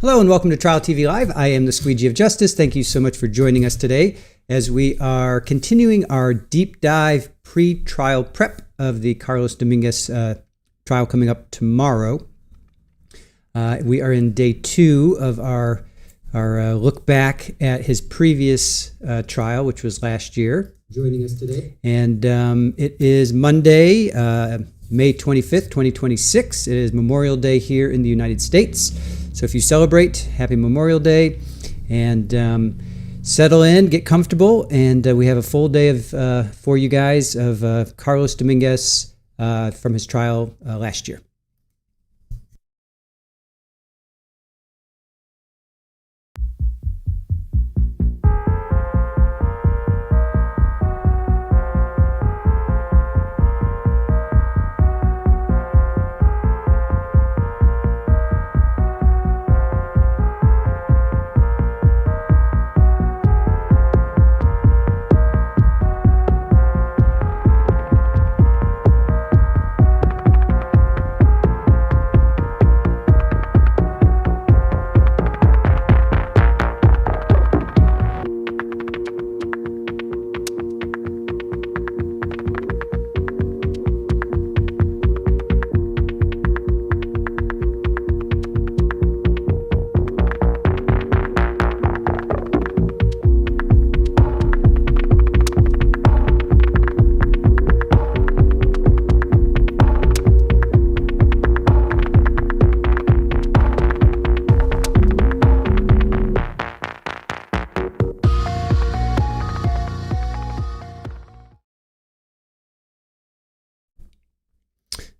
Hello and welcome to Trial TV Live. I am the Squeegee of Justice. Thank you so much for joining us today as we are continuing our deep dive pre-trial prep of the Carlos Dominguez trial coming up tomorrow. We are in day 2 of our look back at his previous trial, which was last year. Joining us today. And it is Monday, May 25th, 2026. It is Memorial Day here in the United States. So if you celebrate, happy Memorial Day, and settle in, get comfortable, and we have a full day of for you guys of Carlos Dominguez from his trial last year.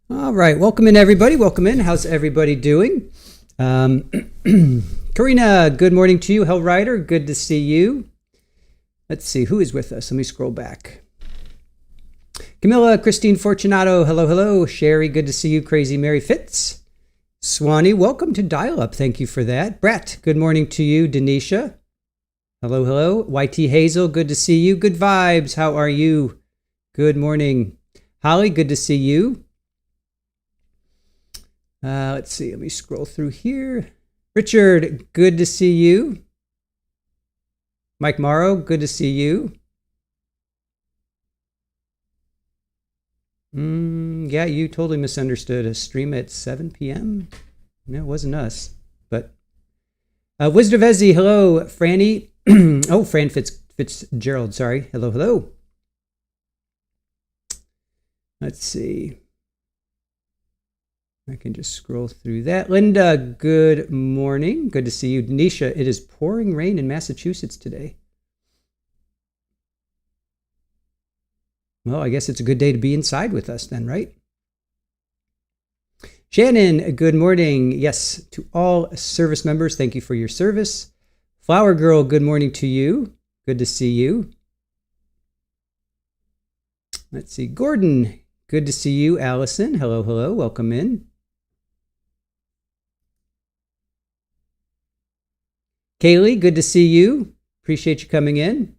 All right, welcome in everybody. Welcome in. How's everybody doing? Karina, good morning to you. Hell Rider, good to see you. Let's see who is with us. Let me scroll back. Camilla, Christine Fortunato, hello, hello. Sherry, good to see you. Crazy Mary Fitz. Swanee, welcome to Dial Up. Thank you for that. Brett, good morning to you. Denisha, hello, hello. YT Hazel, good to see you. Good vibes. How are you? Good morning. Holly, good to see you. Let's see, let me scroll through here. Richard, good to see you. Mike Morrow, good to see you. Yeah, you totally misunderstood a stream at 7 p.m. No, it wasn't us. But Wisdovezi, hello. Franny, oh, Fran Fitzgerald, sorry. Hello, hello. Let's see. I can just scroll through that. Linda, good morning. Good to see you. Nisha, it is pouring rain in Massachusetts today. Well, I guess it's a good day to be inside with us then, right? Shannon, good morning. Yes, to all service members, thank you for your service. Flower Girl, good morning to you. Good to see you. Let's see. Gordon, good to see you. Allison, hello, hello. Welcome in. Kaylee, good to see you. Appreciate you coming in.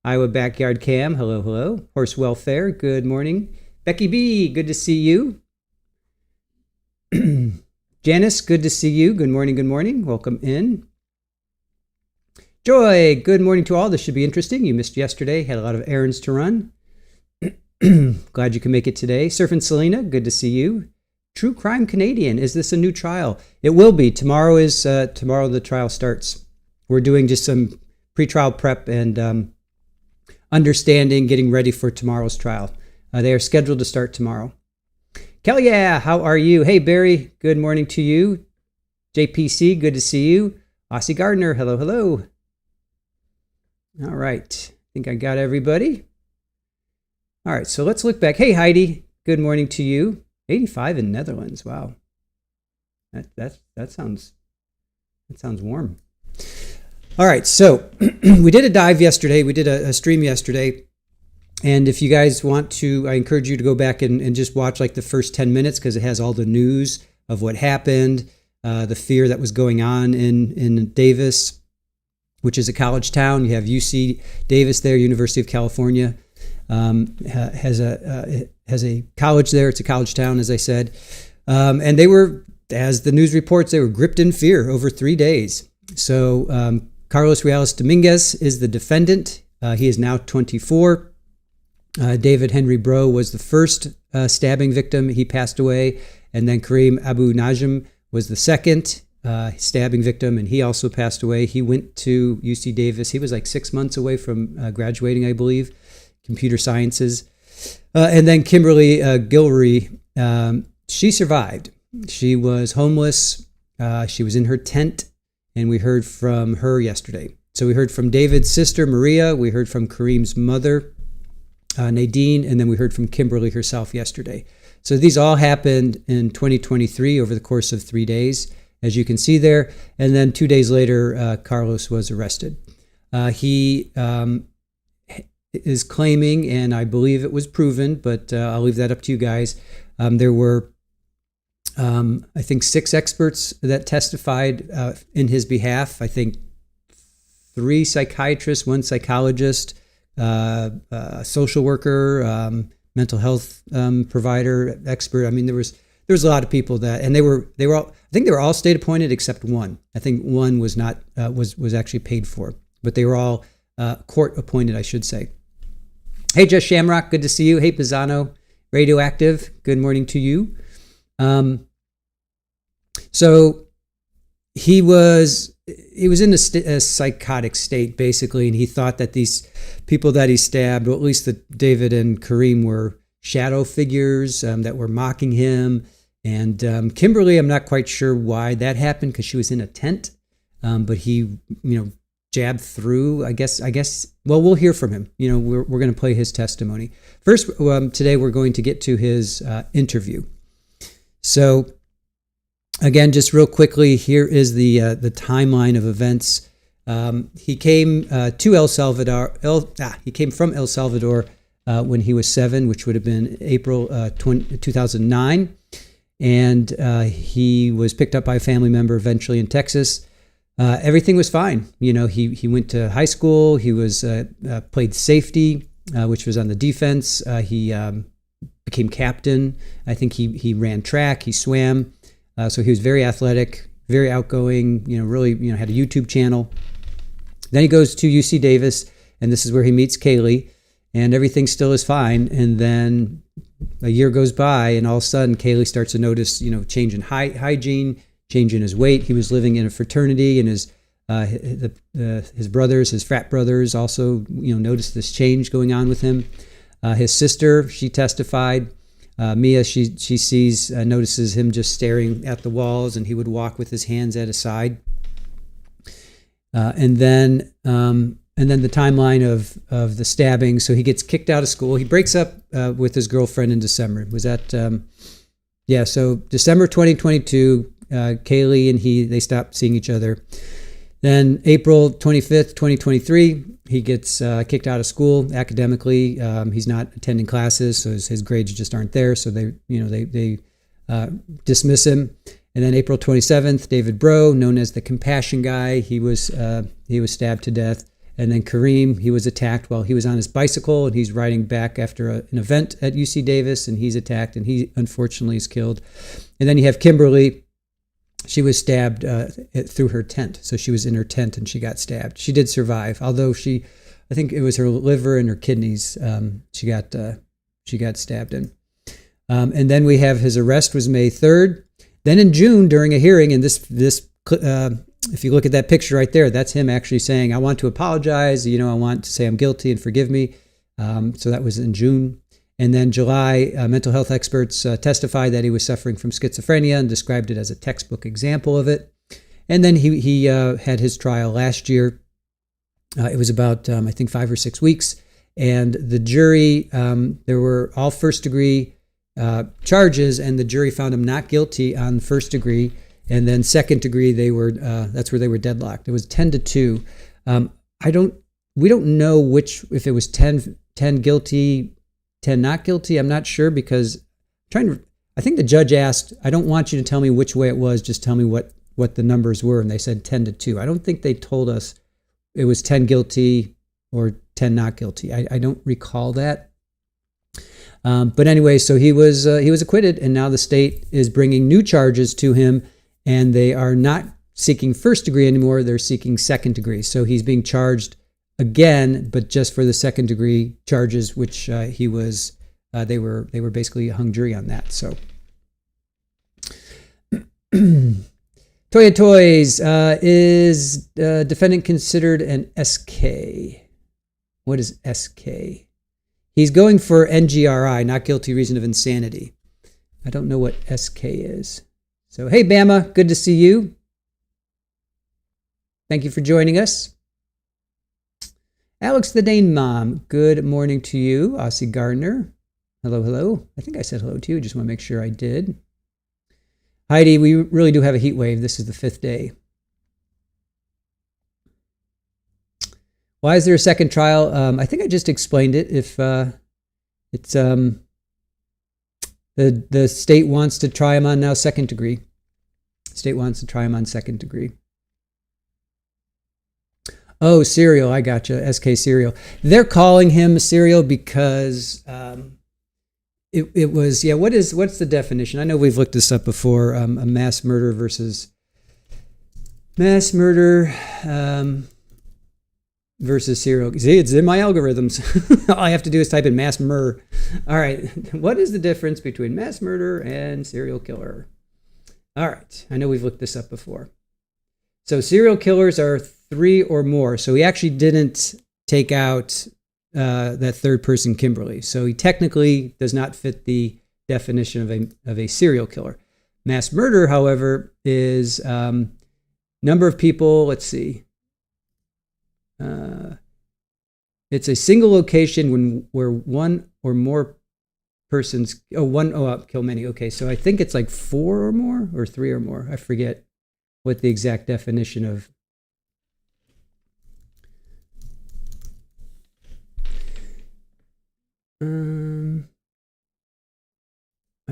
Iowa Backyard Cam, hello, hello. Horse Welfare, good morning. Becky B, good to see you. Janice, good to see you. Good morning, good morning. Welcome in. Joy, good morning to all. This should be interesting. You missed yesterday, had a lot of errands to run. Glad you can make it today. Surfing Selena, good to see you. True Crime Canadian, is this a new trial? It will be. Tomorrow the trial starts. We're doing just some pre-trial prep and understanding, getting ready for tomorrow's trial. They are scheduled to start tomorrow. Kelly, yeah, how are you? Hey, Barry, good morning to you. JPC, good to see you. Aussie Gardner, hello, hello. All right, I think I got everybody. All right, so let's look back. Hey, Heidi, good morning to you. 85 in Netherlands. Wow, that sounds warm. All right, so we did a dive yesterday. We did a stream yesterday, and if you guys want to, I encourage you to go back and just watch like the first 10 minutes because it has all the news of what happened, the fear that was going on in Davis, which is a college town. You have UC Davis there, University of California. Has a college there. It's a college town, as I said, and they as the news reports, they were gripped in fear over 3 days. So Carlos Reales Dominguez is the defendant. He is now 24. David Henry Breaux was the first stabbing victim. He passed away. And then Karim Abou Najm was the second stabbing victim, and he also passed away. He went to UC Davis. He was like 6 months away from graduating, I believe, computer sciences. And then Kimberlee Gilroy, she survived. She was homeless. She was in her tent, and we heard from her yesterday. So we heard from David's sister, Maria. We heard from Karim's mother, Nadine, and then we heard from Kimberlee herself yesterday. So these all happened in 2023 over the course of 3 days, as you can see there. And then 2 days later, Carlos was arrested. He is claiming, and I believe it was proven, but I'll leave that up to you guys. There were, I think, 6 experts that testified in his behalf. I think 3 psychiatrists, 1 psychologist, social worker, mental health provider, expert. I mean, there was a lot of people that, and they were all, I think they were all state appointed except one. I think one was not was actually paid for, but they were all court appointed, I should say. Hey, Just Shamrock, good to see you. Hey, Pisano, Radioactive, good morning to you. So he was in a psychotic state, basically, and he thought that these people that he stabbed, or at least that David and Karim, were shadow figures that were mocking him. And Kimberlee, I'm not quite sure why that happened, because she was in a tent, but he, jabbed through. I guess. Well, we'll hear from him. We're going to play his testimony first. Today, we're going to get to his interview. So, again, just real quickly, here is the timeline of events. He came to El Salvador. He came from El Salvador when he was 7, which would have been April 2009, and he was picked up by a family member eventually in Texas. Everything was fine. He went to high school. He was played safety, which was on the defense. He became captain. I think he ran track. He swam. So he was very athletic, very outgoing. Really, had a YouTube channel. Then he goes to UC Davis, and this is where he meets Kaylee, and everything still is fine. And then a year goes by, and all of a sudden, Kaylee starts to notice, change in hygiene, change in his weight. He was living in a fraternity, and his brothers, his frat brothers, also noticed this change going on with him. His sister, she testified. Mia, she notices him just staring at the walls, and he would walk with his hands at his side. And then the timeline of the stabbing. So he gets kicked out of school. He breaks up with his girlfriend in December. Was that so December 2022, Kaylee and they stopped seeing each other. Then April 25th, 2023, he gets kicked out of school academically. He's not attending classes, so his grades just aren't there. So they dismiss him. And then April 27th, David Breaux, known as the Compassion Guy, he was stabbed to death. And then Karim, he was attacked while he was on his bicycle, and he's riding back after an event at UC Davis, and he's attacked, and he unfortunately is killed. And then you have Kimberlee. She was stabbed through her tent. So she was in her tent and she got stabbed. She did survive, although I think it was her liver and her kidneys she got stabbed in. And then we have his arrest was May 3rd. Then in June, during a hearing, and this if you look at that picture right there, that's him actually saying, "I want to apologize. I want to say I'm guilty and forgive me." So that was in June. And then July, mental health experts testified that he was suffering from schizophrenia and described it as a textbook example of it. And then he had his trial last year. It was about, I think, 5 or 6 weeks. And the jury, there were all first-degree charges, and the jury found him not guilty on first degree. And then second degree, that's where they were deadlocked. It was 10-2. We don't know if it was 10 guilty, 10 not guilty. I'm not sure, because I think the judge asked, "I don't want you to tell me which way it was, just tell me what the numbers were." And they said 10-2. I don't think they told us it was 10 guilty or 10 not guilty. I don't recall that. But anyway, so he was acquitted, and now the state is bringing new charges to him, and they are not seeking first degree anymore. They're seeking second degree. So he's being charged again, but just for the second degree charges, which he was. They were basically a hung jury on that. So. Toya Toys, is defendant considered an SK? What is SK? He's going for NGRI, not guilty reason of insanity. I don't know what SK is. So, hey, Bama, good to see you. Thank you for joining us. Alex the Dane Mom, good morning to you. Aussie Gardner, hello, hello. I think I said hello to you. Just want to make sure I did. Heidi, we really do have a heat wave. This is the 5th day. Why is there a second trial? I think I just explained it. If it's the state wants to try him on now second degree. State wants to try him on second degree. Oh, Serial. I gotcha. SK Serial. They're calling him Serial because it was, yeah, what's the definition? I know we've looked this up before. A mass murder versus serial. See, it's in my algorithms. All I have to do is type in mass murder. All right. What is the difference between mass murder and serial killer? All right. I know we've looked this up before. So serial killers are 3 or more. So he actually didn't take out that third person, Kimberlee. So he technically does not fit the definition of a serial killer. Mass murder, however, is number of people. Let's see. It's a single location where one or more persons. Kill many. Okay, so I think it's like 4 or more or 3 or more. I forget what the exact definition of. I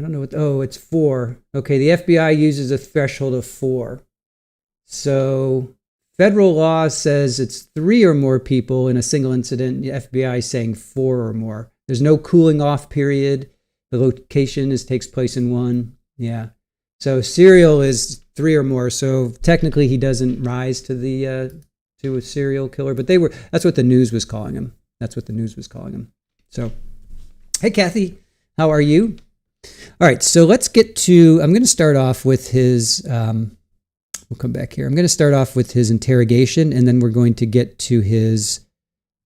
don't know what. It's 4. Okay, the FBI uses a threshold of 4. So federal law says it's 3 or more people in a single incident. The FBI is saying 4 or more. There's no cooling off period. The location takes place in 1. Yeah. So serial is 3 or more. So technically, he doesn't rise to a serial killer. But that's what the news was calling him. So, hey, Kathy, how are you? All right, so let's get to. I'm going to start off with his. We'll come back here. I'm going to start off with his interrogation, and then we're going to get to his.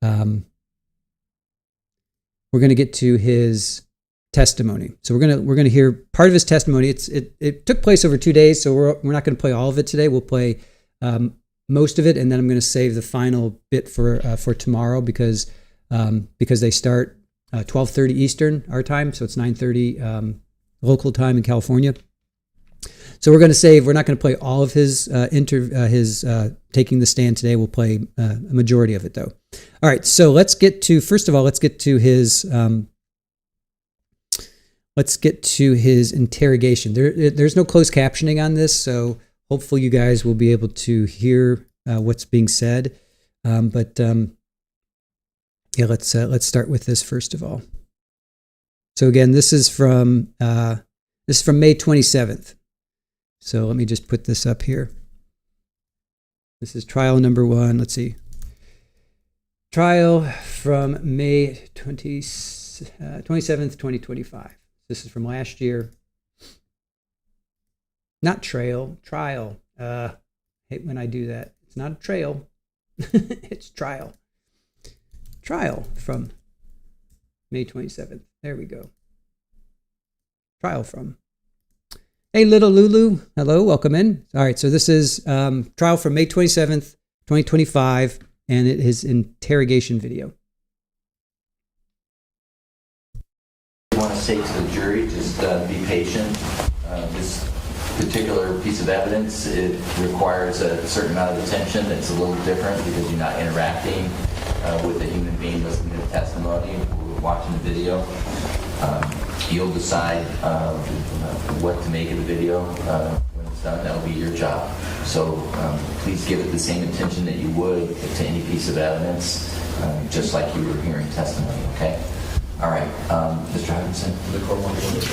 We're going to get to his testimony. So we're going to hear part of his testimony. It took place over 2 days, so we're not going to play all of it today. We'll play most of it, and then I'm going to save the final bit for tomorrow because they start 12:30 Eastern our time, so it's 9:30 local time in California. So we're not going to play all of his taking the stand today. We'll play a majority of it though. All right, so let's get to his interrogation. There's no closed captioning on this, so hopefully you guys will be able to hear what's being said. Let's start with this first of all. So again, this is from May 27th. So let me just put this up here. This is trial number 1. Let's see. Trial from May 27th, 2025. This is from last year. Not trial. Hate when I do that. It's not a trail. It's trial. Trial from May 27th. There we go. Trial from. Hey, little Lulu. Hello, welcome in. All right, so this is trial from May 27th, 2025, and it is interrogation video. I want to say to the jury, just be patient. This particular piece of evidence, it requires a certain amount of attention. It's a little different because you're not interacting with a human being listening to the testimony or watching the video. You'll decide what to make of the video when it's done. That'll be your job. So please give it the same attention that you would to any piece of evidence, just like you were hearing testimony, okay? All right, Mr. Hutchinson. The court wants to look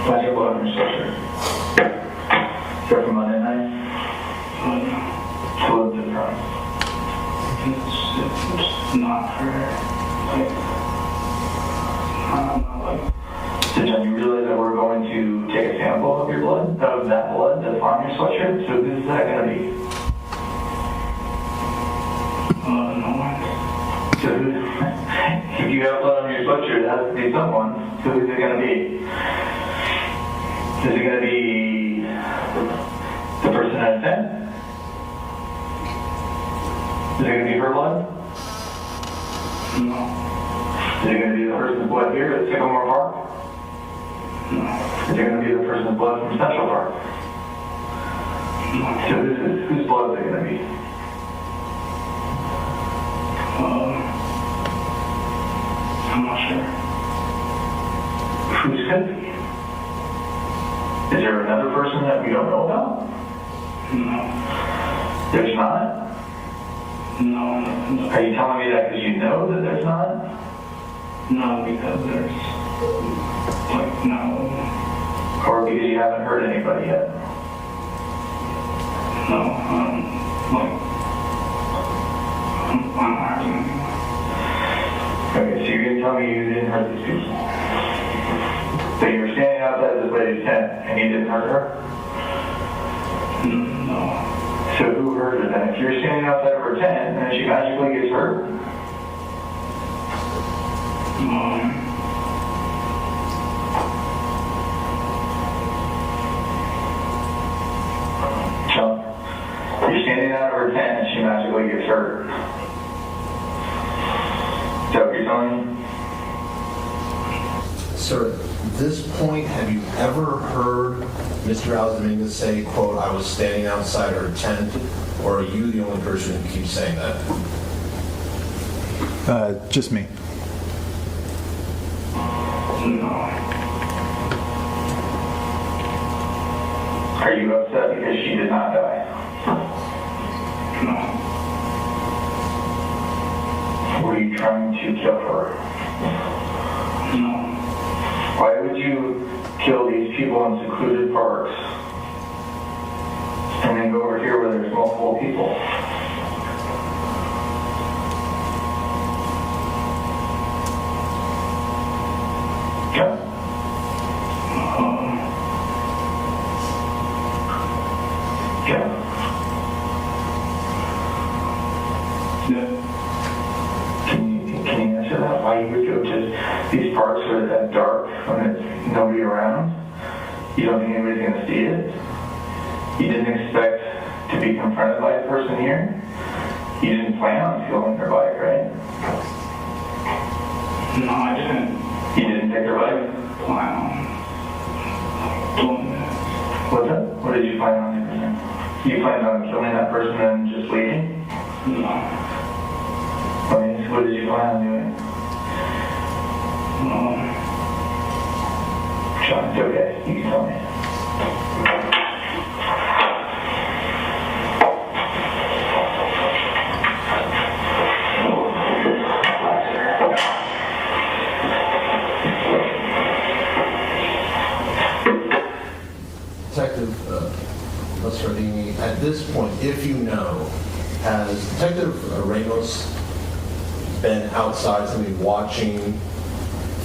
Why's your blood on your sweatshirt? Is that from Monday night? Who lived it from? It's not her. Like, I don't know, like. So John, you realize that we're going to take a sample of your blood, of that blood that's on your sweatshirt? So who's that going to be? No one. So if you have blood on your sweatshirt, it has to be someone. So who's it going to be? Is it going to be the person at 10? Is it going to be her blood? No. Is it going to be the person's blood here at Sycamore Park? No. Is it going to be the person's blood from Central Park? No. So whose blood is it going to be? I'm not sure. Who's going to be? Is there another person that we don't know about? No. There's not? No. Are you telling me that because you know that there's not? No, because there's, like, no. Or because you haven't heard anybody yet? No, I'm not hurting anyone. Okay, so you're going to tell me you didn't hurt these people? So you were standing outside this lady's tent and you didn't hurt her? No. So who hurt her then? If you're standing outside of her tent and then she magically gets hurt? John, you're standing out of her tent and she magically gets hurt. Is that what you're telling me? Sir, at this point, have you ever heard Mr. Reales Dominguez say, quote, I was standing outside her tent, or are you the only person who keeps saying that? Just me. No. Are you upset because she did not die? No. Were you trying to kill her? No. Why would you kill these people in secluded parks and then go over here where there's multiple people? Yeah. Yeah. Yeah. Can you answer that? Why you would go to these parks where it's that dark when there's nobody around? You don't think anybody's going to see it? You didn't expect to be confronted by a person here? You didn't plan on stealing her bike, right? No, I didn't You didn't take her bike? plan on doing that. What's that? What did you plan on doing? You planned on killing that person and just leaving? No. What did you plan on doing? John, it's okay. You can tell me. Detective Masardini, at this point, if you know, has Detective Ramos been outside, somebody watching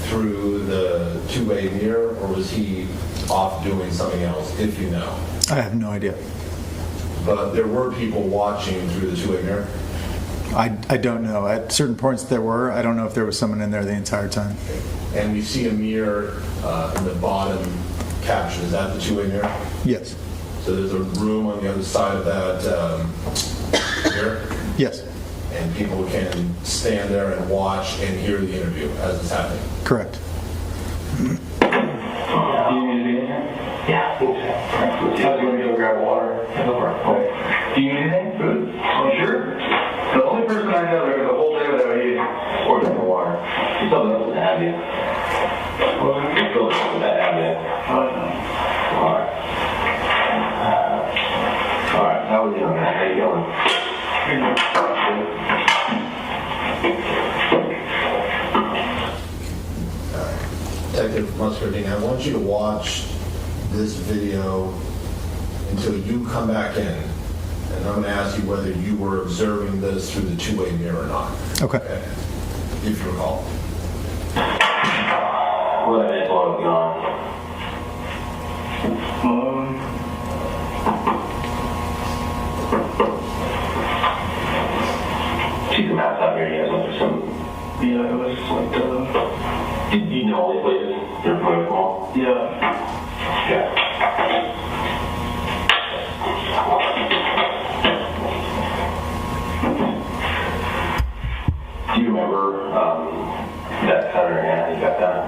through the two-way mirror, or was he off doing something else, if you know. I have no idea. But there were people watching through the two-way mirror. I don't know. At certain points there were. I don't know if there was someone in there the entire time. And we see a mirror in the bottom caption. Is that the two-way mirror? Yes. So there's a room on the other side of that mirror? Yes. And people can stand there and watch and hear the interview as it's happening. Correct. Do you need anything? Yeah. I was going to go grab water. Do you need anything? Food? Oh, sure. The only person I know that goes the whole day without eating orders for water. Something else would have you. Something else would have you. All right. All right. How are you doing? How you going? Detective Muscardine, I want you to watch this video until you come back in. And I'm going to ask you whether you were observing this through the two-way mirror or not. Okay. If you recall. What is going on? See some maps out here. You guys went for some. Yeah, it was like Did you know all these places? You're familiar with them all? yeah. Yeah. Do you remember that Saturday night you got that?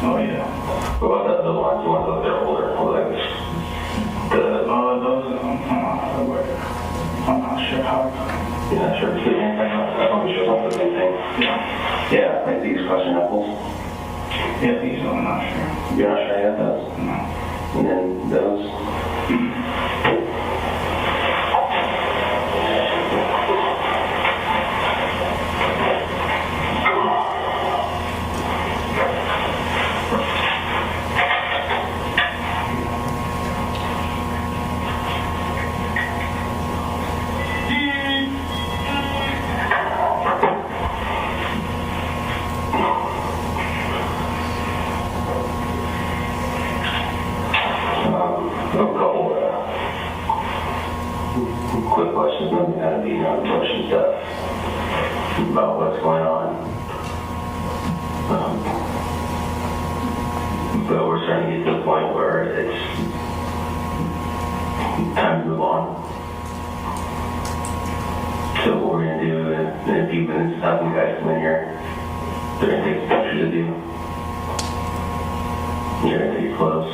Oh yeah. What about the ones that they're older? Like I'm not sure how. you're not sure if I probably shows up the same thing. Yeah. Yeah, like these question apples. Yeah, these I'm not sure. You're not sure yet, those? No. And then those? A couple quick questions, nothing kind of beating around the bush and stuff about what's going on. But we're starting to get to the point where it's time to move on. So what we're going to do in a few minutes is have you guys come in here. They're going to take pictures of you. You're going to take your clothes.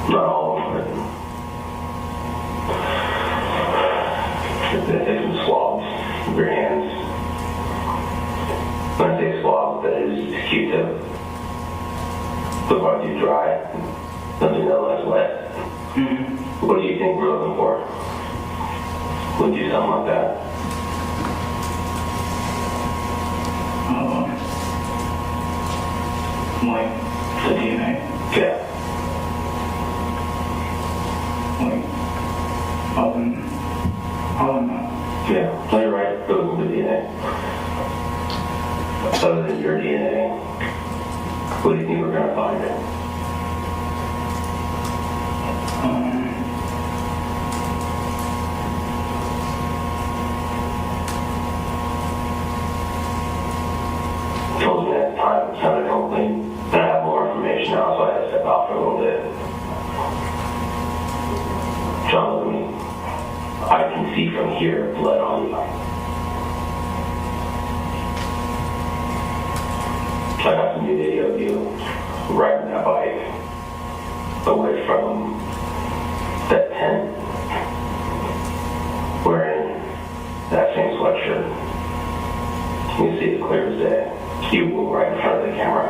Not all of them, but they're going to take some swabs of your hands. When I say swabs, that is Q-tip. The part you dry, nothing less wet. Mm-hmm. What do you think we're looking for? Would do something like that? Like the DNA. Yeah. Like I don't know. Yeah. So you're right. Goes with the DNA. Other than your DNA, what do you think we're going to find? Told me at the time it sounded clean, and I have more information now, so I had to step out for a little bit. John, I can see from here blood on you. I got some new video of you riding that bike away from that tent, wearing that same sweatshirt. You can see it clear as day. You were right in front of the camera.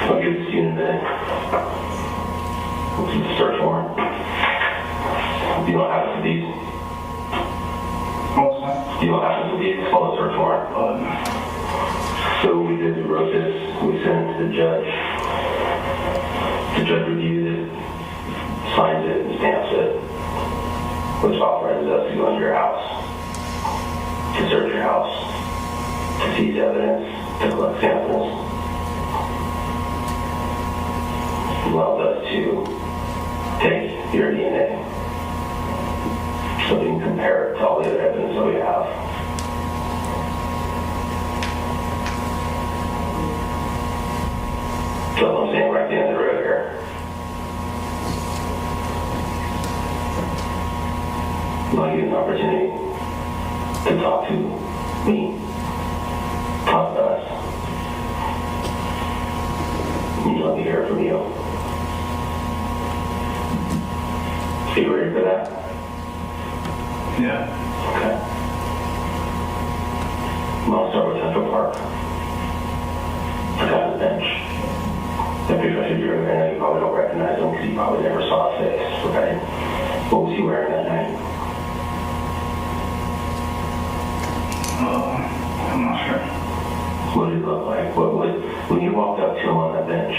I'll give this to you in a minute. This is a search warrant. You don't have to these. What's that? You don't have to these. It's called a search warrant. So we did, we wrote this, we sent it to the judge. The judge reviewed it, signs it, and stamps it. which authorizes us to go into your house, to search your house, to seize evidence, to collect samples. It allows us to take your DNA so we can compare it to all the other evidence that we have. So I'm saying right at the end of the road here. I'll give you an opportunity to talk to me, talk to us. And let me hear from you. So you ready for that? Yeah. Okay. Well, I'll start with Central Park. The guy on the bench. The picture I showed you earlier, I know you probably don't recognize him because you probably never saw his face, okay? What was he wearing that night? I'm not sure. What did it look like? When you walked up to him on that bench,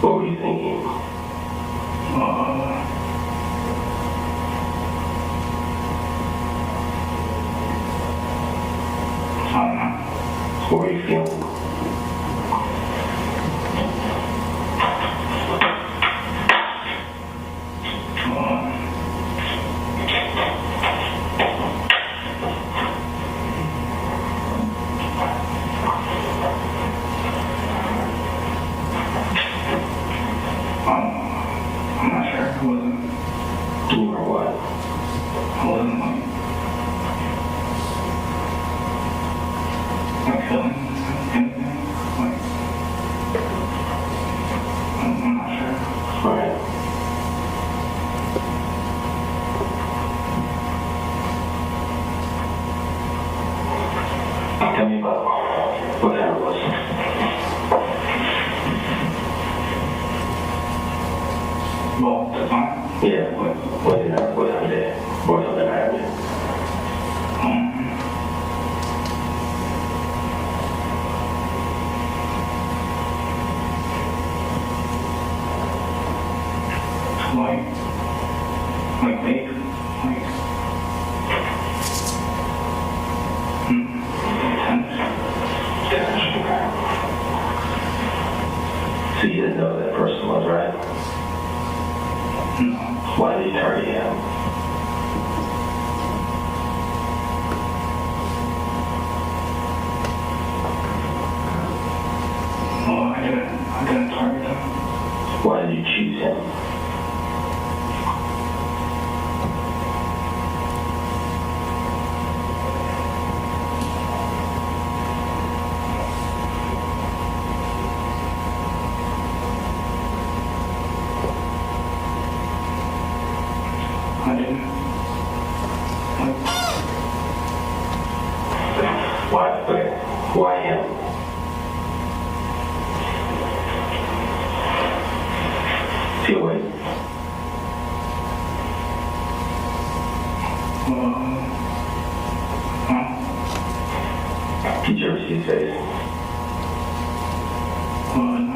what were you thinking? I don't know. What were you feeling? I'm not sure. It wasn't. You were what? It wasn't like feeling anything. Like I'm not sure. All right. Tell me about what time it was. Well, the time. Yeah, what time of day? Or something happened? Like late, like 10. So you didn't know who that person was, right? No. Why did you target him? Well, I didn't target him. Why did you choose him? I didn't. Like, Why? Okay. Why him? Feel weight. Did you ever see his face? no.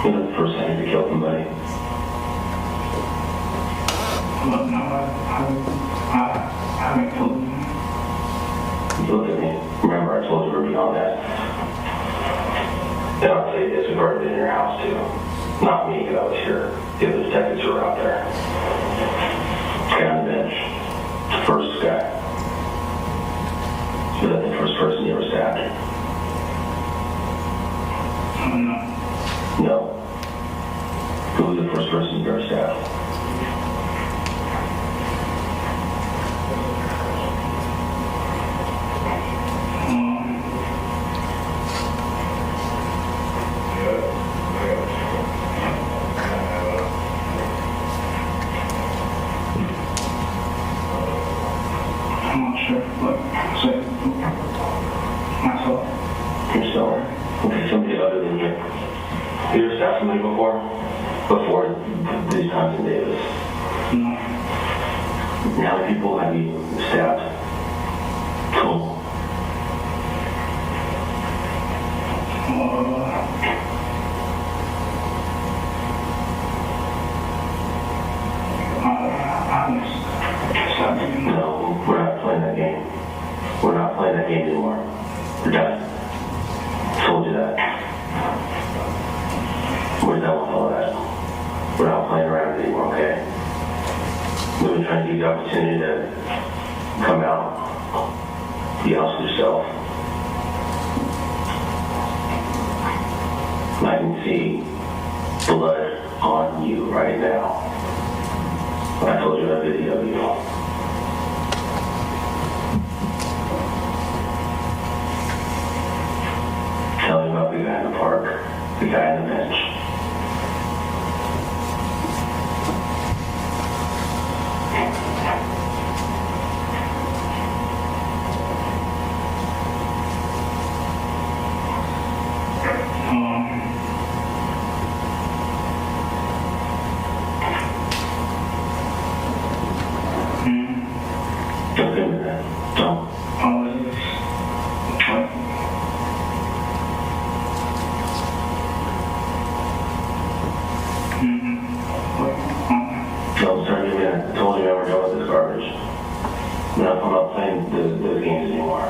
When was the first time you killed somebody? Well, no, I haven't killed anyone. You look at me. Remember, I told you we're beyond that. And I'll tell you this, we've already been in your house too. Not me, because I was here. The other detectives who were out there. Guy on the bench. The first guy. Was that the first person you ever stabbed? No. No. Who was the first person you ever stabbed? I'm not sure. Like, say, myself. Yourself? Okay, somebody other than you. Have you ever stabbed somebody before? Before these times in Davis? No. How many people have you stabbed? Cool. We're done. Told you that. We're done with all that. We're not playing around anymore, okay? We've been trying to give you the opportunity to come out, be honest with yourself. I can see blood on you right now. I told you a video of you. Tell me about the guy in the park, the guy on the bench. Okay, man. Don't. No, sorry, man. I told you I never done with this garbage. I'm not playing those games anymore.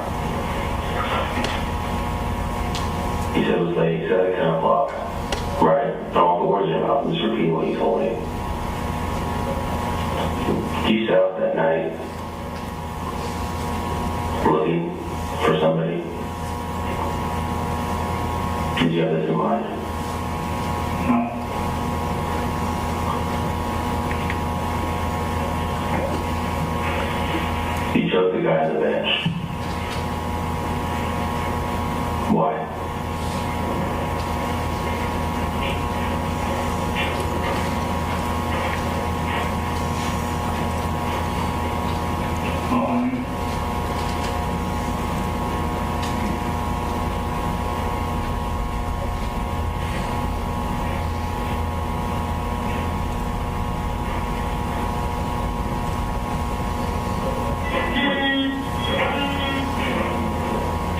He said it was late. He said at 10 o'clock. Right. I don't want to put words in your mouth. I'm just repeating what you told me. You set out that night looking for somebody. Did you have this in mind? No. You chose the guy on the bench. Why?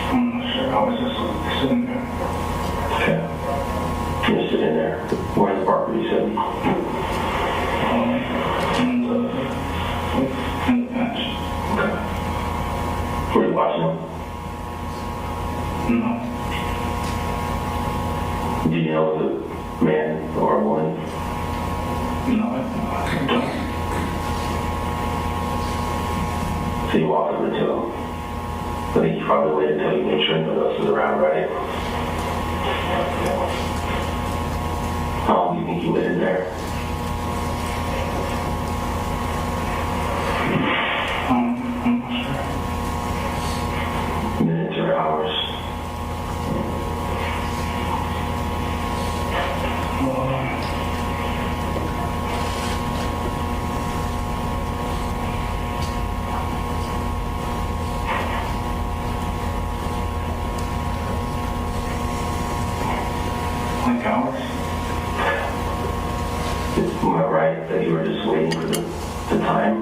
I'm not sure. I was just sitting there. Okay. You're sitting there. Where in the park were you sitting? In the bench. Okay. Were you watching him? No. Did you know it was a man or a woman? No, I don't. So you walked over to him. I think you probably waited until you made sure nobody else was around, right? How long do you think you waited there? I'm not sure. Minutes or hours? Like hours? Am I right that you were just waiting for the time?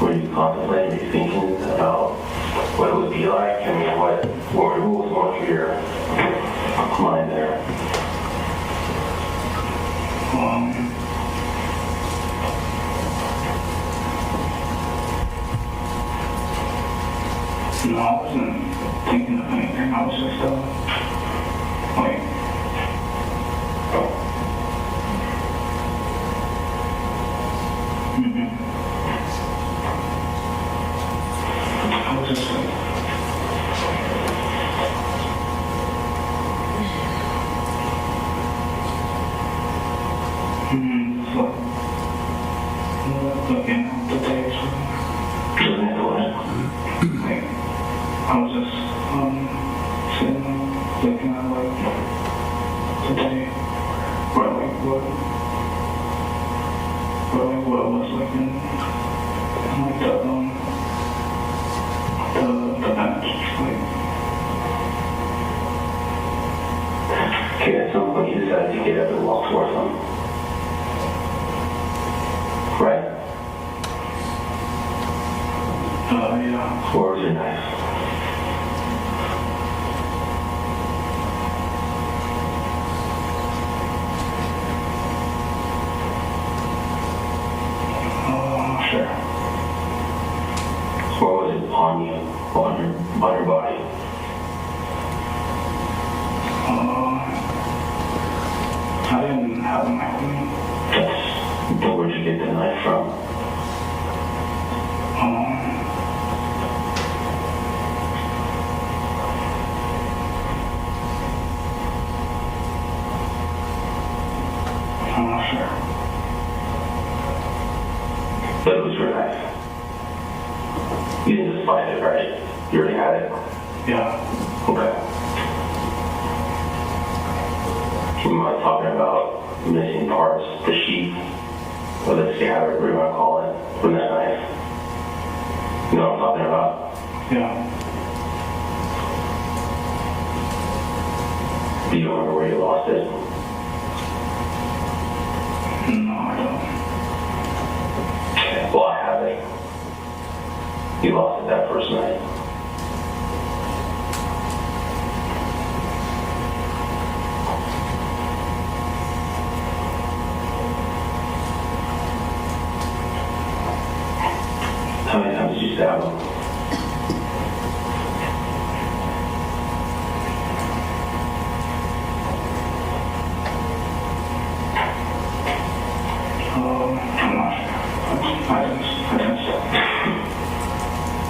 Were you contemplating, were you thinking about what it would be like? I mean, what was going through your mind there? No, I wasn't thinking of anything. I was just, like, I was just like, looking at the days. Looking at the what? Like, I was just sitting there looking at like the day, where like what was like in like the bench, like. Okay, at some point you decided to get up and walk towards them. Right? Yeah. Where was your knife? I'm not sure. Where was it on you, on your body? have a knife with me. But where'd you get the knife from? I'm not sure. But it was your knife. You didn't just find it, right? You already had it? Yeah. Okay. Am I talking about missing parts, the sheath, or the scabbard, whatever you want to call it, from that knife? You know what I'm talking about? Yeah. Do you remember where you lost it? No, I don't. Okay, well, I have it. You lost it that first night. How many times did you stab him? I'm not sure. I didn't stop.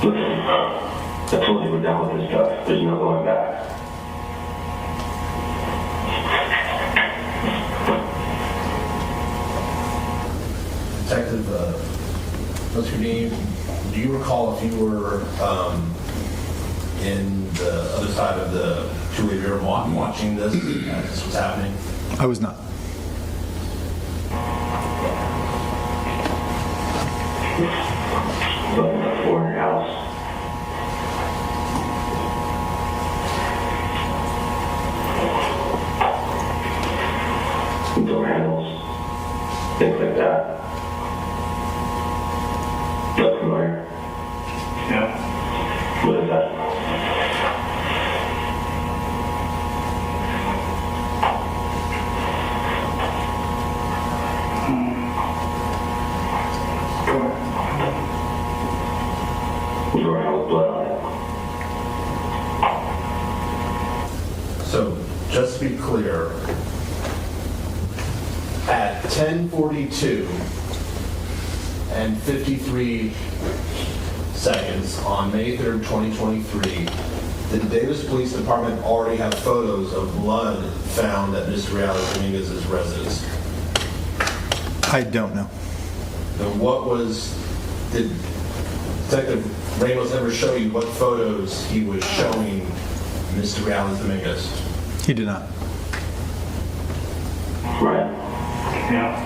Listen, I told you we're done with this stuff. There's no going back. Detective, what's your name? Do you recall if you were in the other side of the two-way mirror watching this as this was happening? I was not. But we're in your house. Door handles, things like that. Look familiar? Yeah. What is that? Door handle with blood on it. So, just to be clear, at 10:42 and 53 seconds on May 3rd, 2023, did the Davis Police Department already have photos of blood found at Mr. Reales Dominguez's residence? I don't know. Then did Detective Ramos ever show you what photos he was showing Mr. Reales Dominguez? He did not. Right. Yeah.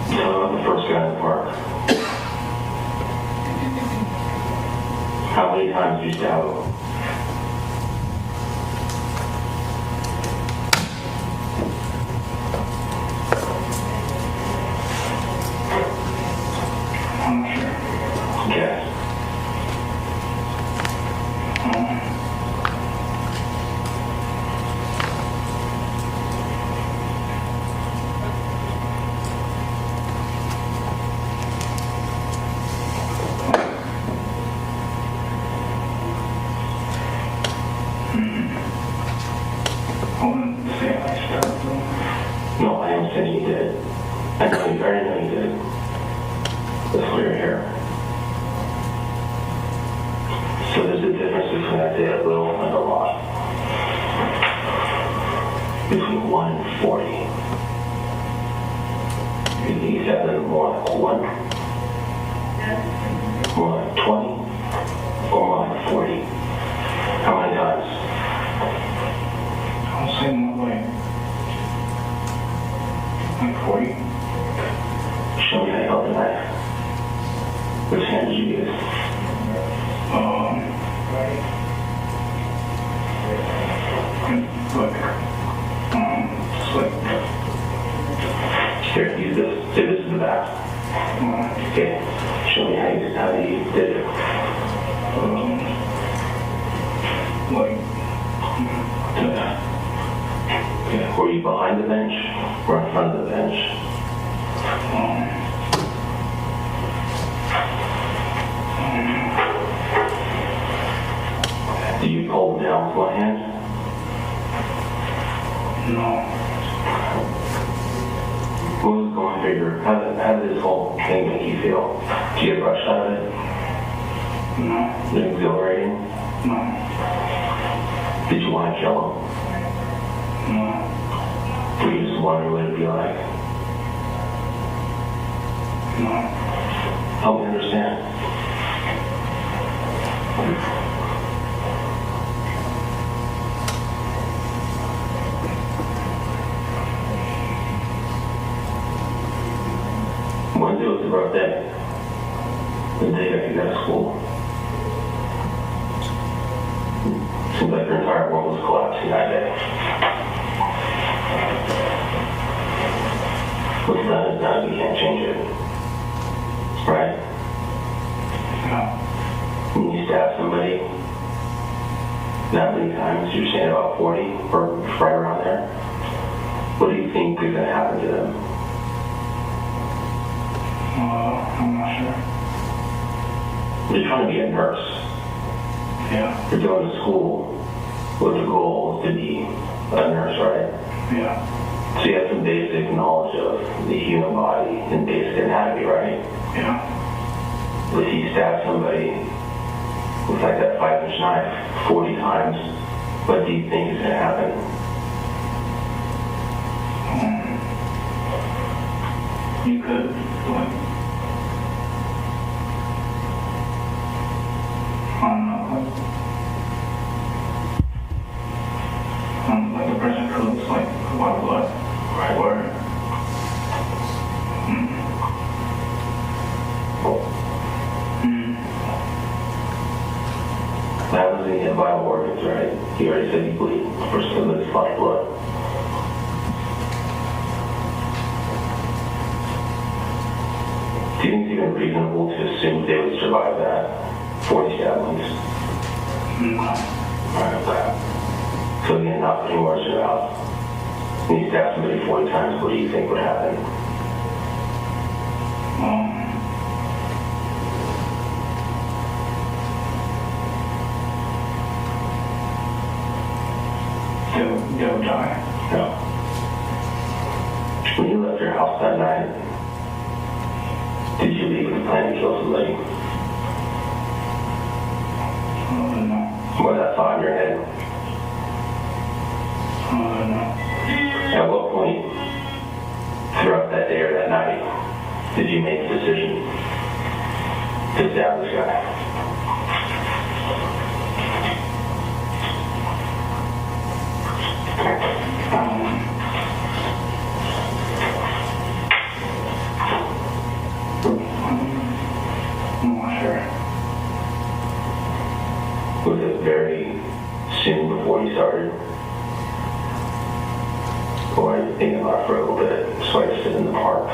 So I'm the first guy in the park. How many times did you stab him? I'm not sure. Yes. I wouldn't say I stabbed him. No, I am saying you did. I know you already know you did. That's why you're here. So there's a difference between I did a little and a lot. Between 1 and 40. You said that more like 1, more like 20, or more like 40. How many times? I'll say more like 40. Show me how you held the knife. Which hand did you use? Slick. Here, use this. Say this is the back. Okay. Show me how you did it. Like, Okay. Were you behind the bench or in front of the bench? down with one hand? No. What was going through your, how did this whole thing make you feel? Did you get rushed out of it? No. Was it exhilarating? No. Did you want to kill him? No. Were you just wondering what it'd be like? No. Help me understand. Wednesday was the rough day. The day that you got to school. Seems like your entire world was collapsing that day. What's done is done. You can't change it. Right? No. When you stab somebody that many times, you're saying about 40 or right around there, what do you think is going to happen to them? I'm not sure. You're trying to be a nurse. Yeah. You're going to school with the goal to be a nurse, right? Yeah. So you have some basic knowledge of the human body and basic anatomy, right? Yeah. If you stab somebody with like that 5-inch knife 40 times, what do you think is going to happen? You could, like, I don't know, like the person could lose, like, a lot of blood. Right. Or, That happens when you hit vital organs, right? You already said you bleed. The person could lose a lot of blood. Do you think it's even reasonable to assume they would survive that 40 stab wounds? no. Right. So again, not putting words in your mouth. When you stab somebody 40 times, what do you think would happen? They'll die. No. When you left your house that night, did you leave with a plan to kill somebody? No. Or that thought in your head? No. At what point throughout that day or that night did you make the decision to stab this guy? I'm not sure. Was it very soon before you started? Or are you thinking about it for a little bit, so I just sit in the park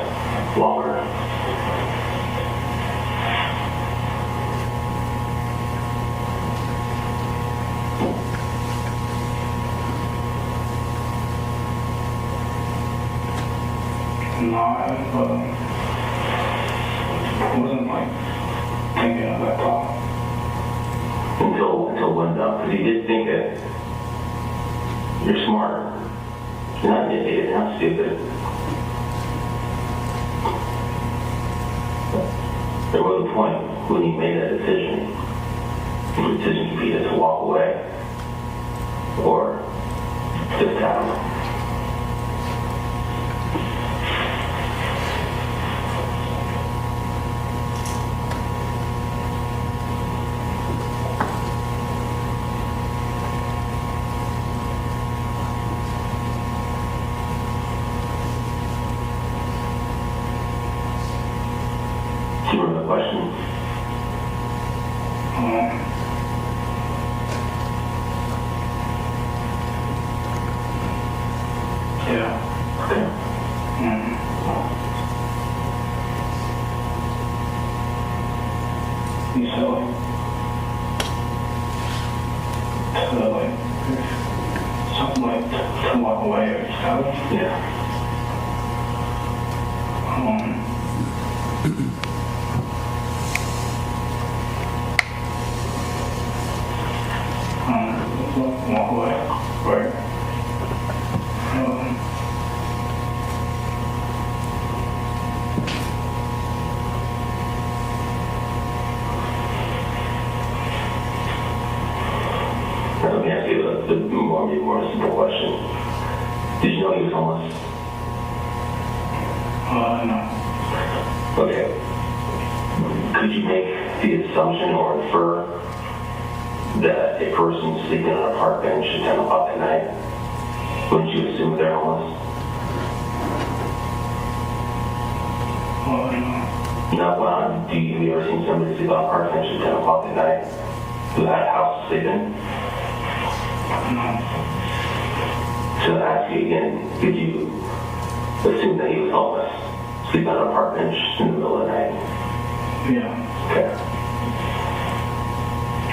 longer? No, I wasn't like thinking of that thought. Until one done, because you did think that you're smart. You're not an idiot, you're not stupid. There was a point when you made that decision. The decision could be either to walk away or to stab him. Do you remember the question? Yeah. Okay. You said like, something like to walk away or something. Yeah. more simple question. Did you know he was homeless? No. Okay. Could you make the assumption or infer that a person sleeping on a park bench at 10 o'clock at night, wouldn't you assume they're homeless? No. No, well, have you ever seen somebody sleep on a park bench at 10 o'clock at night who had a house to sleep in? No. So I ask you again, could you assume that he was homeless, sleeping on a park bench in the middle of the night? Yeah. Okay.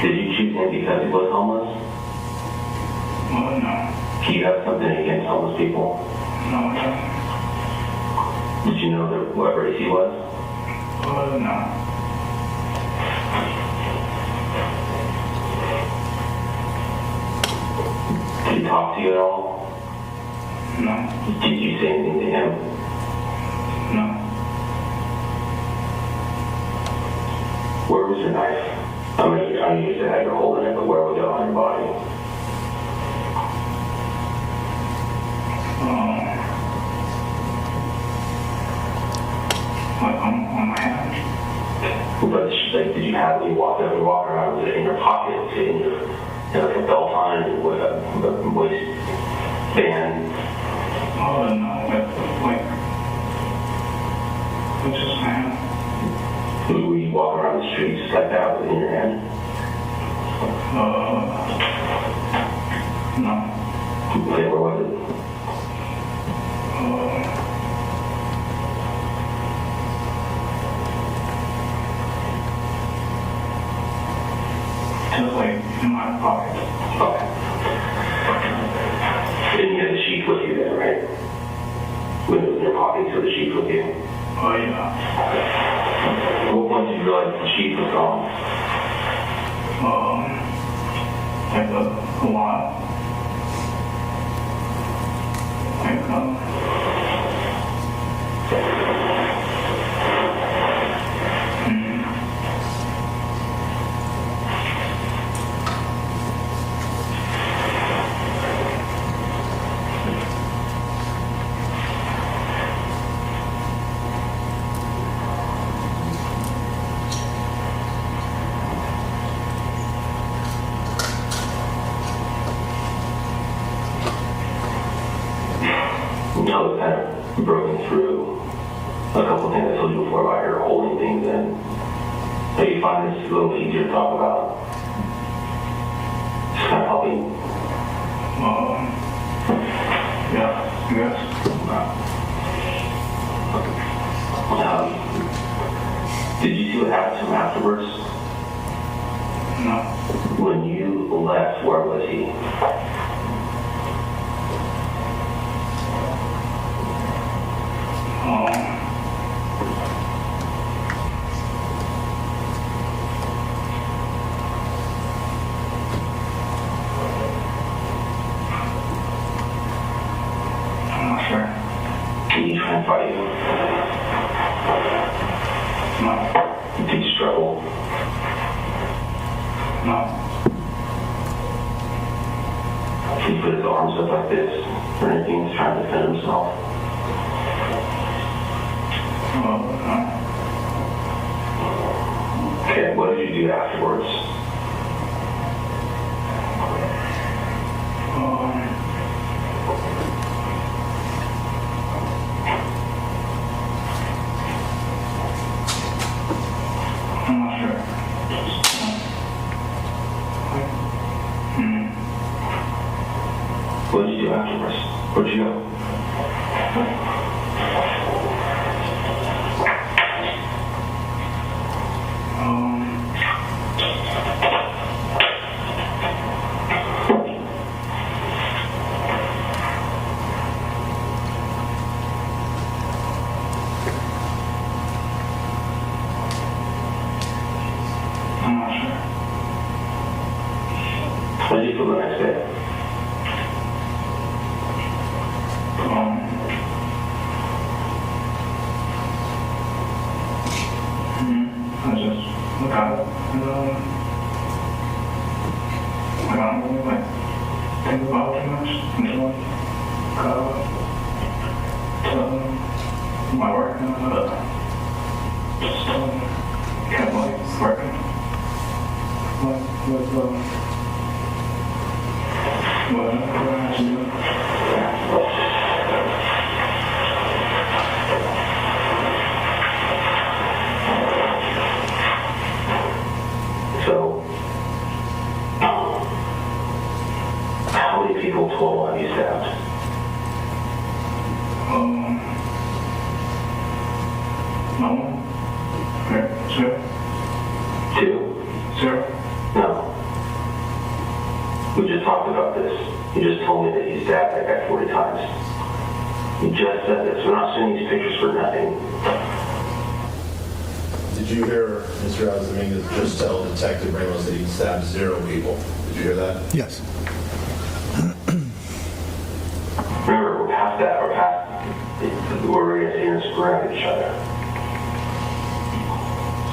Did you choose him because he was homeless? No. Do you have something against homeless people? No. Did you know what race he was? No. Did he talk to you at all? No. Did you say anything to him? No. Where was your knife? I mean, I know you said how you're holding it, but where was it on your body? Like on my hand. But like, did you have when you walk around? Was it in your pocket? Was it in your like a belt on, a waistband? No. Like, it's just my hand. Were you walking around the street just like that with it in your hand? No. Okay, where was it? It was like in my pocket. Okay. And you had the sheet with you then, right? When it was in your pocket, so the sheet with you. Oh, yeah. What point did you realize the sheet was gone? Like a while. Like, Now it's kind of broken through a couple things I told you before about your holding things in. So you find this a little easier to talk about. Just kind of helping. yeah, yes. Did you see what happened to him afterwards? No. When you left, where was he? I'm not sure. Did he try and fight you? No. Did you struggle? No. Did he put his arms up like this or anything? He's trying to defend himself. No. Okay, what did you do afterwards? I'm not sure. What did you do afterwards? Where'd you go? I'm not sure. How did you feel the next day? I just look out and I don't really like think my work and just kept like working like with what I had to do. So, how many people total have you stabbed? No one. Okay, zero. Two? Zero. No. We just talked about this. You just told me that you stabbed that guy 40 times. You just said this. We're not sending these pictures for nothing. Did you hear Mr. Reales Dominguez just tell Detective Ramos that he stabbed 0 people? Did you hear that? Yes. Remember, we're past that. We're past where we're going to see and screw at each other.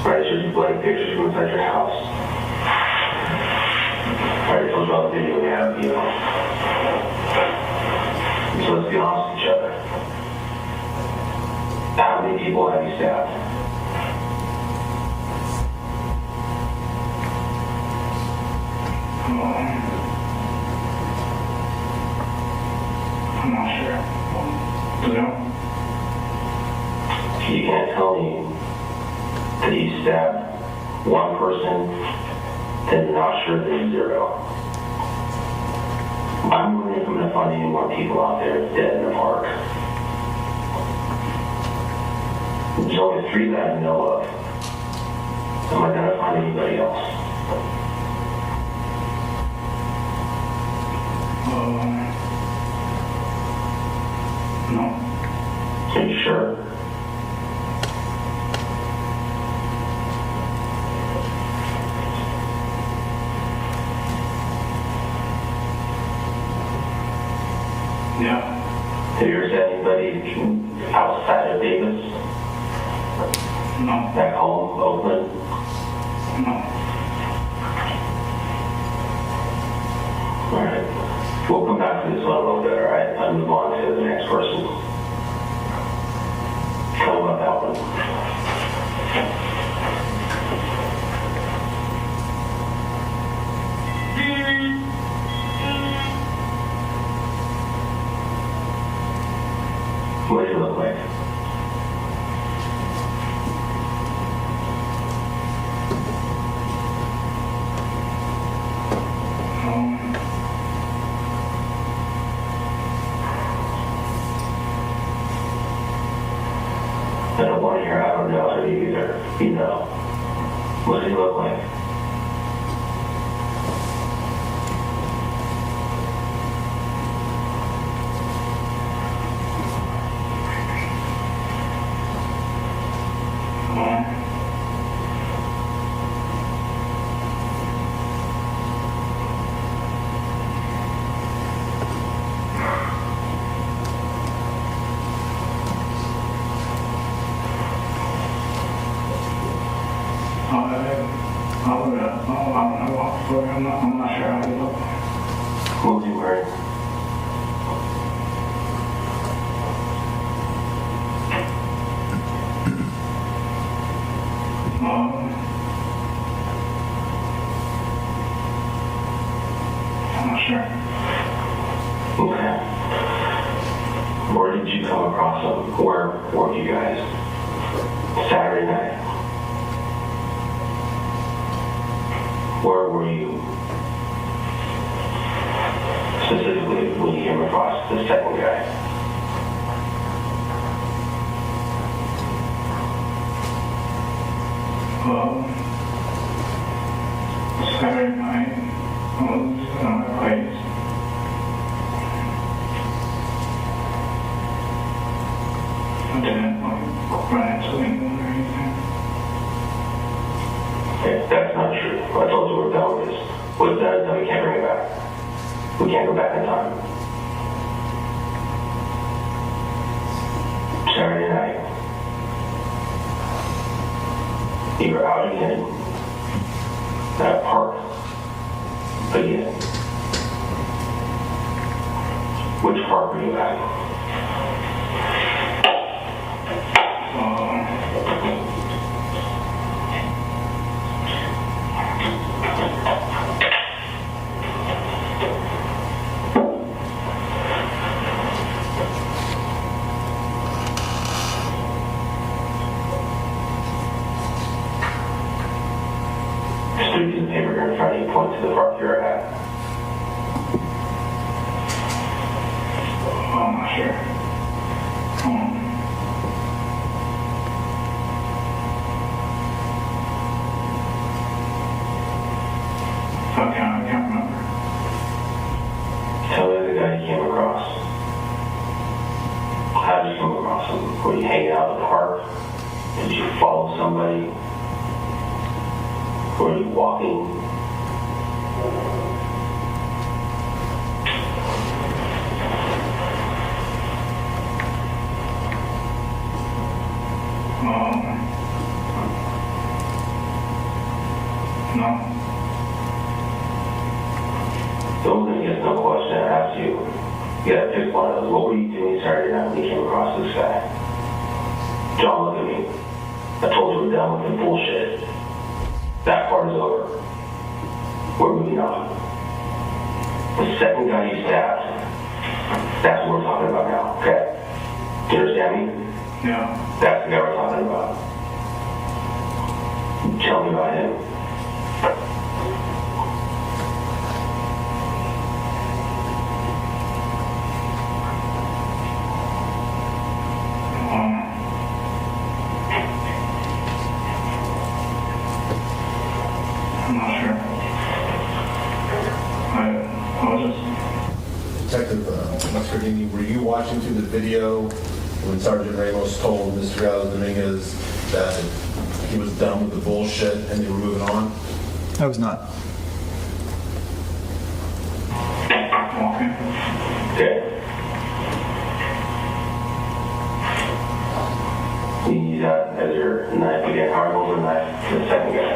Alright, so you bloody pictures from inside your house. Alright, so about the video we have, you know. So let's be honest with each other. How many people have you stabbed? I'm not sure. Zero. You can't tell me that you stabbed one person, then you're not sure that it's 0. I'm wondering if I'm going to find any more people out there dead in the park. There's only 3 that I know of. Am I going to find anybody else? No. Are you sure? Yeah. Have you ever seen anybody outside of Davis? No. Back home, Oakland? No. Alright. We'll come back to this one a little bit, alright? I'll move on to the next person. Tell me about that one. What does he look like? I don't want to hear, I don't know how to either. You know. What does he look like? I'm not sure how he looked. What was he wearing? I'm not sure. Okay. Where did you come across him? Where were you guys? Saturday night. Where were you? Specifically, when you came across the second guy. Saturday night, I was on my place. I didn't run into anyone or anything. Okay, that's not true. I told you we're done with this. What's done is done. We can't bring it back. We can't go back in time. Saturday night. You were out again. At a park. Again. Which park were you at? here in front of you, point to the park you're at. Oh, I'm not sure. I can't remember. Tell me the guy you came across. How did you come across him? Were you hanging out in the park? Did you follow somebody? Were you walking? No. Those are just no question I asked you. You gotta pick one of those. What were you doing Saturday night when you came across this guy? John, look at me. I told you we're done with the bullshit. That part is over. We're moving on. The second guy you stabbed, that's what we're talking about now, okay? Do you understand me? Yeah. That's the guy we're talking about. Tell me about him. I'm not sure. I was just... Detective Mascardini, were you watching through the video when Sergeant Ramos told Mr. Reales Dominguez that he was done with the bullshit and they were moving on? I was not. Okay. You use that as your knife again. How are you holding the knife to the second guy?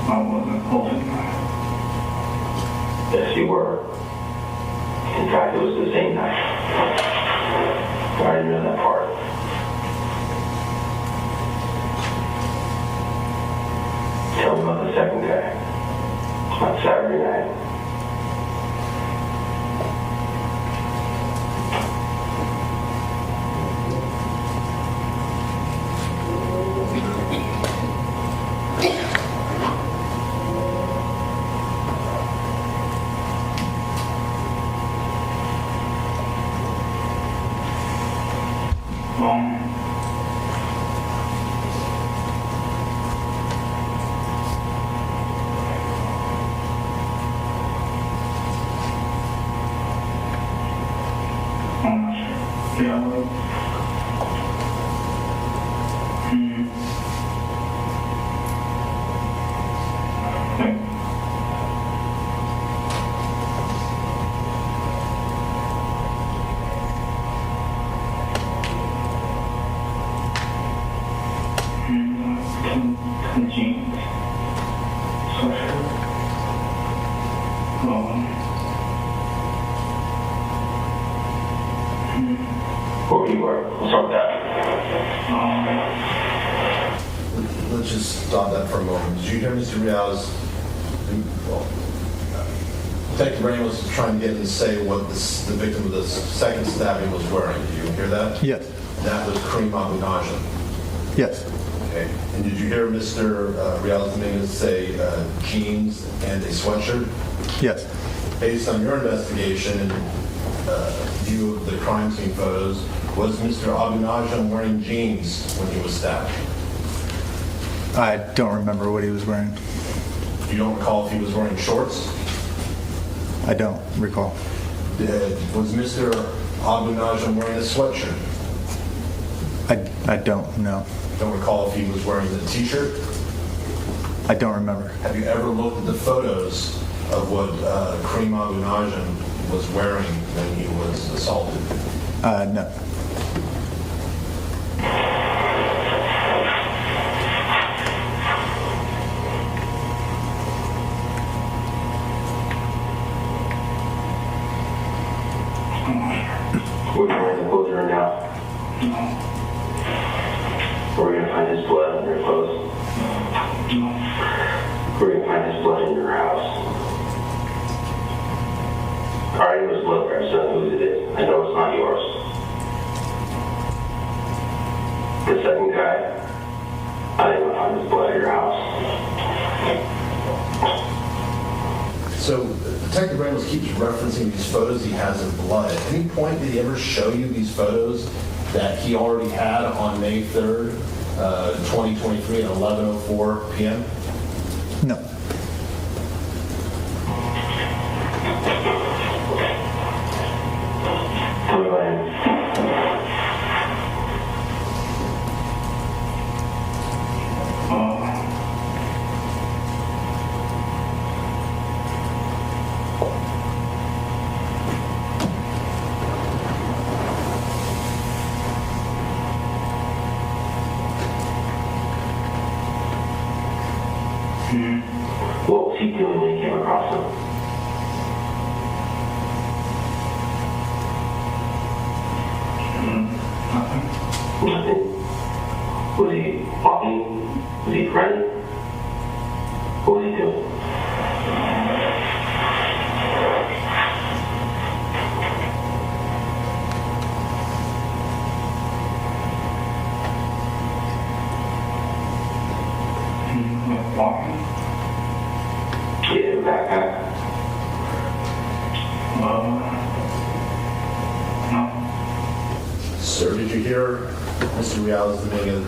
I wasn't holding the knife. Yes, you were. In fact, it was the same knife. I already know that part. Tell me about the second guy. On Saturday night. I'm not sure. Yeah. Jeans. Sweatshirt. What were you wearing? What's up with that? Let's just stop that for a moment. Did you hear Mr. Reales? Well, Detective Ramos was trying to get him to say what the victim of the second stabbing was wearing. Did you hear that? Yes. And that was Karim Abou Najm. Yes. Okay. And did you hear Mr. Reales Dominguez say jeans and a sweatshirt? Yes. Based on your investigation and view of the crime scene photos, was Mr. Abou Najm wearing jeans when he was stabbed? I don't remember what he was wearing. You don't recall if he was wearing shorts? I don't recall. Was Mr. Abou Najm wearing a sweatshirt? I don't know. Don't recall if he was wearing a t-shirt? I don't remember. Have you ever looked at the photos of what Karim Abou Najm was wearing when he was assaulted? No. Were you wearing the clothes you're in now? No. Were we going to find his blood on your clothes? No. we're gonna find his blood in your house. I already know his blood there, so whose it is. I know it's not yours. The second guy, I didn't want to find his blood at your house. So Detective Ramos keeps referencing these photos he has of blood. At any point did he ever show you these photos that he already had on May 3rd, 2023 at 11:04 p.m.? No. Tell me about him. What was he doing when he came across him? Nothing. Was he walking? Was he running? What was he doing? Walking. Yeah, backpack. No. Sir, did you hear Mr. Reales Dominguez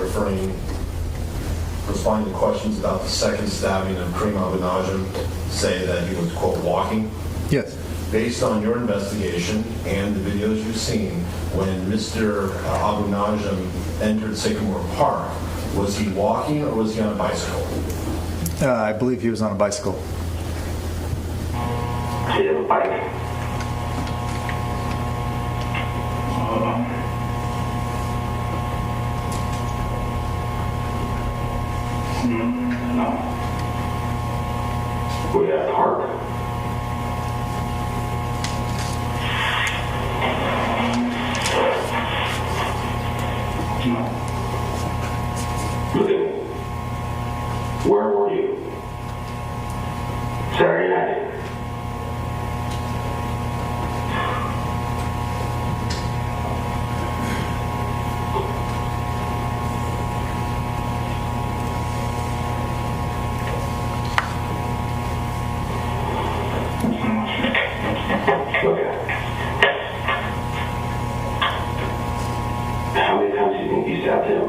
responding to questions about the second stabbing of Karim Abou Najm, say that he was, quote, walking? Yes. Based on your investigation and the videos you've seen, when Mr. Abou Najm entered Sycamore Park, was he walking or was he on a bicycle? I believe he was on a bicycle. Did he have a bike? No. Were you at a park? No. Look at me. Where were you? Saturday night. Okay. How many times do you think you stabbed him?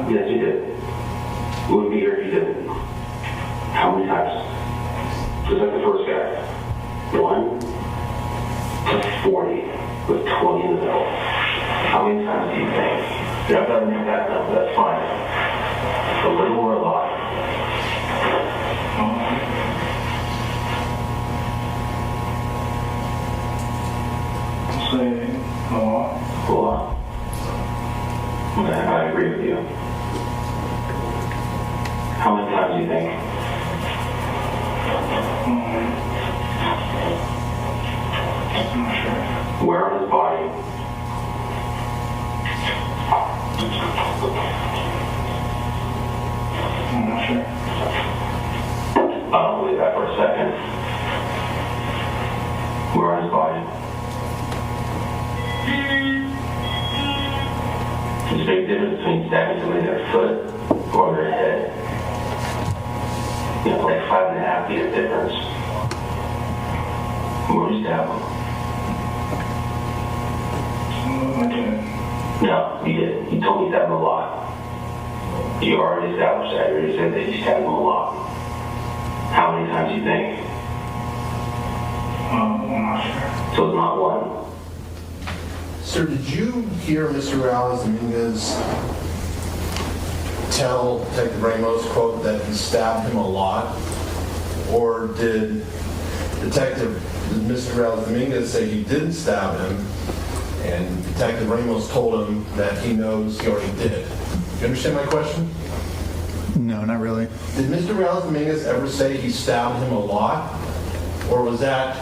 Yes, you did. We would be here if you didn't. How many times? Just like the first guy. 1 to 40 with 20 in the middle. How many times do you think? You have to make that number, that's fine. A little or a lot. I'll say a lot. A lot. Okay, I agree with you. How many times do you think? I'm not sure. Where on his body? I'm not sure. I don't believe that for a second. Where on his body? There's a big difference between stabbing somebody in their foot or their head. You know, like 5.5 feet of difference. Where did you stab him? I did. No, you didn't. You told me you stabbed him a lot. You already established that. You already said that you stabbed him a lot. How many times do you think? I'm not sure. So it's not one. Sir, did you hear Mr. Reales Dominguez tell Detective Ramos, quote, that he stabbed him a lot? Or did Mr. Reales Dominguez say he didn't stab him and Detective Ramos told him that he knows he already did? Do you understand my question? No, not really. Did Mr. Reales Dominguez ever say he stabbed him a lot? Or was that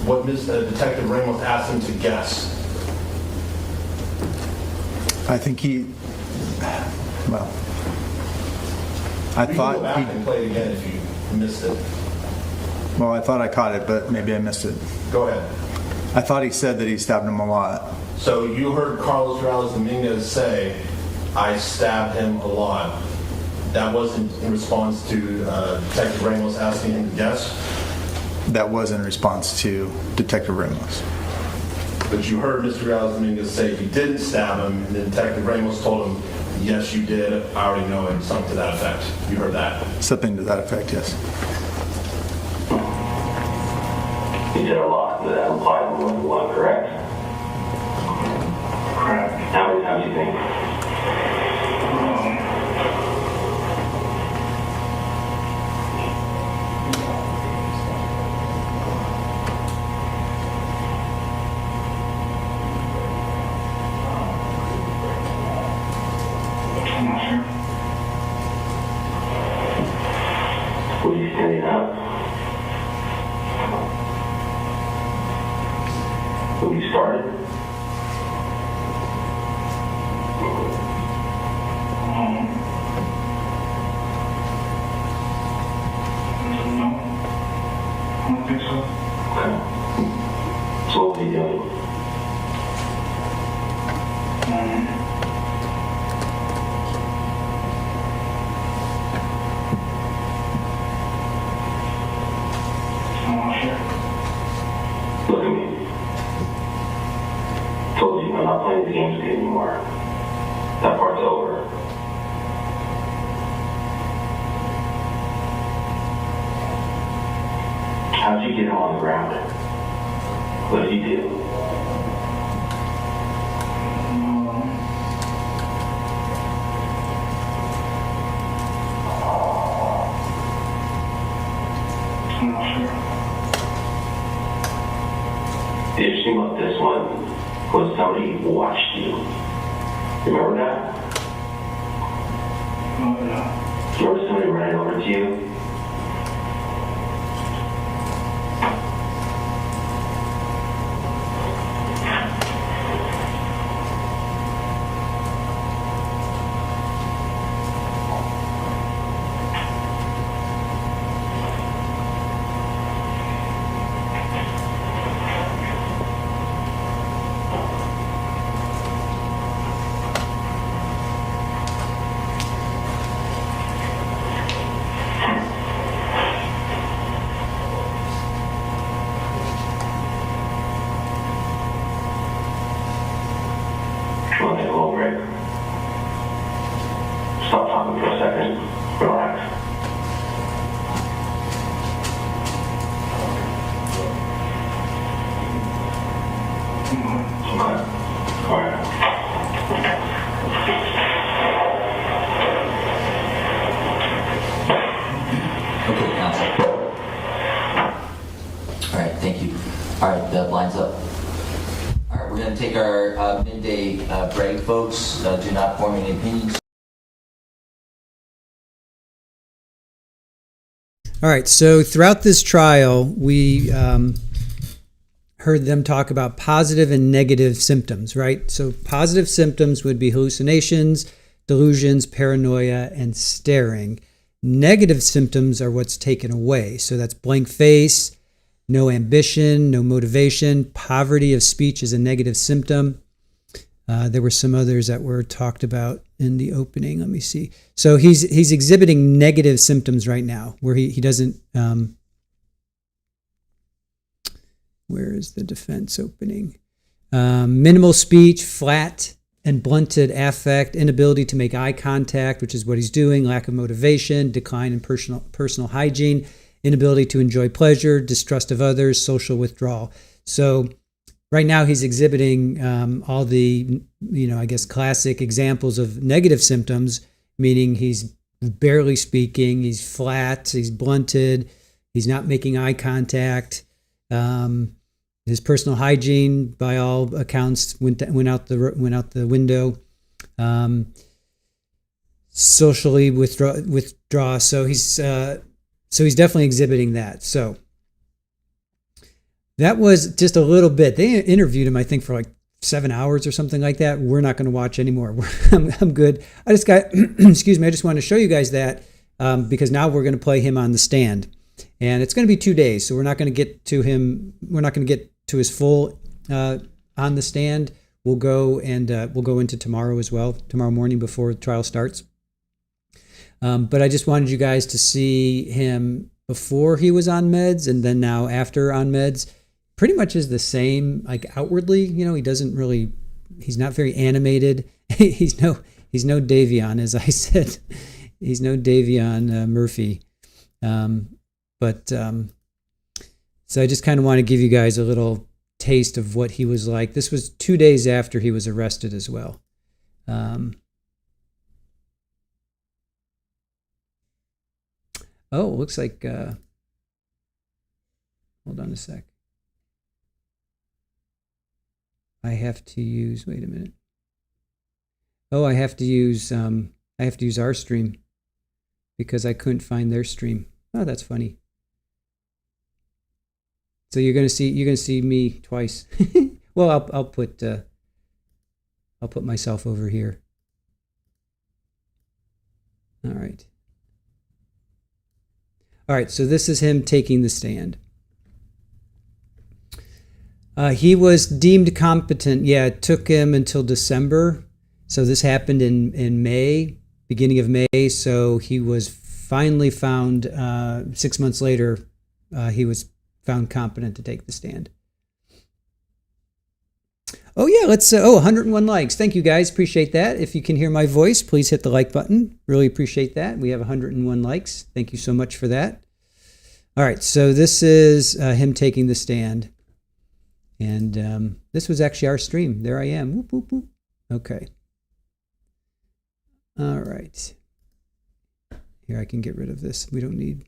what Detective Ramos asked him to guess? I think well, I You can thought go back and play it again if you missed it. well, I thought I caught it, but maybe I missed it. Go ahead. I thought he said that he stabbed him a lot. So you heard Carlos Reales Dominguez say, I stabbed him a lot. That wasn't in response to Detective Ramos asking him to guess? That was in response to Detective Ramos. But you heard Mr. Reales Dominguez say he didn't stab him, and then Detective Ramos told him, yes, you did. I already know it. Something to that effect. You heard that? Something to that effect, yes. You did a lot, but that implies more than one, correct? Correct. How many times do you think? I'm not sure. Were you standing up? When you started? No. I don't think so. Okay. So what were you doing? I'm not sure. Look at me. Told you, I'm not playing these games with you anymore. That part's over. How'd you get him on the ground? What did you do? I'm not sure. The interesting about this one was somebody watched you. Remember that? Oh, yeah. Remember somebody running over to you? Want to take a little break? Stop talking for a second. Relax. Okay. All right. Okay, counsel. All right, thank you. All right, that lines up. All right, we're going to take our midday break, folks. Do not form any opinions. All right, so throughout this trial, we heard them talk about positive and negative symptoms, right? So positive symptoms would be hallucinations, delusions, paranoia, and staring. Negative symptoms are what's taken away. So that's blank face, no ambition, no motivation. Poverty of speech is a negative symptom. There were some others that were talked about in the opening. Let me see. So he's exhibiting negative symptoms right now, where he doesn't. Where is the defense opening? Minimal speech, flat and blunted affect, inability to make eye contact, which is what he's doing, lack of motivation, decline in personal hygiene, inability to enjoy pleasure, distrust of others, social withdrawal. So right now he's exhibiting all the, I guess, classic examples of negative symptoms, meaning he's barely speaking, he's flat, he's blunted, he's not making eye contact. His personal hygiene, by all accounts, went out the window. socially withdraw. So he's definitely exhibiting that. So that was just a little bit. They interviewed him, I think, for like 7 hours or something like that. We're not going to watch anymore. I'm good. I just got, excuse me, I just wanted to show you guys that because now we're going to play him on the stand. And it's going to be 2 days, so we're not going to get to him. We're not going to get to his full on the stand. We'll go into tomorrow as well, tomorrow morning before the trial starts. But I just wanted you guys to see him before he was on meds and then now after on meds. Pretty much is the same, like outwardly. You know, he's not very animated. he's no Davion, as I said. He's no Davion Murphy. So I just kind of want to give you guys a little taste of what he was like. This was 2 days after he was arrested as well. Looks like, hold on a sec. I have to use, wait a minute. I have to use our stream because I couldn't find their stream. Oh, that's funny. So you're gonna see me twice. Well, I'll put myself over here. All right. So this is him taking the stand. He was deemed competent. Yeah, it took him until December. So this happened in May, beginning of May. So he was finally found 6 months later. He was found competent to take the stand. Oh yeah, let's 101 likes. Thank you guys, appreciate that. If you can hear my voice, please hit the like button. Really appreciate that. We have 101 likes. Thank you so much for that. All right, so this is him taking the stand. And this was actually our stream. There I am. Whoop, whoop, whoop. Okay. All right. Here, I can get rid of this. We don't need.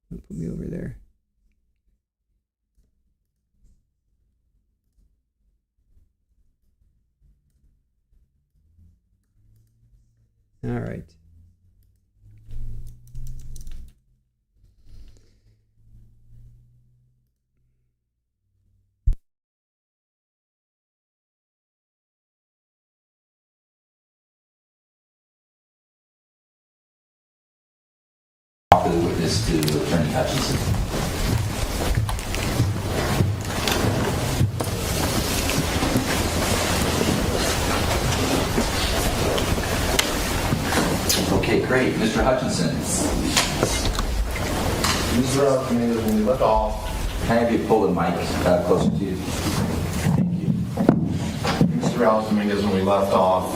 Put me over there. All right. Offer the witness to Attorney Hutchinson. Okay, great. Mr. Hutchinson. Mr. Dominguez, when we left off. Can I have you pull the mic closer to you? Thank you. Mr. Carlos Dominguez, when we left off,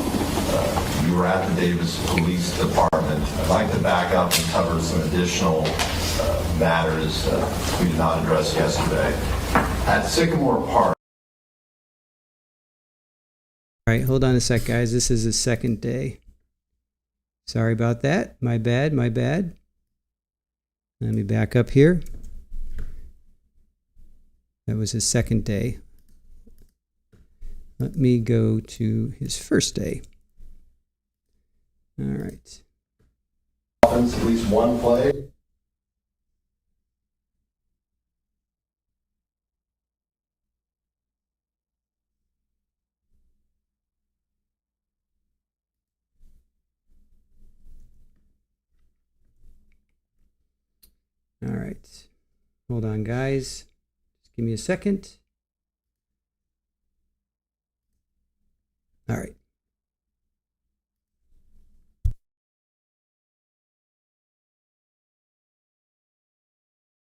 you were at the Davis Police Department. I'd like to back up and cover some additional matters we did not address yesterday. At Sycamore Park. All right, hold on a sec, guys. This is the second day. Sorry about that. My bad. Let me back up here. That was his second day. Let me go to his first day. All right. Offense, at least one play. All right. Hold on, guys. Just give me a second. All right.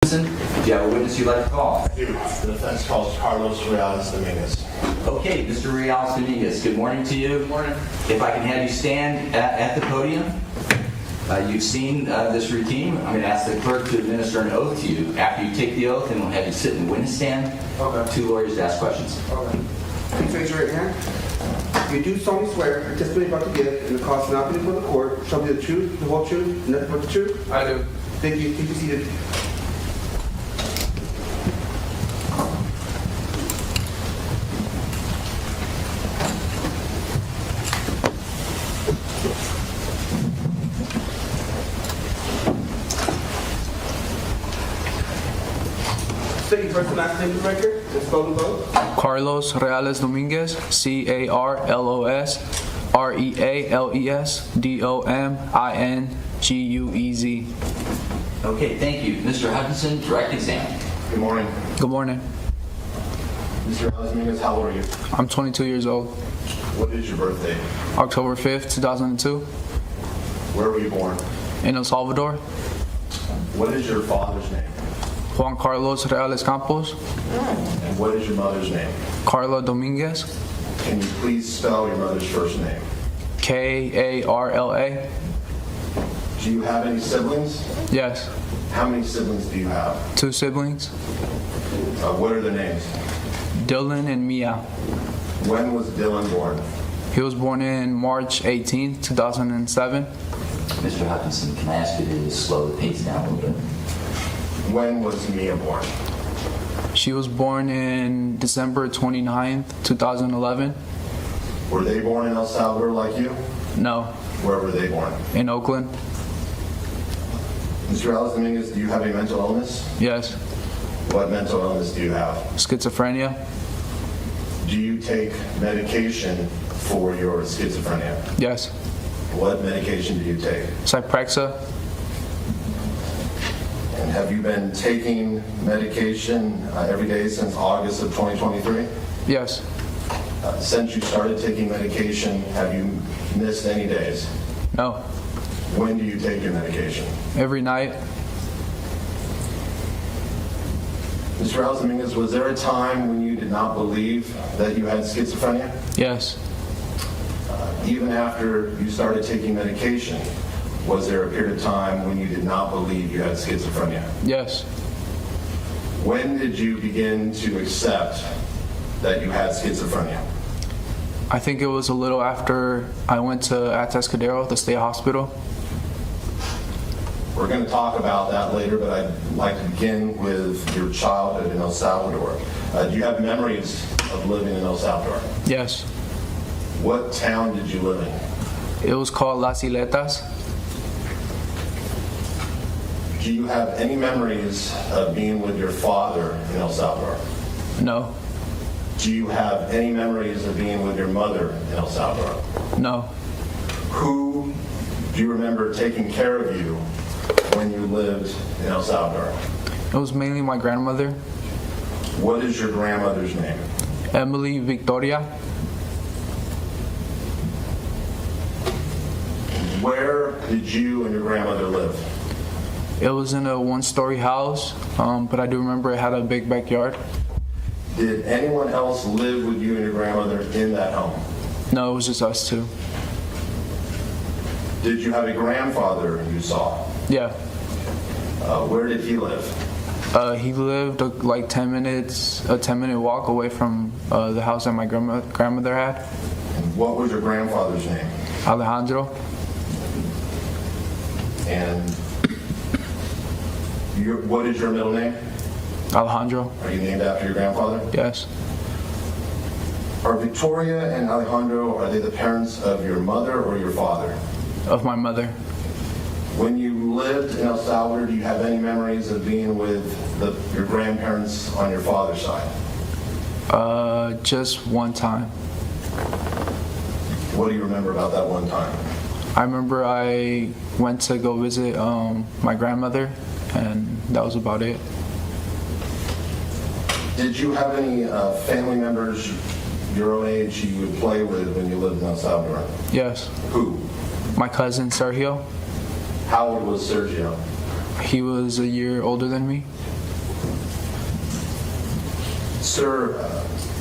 Do you have a witness you'd like to call? The defense calls Carlos Reales Dominguez. Okay, Mr. Reales Dominguez, good morning to you. Good morning. If I can have you stand at the podium. You've seen this routine. I'm going to ask the clerk to administer an oath to you. After you take the oath, then we'll have you sit in the witness stand. Okay. 2 lawyers to ask questions. Okay. Please raise your right hand. You do solemnly swear the testimony about to give and the cause not be before the court shall be the truth, the whole truth, and nothing but the truth? I do. Thank you. Please be seated. State your first and last name for the record. And spell the vote. Carlos Reales Dominguez, Carlos Reales Dominguez. Okay, thank you. Mr. Hutchinson, direct exam. Good morning. Good morning. Mr. Reales Dominguez, how old are you? I'm 22 years old. What is your birthday? October 5th, 2002, Where were you born? in El Salvador. What is your father's name? Juan Carlos Reales Campos, And what is your mother's name? Carlos Dominguez, Can you please spell your mother's first name? Karla. Do you have any siblings? Yes. How many siblings do you have? 2 siblings, What are their names? Dylan and Mia. When was Dylan born? He was born in March 18, 2007. Mr. Hutchinson, can I ask you to slow the pace down a little bit? When was Mia born? She was born in December 29th, 2011. Were they born in El Salvador like you? No, Where were they born? in Oakland. Mr. Reales Dominguez, do you have a mental illness? Yes. What mental illness do you have? Schizophrenia. Do you take medication for your schizophrenia? Yes. What medication do you take? Zyprexa. And have you been taking medication every day since August of 2023? Yes. Since you started taking medication, have you missed any days? No. When do you take your medication? Every night. Mr. Reales Dominguez, was there a time when you did not believe that you had schizophrenia? Yes. Even after you started taking medication, was there a period of time when you did not believe you had schizophrenia? Yes. When did you begin to accept that you had schizophrenia? I think it was a little after I went to Atascadero, the state hospital. We're going to talk about that later, but I'd like to begin with your childhood in El Salvador. Do you have memories of living in El Salvador? Yes. What town did you live in? It was called Las Iletas. Do you have any memories of being with your father in El Salvador? No. Do you have any memories of being with your mother in El Salvador? No. Who do you remember taking care of you when you lived in El Salvador? It was mainly my grandmother, What is your grandmother's name? Emily Victoria. Where did you and your grandmother live? It was in a 1-story house, but I do remember it had a big backyard. Did anyone else live with you and your grandmother in that home? No, it was just us 2. Did you have a grandfather you saw? Yeah. Where did he live? He lived like a 10-minute walk away from the house that my grandmother had. And what was your grandfather's name? Alejandro. And what is your middle name? Alejandro. Are you named after your grandfather? Yes. Are Victoria and Alejandro, are they the parents of your mother or your father? Of my mother. When you lived in El Salvador, do you have any memories of being with your grandparents on your father's side? Just one time. What do you remember about that one time? I remember I went to go visit my grandmother, and that was about it. Did you have any family members your own age you would play with when you lived in El Salvador? Yes. Who? My cousin Sergio. How old was Sergio? He was a year older than me. Sir,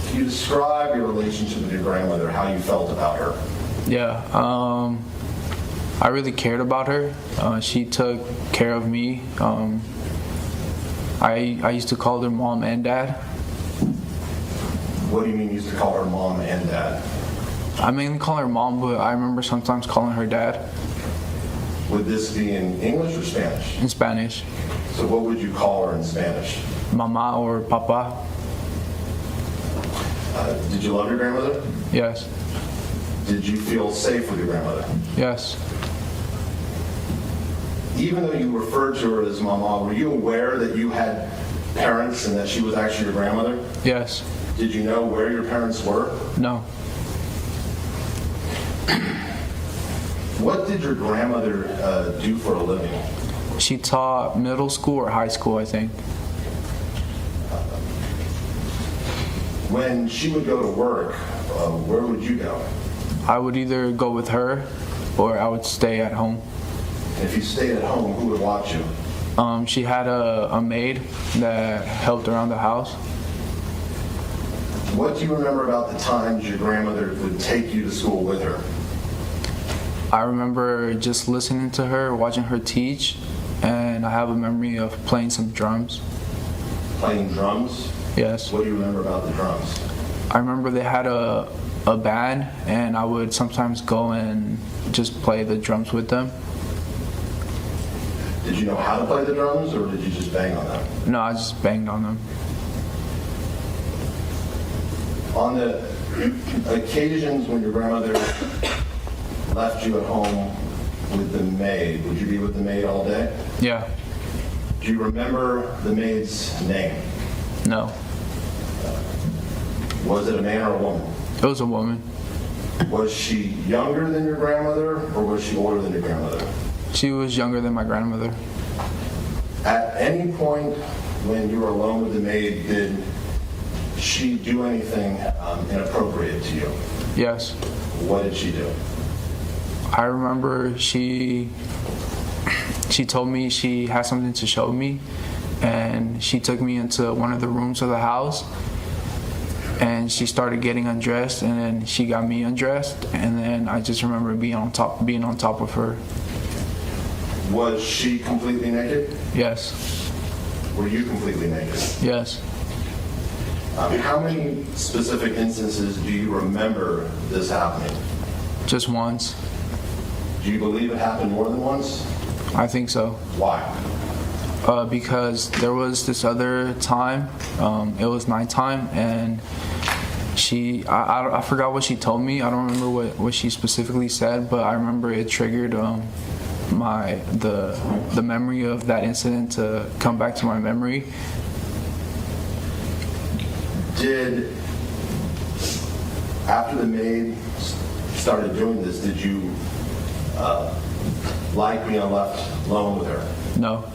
can you describe your relationship with your grandmother, how you felt about her? Yeah. I really cared about her. She took care of me. I used to call her mom and dad. What do you mean you used to call her mom and dad? I mainly call her mom, but I remember sometimes calling her dad. Would this be in English or Spanish? In Spanish. So what would you call her in Spanish? Mama or papa. Did you love your grandmother? Yes. Did you feel safe with your grandmother? Yes. Even though you referred to her as Mama, were you aware that you had parents and that she was actually your grandmother? Yes. Did you know where your parents were? No. What did your grandmother do for a living? She taught middle school or high school, I think. When she would go to work, where would you go? I would either go with her or I would stay at home. If you stayed at home, who would watch you? She had a maid that helped around the house. What do you remember about the times your grandmother would take you to school with her? I remember just listening to her, watching her teach, and I have a memory of playing some drums. Playing drums? Yes. What do you remember about the drums? I remember they had a band, and I would sometimes go and just play the drums with them. Did you know how to play the drums, or did you just bang on them? No, I just banged on them. On the occasions when your grandmother left you at home with the maid, would you be with the maid all day? Yeah. Do you remember the maid's name? No. Was it a man or a woman? It was a woman. Was she younger than your grandmother, or was she older than your grandmother? She was younger than my grandmother. At any point when you were alone with the maid, did she do anything inappropriate to you? Yes. What did she do? I remember she told me she had something to show me, and she took me into one of the rooms of the house, and she started getting undressed, and then she got me undressed, and then I just remember being on top of her. Was she completely naked? Yes. Were you completely naked? Yes. How many specific instances do you remember this happening? Just once. Do you believe it happened more than once? I think so. Why? Because there was this other time, it was nighttime, and I forgot what she told me. I don't remember what she specifically said, but I remember it triggered the memory of that incident to come back to my memory. After the maid started doing this, did you like being left alone with her? No.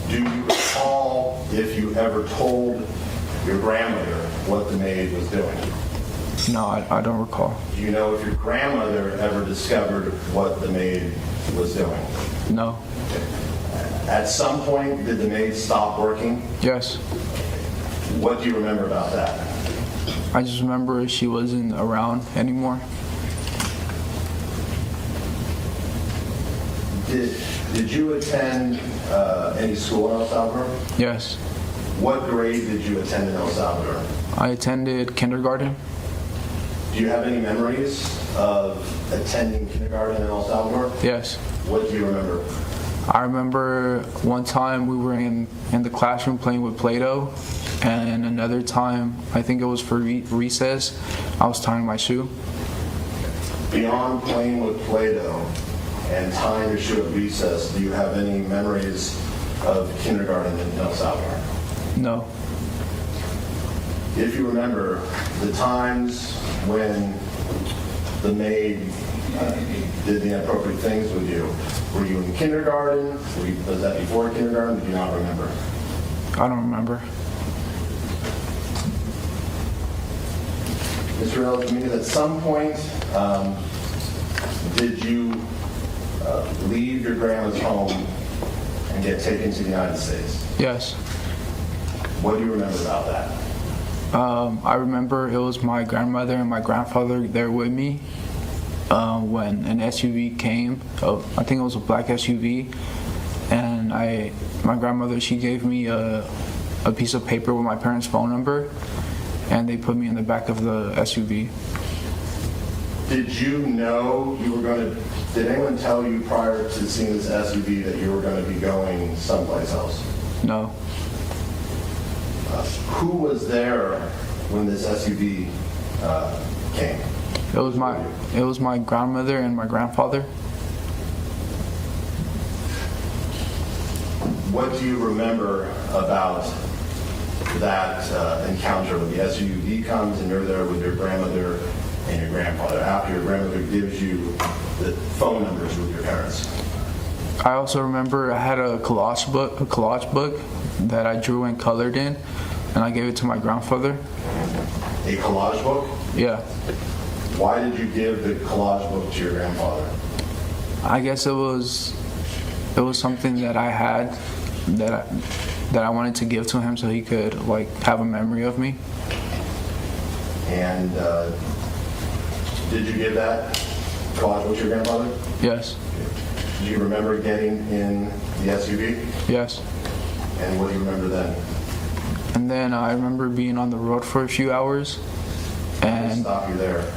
Do you recall if you ever told your grandmother what the maid was doing? No, I don't recall. Do you know if your grandmother ever discovered what the maid was doing? No. At some point, did the maid stop working? Yes. What do you remember about that? I just remember she wasn't around anymore. Did you attend any school in El Salvador? Yes. What grade did you attend in El Salvador? I attended kindergarten. Do you have any memories of attending kindergarten in El Salvador? Yes. What do you remember? I remember one time we were in the classroom playing with Play-Doh, and another time, I think it was for recess, I was tying my shoe. Beyond playing with Play-Doh and tying your shoe at recess, do you have any memories of kindergarten in El Salvador? No. If you remember the times when the maid did the inappropriate things with you, were you in kindergarten? Was that before kindergarten? Do you not remember? I don't remember. Mr. Reales Dominguez, at some point, did you leave your grandma's home and get taken to the United States? Yes. What do you remember about that? I remember it was my grandmother and my grandfather there with me when an SUV came. I think it was a black SUV, and my grandmother, she gave me a piece of paper with my parents' phone number, and they put me in the back of the SUV. Did you know you were going to, did anyone tell you prior to seeing this SUV that you were going to be going someplace else? No. Who was there when this SUV came? It was my grandmother and my grandfather. What do you remember about that encounter when the SUV comes and you're there with your grandmother and your grandfather, after your grandmother gives you the phone numbers with your parents? I also remember I had a collage book that I drew and colored in, and I gave it to my grandfather. A collage book? Yeah. Why did you give the collage book to your grandfather? I guess it was something that I had that I wanted to give to him so he could like have a memory of me. And did you give that collage book to your grandfather? Yes. Do you remember getting in the SUV? Yes. And what do you remember then? And then I remember being on the road for a few hours. Let me And stop you there.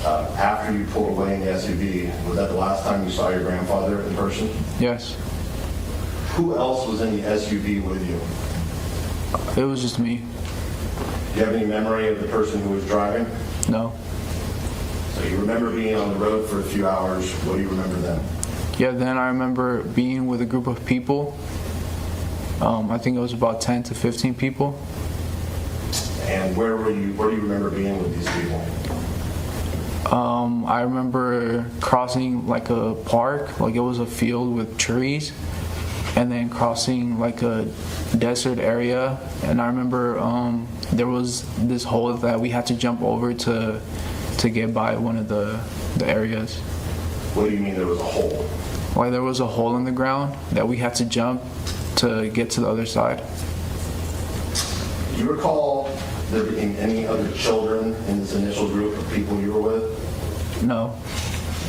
After you pulled away in the SUV, was that the last time you saw your grandfather in person? yes, Who else was in the SUV with you? it was just me. Do you have any memory of the person who was driving? No. So you remember being on the road for a few hours. What do you remember then? Yeah, then I remember being with a group of people. I think it was about 10 to 15 people. And where do you remember being with these people? I remember crossing like a park, like it was a field with trees, and then crossing like a desert area. And I remember there was this hole that we had to jump over to get by one of the areas. What do you mean there was a hole? Like there was a hole in the ground that we had to jump to get to the other side. Do you recall there being any other children in this initial group of people you were with? No,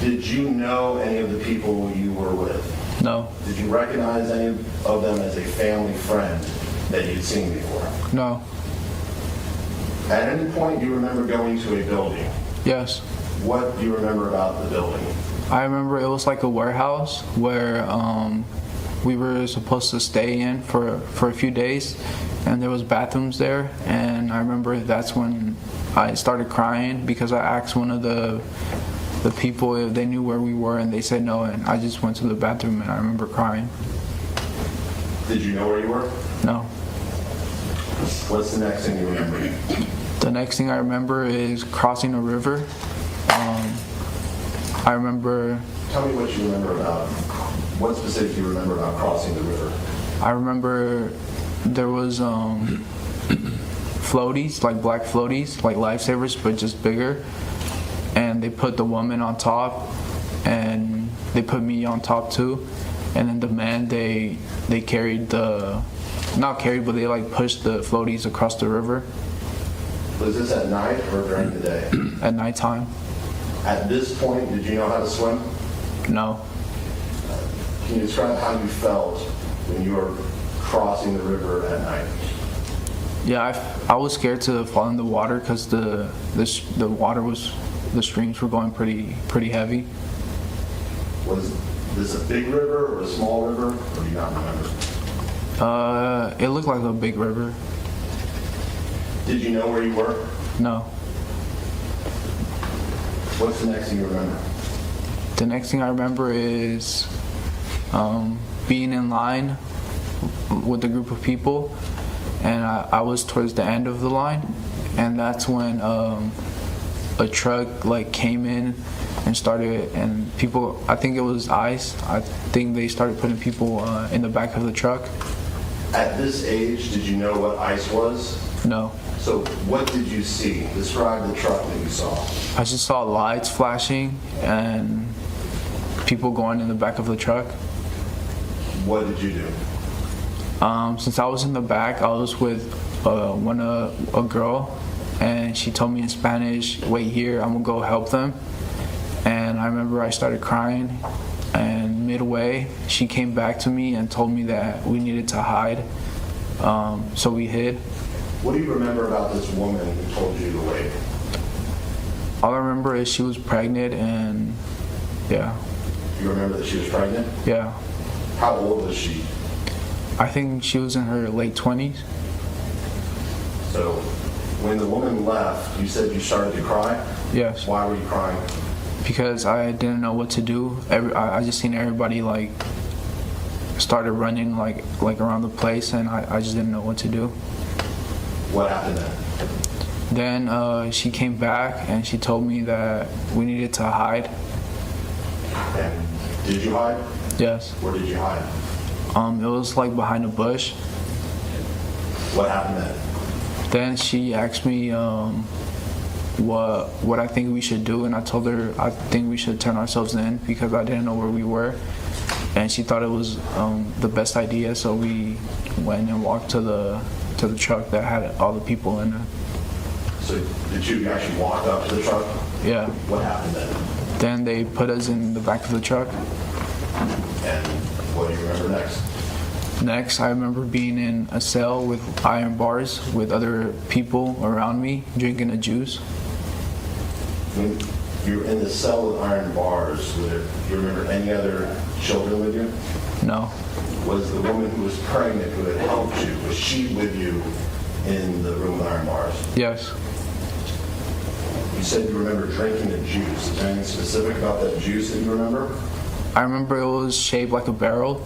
Did you know any of the people you were with? no, Did you recognize any of them as a family friend that you'd seen before? no, At any point, do you remember going to a building? yes. What do you remember about the building? I remember it was like a warehouse where we were supposed to stay in for a few days, and there was bathrooms there. And I remember that's when I started crying because I asked one of the people if they knew where we were, and they said no, and I just went to the bathroom and I remember crying. Did you know where you were? No. What's the next thing you remember? The next thing I remember is crossing a river. I remember Tell me what you remember about, what specific you remember about crossing the river. I remember there was floaties, like black floaties, like lifesavers, but just bigger. And they put the woman on top, and they put me on top too. And then the men, they carried not carried, but they like pushed the floaties across the river. Was this at night or during the day? At nighttime. At this point, did you know how to swim? No. Can you describe how you felt when you were crossing the river at night? Yeah, I was scared to fall in the water because the streams were going pretty heavy. Was this a big river or a small river, or do you not remember? It looked like a big river. Did you know where you were? No. What's the next thing you remember? The next thing I remember is being in line with a group of people, and I was towards the end of the line, and that's when a truck like came in and started, and people, I think it was ICE, I think they started putting people in the back of the truck. At this age, did you know what ICE was? No. So what did you see? Describe the truck that you saw. I just saw lights flashing and people going in the back of the truck. What did you do? Since I was in the back, I was with a girl, and she told me in Spanish, "Wait here, I'm gonna go help them." And I remember I started crying, and midway, she came back to me and told me that we needed to hide. So we hid. What do you remember about this woman who told you to wait? All I remember is she was pregnant, and yeah. You remember that she was pregnant? Yeah. How old was she? I think she was in her late 20s. So when the woman left, you said you started to cry? Yes. Why were you crying? Because I didn't know what to do. I just seen everybody like started running like around the place, and I just didn't know what to do. What happened then? Then she came back and she told me that we needed to hide. And did you hide? Yes. Where did you hide? It was like behind a bush. What happened then? Then she asked me what I think we should do, and I told her I think we should turn ourselves in because I didn't know where we were, and she thought it was the best idea. So we went and walked to the truck that had all the people in it. So did you actually walk up to the truck? Yeah. What happened then? Then they put us in the back of the truck. And what do you remember next? Next, I remember being in a cell with iron bars with other people around me drinking a juice. When you were in the cell with iron bars, do you remember any other children with you? No. Was the woman who was pregnant who had helped you, was she with you in the room with iron bars? Yes. You said you remember drinking the juice. Is there anything specific about that juice that you remember? I remember it was shaped like a barrel,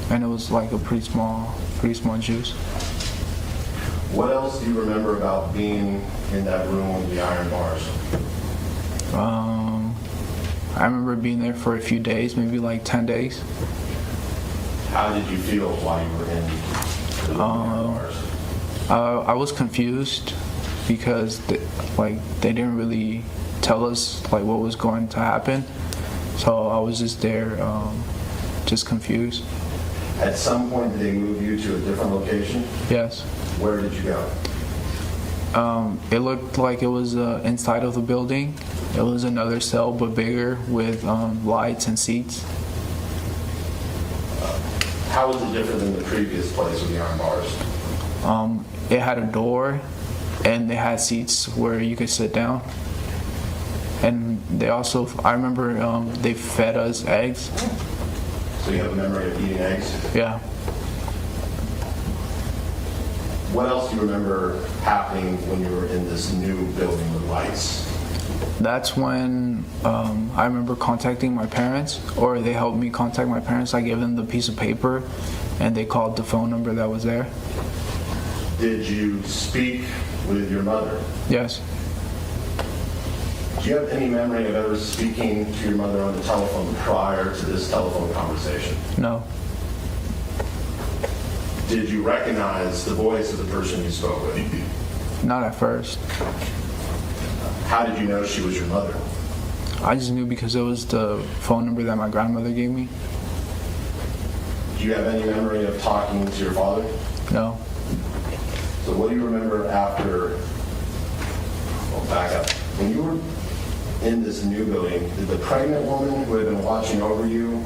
and it was like a pretty small juice. What else do you remember about being in that room with the iron bars? I remember being there for a few days, maybe like 10 days. How did you feel while you were in the room with the iron bars? I was confused because they didn't really tell us like what was going to happen, so I was just there, just confused. At some point, did they move you to a different location? Yes. Where did you go? It looked like it was inside of the building. It was another cell but bigger with lights and seats. How was it different than the previous place with the iron bars? It had a door, and they had seats where you could sit down. And they also, I remember they fed us eggs. So you have a memory of eating eggs? Yeah. What else do you remember happening when you were in this new building with lights? That's when I remember contacting my parents, or they helped me contact my parents. I gave them the piece of paper, and they called the phone number that was there. Did you speak with your mother? Yes. Do you have any memory of ever speaking to your mother on the telephone prior to this telephone conversation? No. Did you recognize the voice of the person you spoke with? Not at first. How did you know she was your mother? I just knew because it was the phone number that my grandmother gave me. Do you have any memory of talking to your father? No. So what do you remember after, well, back up. When you were in this new building, did the pregnant woman who had been watching over you,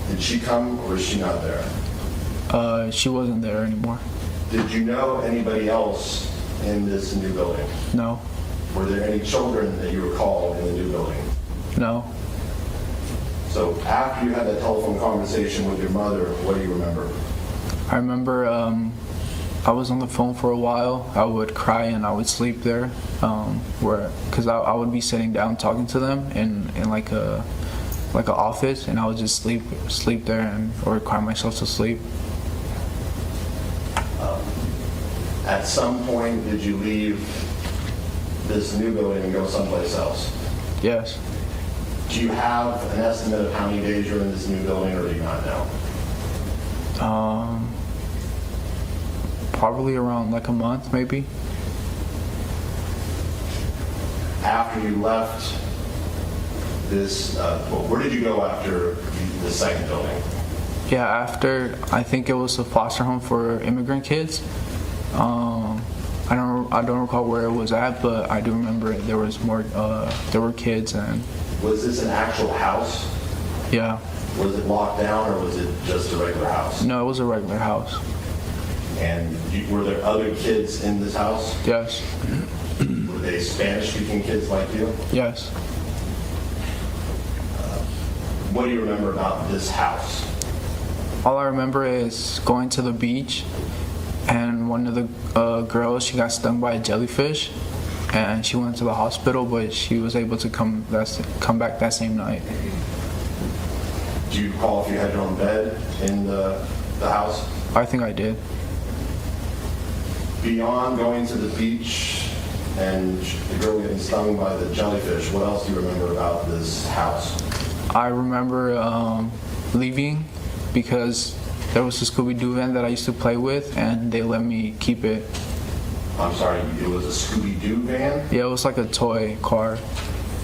did she come or was she not there? She wasn't there anymore. Did you know anybody else in this new building? No. Were there any children that you recall in the new building? No. So after you had that telephone conversation with your mother, what do you remember? I remember I was on the phone for a while. I would cry and I would sleep there, because I would be sitting down talking to them in like a office, and I would just sleep there or cry myself to sleep. At some point, did you leave this new building and go someplace else? Yes. Do you have an estimate of how many days you're in this new building, or do you not know? Probably around like a month, maybe. After you left this, where did you go after the second building? Yeah, after, I think it was a foster home for immigrant kids. I don't recall where it was at, but I do remember there was more. There were kids and. Was this an actual house? Yeah. Was it locked down, or was it just a regular house? No, it was a regular house. And were there other kids in this house? Yes. Were they Spanish-speaking kids like you? Yes. What do you remember about this house? All I remember is going to the beach, and one of the girls, she got stung by a jellyfish, and she went to the hospital, but she was able to come back that same night. Do Do you recall if you had your own bed in the house? I think I did. Beyond going to the beach and the girl getting stung by the jellyfish, what else do you remember about this house? I remember leaving because there was a Scooby-Doo van that I used to play with, and they let me keep it. I'm sorry, it was a Scooby-Doo van? Yeah, it was like a toy car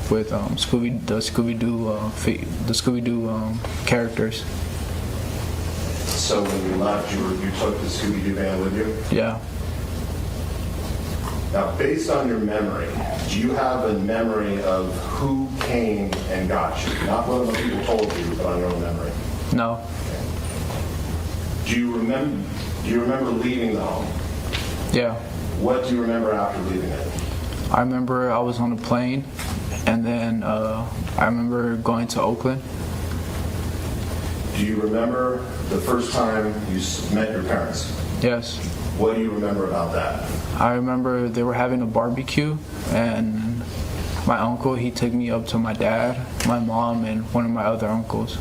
with the Scooby-Doo characters. So when you left, you took the Scooby-Doo van with you? Yeah. Now, based on your memory, do you have a memory of who came and got you? Not what other people told you, but on your own memory. No. Do you remember leaving the home? Yeah. What do you remember after leaving it? I remember I was on a plane, and then I remember going to Oakland. Do you remember the first time you met your parents? Yes. What do you remember about that? I remember they were having a barbecue, and my uncle, he took me up to my dad, my mom, and one of my other uncles.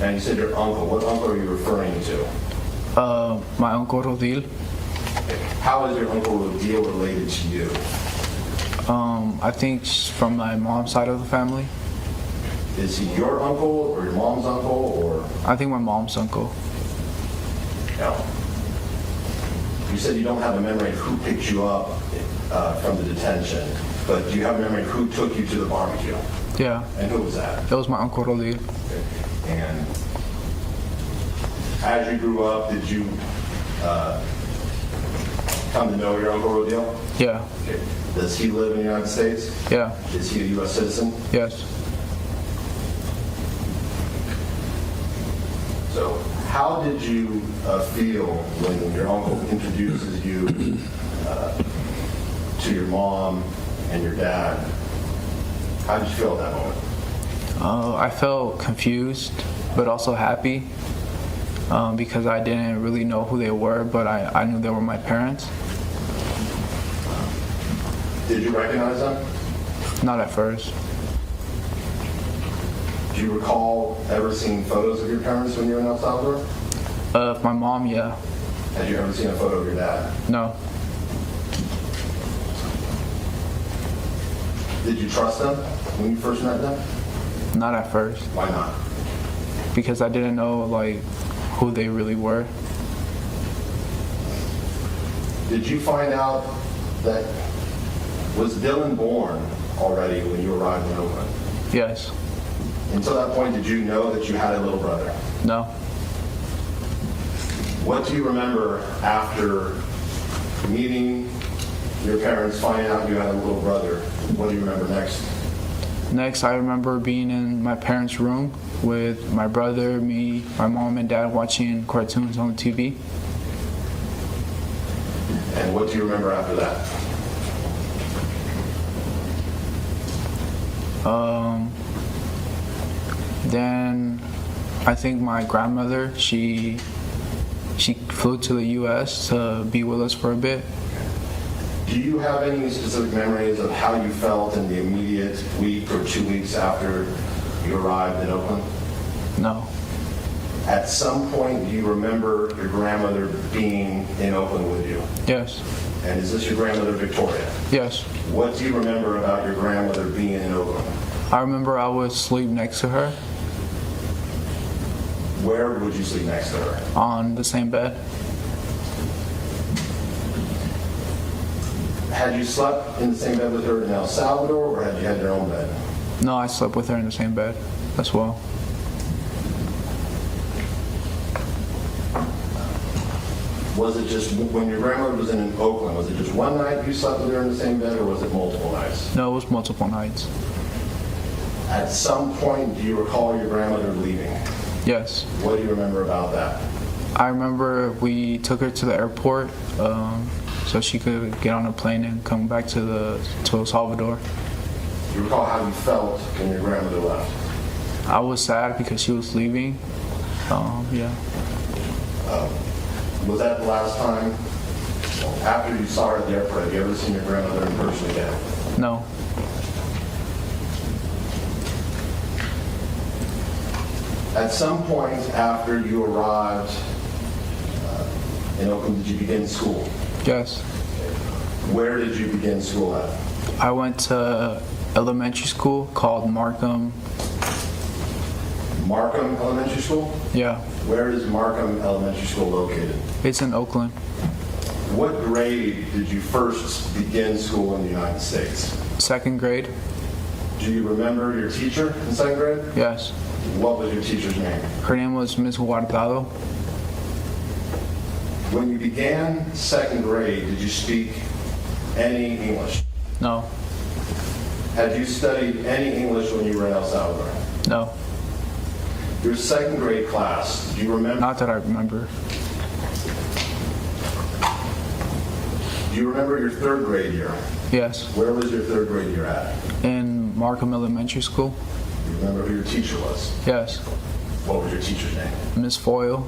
And you said your uncle. What uncle are you referring to? My uncle Rodil. How is your uncle Rodil related to you? I think from my mom's side of the family. Is he your uncle or your mom's uncle or? I think my mom's uncle. No. You said you don't have a memory of who picked you up from the detention, but do you have a memory of who took you to the barbecue? Yeah. And who was that? It was my uncle Rodil. And as you grew up, did you come to know your Uncle Rodil? Yeah. Okay. Does he live in the United States? Yeah. Is he a U.S. citizen? Yes. So how did you feel when your uncle introduces you to your mom and your dad? How did you feel at that moment? I felt confused, but also happy because I didn't really know who they were, but I knew they were my parents. Did you recognize them? Not at first. Do you recall ever seeing photos of your parents when you were in El Salvador? My mom, yeah. Had you ever seen a photo of your dad? No. Did you trust them when you first met them? Not at first. Why not? Because I didn't know like who they really were. Did you find out that was Dylan born already when you arrived in Oakland? Yes. Until that point, did you know that you had a little brother? No. What do you remember after meeting your parents, finding out you had a little brother? What do you remember next? Next, I remember being in my parents' room with my brother, me, my mom, and dad watching cartoons on the TV. And what do you remember after that? Then I think my grandmother, she flew to the U.S. to be with us for a bit. Do you have any specific memories of how you felt in the immediate week or 2 weeks after you arrived in Oakland? No. At some point, do you remember your grandmother being in Oakland with you? Yes. And is this your grandmother, Victoria? Yes. What do you remember about your grandmother being in Oakland? I remember I would sleep next to her Where would you sleep next to her? on the same bed. Had you slept in the same bed with her in El Salvador, or had you had your own bed? No, I slept with her in the same bed as well. Was it just, when your grandmother was in Oakland, was it just one night you slept with her in the same bed, or was it multiple nights? No, it was multiple nights. At some point, do you recall your grandmother leaving? Yes. What do you remember about that? I remember we took her to the airport so she could get on a plane and come back to El Salvador. Do you recall how you felt when your grandmother left? I was sad because she was leaving. Yeah. Was that the last time? After you saw her at the airport, have you ever seen your grandmother in person again? No. At some point after you arrived in Oakland, did you begin school? Yes. Where did you begin school at? I went to elementary school called Markham. Markham Elementary School? Yeah. Where is Markham Elementary School located? It's in Oakland. What grade did you first begin school in the United States? 2nd grade. Do you remember your teacher in 2nd grade? Yes. What was your teacher's name? Her name was Miss Guardado. When you began 2nd grade, did you speak any English? No. Had you studied any English when you were in El Salvador? No. Your 2nd grade class, do you remember? Not that I remember. Do you remember your 3rd grade year? Yes. Where was your 3rd grade year at? In Markham Elementary School. Do you remember who your teacher was? Yes. What was your teacher's name? Miss Foyle.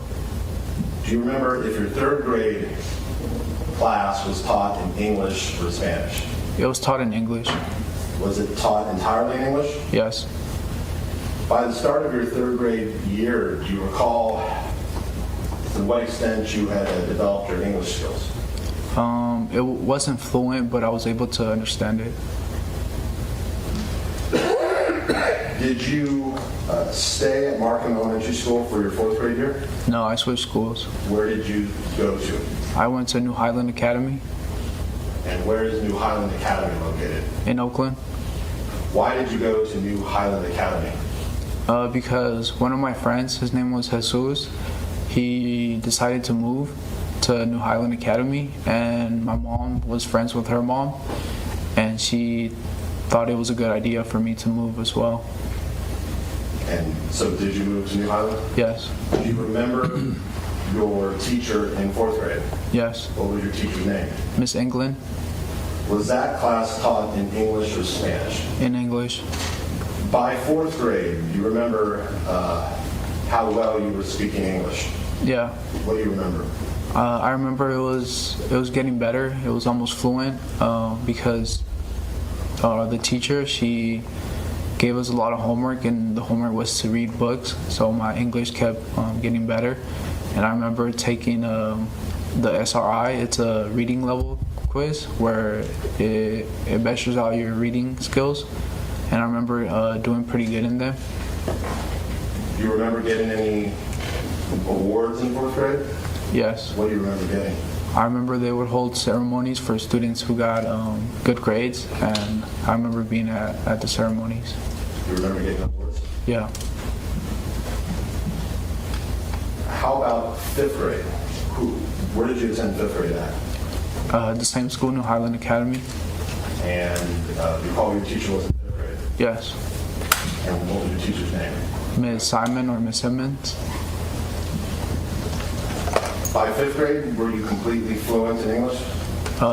Do you remember if your 3rd grade class was taught in English or Spanish? It was taught in English. Was it taught entirely in English? Yes. By the start of your 3rd grade year, do you recall to what extent you had developed your English skills? It wasn't fluent, but I was able to understand it. Did you stay at Markham Elementary School for your 4th grade year? No, I switched schools. Where did you go to? I went to New Highland Academy And where is New Highland Academy located? in Oakland. Why did you go to New Highland Academy? Because one of my friends, his name was Jesus, he decided to move to New Highland Academy, and my mom was friends with her mom, and she thought it was a good idea for me to move as well. And so did you move to New Highland? Yes. Do you remember your teacher in 4th grade? Yes. What was your teacher's name? Miss England Was that class taught in English or Spanish? in English. By 4th grade, do you remember how well you were speaking English? Yeah. What do you remember? I remember it was getting better. It was almost fluent because the teacher, she gave us a lot of homework, and the homework was to read books. So my English kept getting better. And I remember taking the SRI. It's a reading level quiz where it measures out your reading skills. And I remember doing pretty good in them. Do you remember getting any awards in 4th grade? Yes. What do you remember getting? I remember they would hold ceremonies for students who got good grades, and I remember being at the ceremonies. Do you remember getting awards? Yeah. How about 5th grade? Where did you attend 5th grade at? The same school, New Highland Academy. And do you recall who your teacher was in 5th grade? Yes. And what was your teacher's name? Miss Simon or Miss Simmons. By 5th grade, were you completely fluent in English?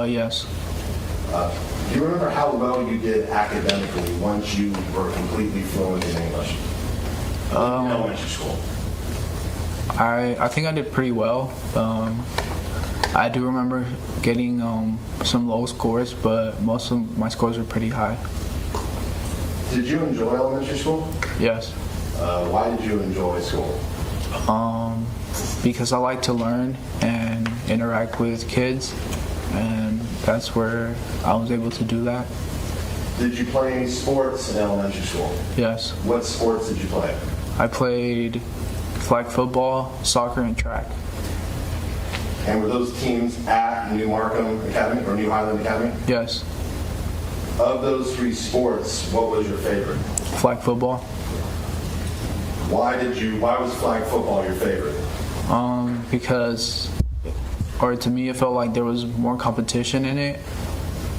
Yes. Do you remember how well you did academically once you were completely fluent in English? In elementary school. I think I did pretty well. I do remember getting some low scores, but most of my scores were pretty high. Did you enjoy elementary school? Yes. Why did you enjoy school? Because I like to learn and interact with kids, and that's where I was able to do that. Did you play any sports in elementary school? Yes. What sports did you play? I played flag football, soccer, and track. And were those teams at New Markham Academy or New Highland Academy? Yes. Of those 3 sports, what was your favorite? Flag football. Why was flag football your favorite? Because, or to me, it felt like there was more competition in it,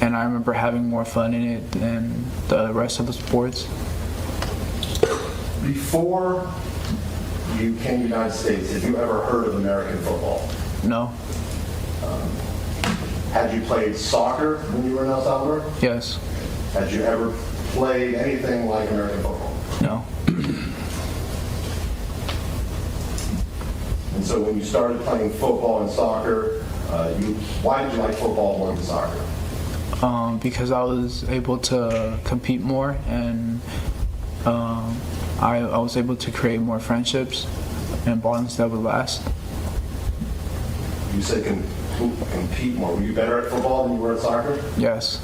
and I remember having more fun in it than the rest of the sports. Before you came to the United States, have you ever heard of American football? No. Had you played soccer when you were in El Salvador? Yes. Had you ever played anything like American football? No. And so when you started playing football and soccer, why did you like football more than soccer? Because I was able to compete more, and I was able to create more friendships and bonds that would last. You said compete more. Were you better at football than you were at soccer? Yes.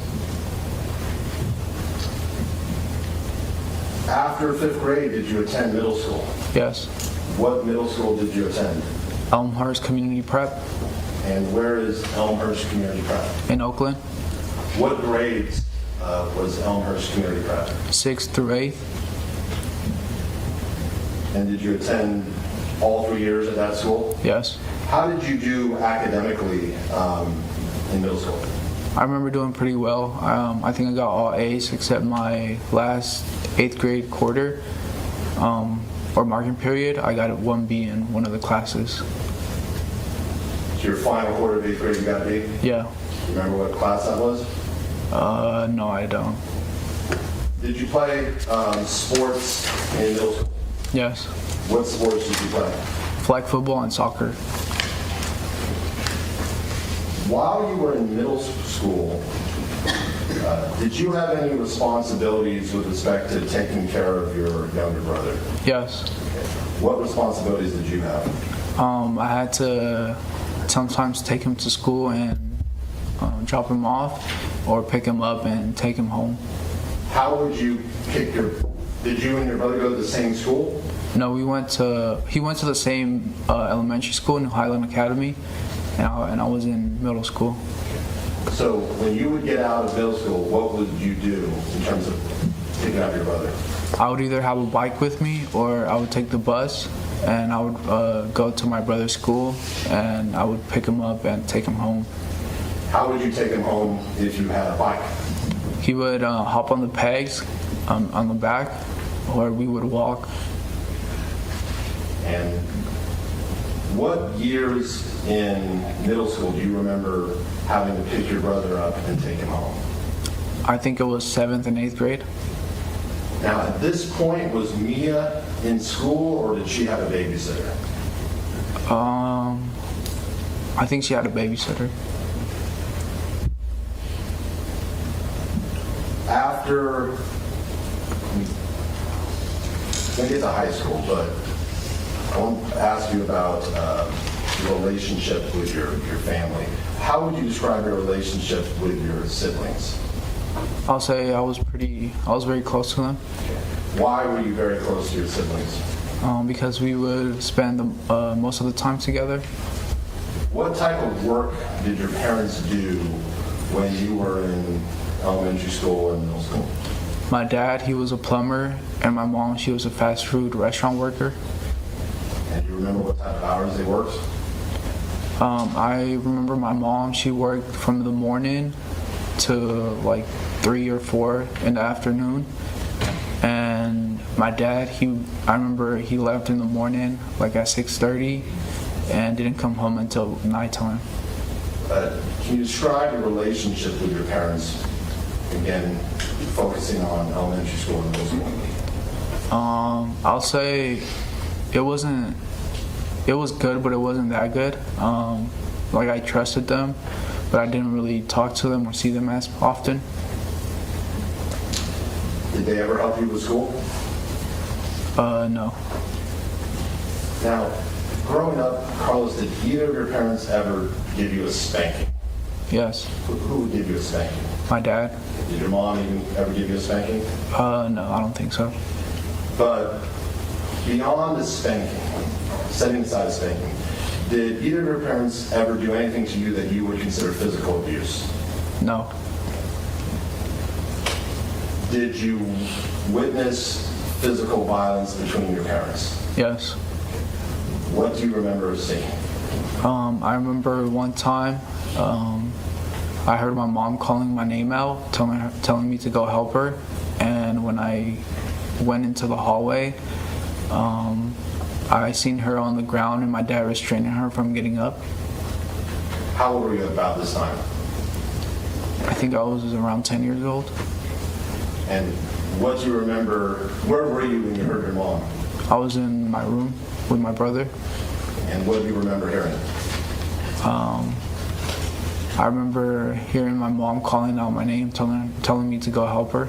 After 5th grade, did you attend middle school? Yes. What middle school did you attend? Elmhurst Community Prep And where is Elmhurst Community Prep? in Oakland, What grades was Elmhurst Community Prep? 6th through 8th. And did you attend all 3 years at that school? Yes. How did you do academically in middle school? I remember doing pretty well. I think I got all A's except my last 8th grade quarter or marking period. I got a 1B in one of the classes. So your final quarter of 8th grade, you got a B? Yeah. Remember what class that was? No, I don't. Did you play sports in middle school? Yes. What sports did you play? Flag football and soccer. While you were in middle school, did you have any responsibilities with respect to taking care of your younger brother? Yes. What responsibilities did you have? I had to sometimes take him to school and drop him off, or pick him up and take him home. How would you pick did you and your brother go to the same school? No, he went to the same elementary school, New Highland Academy, and I was in middle school. So when you would get out of middle school, what would you do in terms of picking up your brother? I would either have a bike with me, or I would take the bus, and I would go to my brother's school, and I would pick him up and take him home. How would you take him home if you had a bike? He would hop on the pegs on the back, or we would walk. And what years in middle school do you remember having to pick your brother up and take him home? I think it was 7th and 8th grade. Now, at this point, was Mia in school, or did she have a babysitter? I think she had a babysitter. After, when you get to high school, but I want to ask you about your relationship with your family. How would you describe your relationship with your siblings? I'll say I was very close to them. Why were you very close to your siblings? Because we would spend most of the time together. What type of work did your parents do when you were in elementary school and middle school? My dad, he was a plumber, and my mom, she was a fast food restaurant worker. And do you remember what type of hours they worked? I remember my mom, she worked from the morning to like 3 or 4 in the afternoon. And my dad, I remember he left in the morning like at 6:30 and didn't come home until nighttime. Can you describe your relationship with your parents, again, focusing on elementary school and middle school? I'll say it was good, but it wasn't that good. Like I trusted them, but I didn't really talk to them or see them as often. Did they ever help you with school? No. Now, growing up, Carlos, did either of your parents ever give you a spanking? Yes. Who would give you a spanking? My dad. Did your mom even ever give you a spanking? No, I don't think so. But beyond the spanking, setting aside spanking, did either of your parents ever do anything to you that you would consider physical abuse? No. Did you witness physical violence between your parents? Yes. What do you remember seeing? I remember one time I heard my mom calling my name out, telling me to go help her. And when I went into the hallway, I seen her on the ground and my dad restraining her from getting up. How old were you about this time? I think I was around 10 years old. And what do you remember, where were you when you heard your mom? I was in my room with my brother. And what do you remember hearing? I remember hearing my mom calling out my name, telling me to go help her.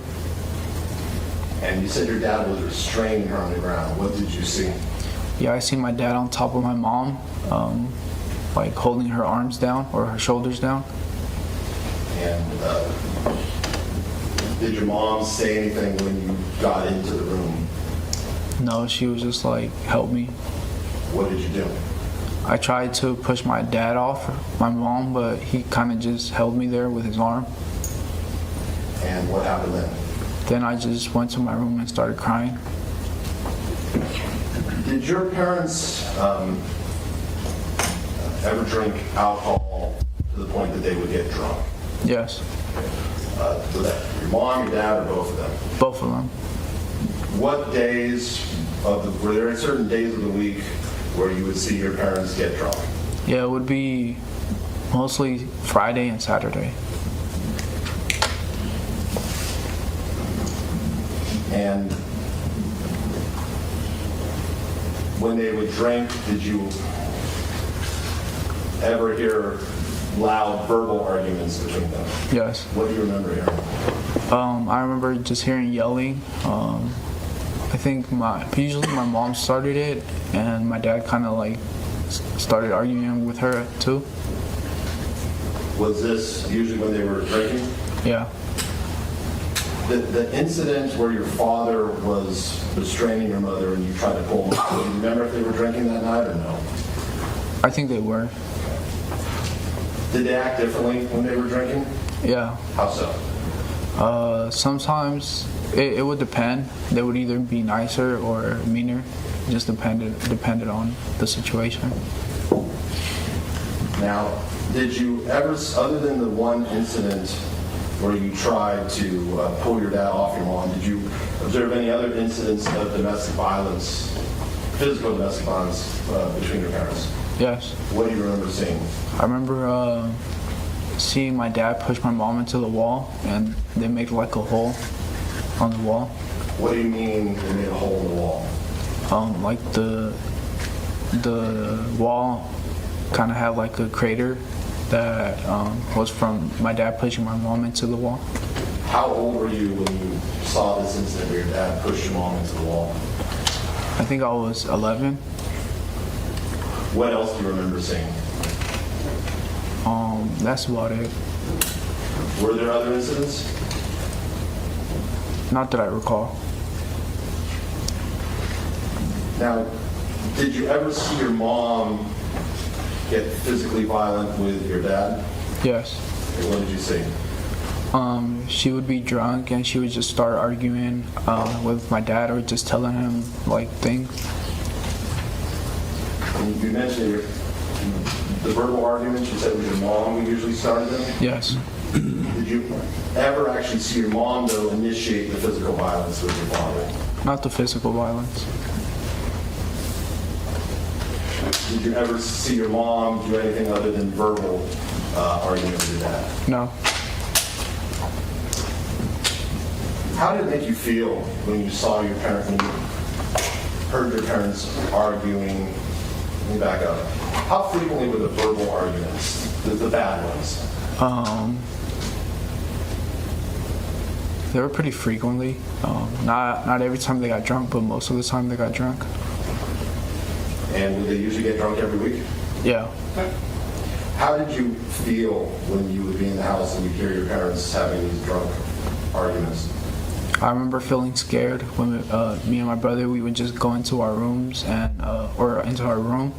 And you said your dad was restraining her on the ground. What did you see? Yeah, I seen my dad on top of my mom, like holding her arms down or her shoulders down. And did your mom say anything when you got into the room? No, she was just like, help me. What did you do? I tried to push my dad off my mom, but he kind of just held me there with his arm. And what happened then? Then I just went to my room and started crying. Did your parents ever drink alcohol to the point that they would get drunk? Yes, Was that your mom, your dad, or both of them? both of them. What days were there certain days of the week where you would see your parents get drunk? Yeah, it would be mostly Friday and Saturday. And when they would drink, did you ever hear loud verbal arguments between them? Yes. What do you remember hearing? I remember just hearing yelling. I think usually my mom started it, and my dad kind of like started arguing with her too. Was this usually when they were drinking? Yeah. The incident where your father was restraining your mother and you tried to pull him, do you remember if they were drinking that night or no? I think they were. Did they act differently when they were drinking? Yeah. How so? Sometimes it would depend. They would either be nicer or meaner. It just depended on the situation. Now, did you ever, other than the one incident where you tried to pull your dad off your mom, did you observe any other incidents of domestic violence, physical domestic violence between your parents? Yes. What do you remember seeing? I remember seeing my dad push my mom into the wall, and they made like a hole on the wall. What do you mean they made a hole in the wall? Like the wall kind of had like a crater that was from my dad pushing my mom into the wall. How old were you when you saw this incident where your dad pushed your mom into the wall? I think I was 11. What else do you remember seeing? That's about it. Were there other incidents? Not that I recall. Now, did you ever see your mom get physically violent with your dad? Yes. Okay, what did you see? She would be drunk and she would just start arguing with my dad or just telling him like things. And you mentioned the verbal arguments. You said it was your mom who usually started them? Yes. Did you ever actually see your mom, though, initiate the physical violence with your father? Not the physical violence. Did you ever see your mom do anything other than verbal argument with your dad? No. How did it make you feel when you saw your parents, when you heard your parents arguing? Let me back up. How frequently were the verbal arguments, the bad ones? They were pretty frequently. Not every time they got drunk, but most of the time they got drunk. And would they usually get drunk every week? Yeah. How did you feel when you would be in the house and you hear your parents having these drunk arguments? I remember feeling scared when me and my brother, we would just go into our rooms and or into our room,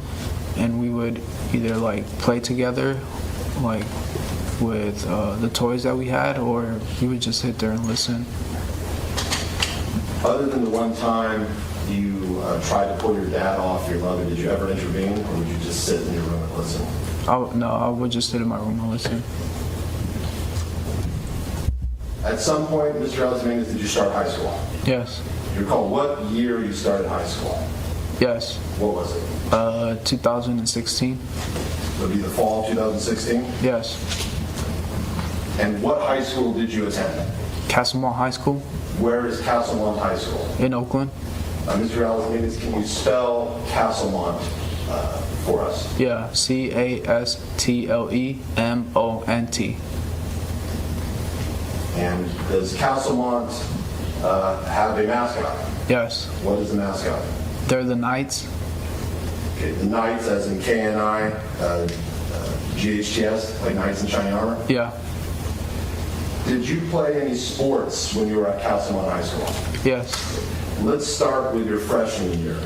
and we would either like play together, like with the toys that we had, or we would just sit there and listen. Other than the one time you tried to pull your dad off your mother, did you ever intervene, or would you just sit in your room and listen? No, I would just sit in my room and listen. At some point, Mr. Reales Dominguez, did you start high school? Yes. Do you recall what year you started high school? Yes. What was it? 2016. Would it be the fall of 2016? Yes. And what high school did you attend? Castlemont High School. Where is Castlemont High School? In Oakland. Mr. Reales Dominguez, can you spell Castlemont for us? Yeah, Castlemont. And does Castlemont have a mascot? Yes. What is the mascot? They're the Knights. Okay, the Knights, as in K-N-I, GHTS, like Knights in Shiny Armor. Yeah. Did you play any sports when you were at Castlemont High School? Yes. Let's start with your freshman year.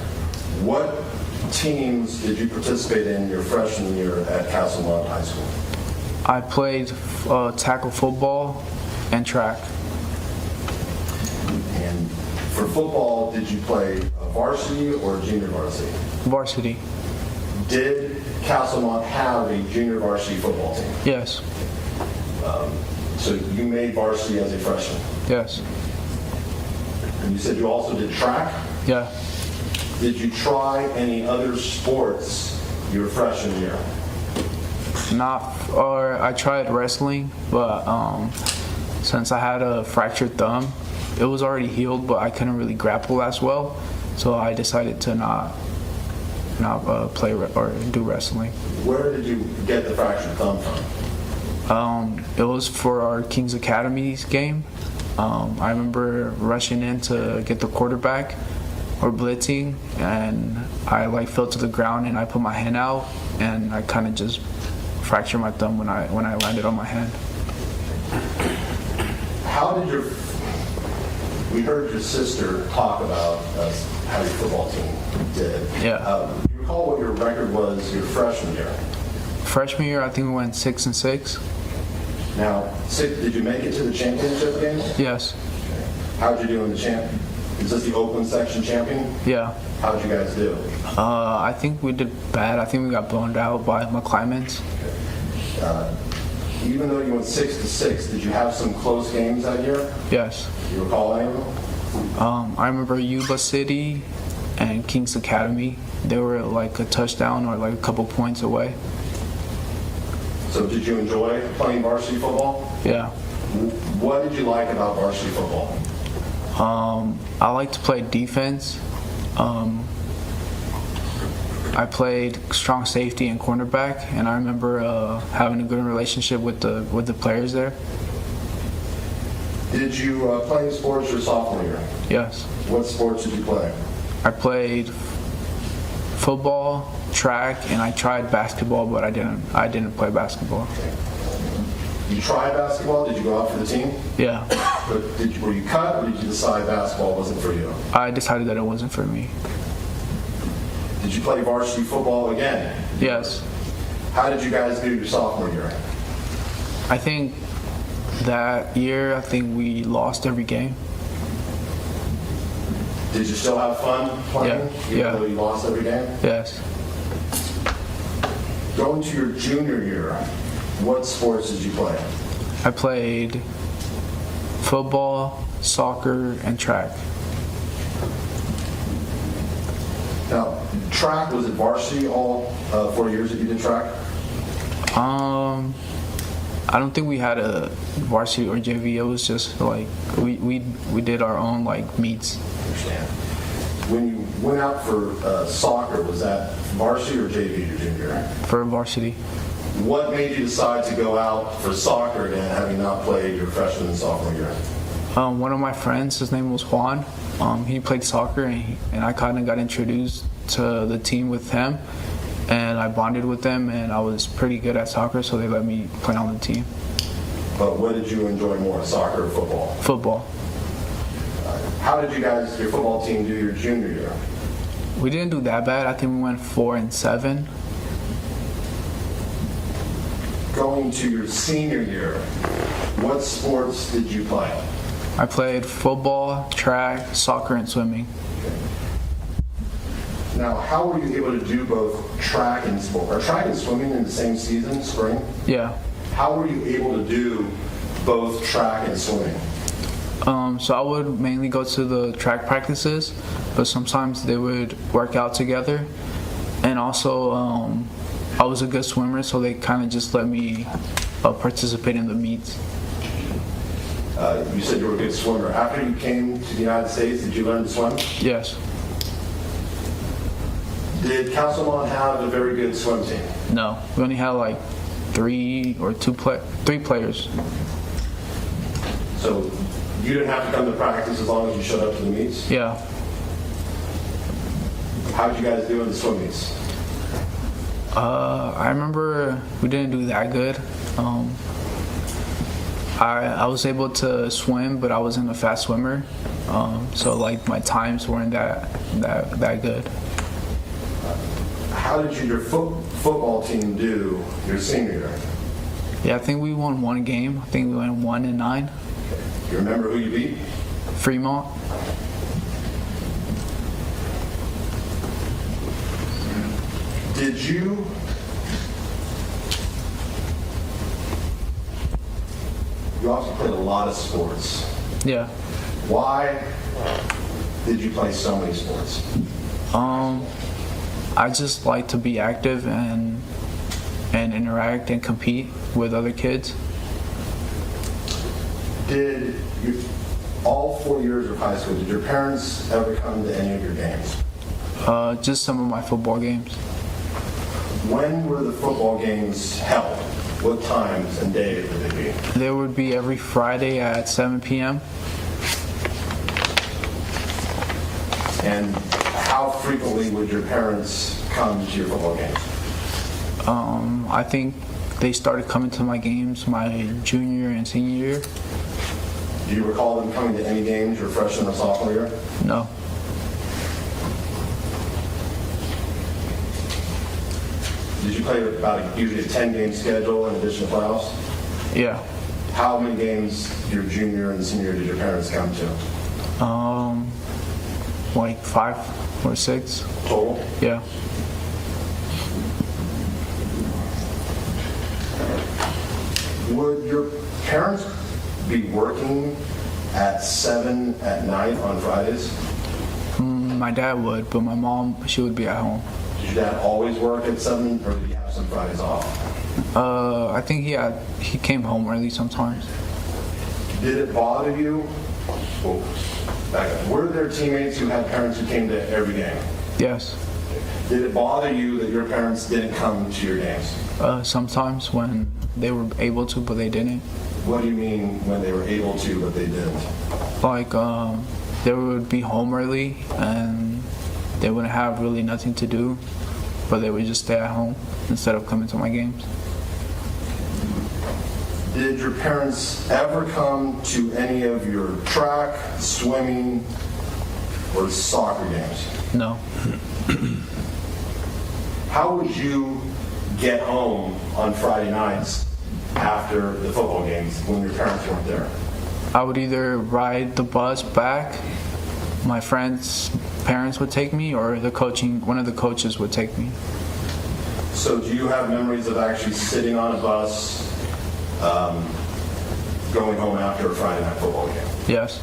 What teams did you participate in your freshman year at Castlemont High School? I played tackle football and track. And for football, did you play varsity or junior varsity? Varsity. Did Castlemont have a junior varsity football team? Yes. So you made varsity as a freshman. Yes. And you said you also did track? Yeah. Did you try any other sports your freshman year? I tried wrestling, but since I had a fractured thumb, it was already healed, but I couldn't really grapple as well, so I decided to not play or do wrestling. Where did you get the fractured thumb from? It was for our Kings Academy's game. I remember rushing in to get the quarterback or blitzing, and I fell to the ground and I put my hand out, and I kind of just fractured my thumb when I landed on my hand. We heard your sister talk about how your football team did. Yeah. Do you recall what your record was your freshman year? Freshman year, I think we went 6-6. Now, did you make it to the championship game? Yes. How'd you do in the champ? Is this the Oakland section champion? Yeah. How'd you guys do? I think we did bad. I think we got blown out by McClymonds. Even though you went 6-6, did you have some close games that year? Yes. Do you recall any of them? I remember Yuba City and Kings Academy. They were like a touchdown or like a couple points away. So did you enjoy playing varsity football? Yeah. What did you like about varsity football? I like to play defense. I played strong safety and cornerback, and I remember having a good relationship with the players there. Did you play any sports your sophomore year? Yes. What sports did you play? I played football, track, and I tried basketball, but I didn't play basketball. You tried basketball? Did you go out for the team? Yeah. But were you cut, or did you decide basketball wasn't for you? I decided that it wasn't for me. Did you play varsity football again? Yes. How did you guys do your sophomore year? I think that year, we lost every game. Did you still have fun playing? Yeah. Even though you lost every game? Yes. Going to your junior year, what sports did you play? I played football, soccer, and track. Now, track, was it varsity all 4 years that you did track? I don't think we had a varsity or JV. It was just like we did our own meets. I understand. When you went out for soccer, was that varsity or JV your junior year? For varsity. What made you decide to go out for soccer again, having not played your freshman and sophomore year? One of my friends, his name was Juan. He played soccer, and I kind of got introduced to the team with him, and I bonded with them, and I was pretty good at soccer, so they let me play on the team. But what did you enjoy more, soccer or football? Football. How did your football team do your junior year? We didn't do that bad. I think we went 4-7. Going to your senior year, what sports did you play? I played football, track, soccer, and swimming. Now, how were you able to do both track and sport? Are track and swimming in the same season, spring? Yeah. How were you able to do both track and swimming? So I would mainly go to the track practices, but sometimes they would work out together. And also, I was a good swimmer, so they kind of just let me participate in the meets. You said you were a good swimmer. After you came to the United States, did you learn to swim? Yes. Did Castlemont have a very good swim team? No, we only had 3 players. So You didn't have to come to practice as long as you showed up to the meets? Yeah. How did you guys do in the swim meets? I remember we didn't do that good. I was able to swim, but I wasn't a fast swimmer. So like my times weren't that good. How did your football team do your senior year? Yeah, I think we won one game. I think we went 1-9. You remember who you beat? Fremont. Did you also played a lot of sports. Yeah. Why did you play so many sports? I just like to be active and interact and compete with other kids. Did you, all 4 years of high school, did your parents ever come to any of your games? Just some of my football games. When were the football games held? What times and days would they be? They would be every Friday at 7 p.m. And how frequently would your parents come to your football games? I think they started coming to my games my junior and senior year. Do you recall them coming to any games your freshman or sophomore year? No. Did you play about usually a 10-game schedule in addition to playoffs? Yeah. How many games your junior and senior did your parents come to? Like 5 or 6. Total? Yeah. Would your parents be working at 7 at night on Fridays? My dad would, but my mom, she would be at home. Did your dad always work at 7, or did he have some Fridays off? I think he came home early sometimes. Did it bother you? Well, back up. Were there teammates who had parents who came to every game? Yes. Did it bother you that your parents didn't come to your games? Sometimes when they were able to, but they didn't. What do you mean when they were able to, but they didn't? Like, they would be home early and they wouldn't have really nothing to do, but they would just stay at home instead of coming to my games. Did your parents ever come to any of your track, swimming, or soccer games? No. How would you get home on Friday nights after the football games when your parents weren't there? I would either ride the bus back, my friends' parents would take me, or one of the coaches would take me. So do you have memories of actually sitting on a bus, going home after a Friday night football game? Yes.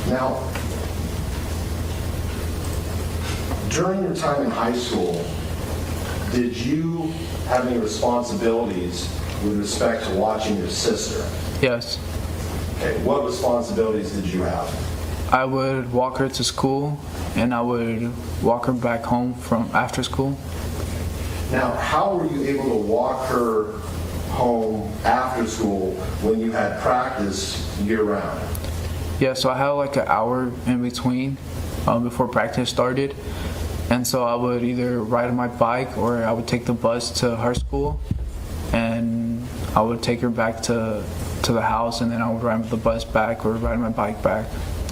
Now, during your time in high school, did you have any responsibilities with respect to watching your sister? Yes. Okay, what responsibilities did you have? I would walk her to school and I would walk her back home from after school. Now, how were you able to walk her home after school when you had practice year-round? Yeah, so I had like an hour in between before practice started. And so I would either ride on my bike or I would take the bus to her school and I would take her back to the house, and then I would ride the bus back or ride my bike back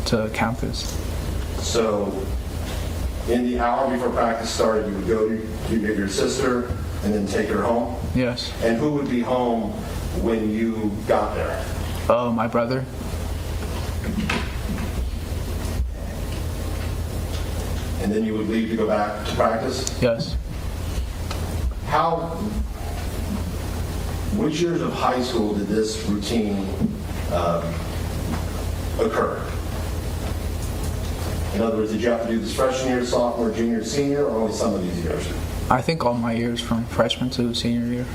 to campus. So in the hour before practice started, you would go to your sister and then take her home? Yes. And who would be home when you got there? My brother. And then you would leave to go back to practice? Yes. Which years of high school did this routine occur? In other words, did you have to do this freshman year, sophomore, junior, senior, or only some of these years? I think all my years from freshman to senior year.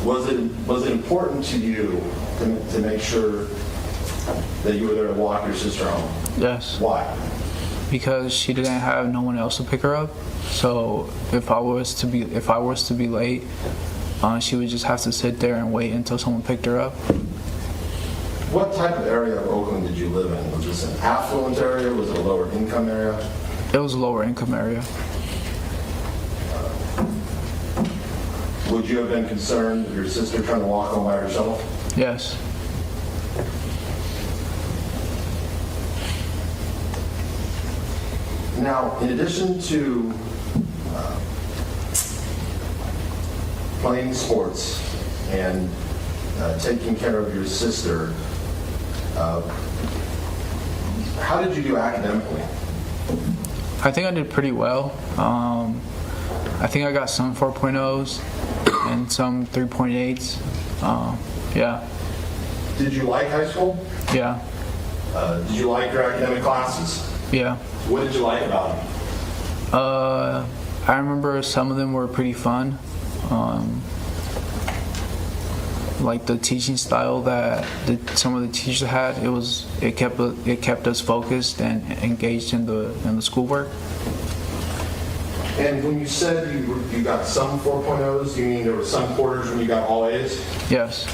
Was it important to you to make sure that you were there to walk your sister home? Yes. Why? Because she didn't have no one else to pick her up. So if I was to be late, She would just have to sit there and wait until someone picked her up. What type of area of Oakland did you live in? Was this an affluent area? Was it a lower income area? It was a lower income area. Would you have been concerned of your sister trying to walk home by herself? Yes. Now, in addition to playing sports and taking care of your sister, how did you do academically? I think I did pretty well. I think I got some 4.0s and some 3.8s. Yeah. Did you like high school? Yeah. Did you like your academic classes? Yeah. What did you like about them? I remember some of them were pretty fun. Like the teaching style that some of the teachers had, it kept us focused and engaged in the schoolwork. And when you said you got some 4.0s, you mean there were some quarters when you got all A's? Yes.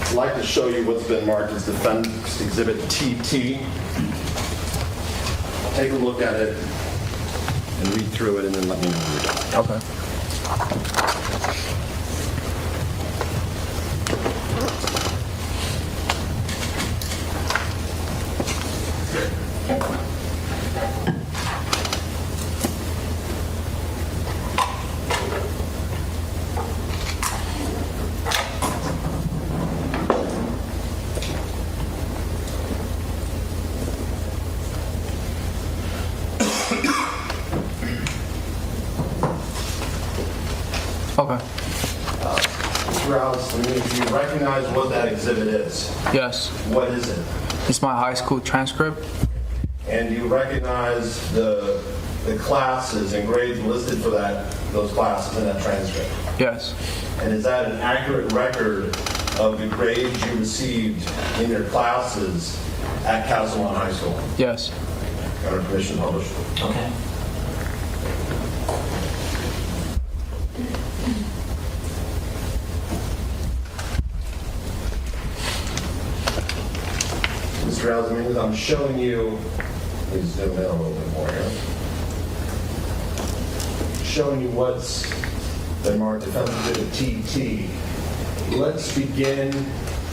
I'd like to show you what's been marked as Defendant's Exhibit TT. Take a look at it and read through it and then let me know when you're done. Okay. Okay. Mr. Reales, do you recognize what that exhibit is? Yes. What is it? It's my high school transcript. And do you recognize the classes and grades listed for those classes in that transcript? Yes. And is that an accurate record of the grades you received in your classes at Castleton High School? Yes. Got our permission to publish. Okay. Mr. Reales Dominguez, I'm showing you, please zoom in a little bit more here. Showing you what's been marked Defendant's Exhibit TT. Let's begin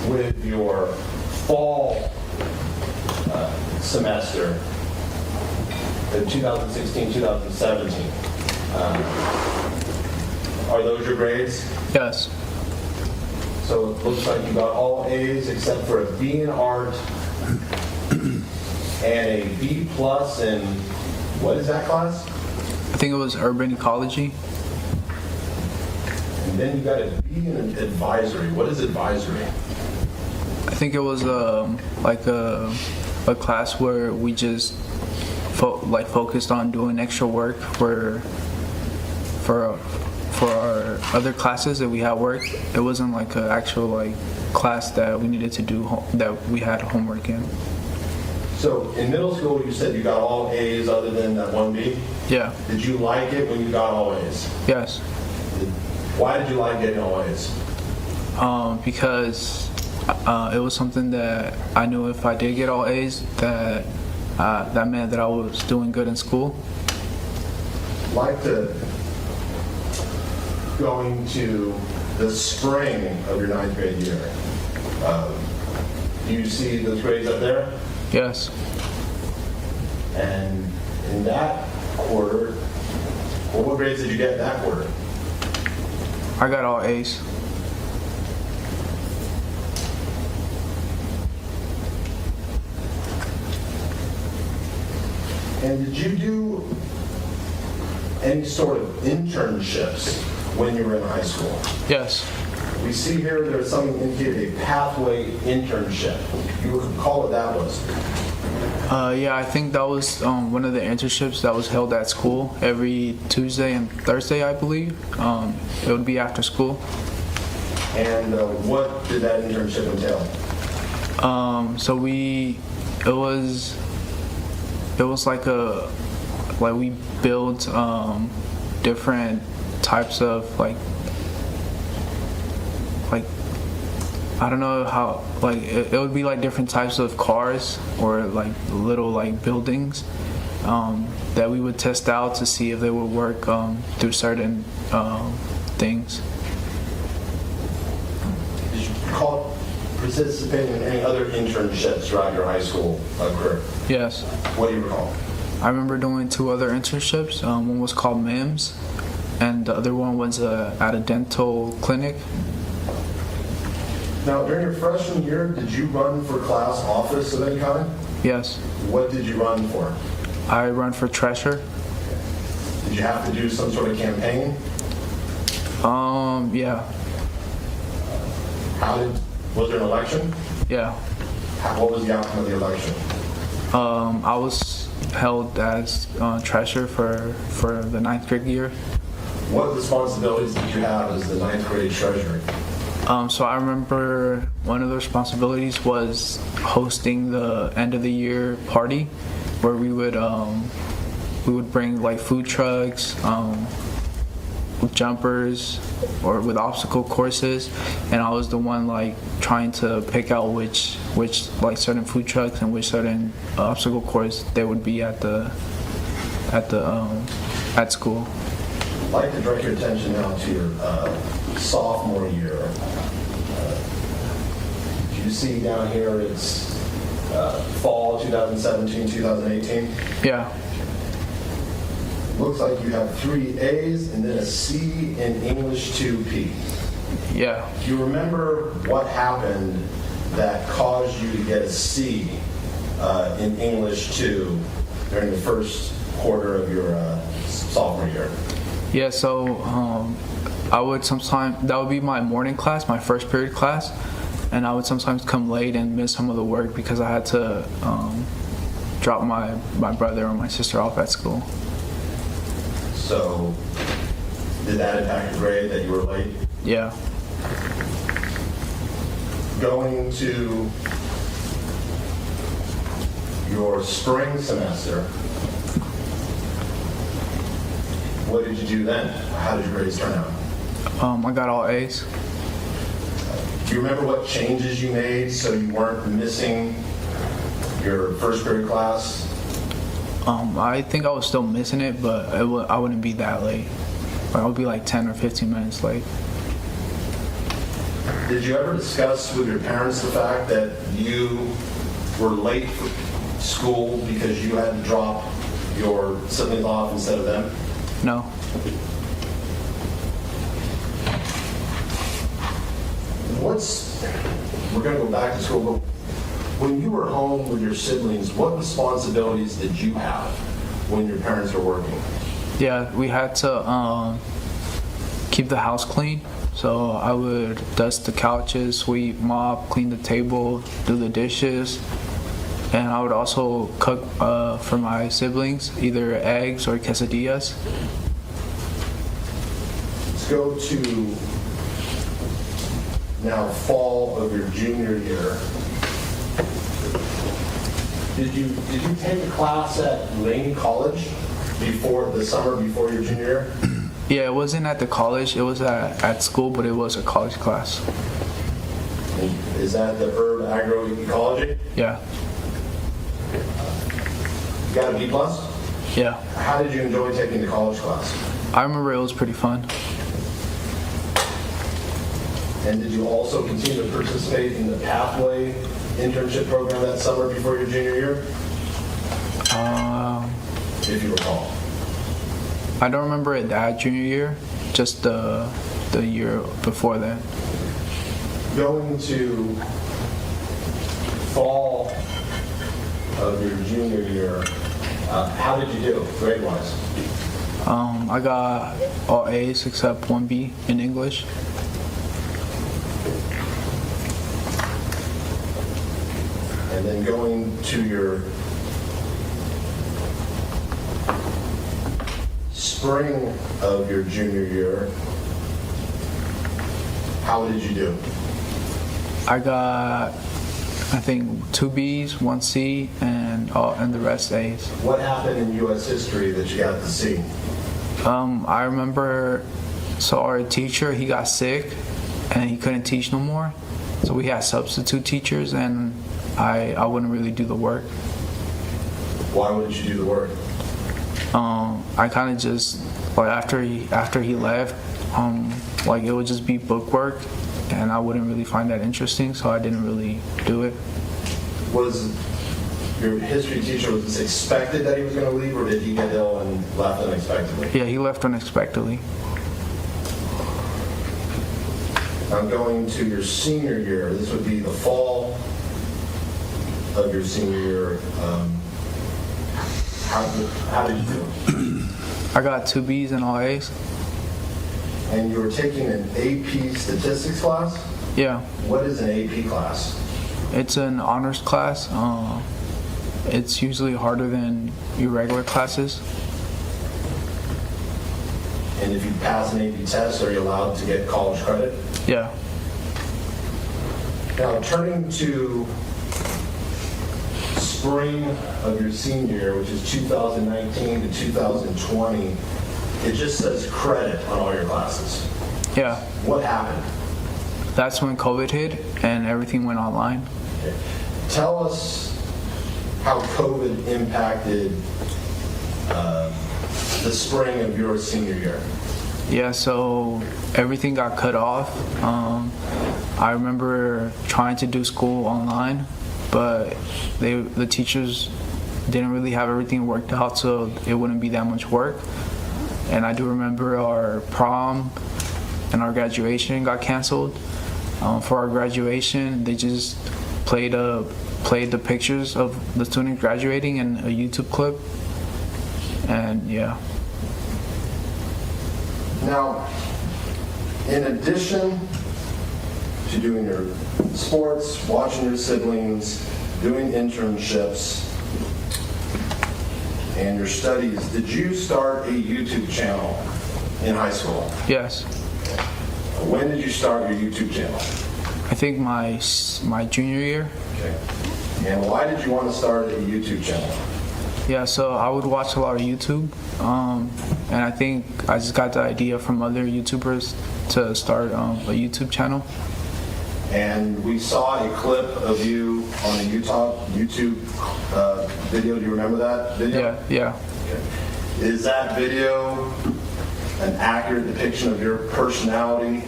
with your fall semester, the 2016-2017. Are those your grades? Yes. So it looks like you got all A's except for a B in art and a B plus in, what is that class? I think it was urban ecology. And then you got a B in advisory. What is advisory? I think it was like a class where we just focused on doing extra work for our other classes that we had work. It wasn't like an actual class that we needed to do that we had homework in. So in middle school, you said you got all A's other than that one B? Yeah. Did you like it when you got all A's? Yes. Why did you like getting all A's? Because it was something that I knew if I did get all A's, that meant that I was doing good in school. I'd like to go into the spring of your 9th grade year. Do you see those grades up there? Yes. And in that quarter, what grades did you get in that quarter? I got all A's. And did you do any sort of internships when you were in high school? Yes. We see here there's something indicated a pathway internship. You recall what that was? Yeah, I think that was one of the internships that was held at school every Tuesday and Thursday, I believe. It would be after school. And what did that internship entail? It was like we built different types of like I don't know how, like it would be like different types of cars or like little like buildings that we would test out to see if they would work through certain things. Did you recall participating in any other internships throughout your high school career? Yes. What do you recall? I remember doing 2 other internships. One was called MIMS, and the other one was at a dental clinic. Now, during your freshman year, did you run for class office of any kind? Yes. What did you run for? I run for treasurer. Did you have to do some sort of campaign? Yeah. Was there an election? Yeah. What was the outcome of the election? I was held as treasurer for the 9th grade year. What responsibilities did you have as the 9th grade treasurer? So I remember one of the responsibilities was hosting the end of the year party, where we would bring like food trucks, with jumpers, or with obstacle courses, and I was the one like trying to pick out which like certain food trucks and which certain obstacle course they would be at school. I'd like to direct your attention now to your sophomore year. You see down here it's fall 2017, 2018. Yeah. Looks like you have 3 A's and then a C in English 2P. Yeah. Do you remember what happened that caused you to get a C in English 2 during the first quarter of your sophomore year? Yeah, so I would sometimes, that would be my morning class, my first period class, and I would sometimes come late and miss some of the work because I had to drop my brother or my sister off at school. So, did that impact your grade that you were late? Yeah. Going to your spring semester, what did you do then? How did your grades turn out? I got all A's. Do you remember what changes you made so you weren't missing your first period class? I think I was still missing it, but I wouldn't be that late. I would be like 10 or 15 minutes late. Did you ever discuss with your parents the fact that you were late for school because you had to drop your siblings off instead of them? No. We're going to go back to school, but when you were home with your siblings, what responsibilities did you have when your parents were working? Yeah, we had to keep the house clean. So I would dust the couches, sweep, mop, clean the table, do the dishes. And I would also cook for my siblings, either eggs or quesadillas. Let's go to now fall of your junior year. Did you take a class at Lane College before the summer before your junior year? Yeah, it wasn't at the college. It was at school, but it was a college class. Is that the herb agroecology? Yeah. You got a B+? Yeah. How did you enjoy taking the college class? I remember it was pretty fun. And did you also continue to participate in the Pathway internship program that summer before your junior year? If you recall. I don't remember it that junior year, just the year before that. Going to fall of your junior year, how did you do grade-wise? I got all A's except one B in English. And then going to your spring of your junior year, how did you do? I got, I think, 2 B's, 1 C, and the rest A's. What happened in U.S. history that you got to see? I remember, so our teacher, he got sick and he couldn't teach no more. So we had substitute teachers and I wouldn't really do the work. Why wouldn't you do the work? I kind of just, like after he left, like it would just be book work and I wouldn't really find that interesting, so I didn't really do it. Was your history teacher, was this expected that he was going to leave, or did he get ill and left unexpectedly? Yeah, he left unexpectedly. I'm going to your senior year. This would be the fall of your senior year. How did you do? I got 2 B's and all A's. And you were taking an AP statistics class? Yeah. What is an AP class? It's an honors class. It's usually harder than your regular classes. And if you pass an AP test, are you allowed to get college credit? Yeah. Now, turning to spring of your senior year, which is 2019 to 2020, it just says credit on all your classes. Yeah. What happened? That's when COVID hit and everything went online. Okay. Tell us how COVID impacted the spring of your senior year. Yeah, so everything got cut off. I remember trying to do school online, but the teachers didn't really have everything worked out, so it wouldn't be that much work. And I do remember our prom and our graduation got canceled. For our graduation, they just played the pictures of the students graduating in a YouTube clip, and yeah. Now, in addition to doing your sports, watching your siblings, doing internships, and your studies, did you start a YouTube channel in high school? Yes. When did you start your YouTube channel? I think my junior year. Okay. And why did you want to start a YouTube channel? Yeah, so I would watch a lot of YouTube, and I think I just got the idea from other YouTubers to start a YouTube channel. And we saw a clip of you on a YouTube video. Do you remember that video? Yeah. Okay. Is that video an accurate depiction of your personality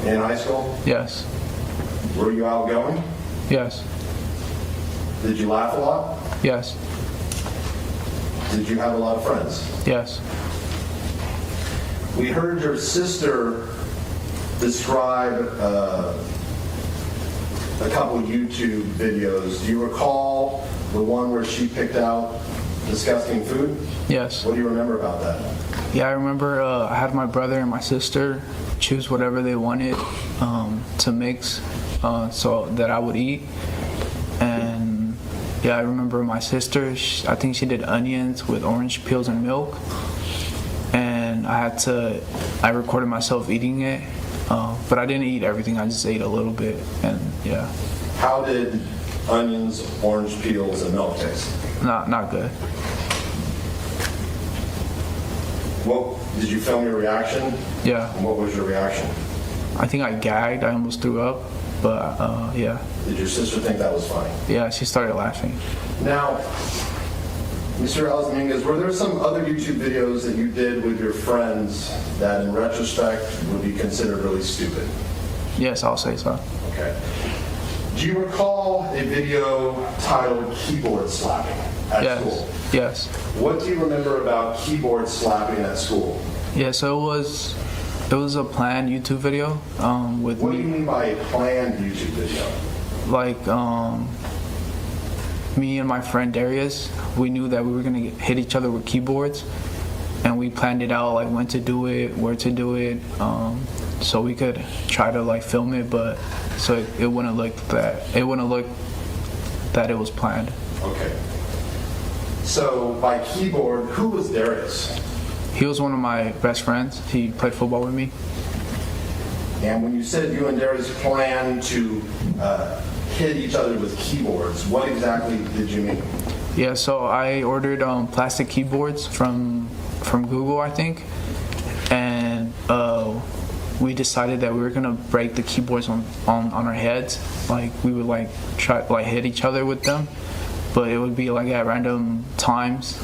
in high school? Yes. Were you outgoing? Yes. Did you laugh a lot? Yes. Did you have a lot of friends? Yes. We heard your sister describe a couple YouTube videos. Do you recall the one where she picked out disgusting food? Yes. What do you remember about that? Yeah, I remember I had my brother and my sister choose whatever they wanted to mix so that I would eat. And yeah, I remember my sister, I think she did onions with orange peels and milk. And I recorded myself eating it, but I didn't eat everything, I just ate a little bit, and yeah. How did onions, orange peels, and milk taste? Not good. What, did you film your reaction? Yeah. And what was your reaction? I think I gagged, I almost threw up, but yeah. Did your sister think that was funny? Yeah, she started laughing. Now, Mr. Reales Dominguez, were there some other YouTube videos that you did with your friends that in retrospect would be considered really stupid? Yes, I'll say so. Okay. Do you recall a video titled Keyboard Slapping at school? Yes. What do you remember about keyboard slapping at school? Yeah, so it was a planned YouTube video with What do you me. mean by a planned YouTube video? Like me and my friend Darius, we knew that we were gonna hit each other with keyboards, and we planned it out, like when to do it, where to do it, so we could try to like film it, but so it wouldn't look that it was planned. Okay. So by keyboard, who was Darius? He was one of my best friends. He played football with me. And when you said you and Darius planned to hit each other with keyboards, what exactly did you mean? Yeah, so I ordered plastic keyboards from Google, I think, and we decided that we were gonna break the keyboards on our heads. Like we would like try like hit each other with them, but it would be like at random times.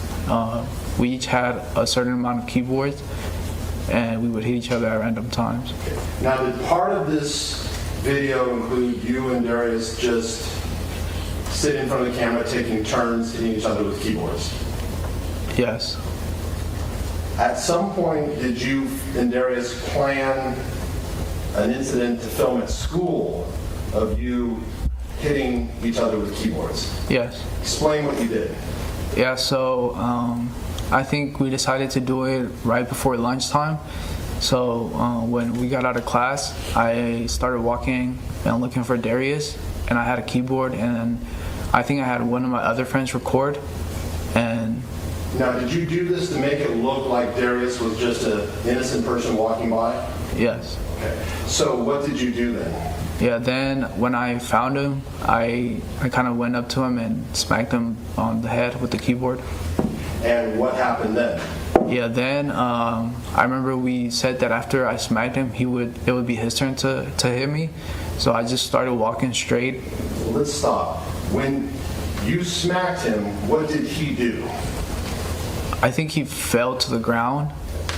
We each had a certain amount of keyboards, and we would hit each other at random times. Now, did part of this video include you and Darius just sitting in front of the camera, taking turns hitting each other with keyboards? Yes. At some point, did you and Darius plan an incident to film at school of you hitting each other with keyboards? Yes. Explain what you did. Yeah, so I think we decided to do it right before lunchtime. So when we got out of class, I started walking and looking for Darius, and I had a keyboard, and I think I had one of my other friends record. And now, did you do this to make it look like Darius was just an innocent person walking by? yes. Okay. So what did you do then? Yeah, then when I found him, I kind of went up to him and smacked him on the head with the keyboard. And what happened then? Yeah, then I remember we said that after I smacked him, it would be his turn to hit me. So I just started walking straight. Let's stop. When you smacked him, what did he do? I think he fell to the ground.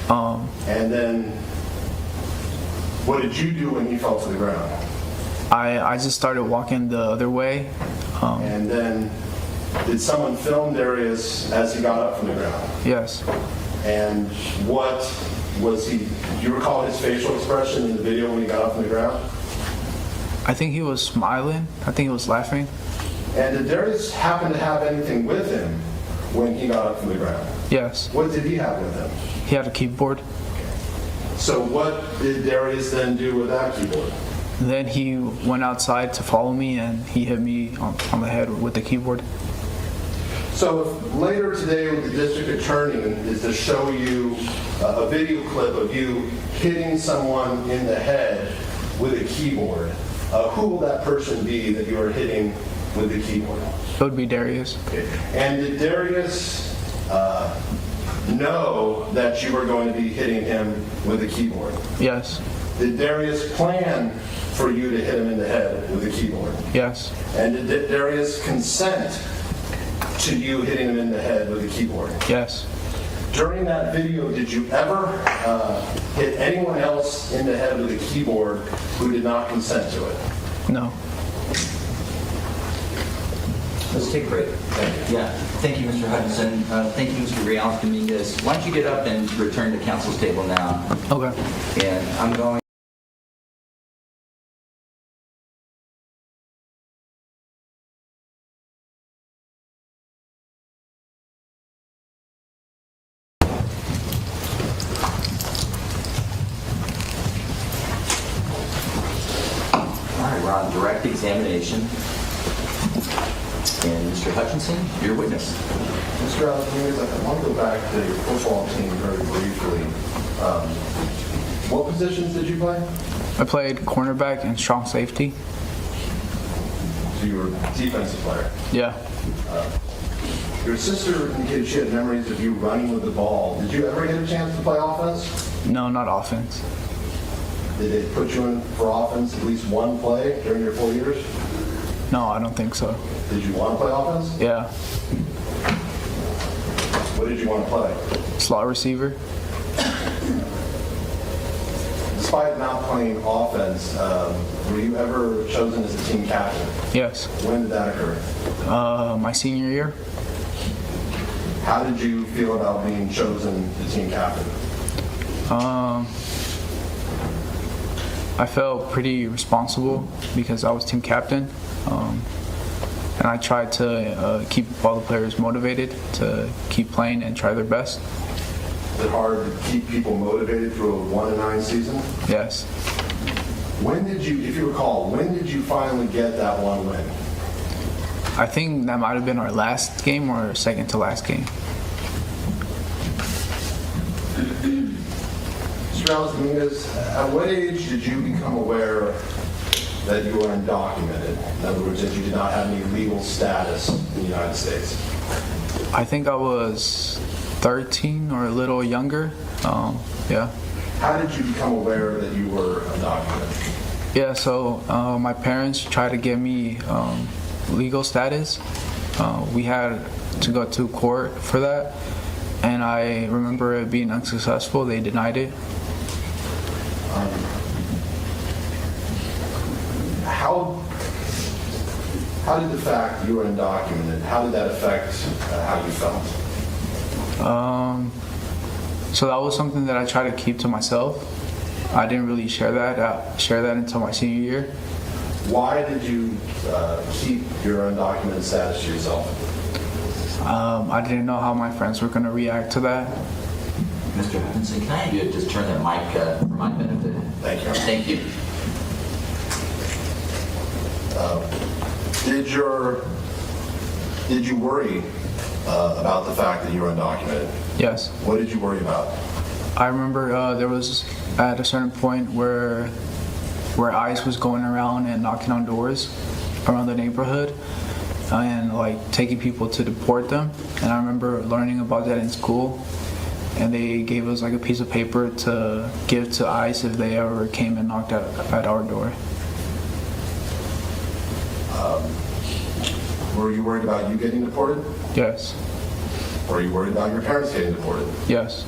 And then what did you do when he fell to the ground? I just started walking the other way. And then did someone film Darius as he got up from the ground? Yes. And what was he, do you recall his facial expression in the video when he got up from the ground? I think he was smiling. I think he was laughing. And did Darius happen to have anything with him when he got up from the ground? Yes. What did he have with him? He had a keyboard. So what did Darius then do with that keyboard? Then he went outside to follow me, and he hit me on the head with the keyboard. So if later today with the district attorney is to show you a video clip of you hitting someone in the head with a keyboard, who will that person be that you are hitting with the keyboard? It would be Darius. And did Darius know that you were going to be hitting him with a keyboard? Yes. Did Darius plan for you to hit him in the head with a keyboard? Yes. And did Darius consent to you hitting him in the head with a keyboard? Yes. During that video, did you ever hit anyone else in the head with a keyboard who did not consent to it? No. Let's take a break. Thank you. Yeah. Thank you, Mr. Hutchinson. Thank you, Mr. Reales Dominguez. Why don't you get up and return to council's table now? Okay. And I'm going. All right, we're on direct examination. And Mr. Hutchinson, your witness. Mr. Dominguez, I want to go back to your football team very briefly. What positions did you play? I played cornerback and strong safety. So you were a defensive player. Yeah. Your sister indicated she had memories of you running with the ball. Did you ever get a chance to play offense? No, not offense. Did they put you in for offense at least one play during your 4 years? No, I don't think so. Did you want to play offense? Yeah. What did you want to play? Slot receiver. Despite not playing offense, were you ever chosen as the team captain? Yes. When did that occur? My senior year. How did you feel about being chosen the team captain? I felt pretty responsible because I was team captain. And I tried to keep all the players motivated to keep playing and try their best. Is it hard to keep people motivated through a 1-9 season? Yes. When did you, if you recall, when did you finally get that one win? I think that might have been our last game or second to last game. Reales Dominguez, at what age did you become aware that you were undocumented? In other words, that you did not have any legal status in the United States? I think I was 13 or a little younger. Yeah. How did you become aware that you were undocumented? Yeah, so my parents tried to give me legal status. We had to go to court for that, and I remember it being unsuccessful. They denied it. How did the fact you were undocumented, how did that affect how you felt? So that was something that I tried to keep to myself. I didn't really share that until my senior year. Why did you keep your undocumented status to yourself? I didn't know how my friends were going to react to that. Mr. Hutchinson, can I have you just turn that mic for my benefit? Thank you. Thank you. Did you worry about the fact that you were undocumented? Yes. What did you worry about? I remember there was at a certain point where ICE was going around and knocking on doors around the neighborhood and like taking people to deport them. And I remember learning about that in school, and they gave us like a piece of paper to give to ICE if they ever came and knocked at our door. Were you worried about you getting deported? Yes. Were you worried about your parents getting deported? Yes.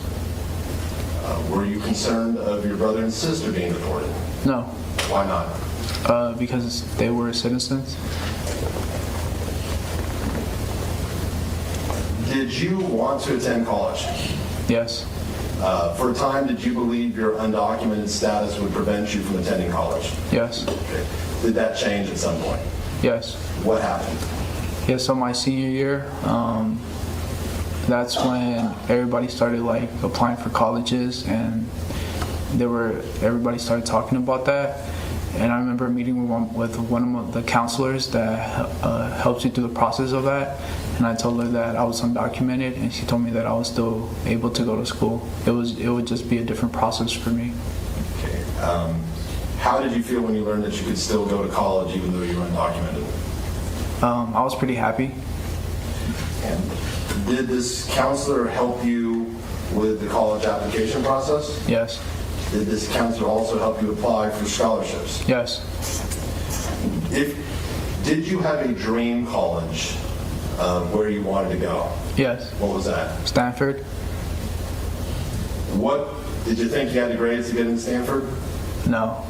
Were you concerned of your brother and sister being deported? No. Why not? Because they were citizens. Did you want to attend college? Yes. For a time, did you believe your undocumented status would prevent you from attending college? Yes. Okay. Did that change at some point? Yes. What happened? Yeah, so my senior year, that's when everybody started like applying for colleges, and everybody started talking about that. And I remember meeting with one of the counselors that helps you through the process of that, and I told her that I was undocumented, and she told me that I was still able to go to school. It would just be a different process for me. Okay. How did you feel when you learned that you could still go to college even though you were undocumented? I was pretty happy. And did this counselor help you with the college application process? Yes. Did this counselor also help you apply for scholarships? Yes. Did you have a dream college where you wanted to go? Yes. What was that? Stanford? Did you think you had the grades to get into Stanford? No.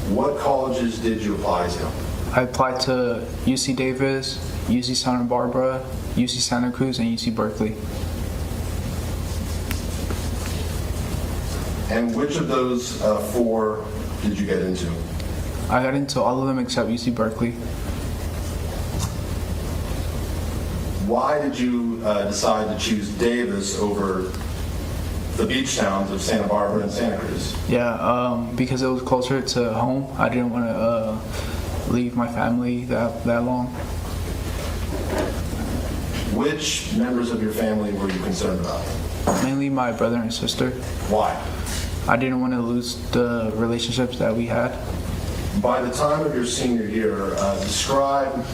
What colleges did you apply to? I applied to UC Davis, UC Santa Barbara, UC Santa Cruz, and UC Berkeley. And which of those four did you get into? I got into all of them except UC Berkeley. Why did you decide to choose Davis over the beach towns of Santa Barbara and Santa Cruz? Yeah, because it was closer to home. I didn't want to leave my family that long. Which members of your family were you concerned about? Mainly my brother and sister. Why? I didn't want to lose the relationships that we had. By the time of your senior year, describe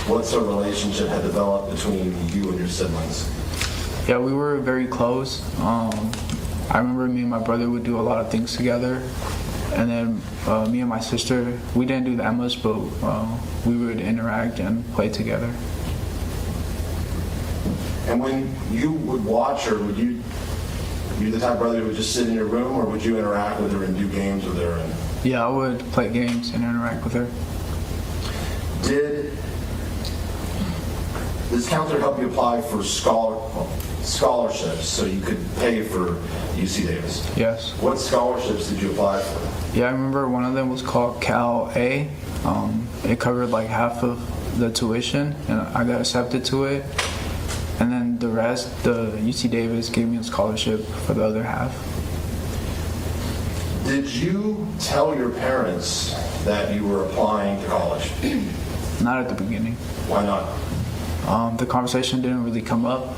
what sort of relationship had developed between you and your siblings. Yeah, we were very close. I remember me and my brother would do a lot of things together. And then me and my sister, we didn't do that much, but we would interact and play together. And when you would watch her, would you the type of brother who would just sit in your room, or would you interact with her and do games with her? Yeah, I would play games and interact with her. Did this counselor help you apply for scholarships so you could pay for UC Davis? Yes. What scholarships did you apply for? Yeah, I remember one of them was called Cal A. It covered like half of the tuition, and I got accepted to it. And then the rest, the UC Davis gave me a scholarship for the other half. Did you tell your parents that you were applying to college? Not at the beginning. Why not? The conversation didn't really come up,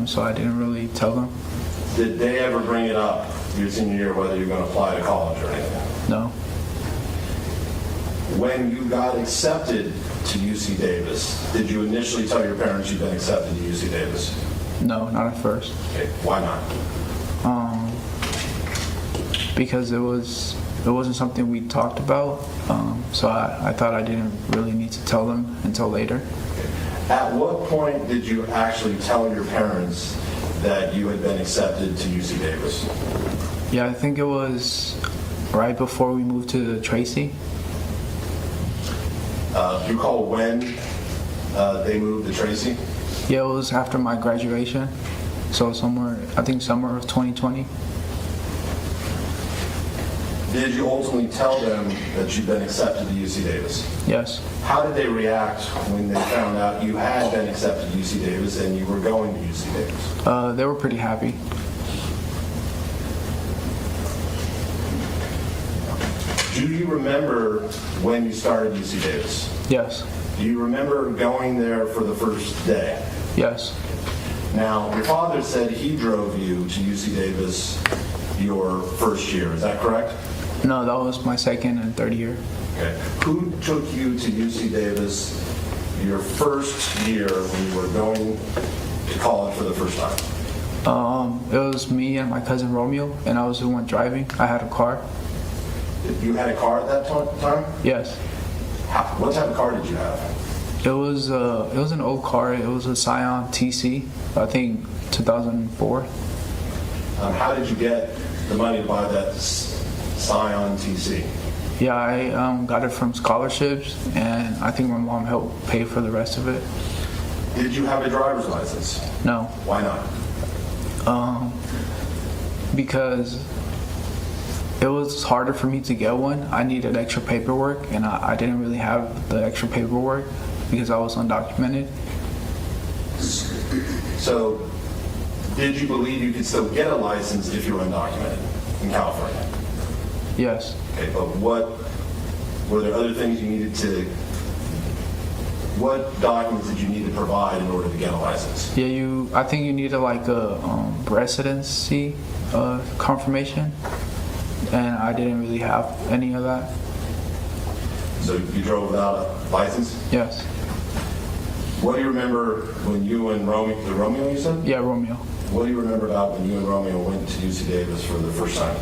so I didn't really tell them. Did they ever bring it up your senior year, whether you're going to apply to college or anything? No. When you got accepted to UC Davis, did you initially tell your parents you'd been accepted to UC Davis? No, not at first. Okay, why not? Because it wasn't something we talked about, so I thought I didn't really need to tell them until later. At what point did you actually tell your parents that you had been accepted to UC Davis? Yeah, I think it was right before we moved to Tracy. Do you recall when they moved to Tracy? Yeah, it was after my graduation, so summer of 2020. Did you ultimately tell them that you'd been accepted to UC Davis? Yes. How did they react when they found out you had been accepted to UC Davis and you were going to UC Davis? They were pretty happy. Do you remember when you started UC Davis? Yes. Do you remember going there for the first day? Yes. Now, your father said he drove you to UC Davis your first year. Is that correct? No, that was my second and third year. Okay. Who took you to UC Davis your first year when you were going to college for the first time? It was me and my cousin Romeo, and I was the one driving. I had a car. You had a car at that time? Yes. What type of car did you have? It was an old car. It was a Scion TC, I think 2004. How did you get the money to buy that Scion TC? Yeah, I got it from scholarships, and I think my mom helped pay for the rest of it. Did you have a driver's license? No. Why not? Because it was harder for me to get one. I needed extra paperwork, and I didn't really have the extra paperwork because I was undocumented. So, did you believe you could still get a license if you were undocumented in California? Yes. Okay, but were there other things you needed to, what documents did you need to provide in order to get a license? Yeah, I think you needed like a residency confirmation, and I didn't really have any of that. So you drove without a license? Yes. What do you remember when you and Romeo you said? Yeah, Romeo. What do you remember about when you and Romeo went to UC Davis for the first time?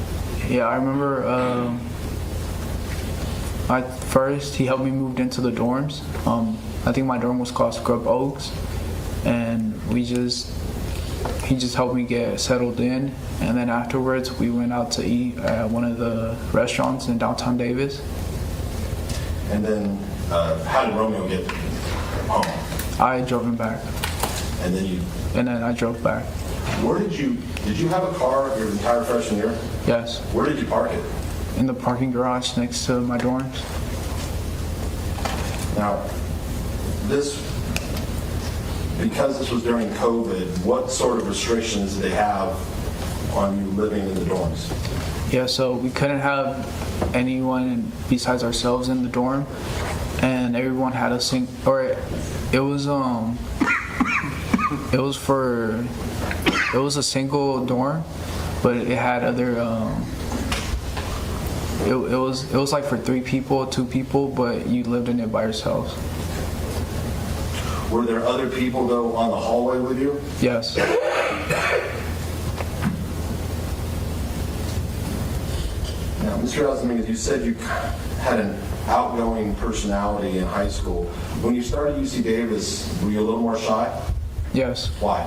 Yeah, I remember first he helped me move into the dorms. I think my dorm was called Scrub Oaks, and he just helped me get settled in, and then afterwards we went out to eat at one of the restaurants in downtown Davis. And then how did Romeo get home? I drove him back. And then I drove back. Where did you have a car your entire freshman year? Yes. Where did you park it? In the parking garage next to my dorms. Now, because this was during COVID, what sort of restrictions did they have on you living in the dorms? Yeah, so we couldn't have anyone besides ourselves in the dorm, and everyone had it was a single dorm, but it had other it was like for 3 people, 2 people, but you lived in it by yourselves. Were there other people though on the hallway with you? Yes. Now, Mr. Reales Dominguez, you said you had an outgoing personality in high school. When you started UC Davis, were you a little more shy? Yes. Why?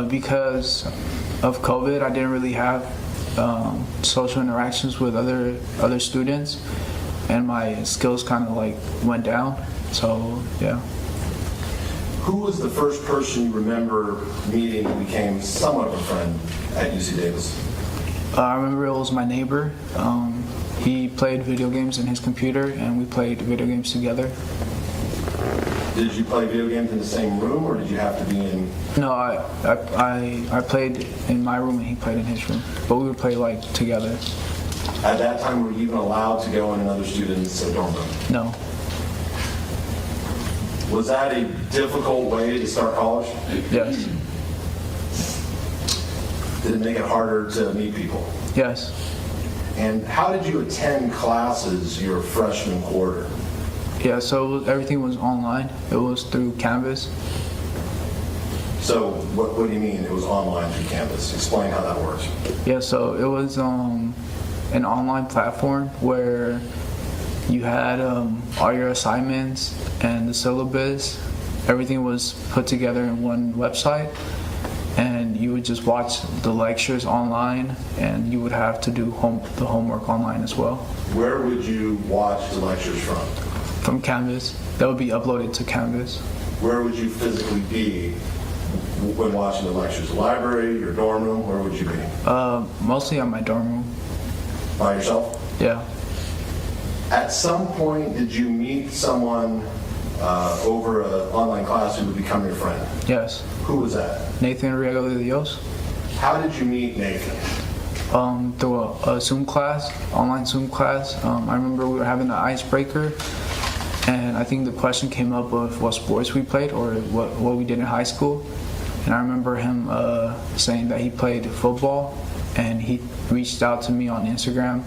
Because of COVID, I didn't really have social interactions with other students, and my skills kind of like went down. So yeah. Who was the first person you remember meeting who became somewhat of a friend at UC Davis? I remember it was my neighbor. He played video games in his computer, and we played video games together. Did you play video games in the same room, or did you have to be in? No, I played in my room, and he played in his room. But we would play like together. At that time, were you even allowed to go in another student's dorm room? No. Was that a difficult way to start college? Yes. Did it make it harder to meet people? Yes. And how did you attend classes your freshman quarter? Yeah, so everything was online. It was through Canvas. So what do you mean it was online through Canvas? Explain how that works. Yeah, so it was an online platform where you had all your assignments and the syllabus. Everything was put together in one website, and you would just watch the lectures online, and you would have to do the homework online as well. Where would you watch the lectures from? From Canvas. That would be uploaded to Canvas. Where would you physically be when watching the lectures? The library, your dorm room, where would you be? Mostly at my dorm room. By yourself? Yeah. At some point, did you meet someone over an online class who would become your friend? Yes. Who was that? Nathan Reales. How did you meet Nathan? Through a Zoom class, online Zoom class. I remember we were having an icebreaker, and I think the question came up of what sports we played or what we did in high school. And I remember him saying that he played football, and he reached out to me on Instagram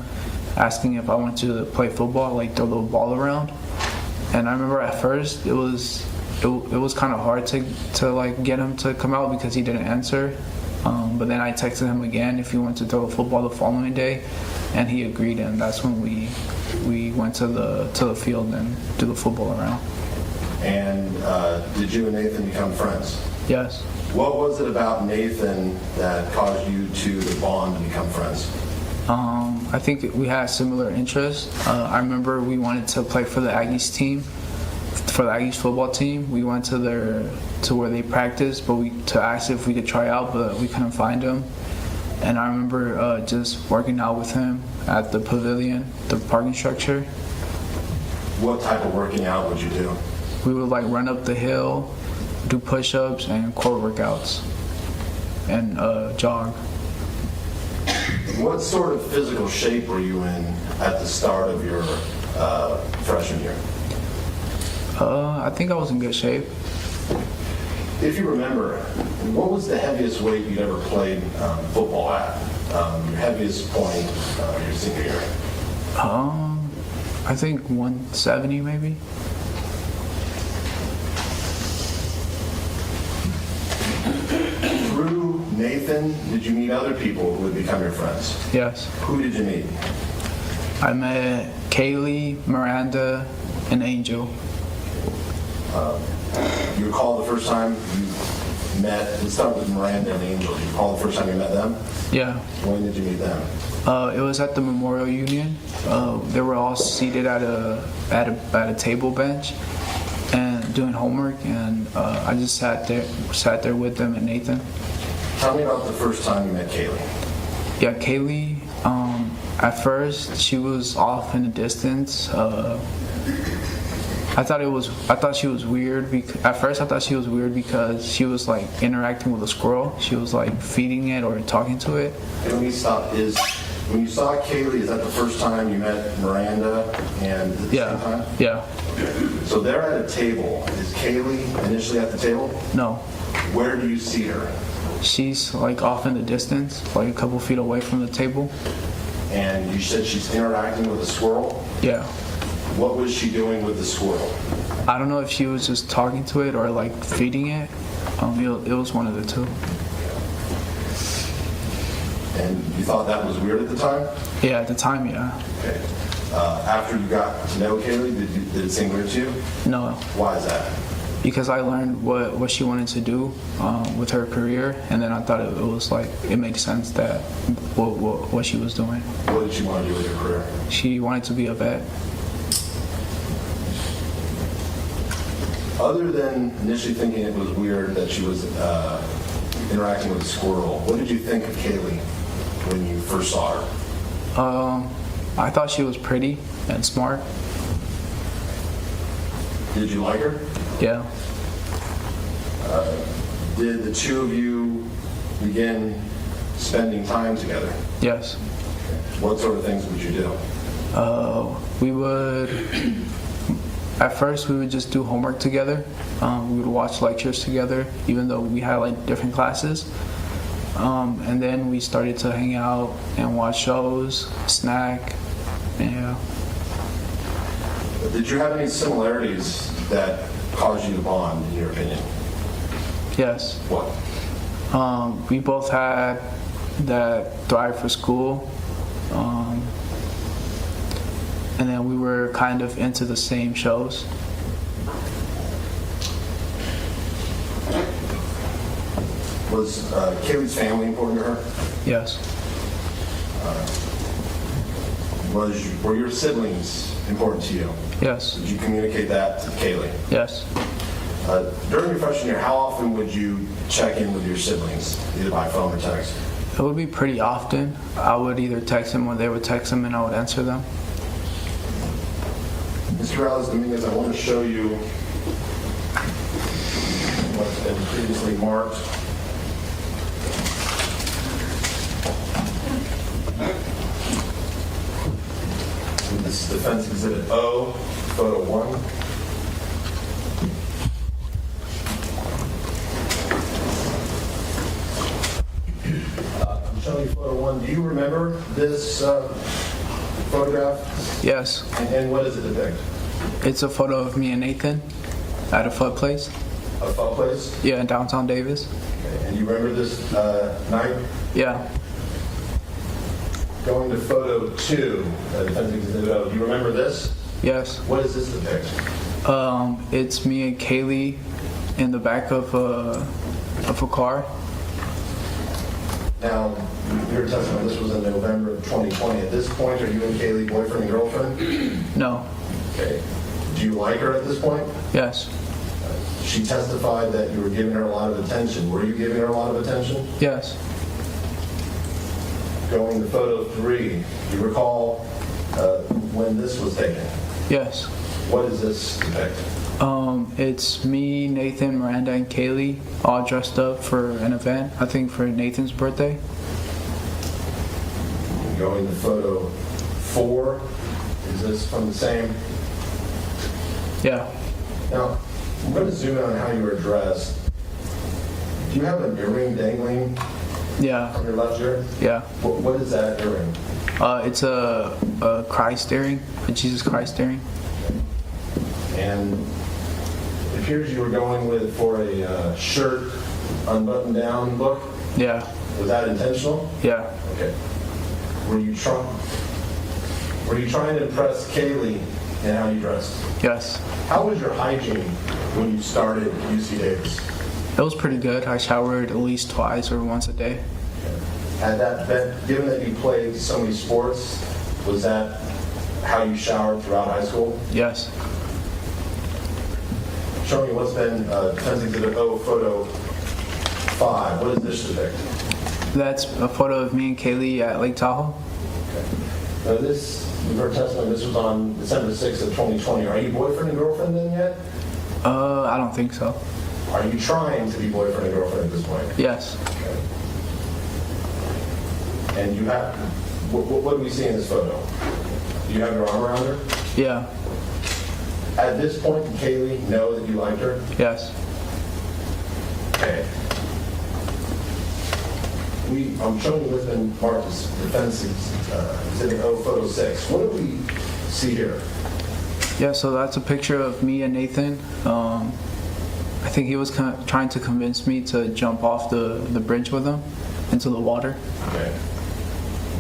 asking if I wanted to play football, like throw the ball around. And I remember at first it was kind of hard to like get him to come out because he didn't answer. But then I texted him again if he wanted to throw the football the following day, and he agreed. And that's when we went to the field and do the football around. And did you and Nathan become friends? Yes. What was it about Nathan that caused you to bond and become friends? I think we had similar interests. I remember we wanted to play for the Aggies team, for the Aggies football team. We went to where they practiced, but to ask if we could try out, but we couldn't find them. And I remember just working out with him at the pavilion, the parking structure. What type of working out would you do? We would like run up the hill, do push-ups and core workouts, and jog. What sort of physical shape were you in at the start of your freshman year? I think I was in good shape. If you remember, what was the heaviest weight you'd ever played football at? Your heaviest point your senior year? I think 170 maybe. Through Nathan, did you meet other people who would become your friends? Yes. Who did you meet? I met Kaylee, Miranda, and Angel. You recall the first time you met, let's start with Miranda and Angel. Do you recall the first time you met them? Yeah. When did you meet them? It was at the Memorial Union. They were all seated at a table bench and doing homework, and I just sat there with them and Nathan. Tell me about the first time you met Kaylee. Yeah, Kaylee. At first, she was off in the distance. I thought she was weird. At first, I thought she was weird because she was like interacting with a squirrel. She was like feeding it or talking to it. And when you saw Kaylee, is that the first time you met Miranda and at the same time? Yeah. So they're at a table. Is Kaylee initially at the table? No. Where do you see her? She's like off in the distance, like a couple feet away from the table. And you said she's interacting with a squirrel? Yeah. What was she doing with the squirrel? I don't know if she was just talking to it or like feeding it. It was one of the two. And you thought that was weird at the time? Yeah, at the time, yeah. Okay. After you got to know Kaylee, did it seem weird to you? No. Why is that? Because I learned what she wanted to do with her career, and then I thought it was like it made sense that what she was doing. What did she want to do with her career? She wanted to be a vet. Other than initially thinking it was weird that she was interacting with a squirrel, what did you think of Kaylee when you first saw her? I thought she was pretty and smart. Did you like her? Yeah. Did the two of you begin spending time together? Yes. What sort of things would you do? At first we would just do homework together. We would watch lectures together, even though we had like different classes. And then we started to hang out and watch shows, snack, yeah. Did you have any similarities that caused you to bond, in your opinion? Yes. What? We both had that drive for school, and then we were kind of into the same shows. Was Kaylee's family important to her? Yes. Were your siblings important to you? Yes. Did you communicate that to Kaylee? Yes. During your freshman year, how often would you check in with your siblings, either by phone or text? It would be pretty often. I would either text them or they would text them and I would answer them. Mr. Reales Dominguez, I want to show you what's been previously marked. This is Defense Exhibit O, Photo 1. I'm showing you Photo 1. Do you remember this photograph? Yes. And what does it depict? It's a photo of me and Nathan at a foot place. A photo place? Yeah, in downtown Davis. Okay. And you remember this night? Yeah. Going to Photo 2, Defense Exhibit O. Do you remember this? Yes. What does this depict? It's me and Kaylee in the back of a car. Now, you were testifying this was in November of 2020. At this point, are you and Kaylee boyfriend and girlfriend? No. Okay. Do you like her at this point? Yes. She testified that you were giving her a lot of attention. Were you giving her a lot of attention? Yes. Going to Photo 3, do you recall when this was taken? Yes. What does this depict? It's me, Nathan, Miranda, and Kaylee all dressed up for an event, I think for Nathan's birthday. Going to Photo 4, is this from the same? Yeah. Now, I'm going to zoom in on how you were dressed. Do you have an earring dangling Yeah. from your left ear? Yeah. What is that earring? It's a Christ earring, a Jesus Christ earring. And it appears you were going for a shirt unbuttoned down look. Yeah. Was that intentional? Yeah. Okay. Were you trying to impress Kaylee in how you dressed? Yes. How was your hygiene when you started at UC Davis? It was pretty good. I showered at least twice or once a day. Had that been, given that you played so many sports, was that how you showered throughout high school? Yes. Show me what's been Defense Exhibit O, Photo 5. What does this depict? That's a photo of me and Kaylee at Lake Tahoe. Okay. Now this, we've heard testimony, this was on December 6th of 2020. Are you boyfriend and girlfriend then yet? I don't think so. Are you trying to be boyfriend and girlfriend at this point? Yes. Okay. And you have, what do we see in this photo? Do you have your arm around her? Yeah. At this point, did Kaylee know that you liked her? Yes. Okay. I'm showing you what's been marked as Defense Exhibit O, Photo 6. What do we see here? Yeah, so that's a picture of me and Nathan. I think he was trying to convince me to jump off the bridge with him into the water. Okay.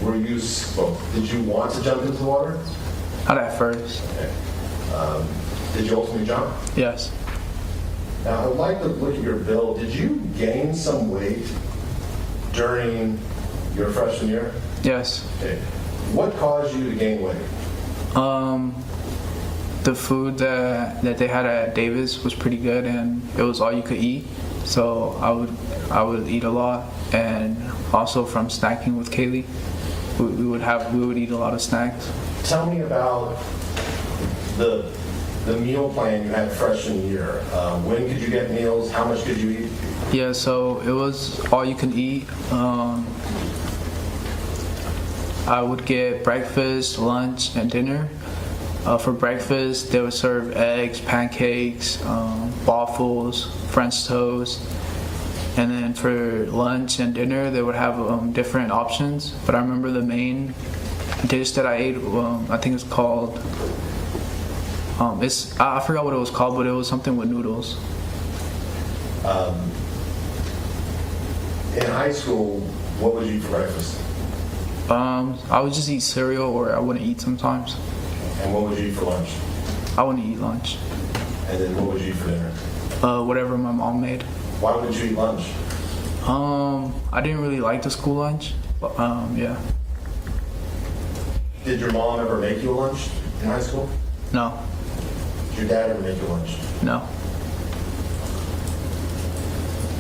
Did you want to jump into the water? Not at first. Okay. Did you ultimately jump? Yes. Now, I'd like to look at your bill. Did you gain some weight during your freshman year? Yes. Okay. What caused you to gain weight? The food that they had at Davis was pretty good, and it was all you could eat. So I would eat a lot, and also from snacking with Kaylee, we would eat a lot of snacks. Tell me about the meal plan you had freshman year. When could you get meals? How much could you eat? Yeah, so it was all you can eat. I would get breakfast, lunch, and dinner. For breakfast, they would serve eggs, pancakes, waffles, French toast, And then for lunch and dinner, they would have different options. But I remember the main dish that I ate, I think it's called, I forgot what it was called, but it was something with noodles. In high school, what would you eat for breakfast? I would just eat cereal, or I wouldn't eat sometimes. And what would you eat for lunch? I wouldn't eat lunch. And then what would you eat for dinner? Whatever my mom made. Why wouldn't you eat lunch? I didn't really like the school lunch, but yeah. Did your mom ever make you a lunch in high school? No, Did your dad ever make you lunch? no,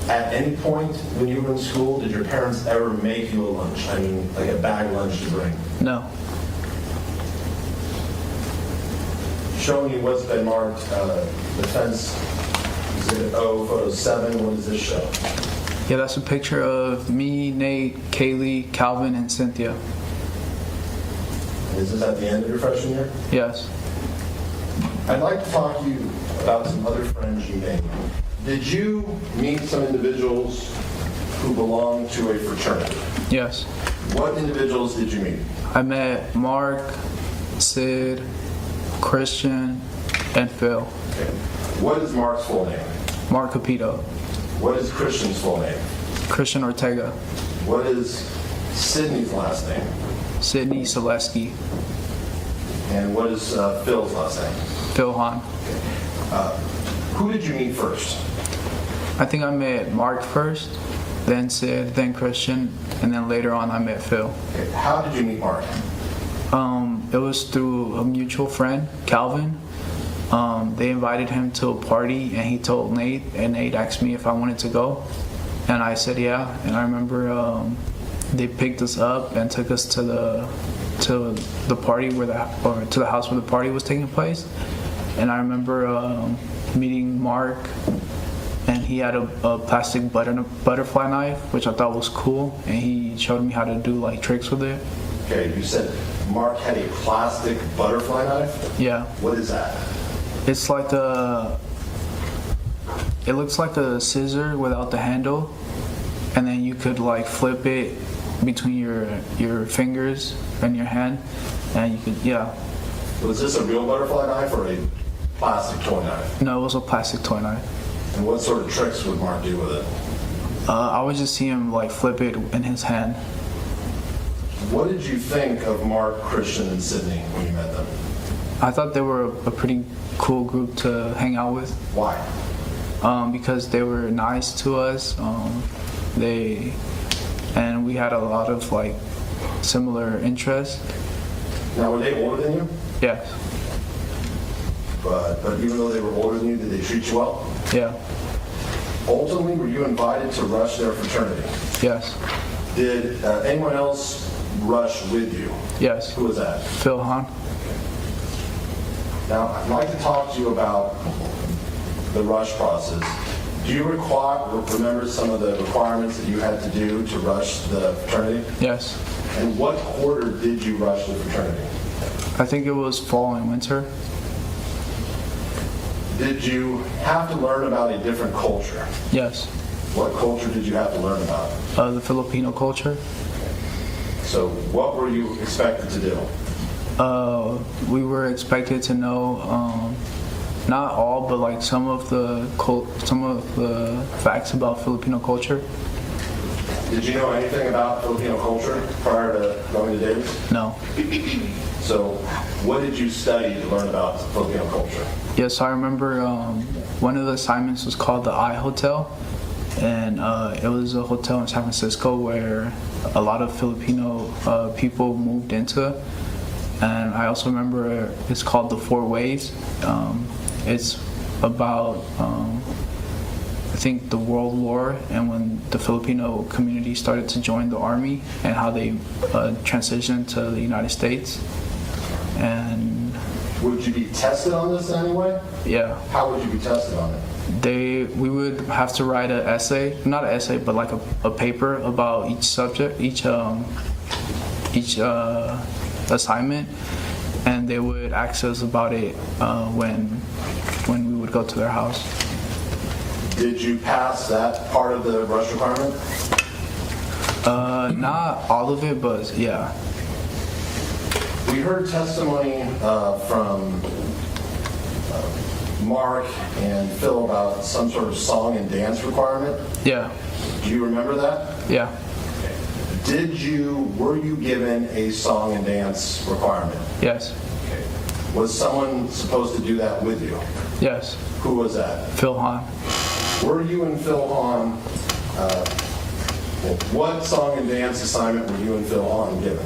At any point when you were in school, did your parents ever make you a lunch? I mean, like a bag lunch to bring? no. Showing you what's been marked, defense exhibit O, photo 7, what does this show? Yeah, that's a picture of me, Nate, Kaylee, Calvin, and Cynthia. Is this at the end of your freshman year? Yes. I'd like to talk to you about some other friends you made. Did you meet some individuals who belong to a fraternity? Yes. What individuals did you meet? I met Mark, Sid, Christian, and Phil. Okay. What is Mark's full name? Mark Capito. What is Christian's full name? Christian Ortega. What is Sydney's last name? Sydney Selesky. And what is Phil's last name? Phil Hahn. Who did you meet first? I think I met Mark first, then Sid, then Christian, and then later on I met Phil. Okay. How did you meet Mark? It was through a mutual friend, Calvin. They invited him to a party, and he told Nate, and Nate asked me if I wanted to go, and I said yeah. And I remember they picked us up and took us to the party to the house where the party was taking place. And I remember meeting Mark, and he had a plastic butterfly knife, which I thought was cool, and he showed me how to do like tricks with it. Okay, you said Mark had a plastic butterfly knife? Yeah. What is that? It's like it looks like a scissor without the handle, and then you could like flip it between your fingers and your hand, and you could, yeah. Was this a real butterfly knife or a plastic toy knife? No, it was a plastic toy knife. And what sort of tricks would Mark do with it? I would just see him like flip it in his hand. What did you think of Mark, Christian, and Sydney when you met them? I thought they were a pretty cool group to hang out with. Why? Because they were nice to us. And we had a lot of like similar interests. Now, were they older than you? Yes. But even though they were older than you, did they treat you well? Yeah. Ultimately, were you invited to rush their fraternity? Yes. Did anyone else rush with you? Yes. Who was that? Phil Hahn. Now, I'd like to talk to you about the rush process. Do you remember some of the requirements that you had to do to rush the fraternity? Yes. And what quarter did you rush the fraternity? I think it was fall and winter. Did you have to learn about a different culture? Yes. What culture did you have to learn about? The Filipino culture. So what were you expected to do? We were expected to know not all, but like some of the facts about Filipino culture. Did you know anything about Filipino culture prior to going to Davis? No. So what did you study to learn about Filipino culture? Yes, I remember one of the assignments was called the I Hotel, and it was a hotel in San Francisco where a lot of Filipino people moved into. And I also remember it's called the Four Ways. It's about I think the World War and when the Filipino community started to join the army and how they transitioned to the United States. And would you be tested on this in any way? Yeah. How would you be tested on it? We would have to write an essay, not an essay, but like a paper about each subject, each assignment, and they would ask us about it when we would go to their house. Did you pass that part of the rush requirement? Not all of it, but yeah. We heard testimony from Mark and Phil about some sort of song and dance requirement. Yeah. Do you remember that? Yeah. Were you given a song and dance requirement? Yes. Was someone supposed to do that with you? Yes. Who was that? Phil Hahn. Were you and Phil Hahn, what song and dance assignment were you and Phil Hahn given?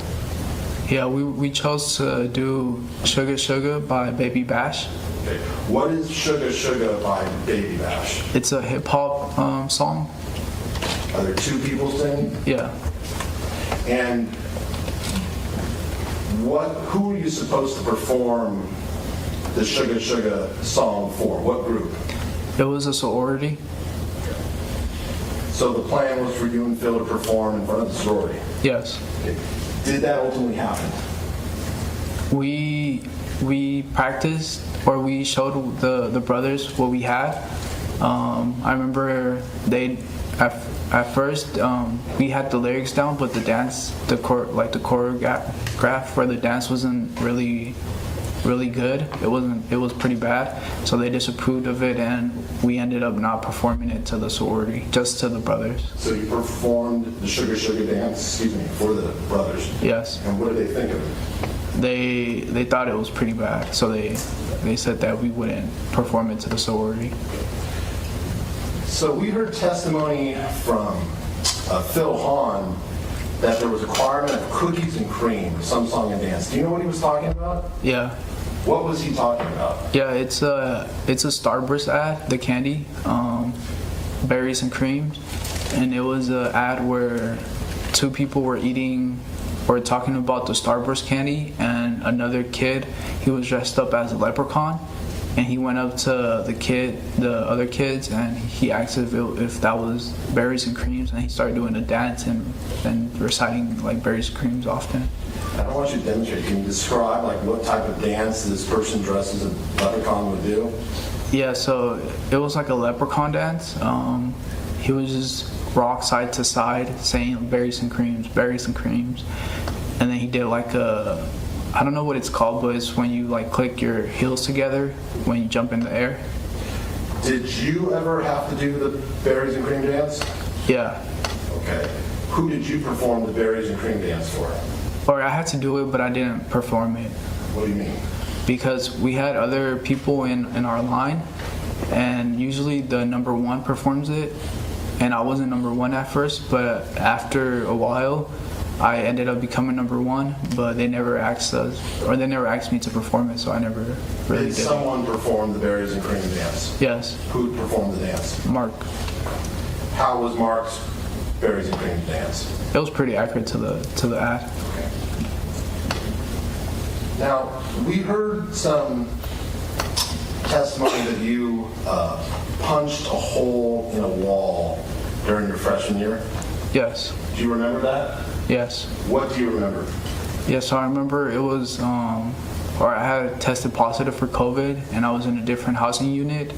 Yeah, we chose to do Sugar Sugar by Baby Bash. Okay. What is Sugar Sugar by Baby Bash? It's a hip hop song. Are there two people singing? Yeah. And who are you supposed to perform the Sugar Sugar song for? What group? It was a sorority. So the plan was for you and Phil to perform in front of the sorority? Yes. Okay. Did that ultimately happen? We practiced, or we showed the brothers what we had. I remember at first we had the lyrics down, but the dance, the choreograph for the dance wasn't really good. It was pretty bad. So they disapproved of it, and we ended up not performing it to the sorority, just to the brothers. So you performed the Sugar Sugar dance, for the brothers? Yes. And what did they think of it? They thought it was pretty bad, so they said that we wouldn't perform it to the sorority. So we heard testimony from Phil Hahn that there was a requirement of cookies and cream, some song and dance. Do you know what he was talking about? Yeah. What was he talking about? Yeah, it's a Starburst ad, the candy, berries and cream, and it was an ad where two people were eating or talking about the Starburst candy, and another kid, he was dressed up as a leprechaun, and he went up to the other kids, and he asked if that was berries and creams, and he started doing a dance and reciting like berries and creams often. I don't want you to demonstrate. Can you describe what type of dance this person dressed as a leprechaun would do? Yeah, so it was like a leprechaun dance. He was just rock side to side saying berries and creams, and then he did I don't know what it's called, but it's when you click your heels together when you jump in the air. Did you ever have to do the berries and cream dance? Yeah. Okay. Who did you perform the berries and cream dance for? Or I had to do it, but I didn't perform it. What do you mean? Because we had other people in our line, and usually the number one performs it, and I wasn't number one at first, but after a while, I ended up becoming number one, but they never asked me to perform it, so I never really did. Did someone perform the berries and cream dance? Yes. Who performed the dance? Mark. How was Mark's berries and cream dance? It was pretty accurate to the ad. Okay. Now, we heard some testimony that you punched a hole in a wall during your freshman year. Yes. Do you remember that? Yes. What do you remember? Yes, so I remember it was, I had tested positive for COVID, and I was in a different housing unit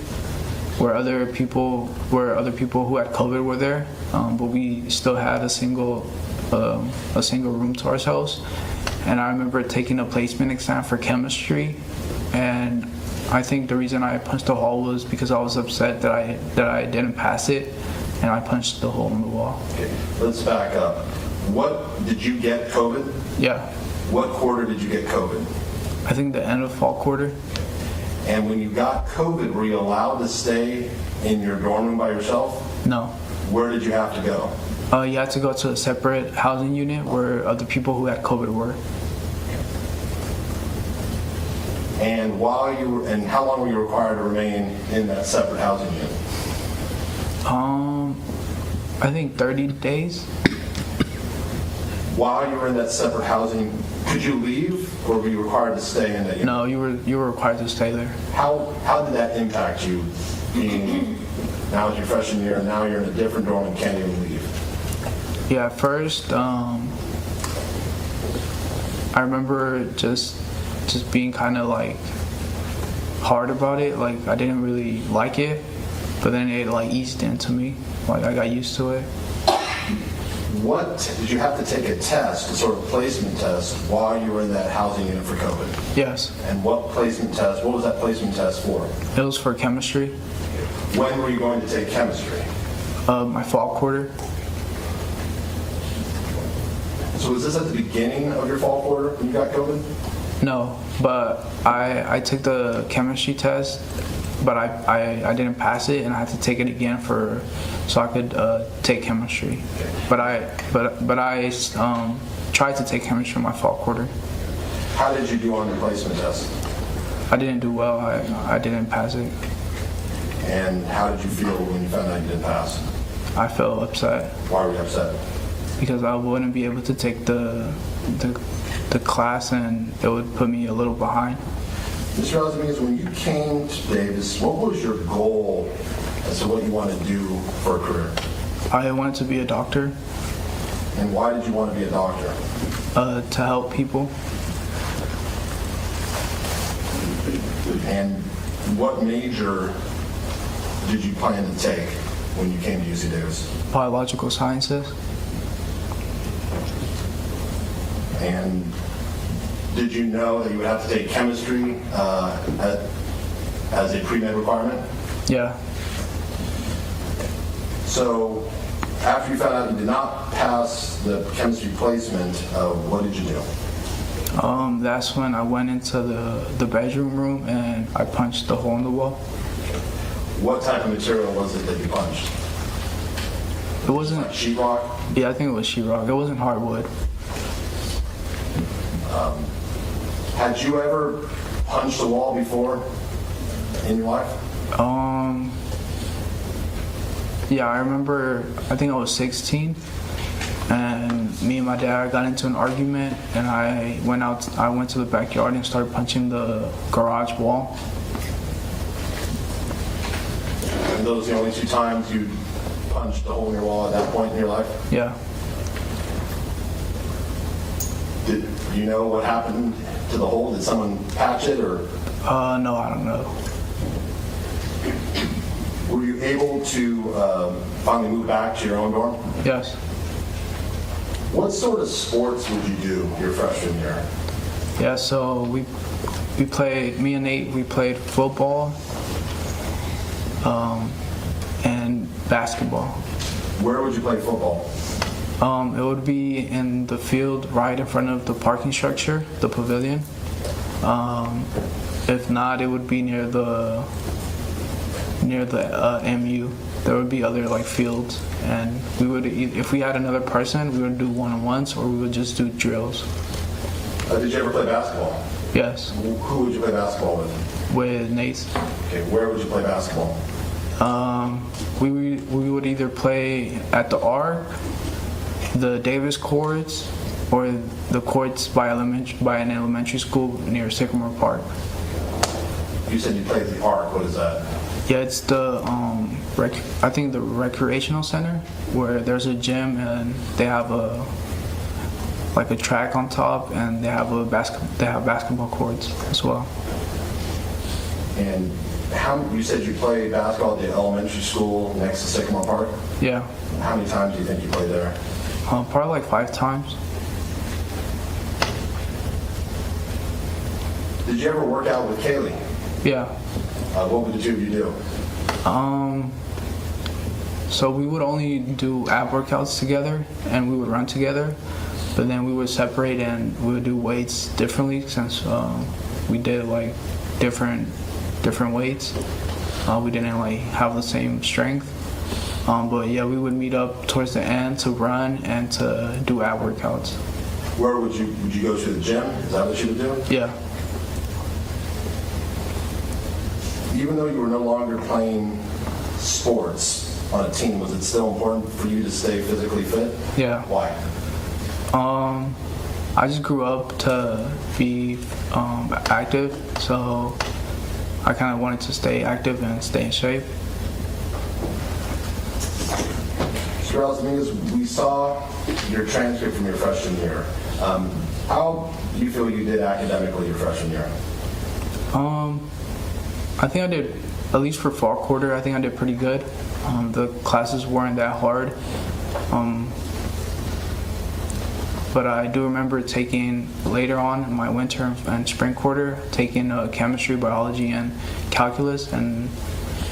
where other people who had COVID were there, but we still had a single room to ourselves. And I remember taking a placement exam for chemistry, and I think the reason I punched the hole was because I was upset that I didn't pass it, and I punched the hole in the wall. Okay, let's back up. Did you get COVID? Yeah. What quarter did you get COVID? I think the end of fall quarter. And when you got COVID, were you allowed to stay in your dorm room by yourself? No. Where did you have to go? You had to go to a separate housing unit where other people who had COVID were. And how long were you required to remain in that separate housing unit? I think 30 days. While you were in that separate housing, could you leave, or were you required to stay in that unit? No, you were required to stay there. How did that impact you? Being now it's your freshman year, and now you're in a different dorm and can't even leave. Yeah, at first, I remember just being kind of hard about it. I didn't really like it, but then it like eased into me. Like I got used to it. What, did you have to take a test, a sort of placement test, while you were in that housing unit for COVID? Yes. And what placement test, what was that placement test for? It was for chemistry. When were you going to take chemistry? My fall quarter. So was this at the beginning of your fall quarter when you got COVID? No, but I took the chemistry test, but I didn't pass it, and I had to take it again so I could take chemistry. But I tried to take chemistry in my fall quarter. How did you do on your placement test? I didn't do well. I didn't pass it. And how did you feel when you found out you didn't pass? I felt upset. Why were you upset? Because I wouldn't be able to take the class, and it would put me a little behind. Mr. Reales Dominguez, when you came to Davis, what was your goal as to what you wanted to do for a career? I wanted to be a doctor. And why did you want to be a doctor? To help people. And what major did you plan to take when you came to UC Davis? Biological sciences. And did you know that you would have to take chemistry as a pre-med requirement? Yeah. So after you found out you did not pass the chemistry placement, what did you do? That's when I went into the bedroom room and I punched the hole in the wall. What type of material was it that you punched? It wasn't Like sheetrock? Yeah, I think it was sheetrock. It wasn't hardwood. Had you ever punched a wall before in your life? Yeah, I remember, I think I was 16, and me and my dad got into an argument, and I went to the backyard and started punching the garage wall. And those are the only two times you punched a hole in your wall at that point in your life? Yeah. Did you know what happened to the hole? Did someone patch it or? No, I don't know. Were you able to finally move back to your own dorm? Yes. What sort of sports would you do your freshman year? Yeah, so we played, me and Nate, we played football and basketball. Where would you play football? It would be in the field right in front of the parking structure, the pavilion. If not, it would be near the MU. There would be other like fields, and we would, if we had another person, we would do one-on-ones or we would just do drills. Did you ever play basketball? Yes. Who would you play basketball with? With Nate. Okay, where would you play basketball? We would either play at the Arc, the Davis courts, or the courts by an elementary school near Sycamore Park. You said you played at the Arc. What is that? Yeah, it's the I think the recreational center where there's a gym and they have a track on top, and they have basketball courts as well. And you said you played basketball at the elementary school next to Sycamore Park? Yeah. How many times do you think you played there? Probably like 5 times. Did you ever work out with Kaylee? Yeah. What would the two of you do? So we would only do ab workouts together, and we would run together, but then we would separate and we would do weights differently since we did like different weights. We didn't like have the same strength. But yeah, we would meet up towards the end to run and to do ab workouts. Where would you go to the gym? Is that what you would do? Yeah. Even though you were no longer playing sports on a team, was it still important for you to stay physically fit? Yeah. Why? I just grew up to be active, so I kind of wanted to stay active and stay in shape. Mr. Reales Dominguez, we saw your transcript from your freshman year. How do you feel you did academically your freshman year? I think I did at least for fall quarter, I think I did pretty good. The classes weren't that hard. But I do remember taking later on in my winter and spring quarter, taking chemistry, biology, and calculus, and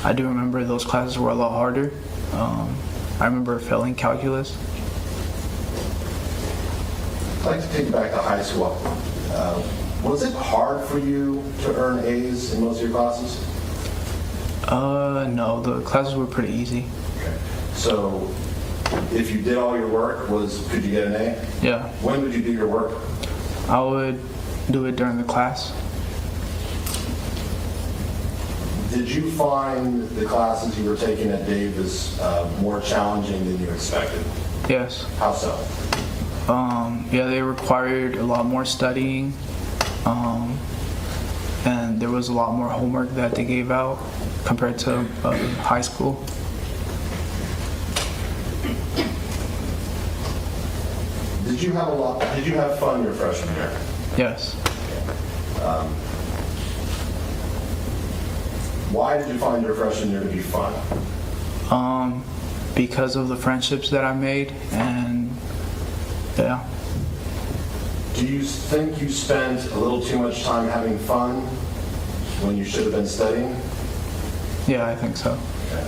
I do remember those classes were a lot harder. I remember failing calculus. I'd like to take you back to high school. Was it hard for you to earn A's in most of your classes? No, the classes were pretty easy. Okay. So if you did all your work, could you get an A? Yeah. When would you do your work? I would do it during the class. Did you find the classes you were taking at Davis more challenging than you expected? Yes. How so? Yeah, they required a lot more studying, and there was a lot more homework that they gave out compared to high school. Did you have fun your freshman year? Yes. Why did you find your freshman year to be fun? Because of the friendships that I made, and yeah. Do you think you spent a little too much time having fun when you should have been studying? Yeah, I think so. Okay.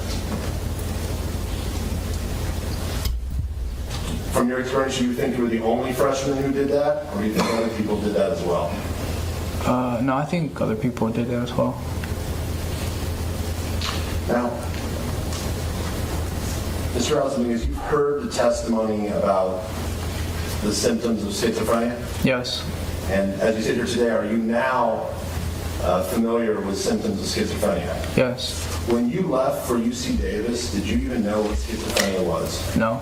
From your experience, do you think you were the only freshman who did that, or do you think other people did that as well? No, I think other people did that as well. Now, Mr. Reales Dominguez, you've heard the testimony about the symptoms of schizophrenia? Yes. And as you sit here today, are you now familiar with symptoms of schizophrenia? Yes. When you left for UC Davis, did you even know what schizophrenia was? No.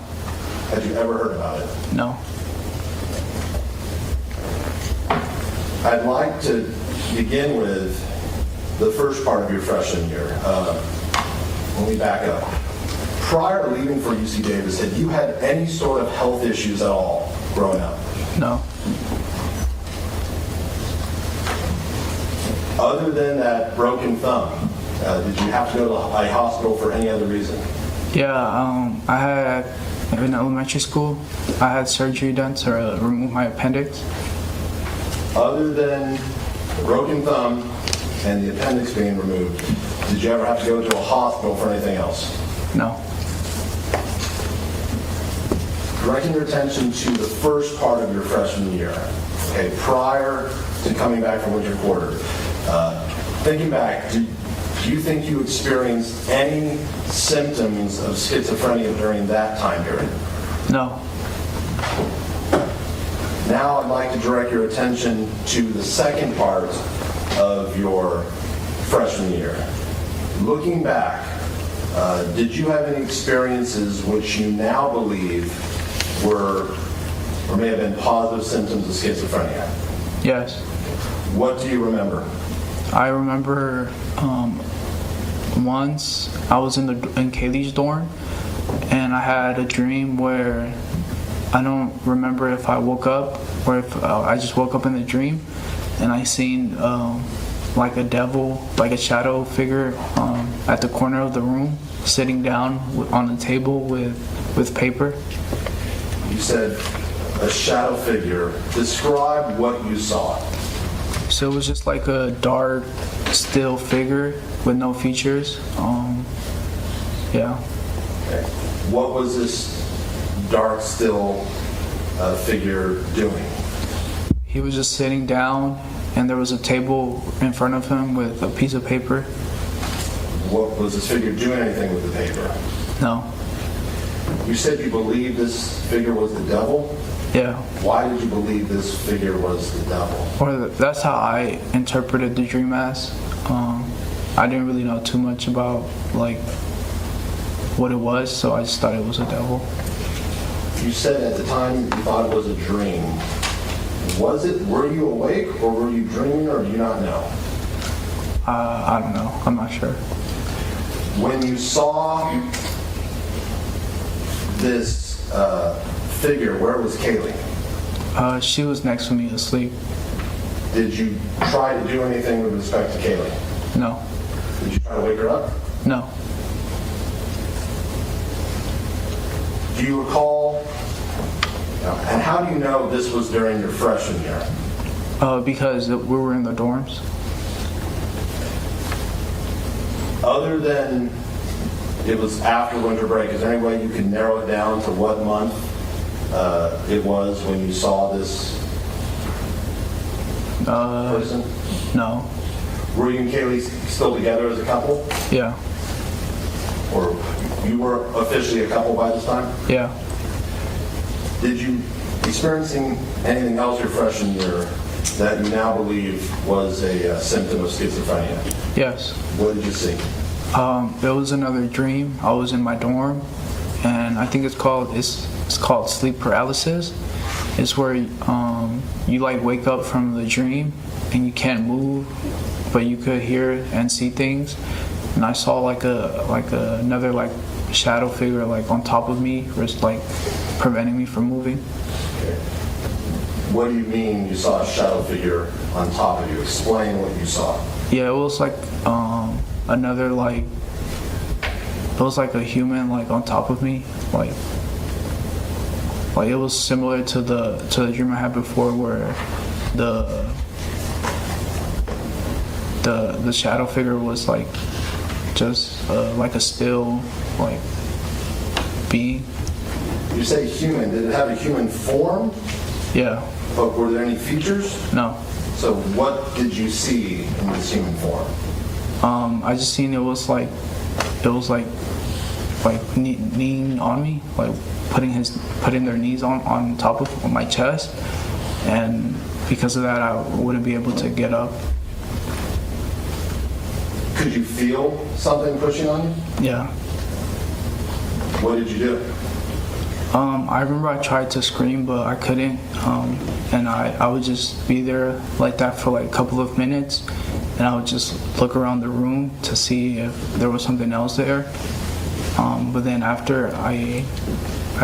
Had you ever heard about it? No. I'd like to begin with the first part of your freshman year. Let me back up. Prior to leaving for UC Davis, had you had any sort of health issues at all growing up? No. Other than that broken thumb, did you have to go to a hospital for any other reason? Yeah, I had, in elementary school, I had surgery done to remove my appendix. Other than the broken thumb and the appendix being removed, did you ever have to go to a hospital for anything else? No. Directing your attention to the first part of your freshman year, okay, prior to coming back from winter quarter. Thinking back, do you think you experienced any symptoms of schizophrenia during that time period? No. Now I'd like to direct your attention to the second part of your freshman year. Looking back, did you have any experiences which you now believe were or may have been positive symptoms of schizophrenia? Yes. What do you remember? I remember once I was in Kaylee's dorm, and I had a dream where I don't remember if I woke up or if I just woke up in the dream, and I seen like a devil, like a shadow figure at the corner of the room, sitting down on the table with paper. You said a shadow figure. Describe what you saw. So it was just like a dark, still figure with no features. Yeah. Okay. What was this dark, still figure doing? He was just sitting down, and there was a table in front of him with a piece of paper. What was this figure doing anything with the paper? No. You said you believed this figure was the devil? Yeah. Why did you believe this figure was the devil? Or that's how I interpreted the dream as. I didn't really know too much about like what it was, so I just thought it was a devil. You said at the time you thought it was a dream. Were you awake or were you dreaming, or do you not know? I don't know. I'm not sure. When you saw this figure, where was Kaylee? She was next to me asleep. Did you try to do anything with respect to Kaylee? No. Did you try to wake her up? No. Do you recall, and how do you know this was during your freshman year? Because we were in the dorms. Other than it was after winter break, is there any way you can narrow it down to what month it was when you saw this person? No. Were you and Kaylee still together as a couple? Yeah. Or you were officially a couple by this time? Yeah. Did you experiencing anything else your freshman year that you now believe was a symptom of schizophrenia? Yes. What did you see? It was another dream. I was in my dorm, and I think it's called sleep paralysis. It's where you like wake up from the dream and you can't move, but you could hear and see things. And I saw another like shadow figure like on top of me, just like preventing me from moving. Okay. What do you mean you saw a shadow figure on top of you? Explain what you saw. Yeah, it was like another like, it was like a human like on top of me, like it was similar to the dream I had before where the shadow figure was like just like a still like being. You say human. Did it have a human form? Yeah. But were there any features? No. So what did you see in this human form? I just seen it was like kneeing on me, like putting their knees on top of my chest, and because of that I wouldn't be able to get up. Could you feel something pushing on you? Yeah. What did you do? I remember I tried to scream, but I couldn't, and I would just be there like that for like a couple of minutes, and I would just look around the room to see if there was something else there. But then after I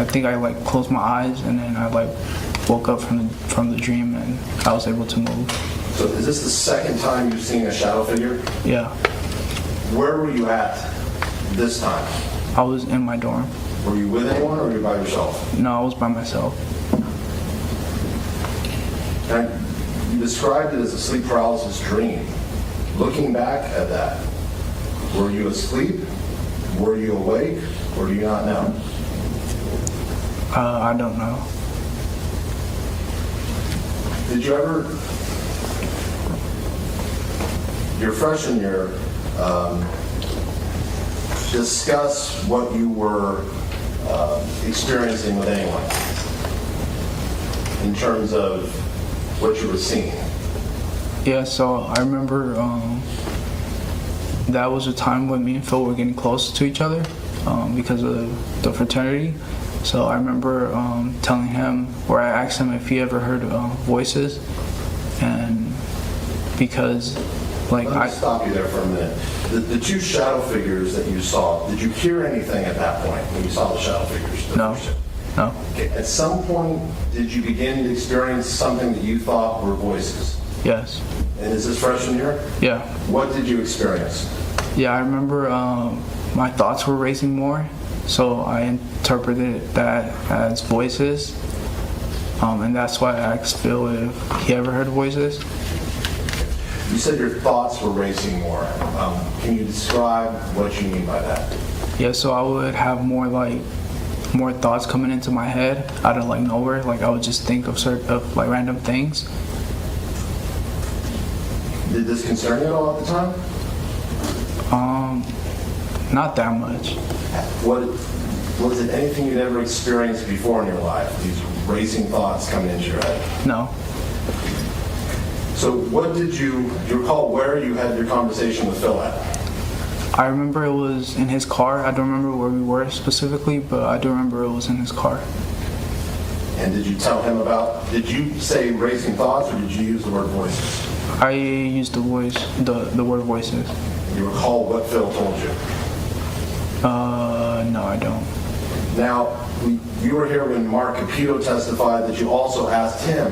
think I like closed my eyes, and then I like woke up from the dream, and I was able to move. So is this the second time you've seen a shadow figure? Yeah. Where were you at this time? I was in my dorm. Were you with anyone or were you by yourself? No, I was by myself. Now, you described it as a sleep paralysis dream. Looking back at that, were you asleep? Were you awake? Or do you not know? I don't know. Did you ever, your freshman year, discuss what you were experiencing with anyone in terms of what you were seeing? Yeah, so I remember that was a time when me and Phil were getting close to each other because of the fraternity. So I remember telling him, or I asked him if he ever heard voices, and because like Let me stop you there for a minute. The two shadow figures that you saw, did you hear anything at that point when you saw the shadow figures? No. No. Okay. At some point, did you begin to experience something that you thought were voices? Yes. And is this freshman year? Yeah. What did you experience? Yeah, I remember my thoughts were racing more, so I interpreted that as voices, and that's why I asked Phil if he ever heard voices. You said your thoughts were racing more. Can you describe what you mean by that? Yeah, so I would have more thoughts coming into my head out of like nowhere. Like I would just think of like random things. Did this concern you at all at the time? Not that much. Was it anything you'd ever experienced before in your life? These racing thoughts coming into your head? No. So what did you recall where you had your conversation with Phil at? I remember it was in his car. I don't remember where we were specifically, but I do remember it was in his car. And did you tell him did you say racing thoughts or did you use the word voices? I used the word voices. You recall what Phil told you? No, I don't. Now, You were here when Mark Capito testified that you also asked him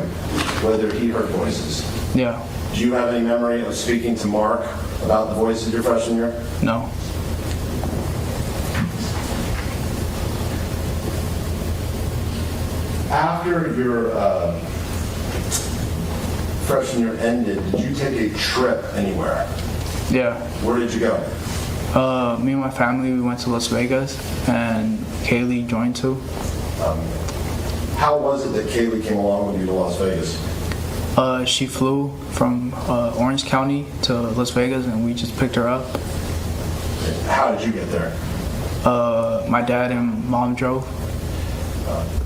whether he heard voices. Yeah. Do you have any memory of speaking to Mark about the voices your freshman year? No. After your freshman year ended, did you take a trip anywhere? Yeah. Where did you go? Me and my family, we went to Las Vegas, and Kaylee joined too. How was it that Kaylee came along with you to Las Vegas? She flew from Orange County to Las Vegas, and we just picked her up. How did you get there? My dad and mom drove.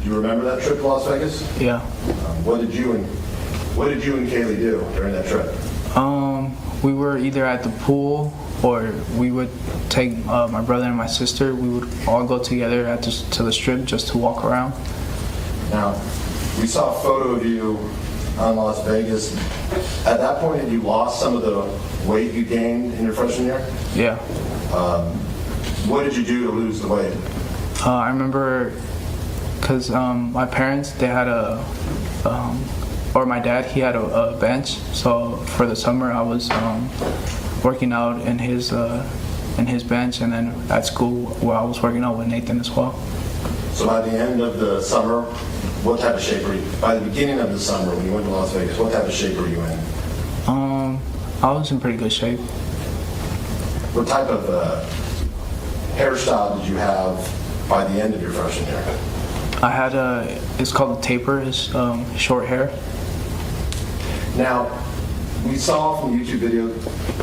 Do you remember that trip to Las Vegas? Yeah. What did you and Kaylee do during that trip? We were either at the pool, or we would take my brother and my sister. We would all go together to the strip just to walk around. Now, we saw a photo of you on Las Vegas. At that point, had you lost some of the weight you gained in your freshman year? Yeah. What did you do to lose the weight? I remember because my parents, they had or my dad, he had a bench. So for the summer, I was working out in his bench, and then at school, where I was working out with Nathan as well. So by the end of the summer, what type of shape were you? By the beginning of the summer, when you went to Las Vegas, what type of shape were you in? I was in pretty good shape. What type of hairstyle did you have by the end of your freshman year? I had it's called a taper, it's short hair. Now, we saw from the YouTube video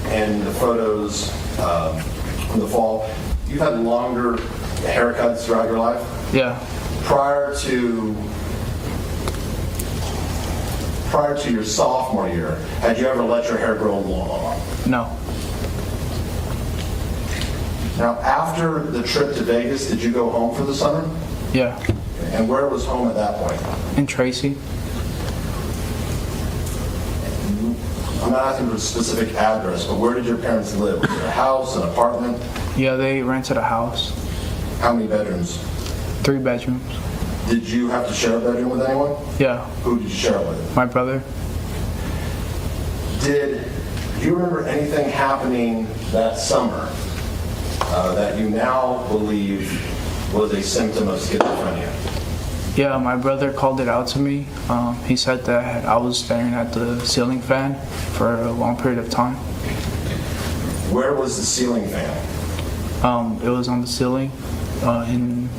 and the photos from the fall, you've had longer haircuts throughout your life. Yeah. Prior to your sophomore year, had you ever let your hair grow long? No. Now, after the trip to Vegas, did you go home for the summer? Yeah. And where was home at that point? In Tracy. I'm not asking for a specific address, but where did your parents live? Was it a house, an apartment? Yeah, they rented a house. How many bedrooms? 3 bedrooms. Did you have to share a bedroom with anyone? Yeah. Who did you share it with? My brother. Do you remember anything happening that summer that you now believe was a symptom of schizophrenia? Yeah, my brother called it out to me. He said that I was staring at the ceiling fan for a long period of time. Where was the ceiling fan? It was on the ceiling in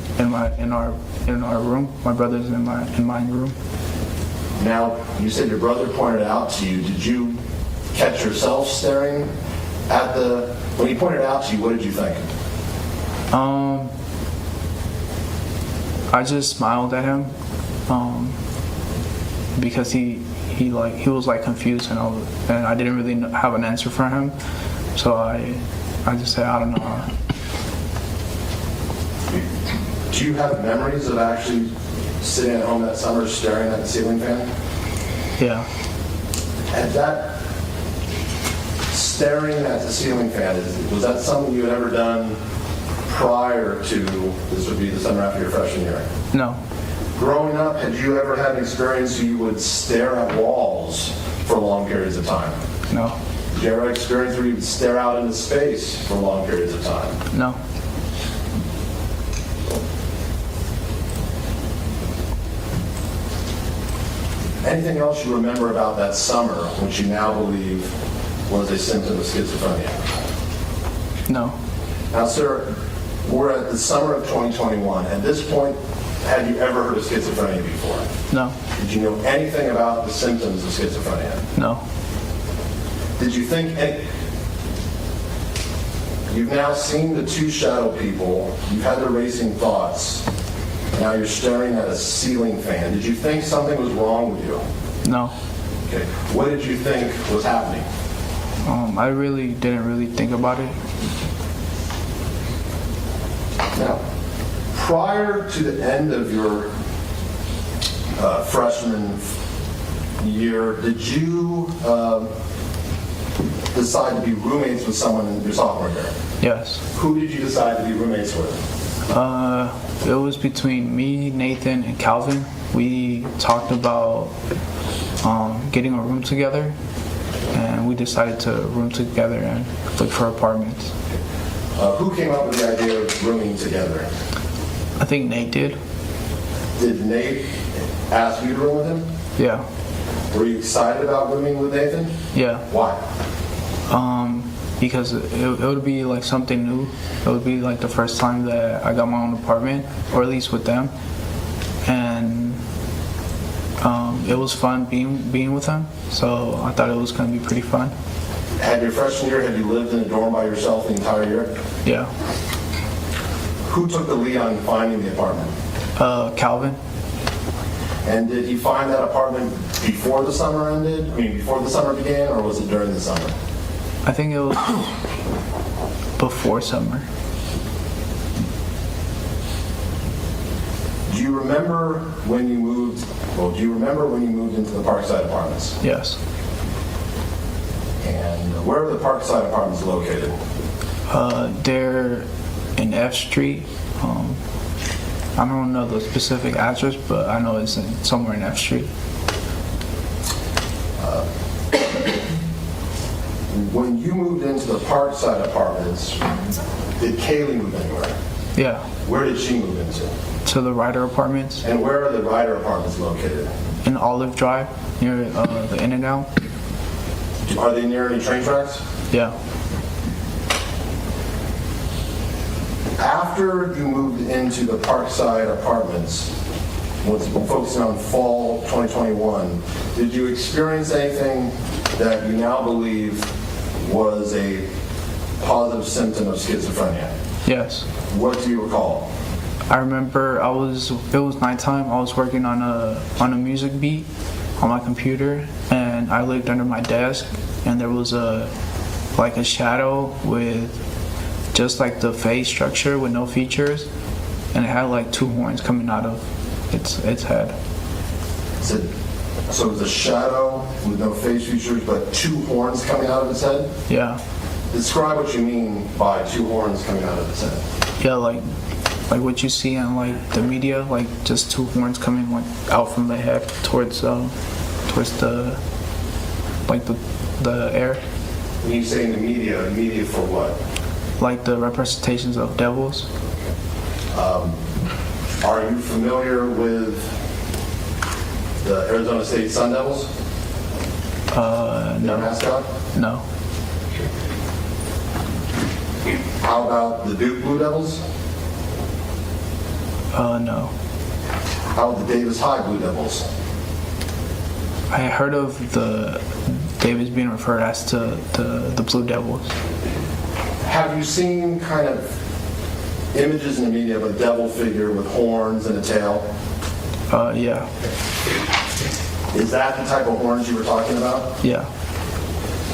our room. My brother's in my room. Now, you said your brother pointed it out to you. Did you catch yourself staring at when he pointed it out to you, what did you think? I just smiled at him because he was like confused, and I didn't really have an answer for him. So I just said, I don't know. Do you have memories of actually sitting at home that summer staring at the ceiling fan? Yeah. And that staring at the ceiling fan, was that something you had ever done prior to, this would be the summer after your freshman year? No. Growing up, had you ever had an experience where you would stare at walls for long periods of time? No. Did you ever have an experience where you would stare out into space for long periods of time? No. Anything else you remember about that summer, which you now believe was a symptom of schizophrenia? No. Now, sir, we're at the summer of 2021. At this point, had you ever heard of schizophrenia before? No. Did you know anything about the symptoms of schizophrenia? No. Did you think you've now seen the 2 shadow people, you've had the racing thoughts, now you're staring at a ceiling fan. Did you think something was wrong with you? No. Okay. What did you think was happening? I really didn't think about it. Now, prior to the end of your freshman year, did you decide to be roommates with someone in your sophomore year? Yes. Who did you decide to be roommates with? It was between me, Nathan, and Calvin. We talked about getting a room together, and we decided to room together and look for apartments. Who came up with the idea of rooming together? I think Nate did. Did Nate ask you to room with him? Yeah. Were you excited about rooming with Nathan? Yeah. Why? Because it would be like something new. It would be like the first time that I got my own apartment, or at least with them. And it was fun being with them, so I thought it was going to be pretty fun. Had your freshman year, had you lived in a dorm by yourself the entire year? Yeah. Who took the lead on finding the apartment? Calvin. And did he find that apartment before the summer ended? I mean, before the summer began, or was it during the summer? I think it was before summer. Do you remember when you moved? Well, do you remember when you moved into the Parkside Apartments? Yes. And where are the Parkside Apartments located? They're in F Street. I don't know the specific address, but I know it's somewhere in F Street. When you moved into the Parkside Apartments, did Kaylee move anywhere? Yeah. Where did she move into? To the Ryder Apartments. And where are the Ryder Apartments located? In Olive Drive, near the In-N-Out. Are they near any train tracks? Yeah. After you moved into the Parkside Apartments, was focusing on fall 2021, did you experience anything that you now believe was a positive symptom of schizophrenia? Yes. What do you recall? I remember it was nighttime. I was working on a music beat on my computer, and I looked under my desk, and there was a shadow with just like the face structure with no features, and it had like two horns coming out of its head. So it was a shadow with no face features, but two horns coming out of its head? Yeah. Describe what you mean by two horns coming out of its head. Yeah, like what you see in like the media, like just two horns coming like out from the head towards the air. When you say in the media for what? Like the representations of devils. Are you familiar with the Arizona State Sun Devils? No. Their mascot? No. How about the Duke Blue Devils? No. How about the Davis High Blue Devils? I heard of the Davis being referred as to the Blue Devils. Have you seen kind of images in the media of a devil figure with horns and a tail? Yeah. Is that the type of horns you were talking about? Yeah.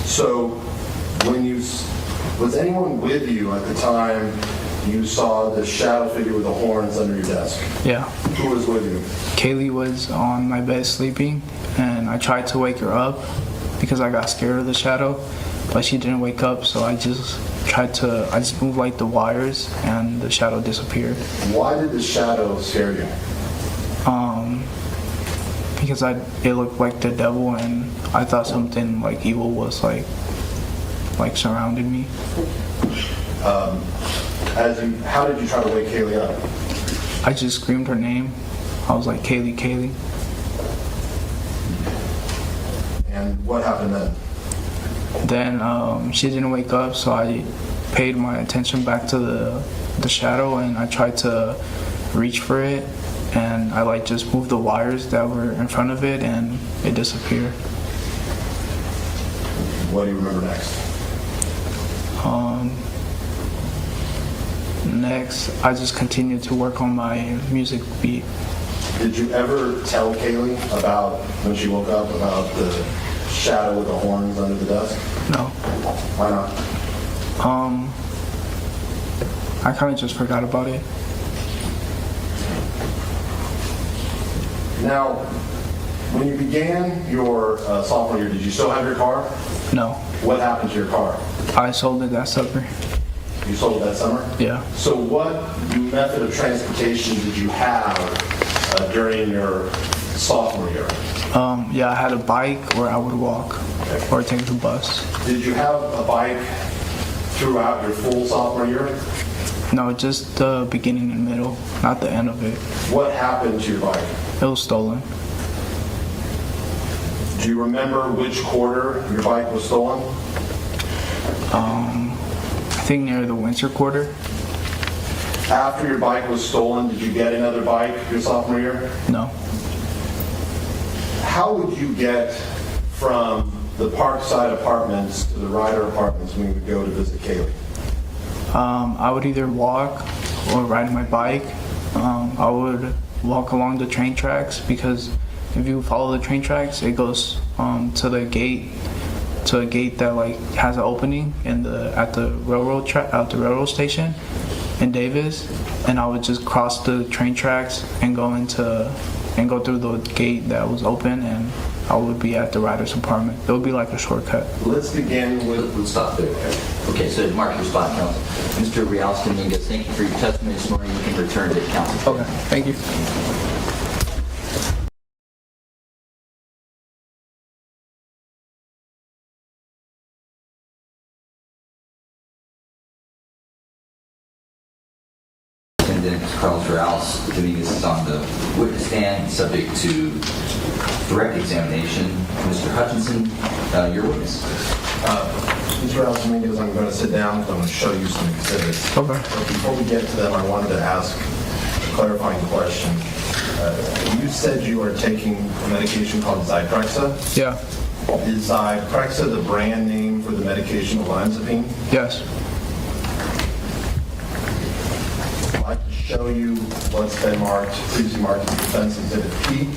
So, was anyone with you at the time you saw the shadow figure with the horns under your desk? Yeah. Who was with you? Kaylee was on my bed sleeping, and I tried to wake her up because I got scared of the shadow, but she didn't wake up, so I just moved like the wires, and the shadow disappeared. Why did the shadow scare you? Because it looked like the devil, and I thought something like evil was like surrounding me. How did you try to wake Kaylee up? I just screamed her name. I was like, Kaylee, Kaylee. And what happened then? Then she didn't wake up, so I paid my attention back to the shadow, and I tried to reach for it, and I just moved the wires that were in front of it, and it disappeared. What do you remember next? Next, I just continued to work on my music beat. Did you ever tell Kaylee about, when she woke up, about the shadow with the horns under the desk? No. Why not? I kind of just forgot about it. Now, when you began your sophomore year, did you still have your car? No. What happened to your car? I sold it that summer. You sold that summer? Yeah. So what method of transportation did you have during your sophomore year? Yeah, I had a bike or I would walk or take the bus. Did you have a bike throughout your full sophomore year? No, just the beginning and middle, not the end of it. What happened to your bike? It was stolen. Do you remember which quarter your bike was stolen? I think near the winter quarter. After your bike was stolen, did you get another bike your sophomore year? No. How would you get from the Parkside Apartments to the Ryder Apartments when you would go to visit Kaylee? I would either walk or ride my bike. I would walk along the train tracks because if you follow the train tracks, it goes to a gate that like has an opening at the railroad station in Davis, and I would just cross the train tracks and go through the gate that was open, and I would be at the Ryder's apartment. It would be like a shortcut. Let's begin with... Let's stop there. Okay, so mark your spot, counsel. Mr. Reales Dominguez, thank you for your testimony this morning. You can return to counsel. Okay, thank you. Defendant Carlos Reales Dominguez is on the witness stand, subject to direct examination. Mr. Hutchinson, your witness. Mr. Reales Dominguez, I'm going to sit down. I'm going to show you some exhibits. Okay. But before we get to them, I wanted to ask a clarifying question. You said you are taking a medication called Zyprexa. Yeah. Is Zyprexa the brand name for the medication olanzapine? Yes. I'd like to show you what's been previously marked as Defense Exhibit P.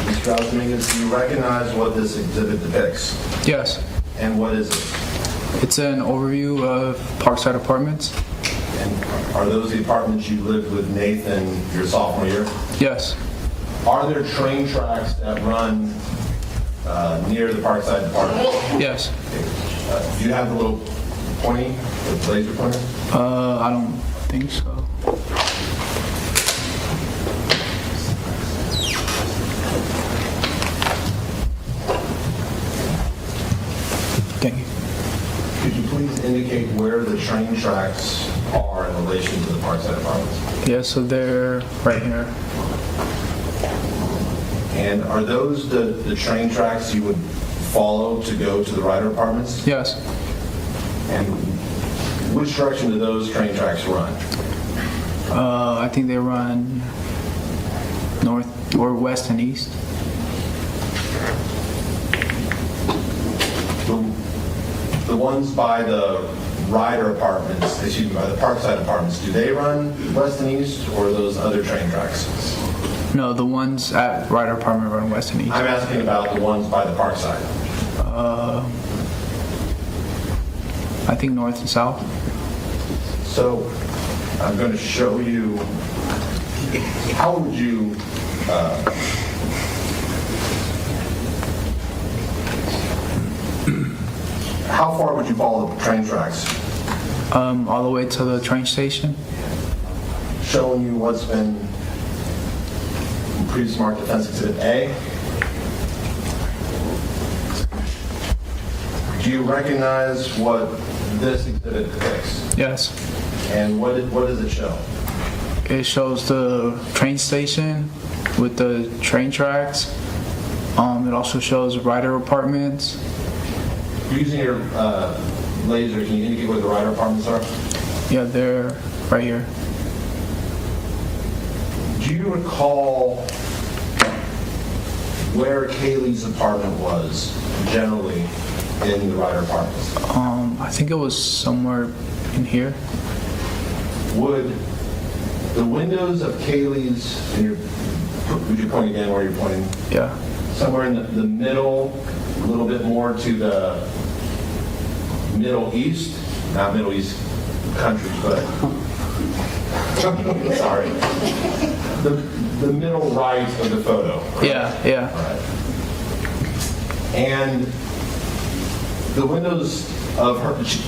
Mr. Reales Dominguez, do you recognize what this exhibit depicts? Yes. And what is it? It's an overview of Parkside Apartments. And are those the apartments you lived with Nathan your sophomore year? Yes. Are there train tracks that run near the Parkside apartment? Yes. Do you have the little pointy, the laser pointer? I don't think so. Thank you. Could you please indicate where the train tracks are in relation to the Parkside apartments? Yeah, so they're right here. And are those the train tracks you would follow to go to the Ryder apartments? Yes. And which direction do those train tracks run? I think they run north or west and east. The ones by the Ryder apartments, excuse me, by the Parkside apartments, do they run west and east, or are those other train tracks? No, the ones at Ryder Apartment run west and east. I'm asking about the ones by the Parkside. I think north and south. So I'm going to show you, how would you, how far would you follow the train tracks? All the way to the train station. Showing you what's been previously marked Defense Exhibit A. Do you recognize what this exhibit depicts? Yes. And what does it show? It shows the train station with the train tracks. It also shows Ryder Apartments. Using your laser, can you indicate where the Ryder apartments are? Yeah, they're right here. Do you recall where Kaylee's apartment was generally in the Ryder apartments? I think it was somewhere in here. Would the windows of Kaylee's, would you point again where you're pointing? Yeah. Somewhere in the middle, a little bit more to the Middle East, not Middle East countries, but sorry, the middle right of the photo. Right? Yeah. Right. And the windows of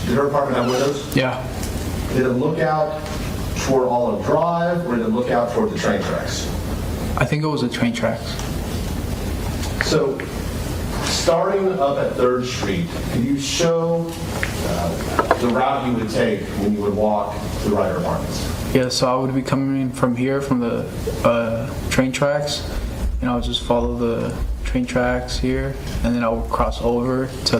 did her apartment have windows? Yeah. Did it look out toward Olive Drive, or did it look out toward the train tracks? I think it was the train tracks. So, starting up at 3rd Street, can you show the route you would take when you would walk to the Ryder Apartments? Yeah, so I would be coming from here, from the train tracks, and I would just follow the train tracks here, and then I would cross over to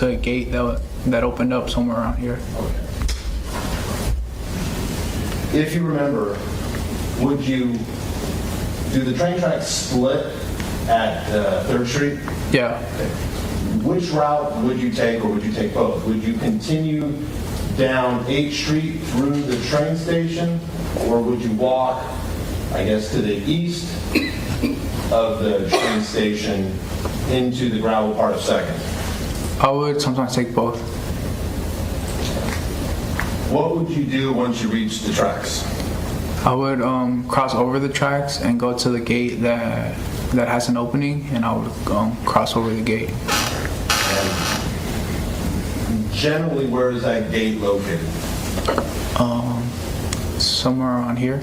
a gate that opened up somewhere around here. Okay. If you remember, do the train tracks split at 3rd Street? Yeah. Okay. Which route would you take, or would you take both? Would you continue down 8th Street through the train station, or would you walk, I guess, to the east of the train station into the gravel part of 2nd? I would sometimes take both. What would you do once you reached the tracks? I would cross over the tracks and go to the gate that has an opening, and I would cross over the gate. And generally, where is that gate located? Somewhere around here.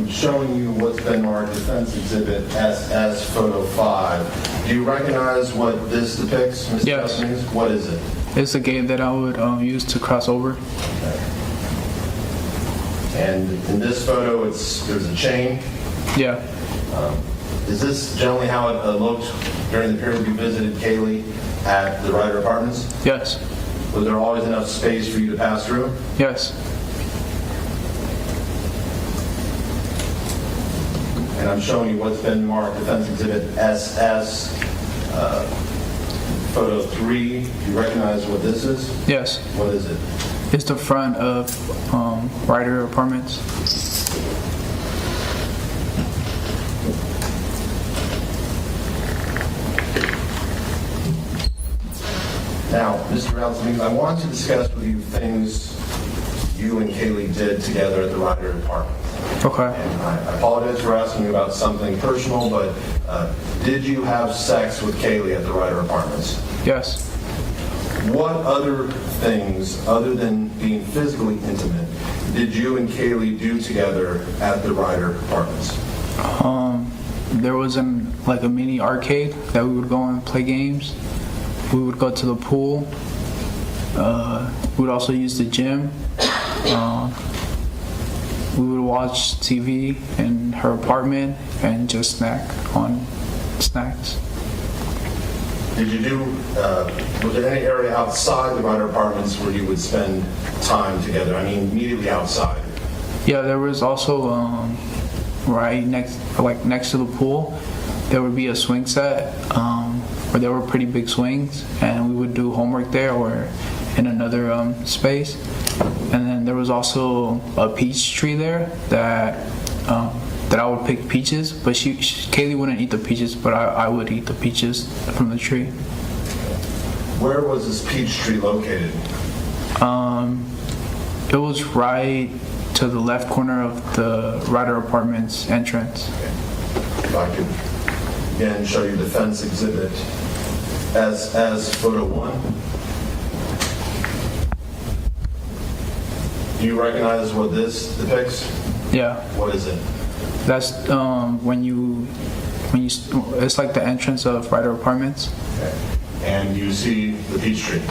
Showing you what's been marked Defense Exhibit SS Photo 5. Do you recognize what this depicts, Mr. Yes. Dominguez? What is it? It's the gate that I would use to cross over. Okay. And in this photo, there's a chain. Yeah. Is this generally how it looked during the period you visited Kaylee at the Ryder Apartments? Yes. Was there always enough space for you to pass through? Yes. And I'm showing you what's been marked Defense Exhibit SS Photo 3. Do you recognize what this is? Yes. What is it? It's the front of Ryder Apartments. Now, Mr. Reales Dominguez, I want to discuss with you things you and Kaylee did together at the Ryder Apartment. Okay. And I apologize for asking you about something personal, but did you have sex with Kaylee at the Ryder Apartments? Yes. What other things, other than being physically intimate, did you and Kaylee do together at the Ryder Apartments? There was a mini arcade that we would go and play games. We would go to the pool. We would also use the gym. We would watch TV in her apartment and just snack on snacks. Did you do, was there any area outside the Ryder Apartments where you would spend time together? I mean, immediately outside. Yeah, there was also right next to the pool, there would be a swing set where there were pretty big swings, and we would do homework there or in another space. And then there was also a peach tree there that I would pick peaches, but Kaylee wouldn't eat the peaches, but I would eat the peaches from the tree. Where was this peach tree located? It was right to the left corner of the Ryder Apartments entrance. If I could again show you Defense Exhibit as Photo 1. Do you recognize what this depicts? Yeah. What is it? That's when you it's like the entrance of Ryder Apartments. Okay. And you see the peach tree?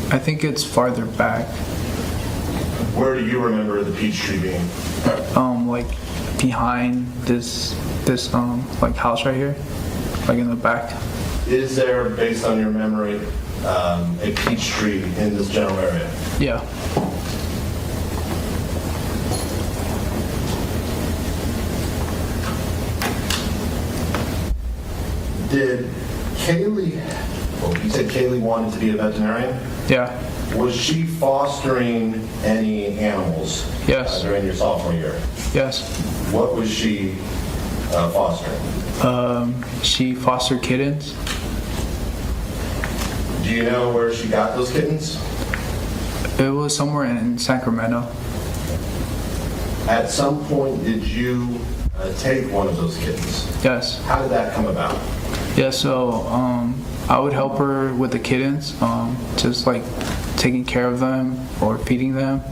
I think it's farther back. Where do you remember the peach tree being? Like behind this house right here, like in the back. Is there, based on your memory, a peach tree in this general area? Yeah. Did Kaylee, well, you said Kaylee wanted to be a veterinarian? Yeah. Was she fostering any animals? Yes. During your sophomore year? Yes. What was she fostering? She fostered kittens. Do you know where she got those kittens? It was somewhere in Sacramento. At some point, did you take one of those kittens? Yes. How did that come about? Yeah, so I would help her with the kittens, just like taking care of them or feeding them.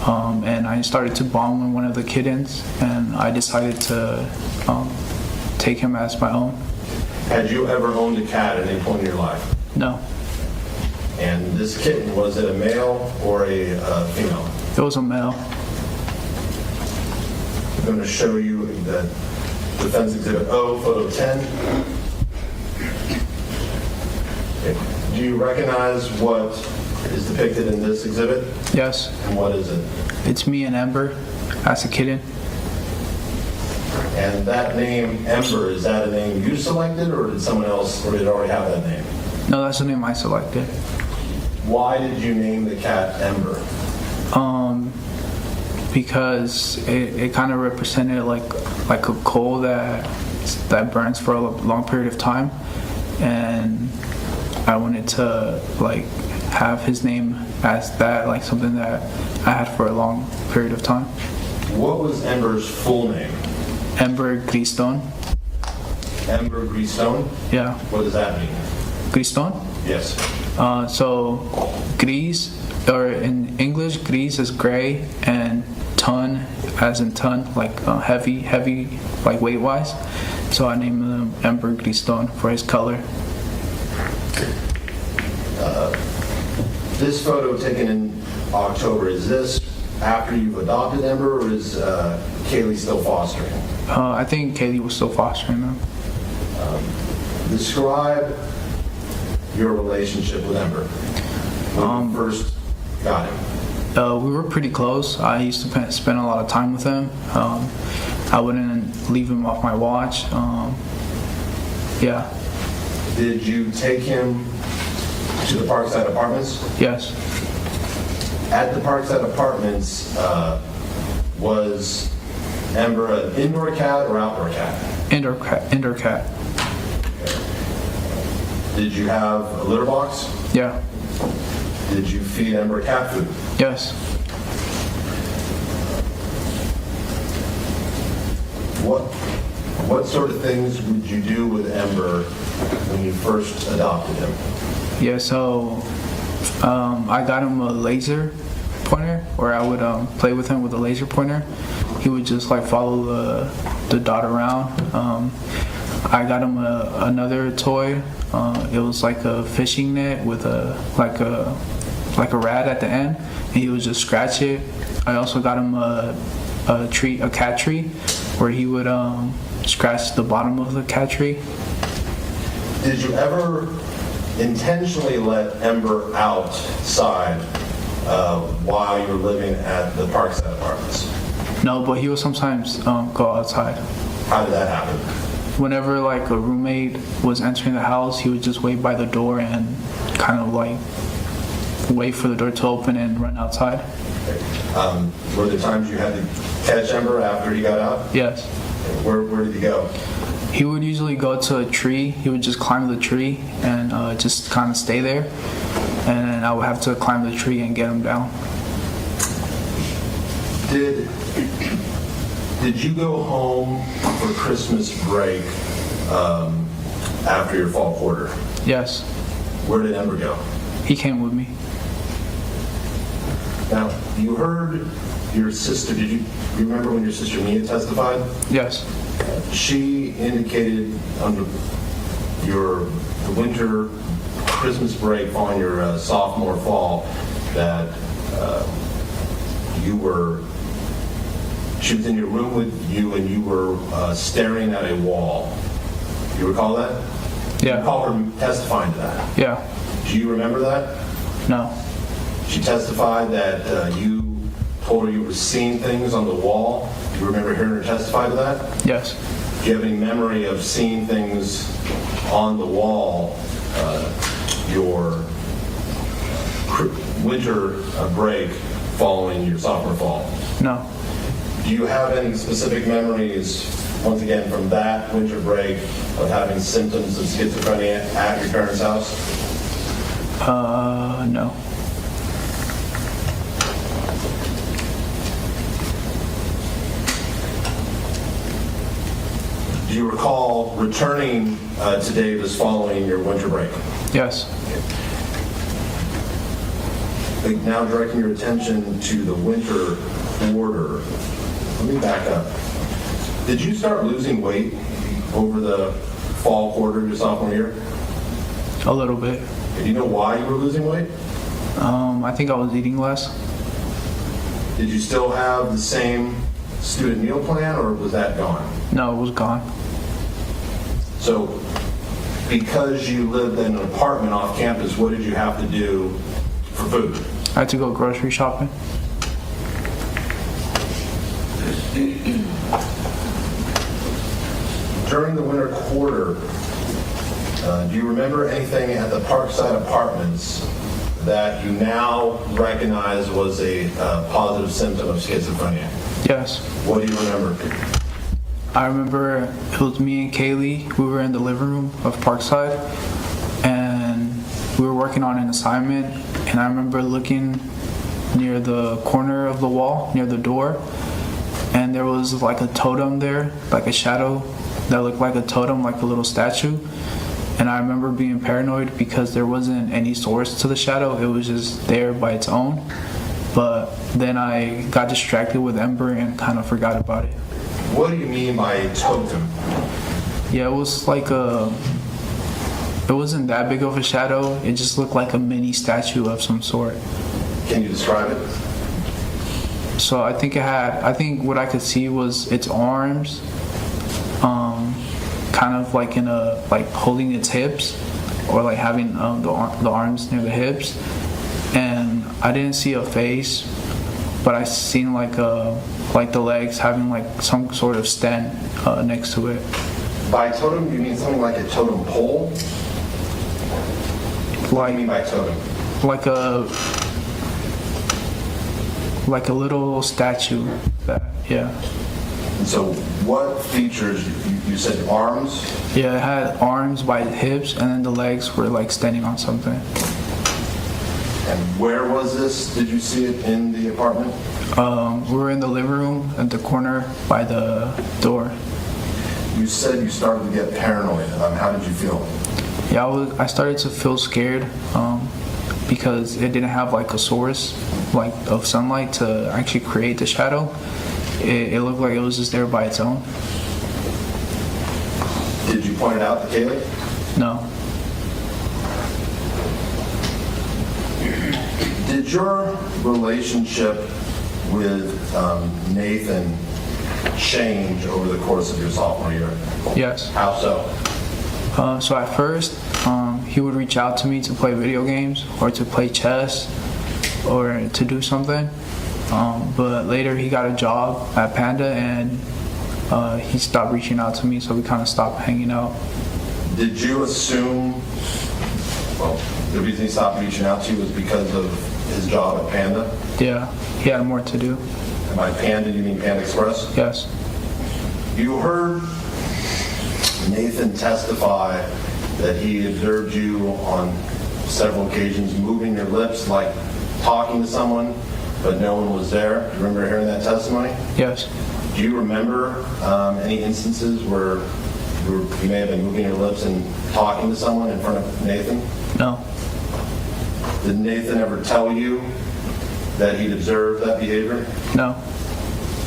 And I started to bond with one of the kittens, and I decided to take him as my own. Had you ever owned a cat at any point in your life? No, And this kitten, was it a male or a female? it was a male. I'm going to show you the Defense Exhibit O, photo 10. Okay. Do you recognize what is depicted in this exhibit? Yes, And what is it? it's me and Ember as a kitten. And that name, Ember, is that a name you selected, or did someone else, or did it already have that name? No, that's the name I selected. Why did you name the cat Ember? Because it kind of represented like a coal that burns for a long period of time, and I wanted to like have his name as that, like something that I had for a long period of time. What was Ember's full name? Ember Griston. Ember Greystone? Yeah, What does that mean? Griston. Yes. So gris, or in English, gris is gray, and ton, as in ton, like heavy, like weight-wise. So I named him Ember Griston for his color. This photo taken in October, is this after you've adopted Ember, or is Kaylee still fostering? I think Kaylee was still fostering them. Describe your relationship with Ember when you first got him. We were pretty close. I used to spend a lot of time with him. I wouldn't leave him off my watch. Yeah. Did you take him to the Parkside Apartments? Yes. At the Parkside Apartments, was Ember an indoor cat or outdoor cat? Indoor cat. Did you have a litter box? Yeah. Did you feed Ember cat food? Yes. What sort of things would you do with Ember when you first adopted him? Yeah. So I got him a laser pointer, or I would play with him with a laser pointer. He would just like follow the dot around. I got him another toy. It was like a fishing net with like a rat at the end, and he would just scratch it. I also got him a cat tree, where he would scratch the bottom of the cat tree. Did you ever intentionally let Ember outside while you were living at the Parkside Apartments? No, but he would sometimes go outside. How did that happen? Whenever like a roommate was entering the house, he would just wait by the door and kind of like wait for the door to open and run outside. Were there times you had to catch Ember after he got out? Yes. Where did he go? He would usually go to a tree. He would just climb the tree and just kind of stay there. And then I would have to climb the tree and get him down. Did you go home for Christmas break after your fall quarter? Yes. Where did Ember go? He came with me. Now, you heard your sister, did you remember when your sister Mia testified? Yes. She indicated on the winter Christmas break following your sophomore fall that she was in your room with you and you were staring at a wall. You recall that? Yeah. You recall her testifying to that? Yeah. Do you remember that? No. She testified that you told her you were seeing things on the wall. Do you remember hearing her testify to that? Yes. Do you have any memory of seeing things on the wall your winter break following your sophomore fall? No. Do you have any specific memories, once again, from that winter break of having symptoms of schizophrenia at your parents' house? No. Do you recall returning to Davis following your winter break? Yes. Now directing your attention to the winter order. Let me back up. Did you start losing weight over the fall quarter of your sophomore year? A little bit. Do you know why you were losing weight? I think I was eating less. Did you still have the same student meal plan, or was that gone? No, it was gone. So, because you lived in an apartment off campus, what did you have to do for food? I had to go grocery shopping. During the winter quarter, do you remember anything at the Parkside Apartments that you now recognize was a positive symptom of schizophrenia? Yes. What do you remember? I remember it was me and Kaylee. We were in the living room of Parkside, and we were working on an assignment, and I remember looking near the corner of the wall, near the door, and there was like a totem there, like a shadow that looked like a totem, like a little statue. And I remember being paranoid because there wasn't any source to the shadow. It was just there by its own. But then I got distracted with Ember and kind of forgot about it. What do you mean by a totem? Yeah, it was like it wasn't that big of a shadow. It just looked like a mini statue of some sort. Can you describe it? So I think what I could see was its arms, kind of like like holding its hips, or like having the arms near the hips. And I didn't see a face, but I seen like the legs having like some sort of stand next to it. By totem, you mean something like a totem pole? What do you mean by totem? Like a little statue. Yeah. And so what features, you said arms? Yeah, it had arms by the hips, and then the legs were like standing on something. And where was this? Did you see it in the apartment? We were in the living room at the corner by the door. You said you started to get paranoid. How did you feel? Yeah, I started to feel scared because it didn't have like a source like of sunlight to actually create the shadow. It looked like it was just there by its own. Did you point it out to Kaylee? No. Did your relationship with Nathan change over the course of your sophomore year? Yes. How so? So at first, he would reach out to me to play video games or to play chess or to do something. But later he got a job at Panda and he stopped reaching out to me, so we kind of stopped hanging out. Did you assume, well, the reason he stopped reaching out to you was because of his job at Panda? Yeah, he had more to do. And by Panda, you mean Panda Express? Yes. You heard Nathan testify that he observed you on several occasions moving your lips like talking to someone, but no one was there. Do you remember hearing that testimony? Yes. Do you remember any instances where you may have been moving your lips and talking to someone in front of Nathan? No. Did Nathan ever tell you that he'd observed that behavior? No.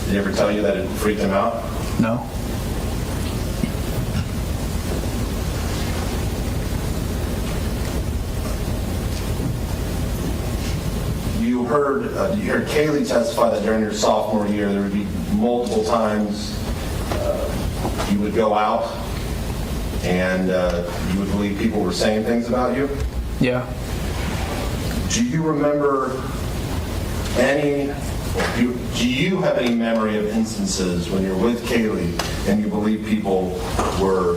Did he ever tell you that it freaked him out? No. You heard Kaylee testify that during your sophomore year there would be multiple times you would go out and you would believe people were saying things about you? Yeah. Do you remember any Do you have any memory of instances when you're with Kaylee and you believe people were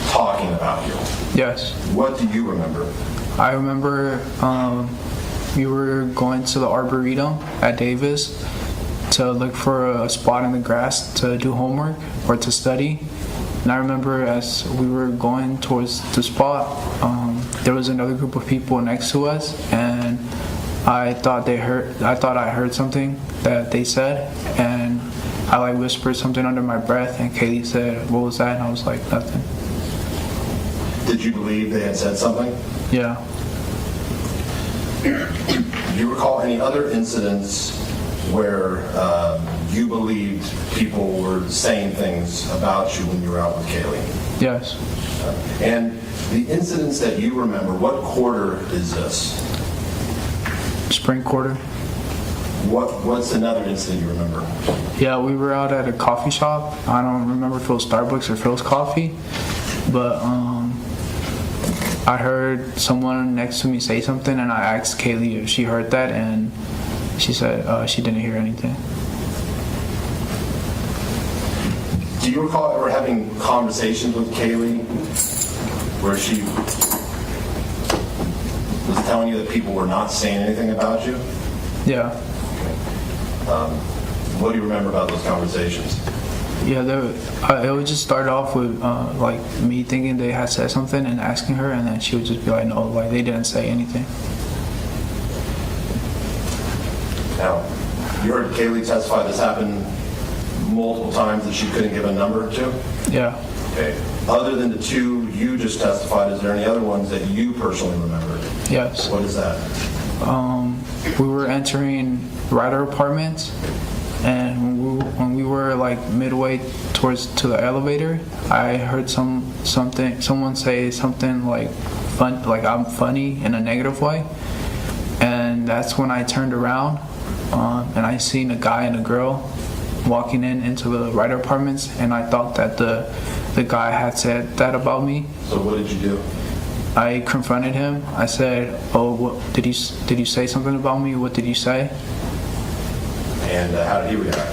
talking about you? Yes. What do you remember? I remember we were going to the Arboretum at Davis to look for a spot in the grass to do homework or to study. And I remember as we were going towards the spot, there was another group of people next to us, and I thought I heard something that they said, and I like whispered something under my breath, and Kaylee said, "What was that?" And I was like, "Nothing." Did you believe they had said something? Yeah. Do you recall any other incidents where you believed people were saying things about you when you were out with Kaylee? Yes. And the incidents that you remember, what quarter is this? Spring quarter. What's another incident you remember? Yeah, we were out at a coffee shop. I don't remember if it was Starbucks or Phil's Coffee, but I heard someone next to me say something, and I asked Kaylee if she heard that, and she said she didn't hear anything. Do you recall ever having conversations with Kaylee where she was telling you that people were not saying anything about you? Yeah. What do you remember about those conversations? Yeah, it would just start off with like me thinking they had said something and asking her, and then she would just be like, "No, like they didn't say anything." Now, you heard Kaylee testify this happened multiple times that she couldn't give a number to? Yeah. Okay. Other than the two you just testified, is there any other ones that you personally remember? Yes. What is that? We were entering Ryder Apartments, and when we were like midway to the elevator, I heard someone say something like I'm funny in a negative way, and that's when I turned around, and I seen a guy and a girl walking into the Ryder Apartments, and I thought that the guy had said that about me. So what did you do? I confronted him. I said, "Oh, did you say something about me? What did you say?" And how did he react?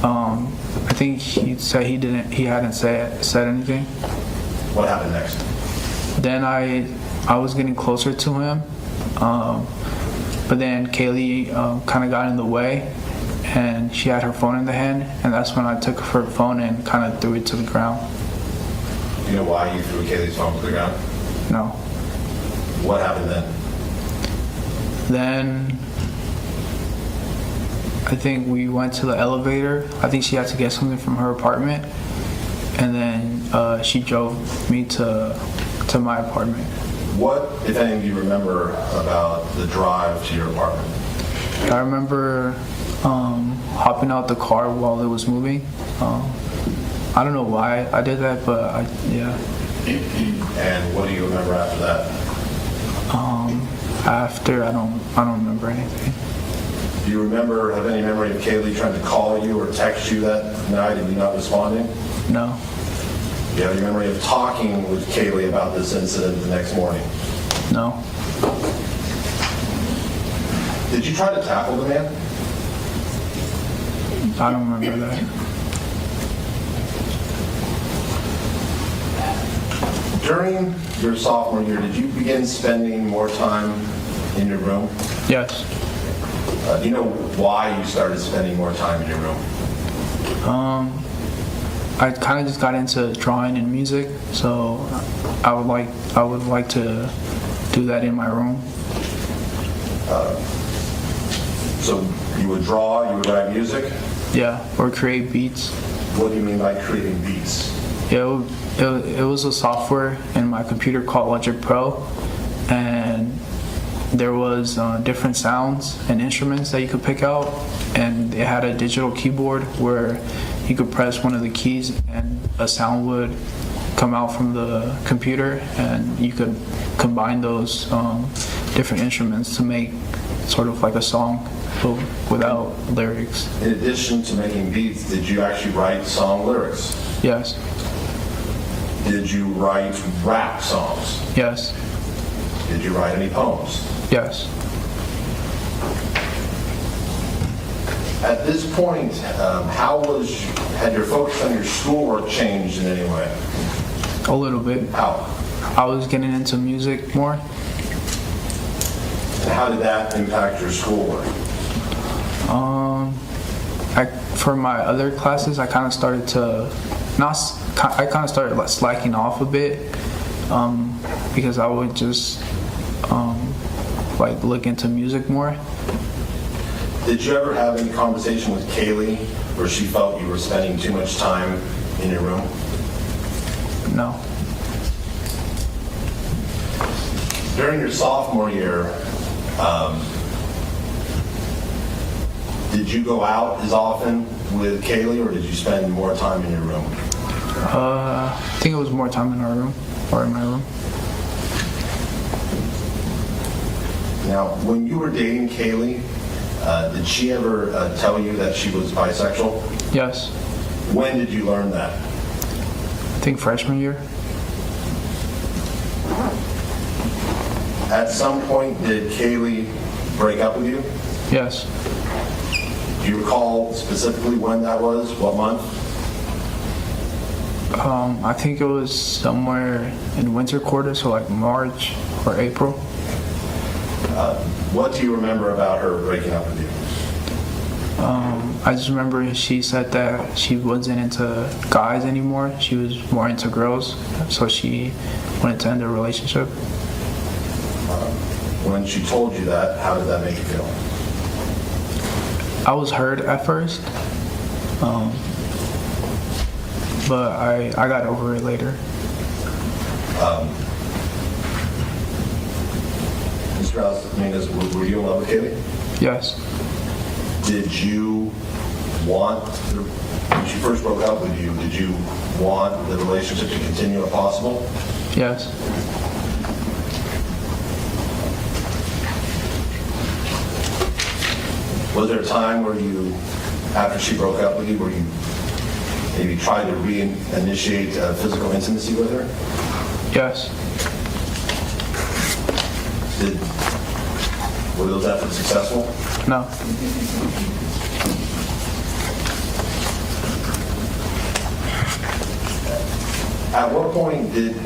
I think he said he hadn't said anything. What happened next? Then I was getting closer to him, but then Kaylee kind of got in the way, and she had her phone in the hand, and that's when I took her phone and kind of threw it to the ground. Do you know why you threw Kaylee's phone to the ground? No. What happened then? Then I think we went to the elevator. I think she had to get something from her apartment, and then she drove me to my apartment. What, if anything, do you remember about the drive to your apartment? I remember hopping out the car while it was moving. I don't know why I did that, but yeah. And what do you remember after that? After I don't remember anything. Do you have any memory of Kaylee trying to call you or text you that night and you not responding? No. Do you have any memory of talking with Kaylee about this incident the next morning? No. Did you try to tackle the man? I don't remember that. During your sophomore year, did you begin spending more time in your room? Yes. Do you know why you started spending more time in your room? I kind of just got into drawing and music, so I would like to do that in my room. So you would draw, you would write music? Yeah, or create beats. What do you mean by creating beats? Yeah, it was a software in my computer called David Breaux, and there was different sounds and instruments that you could pick out, and it had a digital keyboard where you could press one of the keys and a sound would come out from the computer, and you could combine those different instruments to make sort of like a song but without lyrics. In addition to making beats, did you actually write song lyrics? Yes. Did you write rap songs? Yes. Did you write any poems? Yes. At this point, had your focus on your schoolwork changed in any way? A little bit. How? I was getting into music more. And how did that impact your schoolwork? For my other classes, I kind of started to slacking off a bit because I would just like look into music more. Did you ever have any conversation with Kaylee where she felt you were spending too much time in your room? No. During your sophomore year, did you go out as often with Kaylee, or did you spend more time in your room? I think it was more time in our room, or in my room. Now, when you were dating Kaylee, did she ever tell you that she was bisexual? Yes. When did you learn that? I think freshman year. At some point, did Kaylee break up with you? Yes. Do you recall specifically when that was? What month? I think it was somewhere in winter quarter, so like March or April. What do you remember about her breaking up with you? I just remember she said that she wasn't into guys anymore. She was more into girls, so she wanted to end the relationship. When she told you that, how did that make you feel? I was hurt at first, but I got over it later. Mr. Reales Dominguez, were you in love with Kaylee? Yes. Did you when she first broke up with you, did you want the relationship to continue if possible? Yes. Was there a time where you, after she broke up with you, where you maybe tried to reinitiate physical intimacy with her? Yes. Were those efforts successful? No.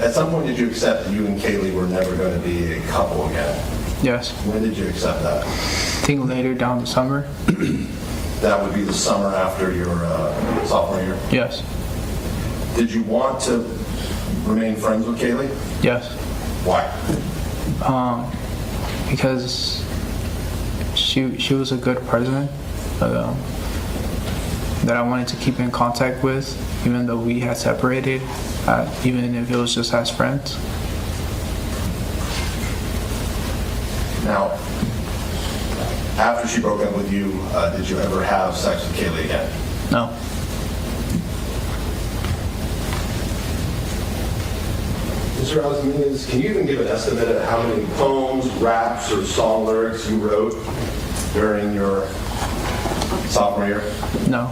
At some point did you accept that you and Kaylee were never going to be a couple again? Yes. When did you accept that? I think later down the summer. That would be the summer after your sophomore year? Yes. Did you want to remain friends with Kaylee? Yes. Why? Because she was a good person that I wanted to keep in contact with, even though we had separated, even if it was just as friends. Now, after she broke up with you, did you ever have sex with Kaylee again? No. Mr. Reales Dominguez, can you even give an estimate of how many poems, raps, or song lyrics you wrote during your sophomore year? No.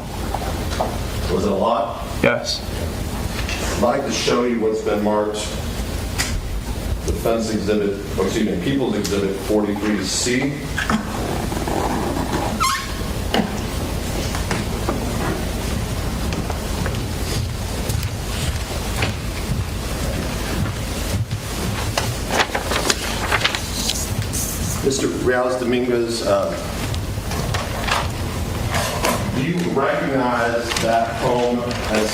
Was it a lot? Yes. I'd like to show you what's been marked Defense Exhibit, or excuse me, People's Exhibit 43C. Mr. Reales Dominguez, do you recognize that poem as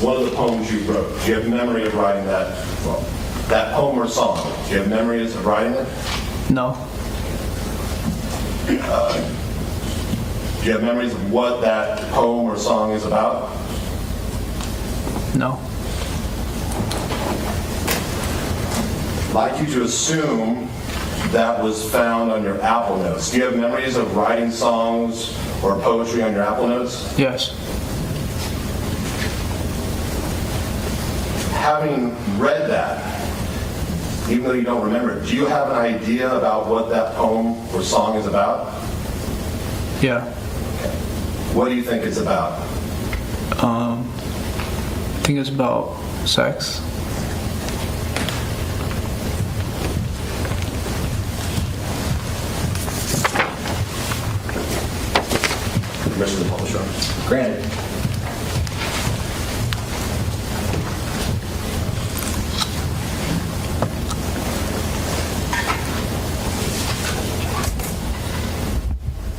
one of the poems you wrote? Do you have memory of writing that? Well, that poem or song? Do you have memories of writing it? No. Do you have memories of what that poem or song is about? No. I'd like you to assume that was found on your Apple Notes. Do you have memories of writing songs or poetry on your Apple Notes? Yes. Having read that, even though you don't remember it, do you have an idea about what that poem or song is about? Yeah. What do you think it's about? I think it's about sex. Granted.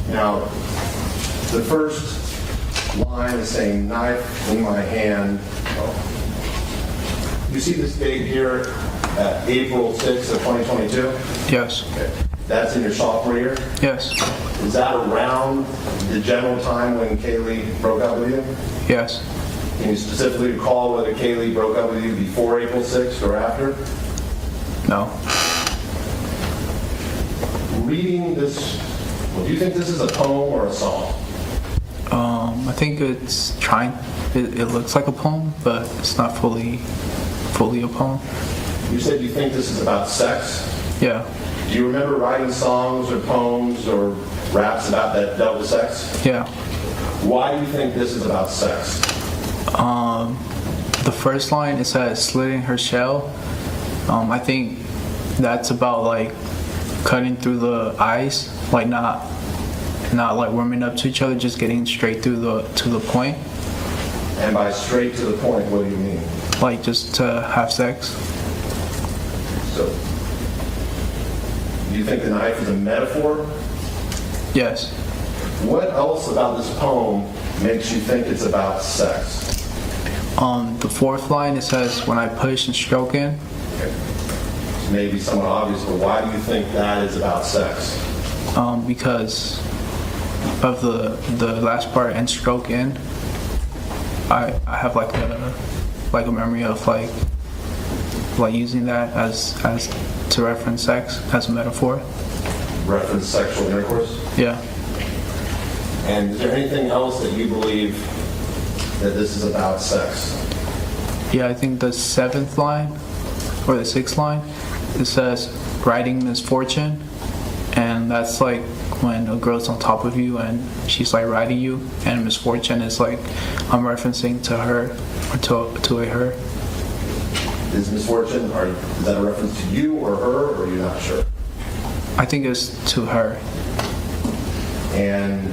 Now, the first line is saying knife in my hand. You see this date here, April 6th of 2022? Yes. Okay. That's in your sophomore year? Yes. Is that around the general time when Kaylee broke up with you? Yes. Can you specifically recall whether Kaylee broke up with you before April 6th or after? No. Reading this, well, do you think this is a poem or a song? I think it's trying. It looks like a poem, but it's not fully a poem. You said you think this is about sex? Yeah. Do you remember writing songs or poems or raps about that dealt with sex? Yeah. Why do you think this is about sex? The first line, it says slitting her shell. I think that's about like cutting through the ice, like not like warming up to each other, just getting straight through to the point. And by straight to the point, what do you mean? Like just to have sex. So, do you think the knife is a metaphor? Yes. What else about this poem makes you think it's about sex? The fourth line, it says when I push and stroke in. Okay. It's maybe somewhat obvious, but why do you think that is about sex? Because of the last part and stroke in. I have like a memory of like using that as to reference sex as a metaphor. Reference sexual intercourse? Yeah. And is there anything else that you believe that this is about sex? Yeah, I think the seventh line or the sixth line, it says riding misfortune, and that's like when a girl's on top of you and she's like riding you, and misfortune is like I'm referencing to her or to a her. Is misfortune, is that a reference to you or her, or are you not sure? I think it's to her. And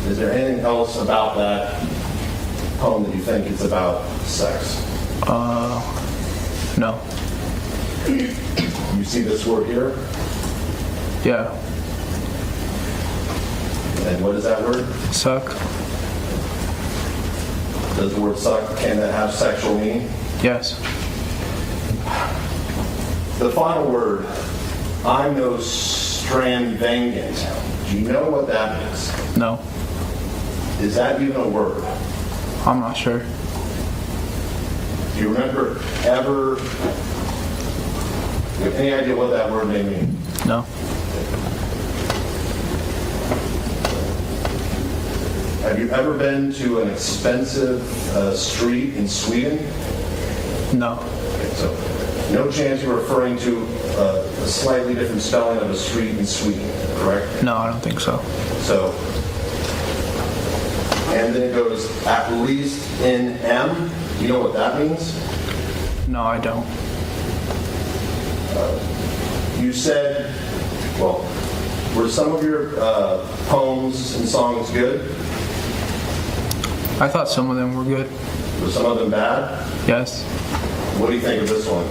is there anything else about that poem that you think it's about sex? No. You see this word here? Yeah. And what is that word? Suck. Does the word suck, can that have sexual meaning? Yes. The final word, I'm no Strandvangant. Do you know what that means? No. Is that even a word? I'm not sure. Do you remember ever, do you have any idea what that word may mean? No. Have you ever been to an expensive street in Sweden? No. Okay, so no chance you're referring to a slightly different spelling of a street in Sweden, correct? No, I don't think so. So, and then it goes, at least in M. You know what that means? No, I don't. You said, well, were some of your poems and songs good? I thought some of them were good. Were some of them bad? Yes. What do you think of this one?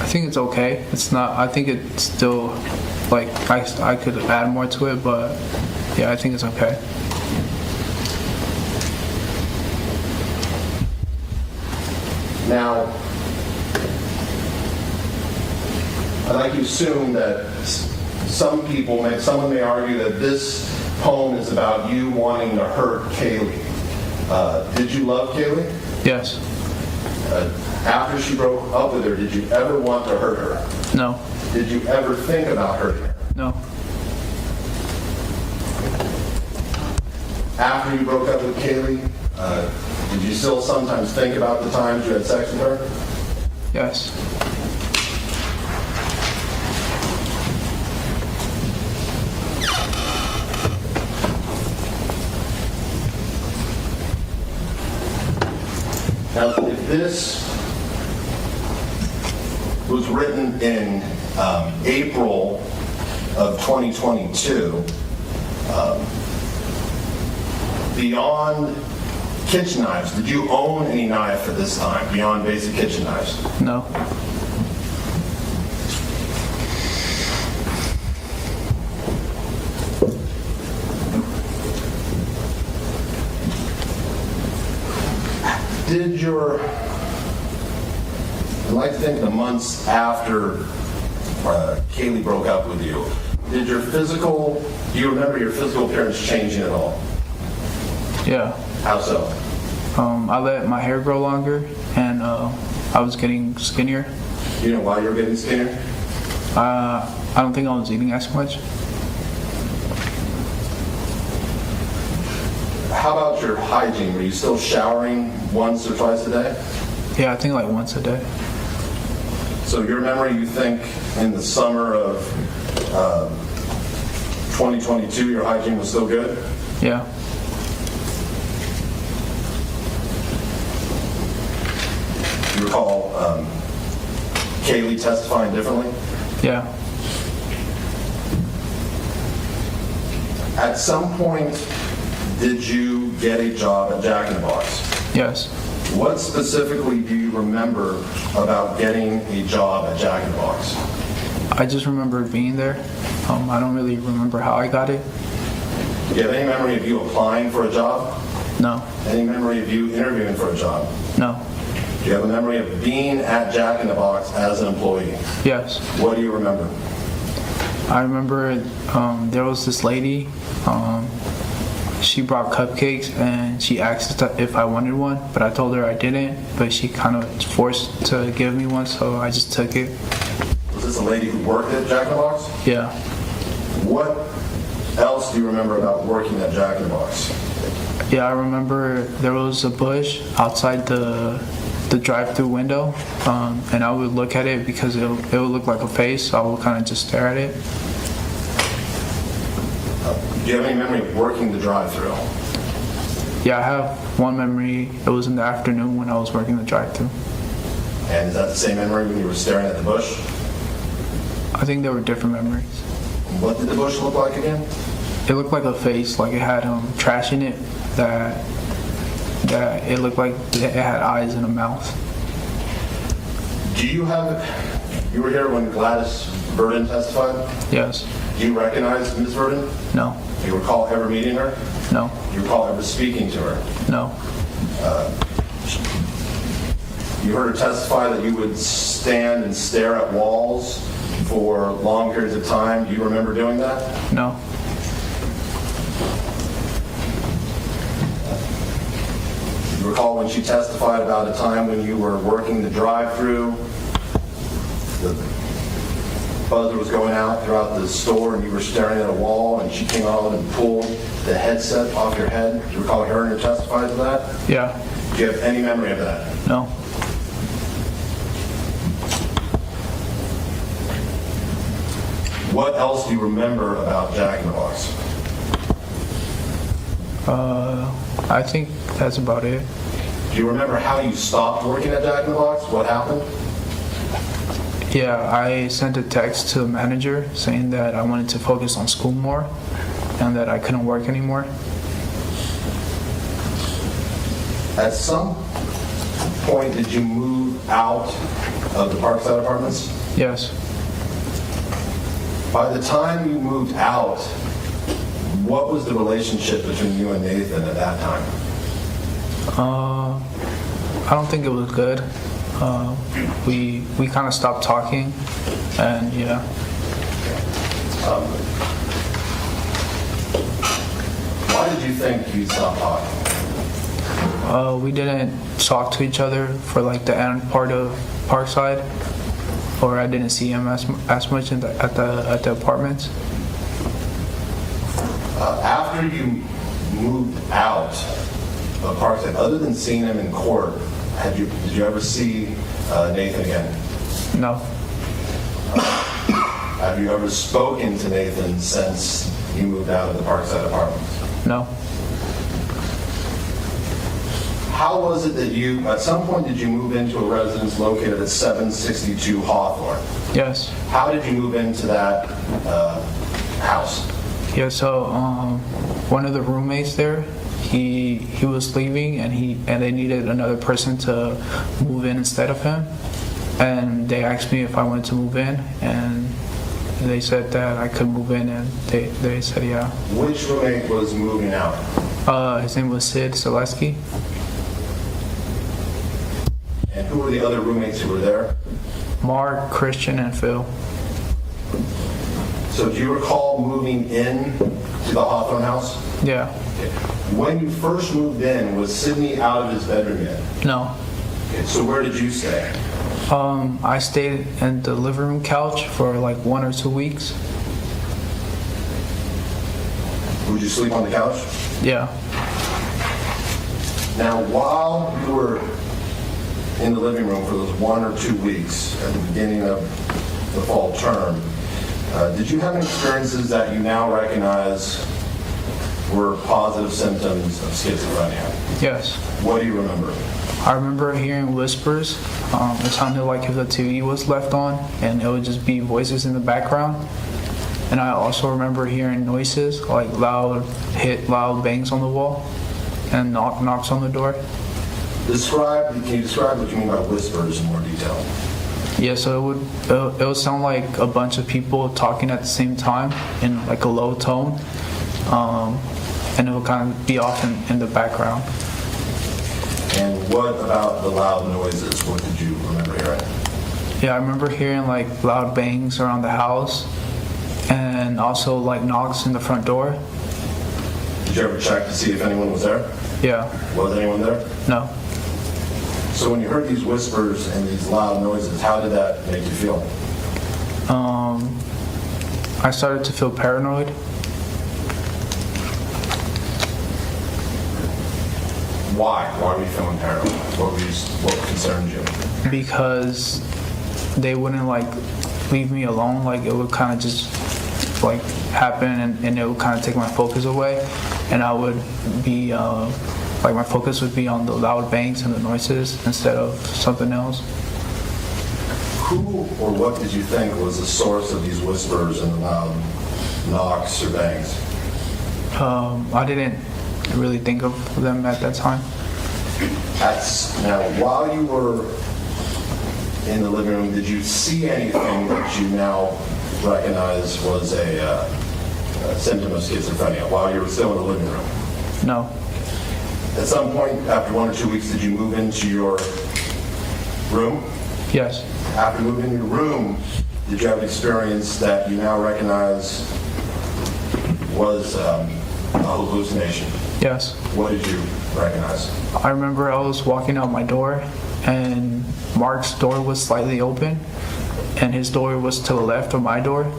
I think it's okay. It's not. I think it's still like I could add more to it, but yeah, I think it's okay. Now, I'd like to assume that someone may argue that this poem is about you wanting to hurt Kaylee. Did you love Kaylee? Yes. After she broke up with her, did you ever want to hurt her? No. Did you ever think about hurting her? No. After you broke up with Kaylee, did you still sometimes think about the times you had sex with her? Yes. Now, if this was written in April of 2022, beyond kitchen knives, did you own any knife at this time, beyond basic kitchen knives? No. Did your, I'd like to think the months after Kaylee broke up with you, do you remember your physical appearance changing at all? Yeah. How so? I let my hair grow longer, and I was getting skinnier. You know why you were getting skinnier? I don't think I was eating as much. How about your hygiene? Were you still showering once or twice a day? Yeah, I think like once a day. So your memory, you think in the summer of 2022, your hygiene was still good? Yeah. You recall Kaylee testifying differently? Yeah. At some point, did you get a job at Jack in the Box? Yes. What specifically do you remember about getting a job at Jack in the Box? I just remember being there. I don't really remember how I got it. Do you have any memory of you applying for a job? No. Any memory of you interviewing for a job? No. Do you have a memory of being at Jack in the Box as an employee? Yes. What do you remember? I remember there was this lady. She brought cupcakes and she asked if I wanted one, but I told her I didn't, but she kind of forced to give me one, so I just took it. Was this a lady who worked at Jack in the Box? Yeah. What else do you remember about working at Jack in the Box? Yeah, I remember there was a bush outside the drive-through window, and I would look at it because it would look like a face, so I would kind of just stare at it. Do you have any memory of working the drive-through? Yeah, I have one memory. It was in the afternoon when I was working the drive-through. And is that the same memory when you were staring at the bush? I think there were different memories. What did the bush look like again? It looked like a face, like it had trash in it, that it looked like it had eyes and a mouth. Do you were here when Gladys Verdon testified? Yes. Do you recognize Ms. Verdon? No. Do you recall ever meeting her? No. Do you recall ever speaking to her? No. You heard her testify that you would stand and stare at walls for long periods of time. Do you remember doing that? No. You recall when she testified about a time when you were working the drive-through, the buzzer was going out throughout the store and you were staring at a wall and she came out and pulled the headset off your head? Do you recall hearing her testify to that? Yeah. Do you have any memory of that? No. What else do you remember about Jack in the Box? I think that's about it. Do you remember how you stopped working at Jack in the Box? What happened? Yeah, I sent a text to the manager saying that I wanted to focus on school more and that I couldn't work anymore. At some point, did you move out of the Parkside Apartments? Yes. By the time you moved out, what was the relationship between you and Nathan at that time? I don't think it was good. We kind of stopped talking, and yeah. Why did you think you stopped talking? We didn't talk to each other for like the end part of Parkside, or I didn't see him as much at the apartments. After you moved out of Parkside, other than seeing him in court, did you ever see Nathan again? No. Have you ever spoken to Nathan since you moved out of the Parkside Apartments? No. How was it that at some point did you move into a residence located at 762 Hawthorne? Yes. How did you move into that house? Yeah, so one of the roommates there, he was leaving, and they needed another person to move in instead of him. And they asked me if I wanted to move in, and they said that I could move in, and they said yeah. Which roommate was moving out? His name was Sid Selesky. And who were the other roommates who were there? Mark, Christian, and Phil. So do you recall moving in to the Hawthorne house? Yeah. When you first moved in, was Sidney out of his bedroom yet? No. Okay, so where did you stay? I stayed in the living room couch for like 1 or 2 weeks. Would you sleep on the couch? Yeah. Now, while you were in the living room for those 1 or 2 weeks at the beginning of the fall term, did you have any experiences that you now recognize were positive symptoms of schizophrenia? Yes. What do you remember? I remember hearing whispers. It sounded like if the TV was left on, and it would just be voices in the background. And I also remember hearing noises, like loud bangs on the wall, and knocks on the door. Can you describe what you mean by whispers in more detail? Yeah, so it would sound like a bunch of people talking at the same time in like a low tone, and it would kind of be off in the background. And what about the loud noises? What did you remember hearing? Yeah, I remember hearing like loud bangs around the house, and also like knocks in the front door. Did you ever check to see if anyone was there? Yeah. Was anyone there? No. So when you heard these whispers and these loud noises, how did that make you feel? I started to feel paranoid. Why? Why were you feeling paranoid? What concerned you? Because they wouldn't like leave me alone. Like it would kind of just like happen, and it would kind of take my focus away, and I would be like my focus would be on the loud bangs and the noises instead of something else. Who or what did you think was the source of these whispers and the loud knocks or bangs? I didn't really think of them at that time. Now, while you were in the living room, did you see anything that you now recognize was a symptom of schizophrenia while you were still in the living room? No. At some point, after 1 or 2 weeks, did you move into your room? Yes. After moving into your room, did you have an experience that you now recognize was a hallucination? Yes. What did you recognize? I remember I was walking out my door, and Mark's door was slightly open, and his door was to the left of my door,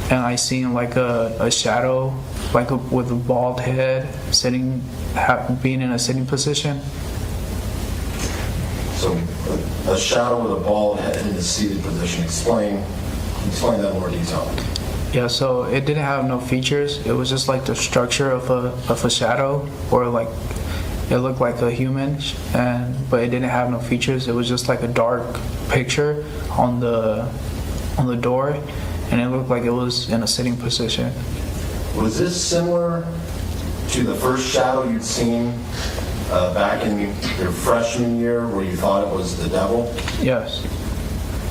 and I seen like a shadow, with a bald head, being in a sitting position. So a shadow with a bald head in a seated position. Explain that in more detail. Yeah, so it didn't have no features. It was just like the structure of a shadow, or like it looked like a human, but it didn't have no features. It was just like a dark picture on the door, and it looked like it was in a sitting position. Was this similar to the first shadow you'd seen back in your freshman year, where you thought it was the devil? Yes.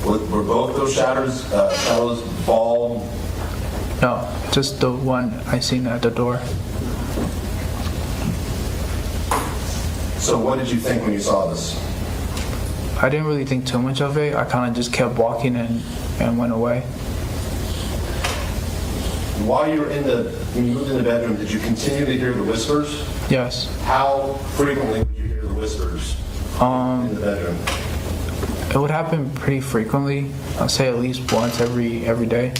Were both those shadows bald? No, just the one I seen at the door. So what did you think when you saw this? I didn't really think too much of it. I kind of just kept walking and went away. While you were when you moved in the bedroom, did you continue to hear the whispers? Yes. How frequently would you hear the whispers in the bedroom? It would happen pretty frequently. I'd say at least once every day.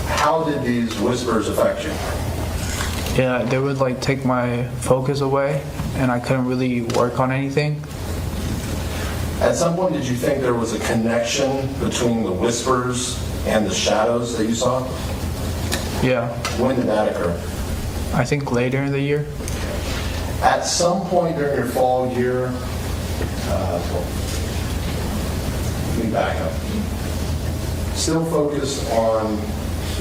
How did these whispers affect you? Yeah, they would like take my focus away, and I couldn't really work on anything. At some point, did you think there was a connection between the whispers and the shadows that you saw? Yeah. When did that occur? I think later in the year. At some point during your fall year, let me back up. Still focused on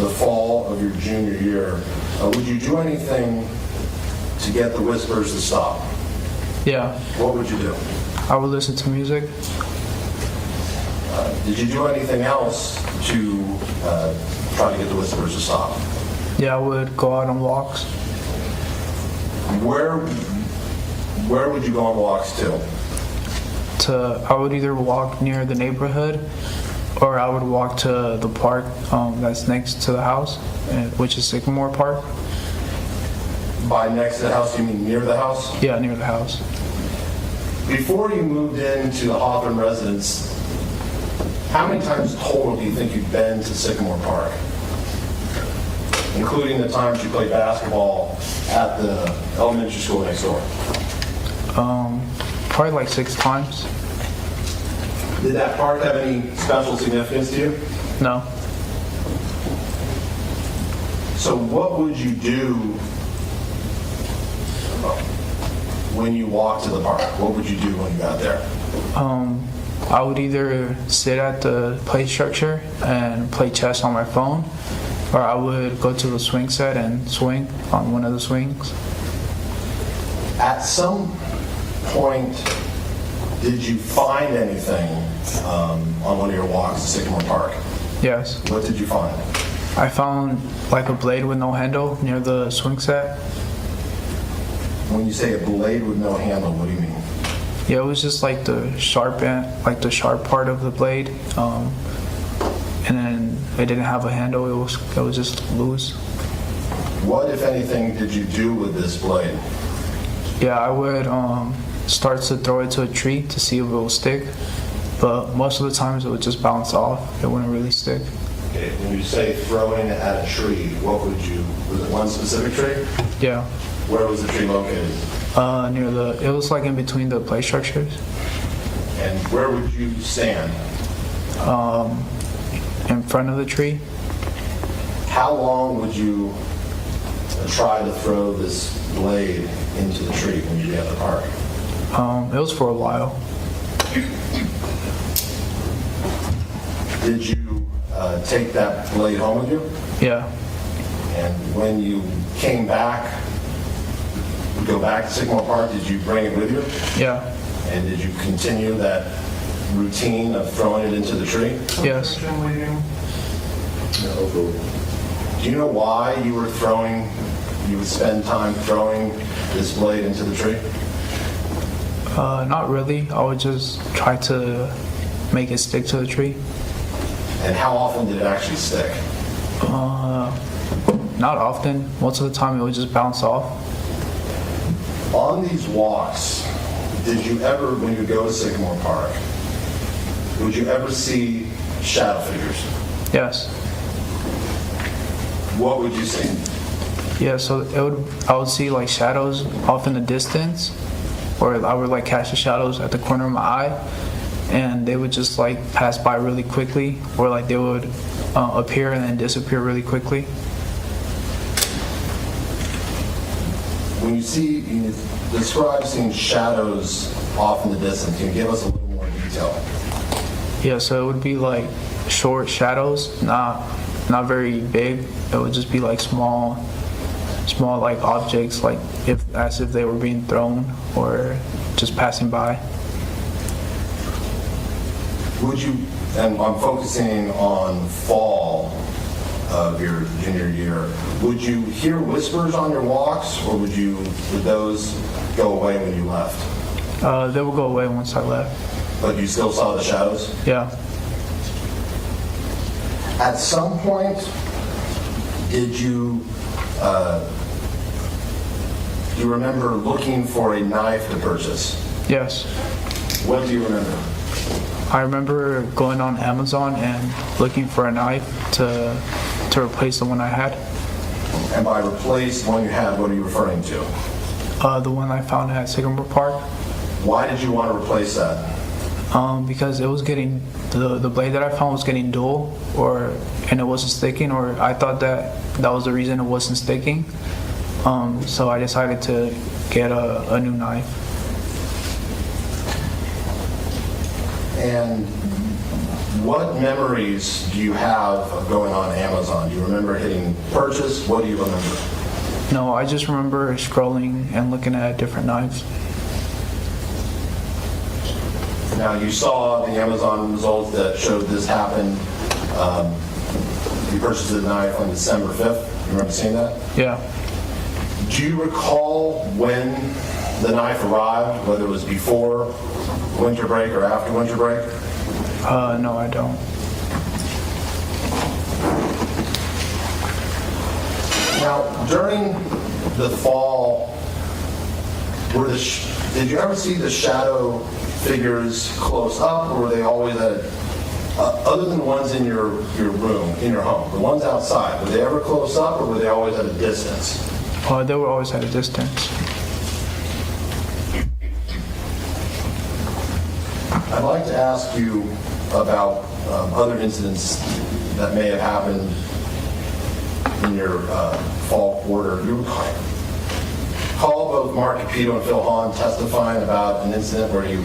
the fall of your junior year, would you do anything to get the whispers to stop? Yeah, What would you do? I would listen to music. Did you do anything else to try to get the whispers to stop? Yeah, I would go out on walks. Where would you go on walks to? I would either walk near the neighborhood, or I would walk to the park that's next to the house, which is Sycamore Park. By next to the house, you mean near the house? Yeah, near the house. Before you moved into the Hawthorne residence, how many times total do you think you've been to Sycamore Park? Including the times you played basketball at the elementary school next door. Probably like 6 times. Did that park have any special significance to you? No. So what would you do when you walked to the park? What would you do when you got there? I would either sit at the play structure and play chess on my phone, or I would go to the swing set and swing on one of the swings. At some point, did you find anything on one of your walks to Sycamore Park? Yes. What did you find? I found like a blade with no handle near the swing set. When you say a blade with no handle, what do you mean? Yeah, it was just like the sharp end, like the sharp part of the blade, and then it didn't have a handle. It was just loose. What, if anything, did you do with this blade? Yeah, I would start to throw it to a tree to see if it will stick, but most of the times it would just bounce off. It wouldn't really stick. Okay, when you say throwing it at a tree, what would you, was it one specific tree? Yeah, Where was the tree located? it was like in between the play structures. And where would you stand? In front of the tree. How long would you try to throw this blade into the tree when you'd be at the park? It was for a while. Did you take that blade home with you? Yeah. And when you came back, go back to Sycamore Park, did you bring it with you? Yeah. And did you continue that routine of throwing it into the tree? Yes. Do you know why you would spend time throwing this blade into the tree? Not really. I would just try to make it stick to the tree. And how often did it actually stick? Not often. Most of the time it would just bounce off. On these walks, did you ever, when you go to Sycamore Park, would you ever see shadow figures? Yes. What would you see? Yeah, so I would see like shadows off in the distance, or I would like catch the shadows at the corner of my eye, and they would just like pass by really quickly, or like they would appear and then disappear really quickly. When you describe seeing shadows off in the distance, can you give us a little more detail? Yeah, so it would be like short shadows, not very big. It would just be like small like objects, like as if they were being thrown or just passing by. Would you, and I'm focusing on fall of your junior year, would you hear whispers on your walks, or would those go away when you left? They would go away once I left. But you still saw the shadows? Yeah. At some point, did you do you remember looking for a knife to purchase? Yes. What do you remember? I remember going on Amazon and looking for a knife to replace the one I had. And by replace the one you had, what are you referring to? The one I found at Sycamore Park. Why did you want to replace that? Because it was getting, the blade that I found was getting dull, and it wasn't sticking, or I thought that was the reason it wasn't sticking. So I decided to get a new knife. And What memories do you have of going on Amazon? Do you remember hitting purchase? What do you remember? No, I just remember scrolling and looking at different knives. Now, you saw the Amazon results that showed this happened. You purchased the knife on December 5th. You remember seeing that? Yeah. Do you recall when the knife arrived, whether it was before winter break or after winter break? No, I don't. Now, during the fall, did you ever see the shadow figures close up, or were they always at, other than the ones in your room, in your home, the ones outside, were they ever close up, or were they always at a distance? They were always at a distance. I'd like to ask you about other incidents that may have happened in your fall quarter. You recall both Mark Capito and Phil Hahn testifying about an incident where you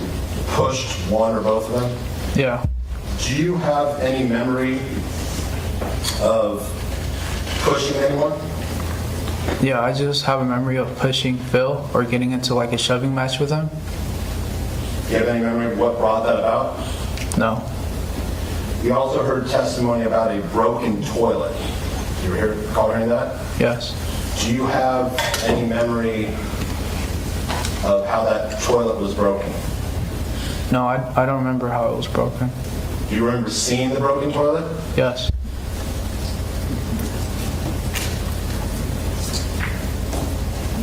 pushed one or both of them? Yeah. Do you have any memory of pushing anyone? Yeah, I just have a memory of pushing Phil or getting into like a shoving match with him. Do you have any memory of what brought that about? No. We also heard testimony about a broken toilet. You recall hearing that? Yes. Do you have any memory of how that toilet was broken? No, I don't remember how it was broken. Do you remember seeing the broken toilet? Yes.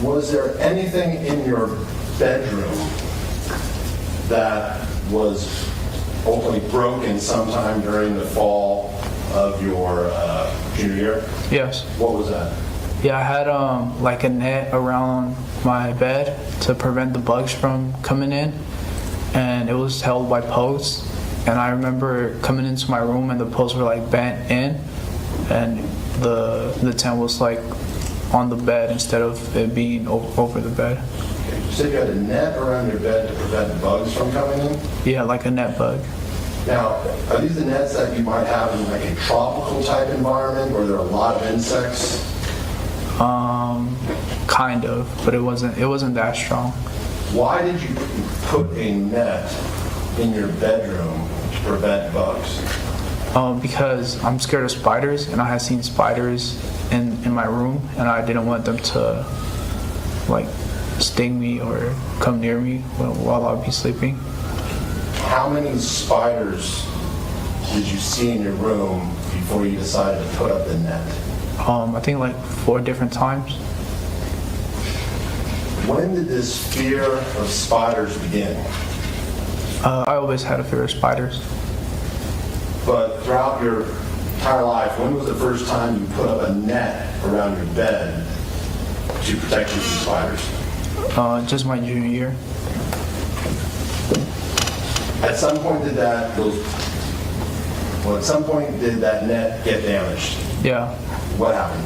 Was there anything in your bedroom that was ultimately broken sometime during the fall of your junior year? Yes. What was that? Yeah, I had like a net around my bed to prevent the bugs from coming in, and it was held by posts. And I remember coming into my room and the posts were like bent in, and the tent was like on the bed instead of it being over the bed. You said you had a net around your bed to prevent bugs from coming in? Yeah, like a net bug. Now, are these the nets that you might have in like a tropical type environment where there are a lot of insects? Kind of, but it wasn't that strong. Why did you put a net in your bedroom to prevent bugs? Because I'm scared of spiders, and I had seen spiders in my room, and I didn't want them to like sting me or come near me while I'd be sleeping. How many spiders did you see in your room before you decided to put up the net? I think like 4 different times. When did this fear of spiders begin? I always had a fear of spiders. But throughout your entire life, when was the first time you put up a net around your bed to protect you from spiders? Just my junior year. At some point did that net get damaged? Yeah. What happened?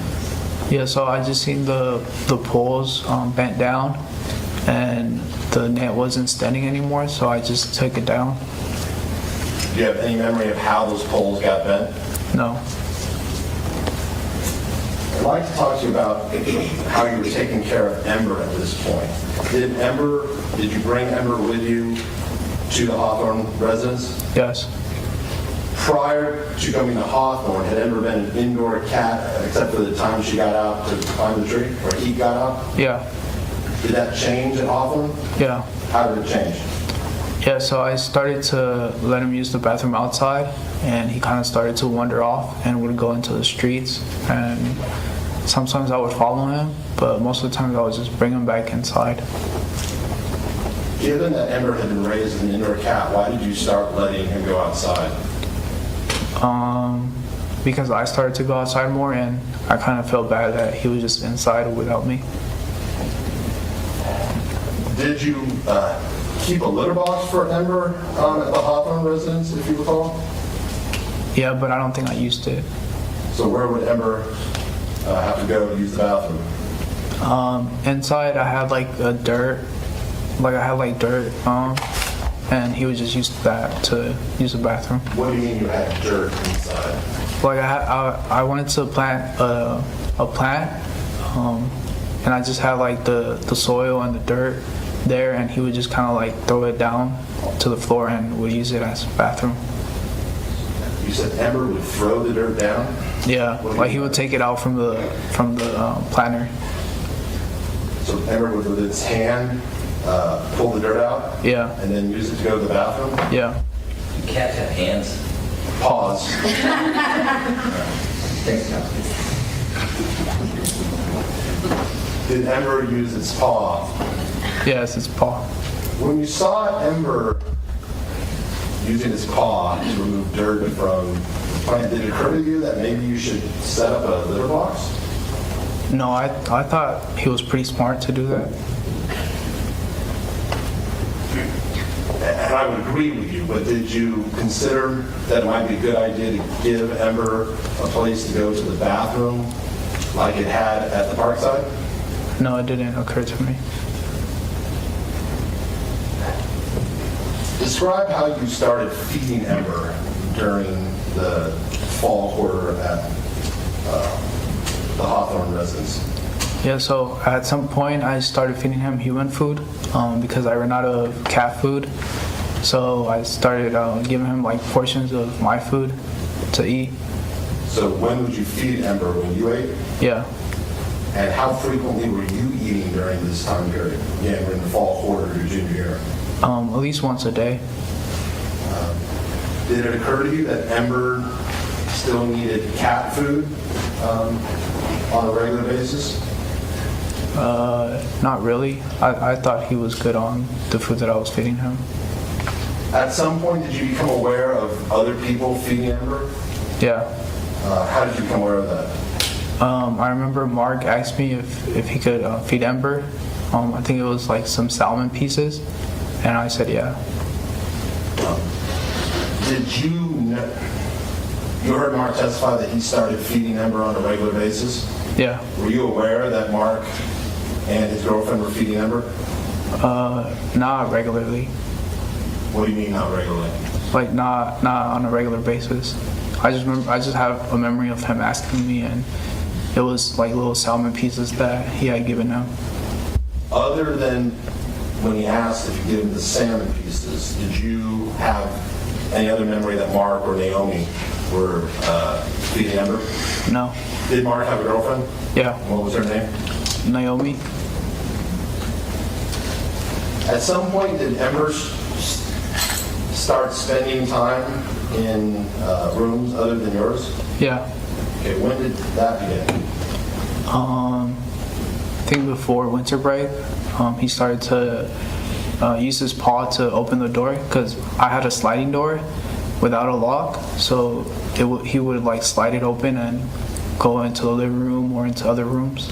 Yeah, so I just seen the poles bent down, and the net wasn't standing anymore, so I just took it down. Do you have any memory of how those poles got bent? No. I'd like to talk to you about how you were taking care of Ember at this point. Did you bring Ember with you to the Hawthorne residence? Yes. Prior to coming to Hawthorne, had Ember been an indoor cat except for the time she got out to climb the tree, or he got out? Yeah. Did that change at Hawthorne? Yeah. How did it change? Yeah, so I started to let him use the bathroom outside, and he kind of started to wander off and would go into the streets. And sometimes I would follow him, but most of the times I would just bring him back inside. Given that Ember had been raised as an indoor cat, why did you start letting him go outside? Because I started to go outside more, and I kind of felt bad that he was just inside without me. Did you keep a litter box for Ember at the Hawthorne residence, if you recall? Yeah, but I don't think I used it. So where would Ember have to go to use the bathroom? Inside I had like dirt and he would just use that to use the bathroom. What do you mean you had dirt inside? Like I wanted to plant a plant, and I just had like the soil and the dirt there, and he would just kind of like throw it down to the floor and would use it as a bathroom. You said Ember would throw the dirt down? Yeah, like he would take it out from the planter. So Ember would with its hand pull the dirt out? Yeah. And then use it to go to the bathroom? Yeah. Do cats have hands? Pause. Thanks, John. Did Ember use its paw? Yes, it's paw. When you saw Ember using his paw to remove dirt from the plant, did it occur to you that maybe you should set up a litter box? No, I thought he was pretty smart to do that. And I would agree with you, but did you consider that it might be a good idea to give Ember a place to go to the bathroom like it had at the Parkside? No, it didn't occur to me. Describe how you started feeding Ember during the fall quarter at the Hawthorne residence. Yeah, so at some point I started feeding him human food because I ran out of cat food. So I started giving him like portions of my food to eat. So when would you feed Ember? When you ate? Yeah. And how frequently were you eating during this time period? Again, we're in the fall quarter of your junior year. At least once a day. Did it occur to you that Ember still needed cat food on a regular basis? Not really. I thought he was good on the food that I was feeding him. At some point, did you become aware of other people feeding Ember? Yeah. How did you become aware of that? I remember Mark asked me if he could feed Ember. I think it was like some salmon pieces, and I said yeah. Did you know, you heard Mark testify that he started feeding Ember on a regular basis? Yeah. Were you aware that Mark and his girlfriend were feeding Ember? Not regularly. What do you mean not regularly? Like not on a regular basis. I just have a memory of him asking me, and it was like little salmon pieces that he had given him. Other than when he asked if you gave him the salmon pieces, did you have any other memory that Mark or Naomi were feeding Ember? No. Did Mark have a girlfriend? Yeah. What was her name? Naomi. At some point, did Ember start spending time in rooms other than yours? Yeah. Okay, when did that begin? I think before winter break, he started to use his paw to open the door because I had a sliding door without a lock, so he would like slide it open and go into the living room or into other rooms.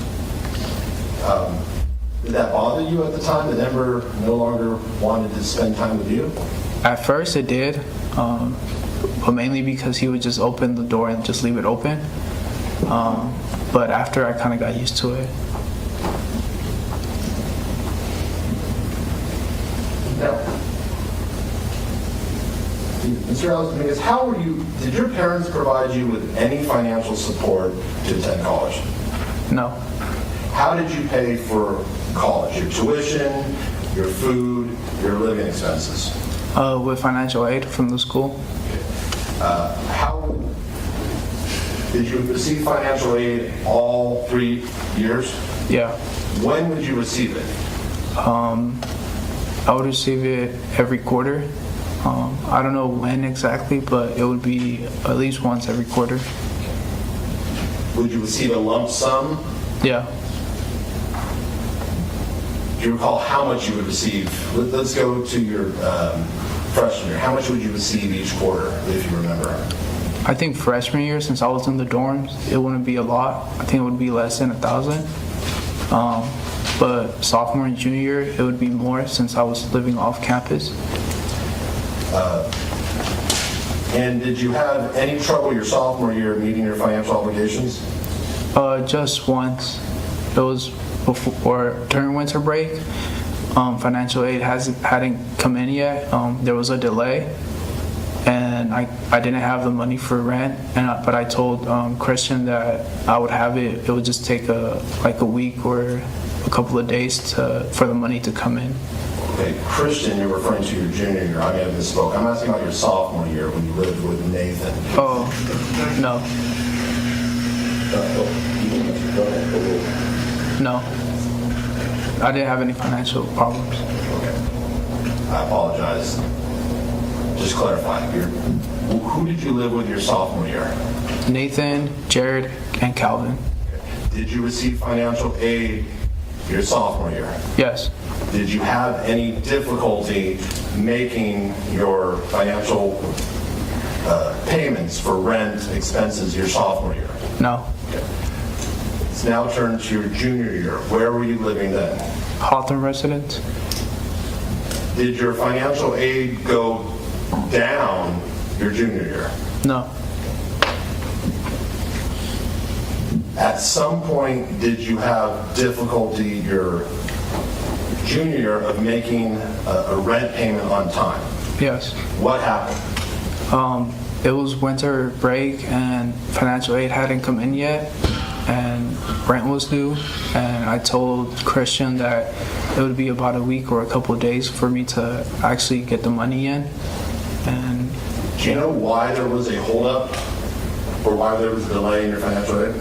Did that bother you at the time that Ember no longer wanted to spend time with you? At first it did, but mainly because he would just open the door and just leave it open. But after I kind of got used to it. Now, Mr. Reales Dominguez, did your parents provide you with any financial support to attend college? No. How did you pay for college? Your tuition, your food, your living expenses? With financial aid from the school. How did you receive financial aid all 3 years? Yeah. When would you receive it? I would receive it every quarter. I don't know when exactly, but it would be at least once every quarter. Would you receive a lump sum? Yeah. Do you recall how much you would receive? Let's go to your freshman year. How much would you receive each quarter, if you remember? I think freshman year, since I was in the dorms, it wouldn't be a lot. I think it would be less than $1,000. But sophomore and junior year, it would be more since I was living off campus. And did you have any trouble your sophomore year meeting your financial obligations? Just once. It was before during winter break. financial aid hadn't come in yet. There was a delay, and I didn't have the money for rent. But I told Christian that I would have it. It would just take a week or a couple of days for the money to come in. Okay, Christian, you're referring to your junior year. I may have misspoke. I'm asking about your sophomore year when you lived with Nathan. Oh, no. No. I didn't have any financial problems. Okay. I apologize. Just clarifying. Who did you live with your sophomore year? Nathan, Jared, and Calvin. Did you receive financial aid your sophomore year? Yes. Did you have any difficulty making your financial payments for rent expenses your sophomore year? No. It's now turned to your junior year. Where were you living then? Hawthorne residence? Did your financial aid go down your junior year? No. At some point, did you have difficulty your junior year of making a rent payment on time? Yes. What happened? It was winter break and financial aid hadn't come in yet, and rent was due, and I told Christian that it would be about a week or a couple of days for me to actually get the money in. And do you know why there was a holdup or why there was a delay in your financial aid?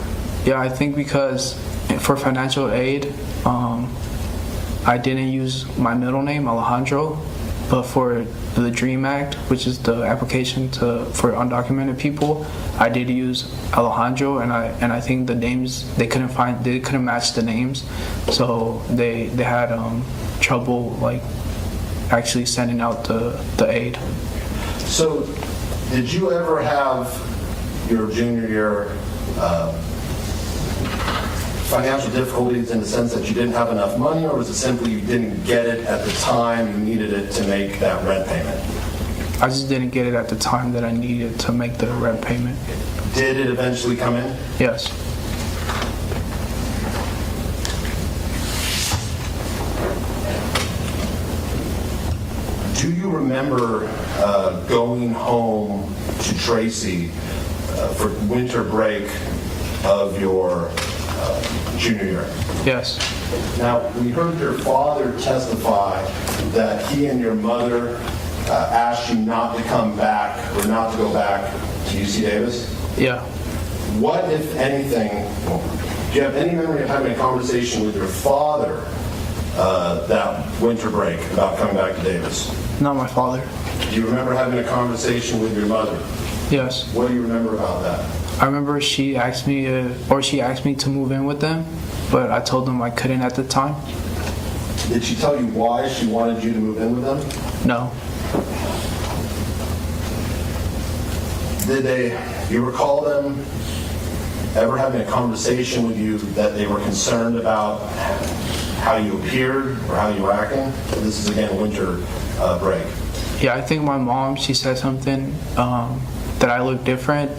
yeah, I think because for financial aid, I didn't use my middle name, Alejandro, but for the DREAM Act, which is the application for undocumented people, I did use Alejandro, and I think the names they couldn't match the names, so they had trouble like actually sending out the aid. So, did you ever have your junior year financial difficulties in the sense that you didn't have enough money, or was it simply you didn't get it at the time you needed it to make that rent payment? I just didn't get it at the time that I needed to make the rent payment. Did it eventually come in? Yes. Do you remember going home to Tracy for winter break of your junior year? Yes. Now, we heard your father testify that he and your mother asked you not to come back or not to go back to UC Davis? Yeah. What, if anything, do you have any memory of having a conversation with your father that winter break about coming back to Davis? Not my father. Do you remember having a conversation with your mother? Yes. What do you remember about that? I remember she asked me to move in with them, but I told them I couldn't at the time. Did she tell you why she wanted you to move in with them? No. Did you recall them ever having a conversation with you that they were concerned about how you appeared or how you were acting? This is again winter break. Yeah, I think my mom, she said something that I looked different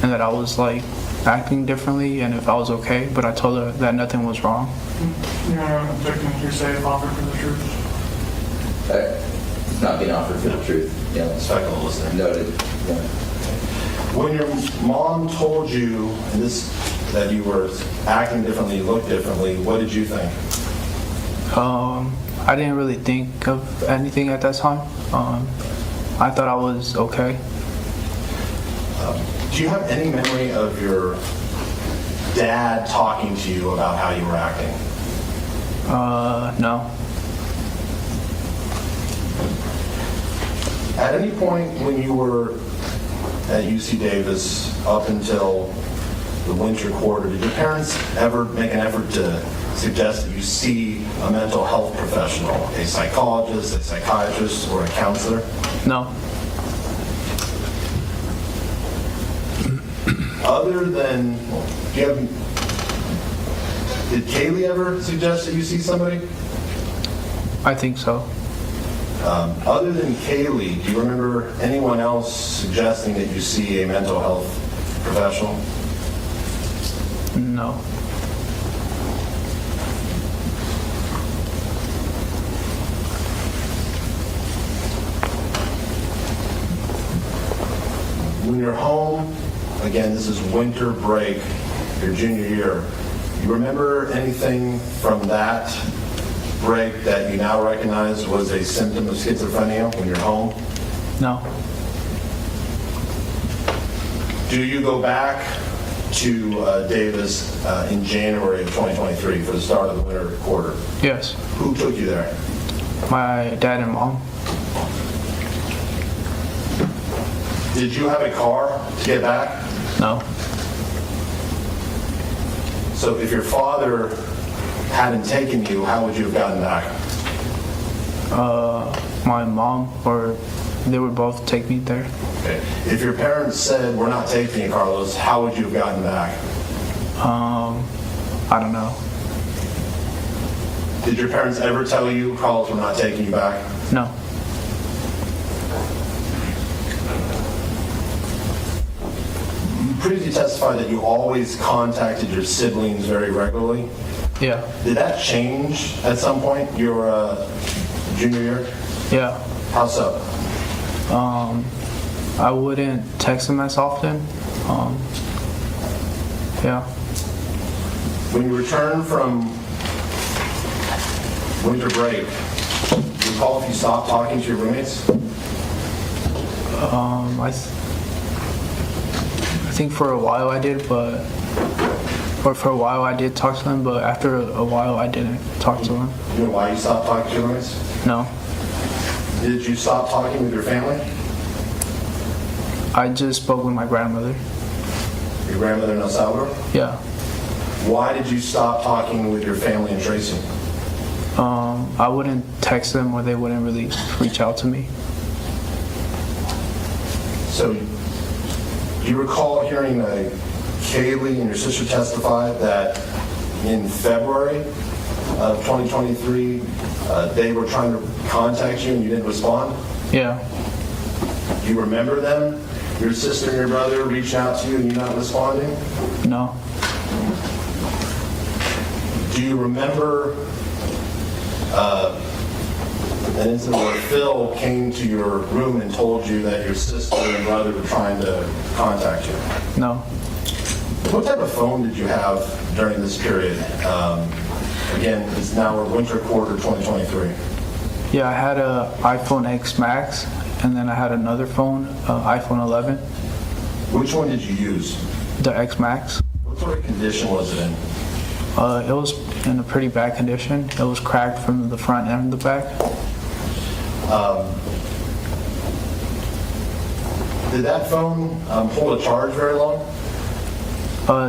and that I was like acting differently and if I was okay, but I told her that nothing was wrong. You're objecting to say if offered for the truth? It's not being offered for the truth. Yeah. Speculative listener. Noted. Yeah. When your mom told you that you were acting differently, you looked differently, what did you think? I didn't really think of anything at that time. I thought I was okay. Do you have any memory of your dad talking to you about how you were acting? No. At any point when you were at UC Davis up until the winter quarter, did your parents ever make an effort to suggest that you see a mental health professional, a psychologist, a psychiatrist, or a counselor? No. Other than, did Kaylee ever suggest that you see somebody? I think so. Other than Kaylee, do you remember anyone else suggesting that you see a mental health professional? No. when you're home, again, this is winter break, your junior year, you remember anything from that break that you now recognize was a symptom of schizophrenia when you're home? No. Do you go back to Davis in January of 2023 for the start of the winter quarter? Yes. Who took you there? My dad and mom. Did you have a car to get back? No. So if your father hadn't taken you, how would you have gotten back? My mom, or they would both take me there. Okay. If your parents said, we're not taking you, Carlos, how would you have gotten back? I don't know. Did your parents ever tell you, Carlos, we're not taking you back? No. You previously testified that you always contacted your siblings very regularly. Yeah. Did that change at some point, your junior year? Yeah. How so? I wouldn't text them as often. Yeah. When you return from winter break, do you recall if you stopped talking to your roommates? I think for a while I did, or for a while I did talk to them, but after a while I didn't talk to them. You know why you stopped talking to your roommates? No. Did you stop talking with your family? I just spoke with my grandmother. Your grandmother in El Salvador? Yeah. Why did you stop talking with your family in Tracy? I wouldn't text them, or they wouldn't really reach out to me. So, do you recall hearing Kaylee and your sister testify that in February of 2023, they were trying to contact you and you didn't respond? Yeah. Do you remember them, your sister and your brother, reaching out to you and you not responding? No. Do you remember an incident where Phil came to your room and told you that your sister and brother were trying to contact you? No. What type of phone did you have during this period? Again, it's now we're winter quarter 2023. Yeah, I had a iPhone X Max, and then I had another phone, iPhone 11. Which one did you use? The X Max. What sort of condition was it in? It was in a pretty bad condition. It was cracked from the front and the back. Did that phone hold a charge very long?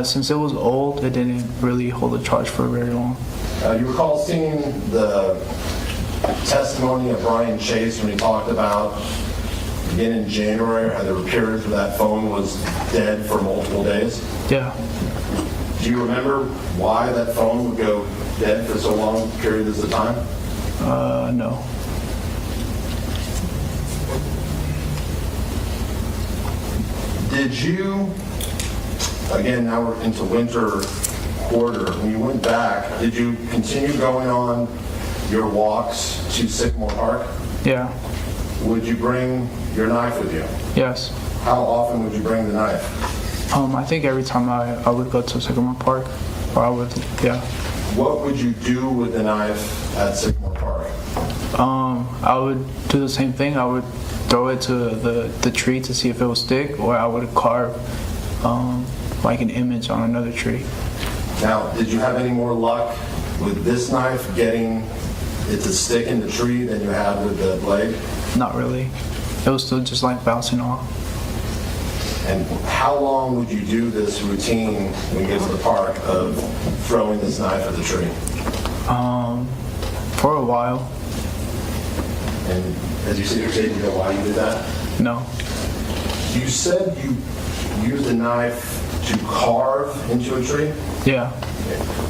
Since it was old, it didn't really hold a charge for very long. You recall seeing the testimony of Brian Chase when he talked about, again in January, how there were periods where that phone was dead for multiple days? Yeah. Do you remember why that phone would go dead for so long periods of time? No. Did you, again, now we're into winter quarter, when you went back, did you continue going on your walks to Sycamore Park? Yeah. Would you bring your knife with you? Yes. How often would you bring the knife? I think every time I would go to Sycamore Park, or I would, yeah. What would you do with the knife at Sycamore Park? I would do the same thing. I would throw it to the tree to see if it would stick, or I would carve like an image on another tree. Now, did you have any more luck with this knife getting it to stick in the tree than you had with the blade? Not really. It was still just like bouncing off. And how long would you do this routine when you get to the park of throwing this knife at the tree? For a while. And as you see, you know why you did that? No. You said you used a knife to carve into a tree? Yeah.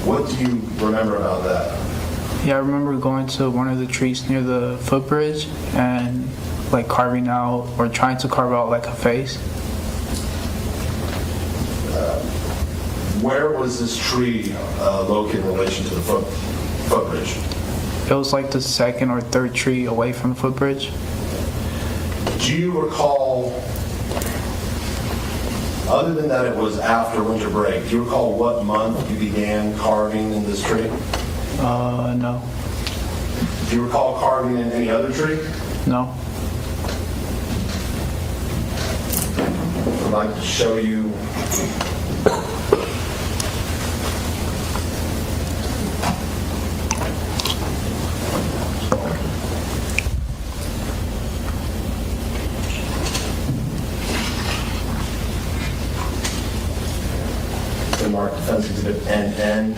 What do you remember about that? Yeah, I remember going to one of the trees near the footbridge and like carving out, or trying to carve out like a face. Where was this tree located in relation to the footbridge? It was like the second or third tree away from the footbridge. Do you recall Other than that, it was after winter break. Do you recall what month you began carving in this tree? No. Do you recall carving in any other tree? No. I'd like to show you the marked defense exhibit NN.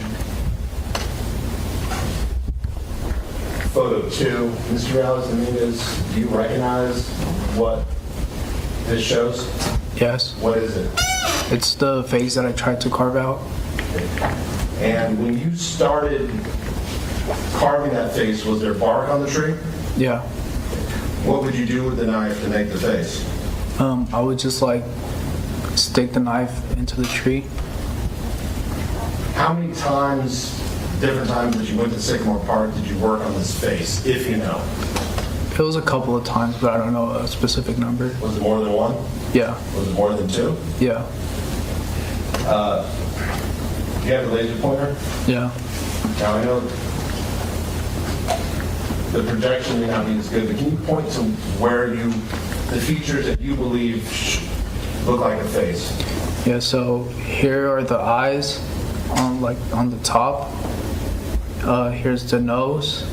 Photo 2. Mr. Reales Dominguez, do you recognize what this shows? Yes. What is it? It's the face that I tried to carve out. And when you started carving that face, was there bark on the tree? Yeah. What would you do with the knife to make the face? I would just like stick the knife into the tree. How many times, different times that you went to Sycamore Park, did you work on this face, if you know? It was a couple of times, but I don't know a specific number. Was it more than one? Yeah. Was it more than two? Yeah. Do you have a laser pointer? Yeah. Now I know the projection may not be as good, but can you point to where the features that you believe look like a face? Yeah, so here are the eyes on the top. Here's the nose,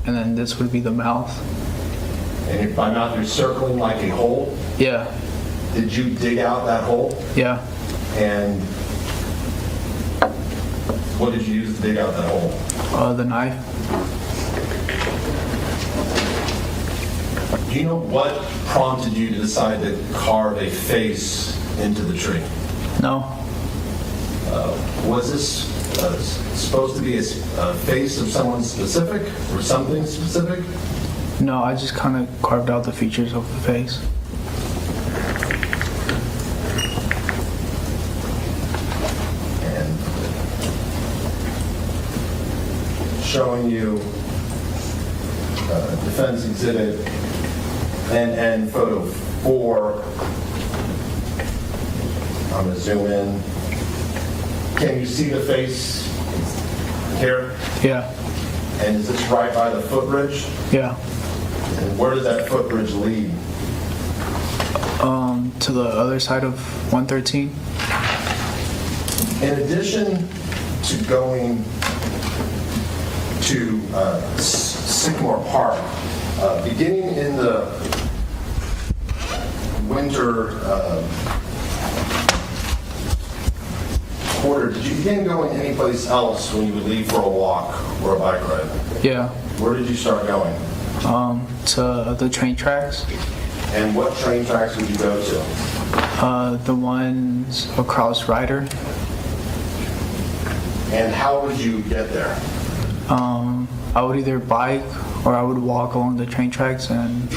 and then this would be the mouth. And by mouth, you're circling like a hole? Yeah. Did you dig out that hole? Yeah. And what did you use to dig out that hole? The knife. Do you know what prompted you to decide to carve a face into the tree? No. Was this supposed to be a face of someone specific or something specific? No, I just kind of carved out the features of the face. And showing you defense exhibit and photo 4. I'm going to zoom in. Can you see the face here? Yeah. And is this right by the footbridge? Yeah. And where does that footbridge lead? To the other side of 113. In addition to going to Sycamore Park, beginning in the winter quarter, did you begin going anyplace else when you would leave for a walk or a bike ride? Yeah. Where did you start going? To the train tracks. And what train tracks would you go to? The ones across Ryder. And how would you get there? I would either bike or I would walk along the train tracks, and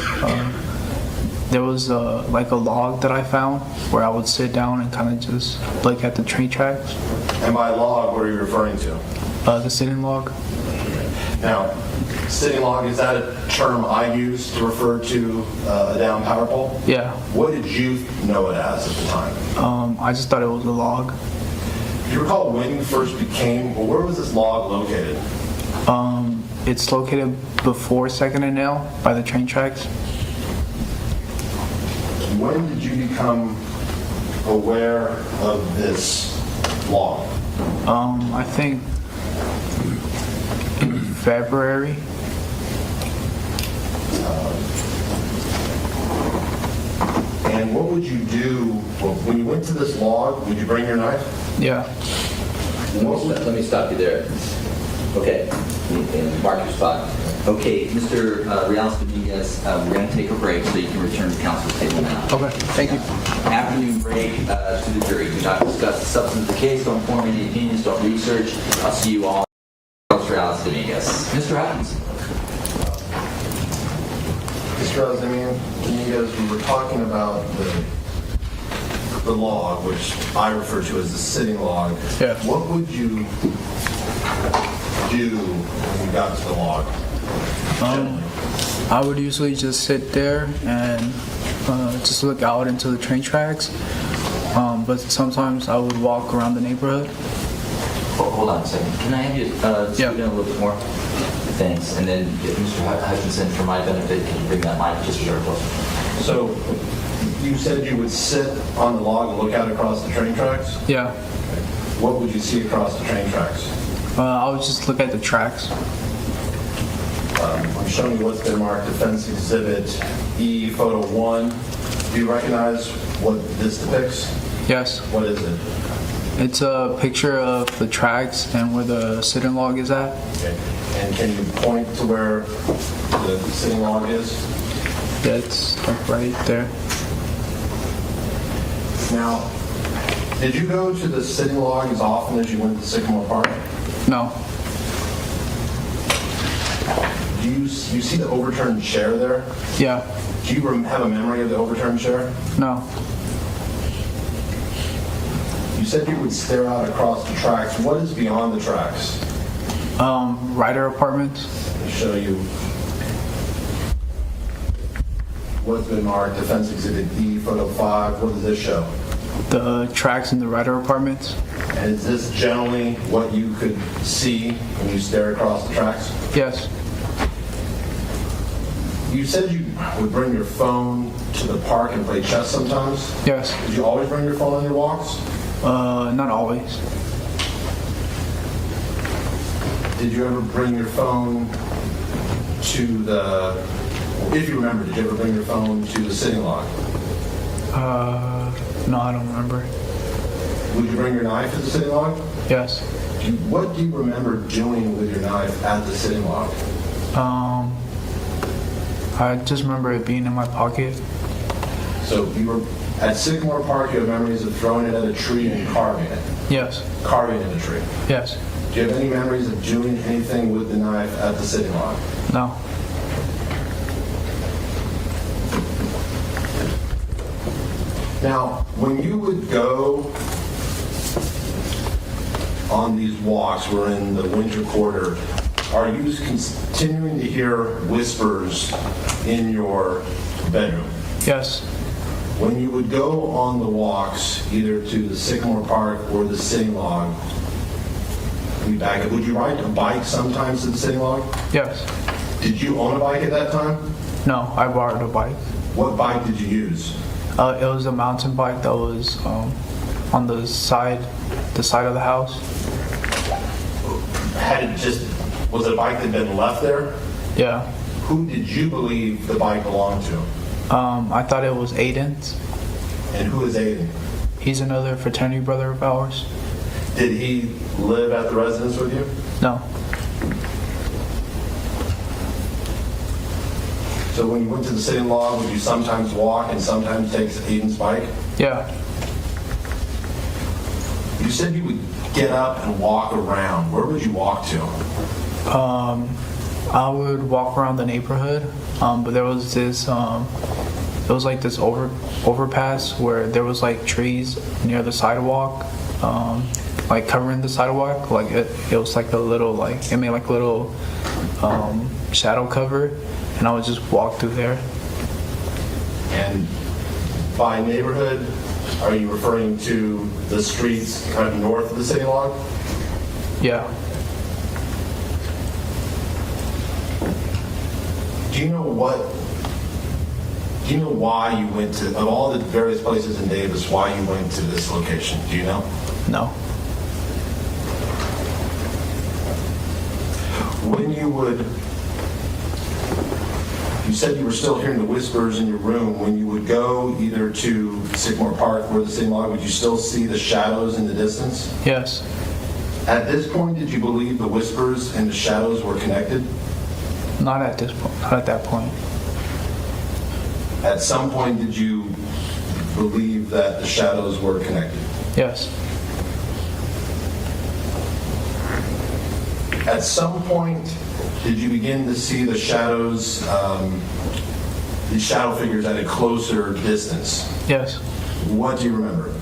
there was like a log that I found where I would sit down and kind of just look at the train tracks. And by log, what are you referring to? The sitting log. Now, sitting log, is that a term I use to refer to a down power pole? Yeah. What did you know it as at the time? I just thought it was a log. Do you recall when you first became, or where was this log located? It's located before 2nd and Nail by the train tracks. When did you become aware of this log? I think in February. And what would you do when you went to this log? Would you bring your knife? Yeah. Let me stop you there. Okay, and mark your spot. Okay, Mr. Reales Dominguez, we're going to take a break so you can return to council's table now. Okay, thank you. Afternoon break to the jury. Do not discuss the substance of the case. Don't form any opinions. Don't research. I'll see you all. Carlos Reales Dominguez. Mr. Adams. Mr. Dominguez, we were talking about the log, which I refer to as the sitting log. Yeah. What would you do when you got to the log? I would usually just sit there and just look out into the train tracks, But sometimes I would walk around the neighborhood. Hold on a second. Can I have you speak in a little bit more? Thanks. And then Mr. Hutchinson, for my benefit, can you bring that mic just a little closer? So you said you would sit on the log and look out across the train tracks? Yeah. What would you see across the train tracks? I would just look at the tracks. I'm showing you what's been marked Defense Exhibit E, Photo 1. Do you recognize what this depicts? Yes. What is it? It's a picture of the tracks and where the sitting log is at. Okay. And can you point to where the sitting log is? Yeah, it's like right there. Now, did you go to the sitting log as often as you went to Sycamore Park? No. Do you see the overturned chair there? Yeah. Do you have a memory of the overturned chair? No. You said you would stare out across the tracks. What is beyond the tracks? Ryder apartments. Let me show you what's been marked Defense Exhibit E, Photo 5. What does this show? The tracks in the Ryder apartments. And is this generally what you could see when you stare across the tracks? Yes. You said you would bring your phone to the park and play chess sometimes? Yes. Did you always bring your phone on your walks? Not always. Did you ever bring your phone to the, if you remember, did you ever bring your phone to the sitting log? No, I don't remember. Would you bring your knife to the sitting log? Yes. What do you remember doing with your knife at the sitting log? I just remember it being in my pocket. So you were at Sycamore Park, you have memories of throwing it at a tree and carving it. Yes. Carving in a tree. Yes. Do you have any memories of doing anything with the knife at the sitting log? No. Now, when you would go on these walks, we're in the winter quarter, are you continuing to hear whispers in your bedroom? Yes. When you would go on the walks, either to the Sycamore Park or the sitting log, would you ride a bike sometimes to the sitting log? Yes. Did you own a bike at that time? No, I borrowed a bike. What bike did you use? It was a mountain bike that was on the side of the house. Was it a bike that had been left there? Yeah. Who did you believe the bike belonged to? I thought it was Aiden's. And who is Aiden? He's another fraternity brother of ours. Did he live at the residence with you? No. So when you went to the sitting log, would you sometimes walk and sometimes take Aiden's bike? Yeah. You said you would get up and walk around. Where would you walk to? I would walk around the neighborhood, but there was this, it was like this overpass where there was like trees near the sidewalk, like covering the sidewalk. Like it was like a little, like it made like a little shadow cover, and I would just walk through there. And by neighborhood, are you referring to the streets kind of north of the sitting log? Yeah. Do you know why you went to, of all the various places in Davis, why you went to this location? Do you know? No. When you said you were still hearing the whispers in your room. When you would go either to Sycamore Park or the sitting log, would you still see the shadows in the distance? Yes. At this point, did you believe the whispers and the shadows were connected? Not at this point. Not at that point. At some point, did you believe that the shadows were connected? Yes. At some point, did you begin to see the shadows, these shadow figures at a closer distance? Yes. What do you remember?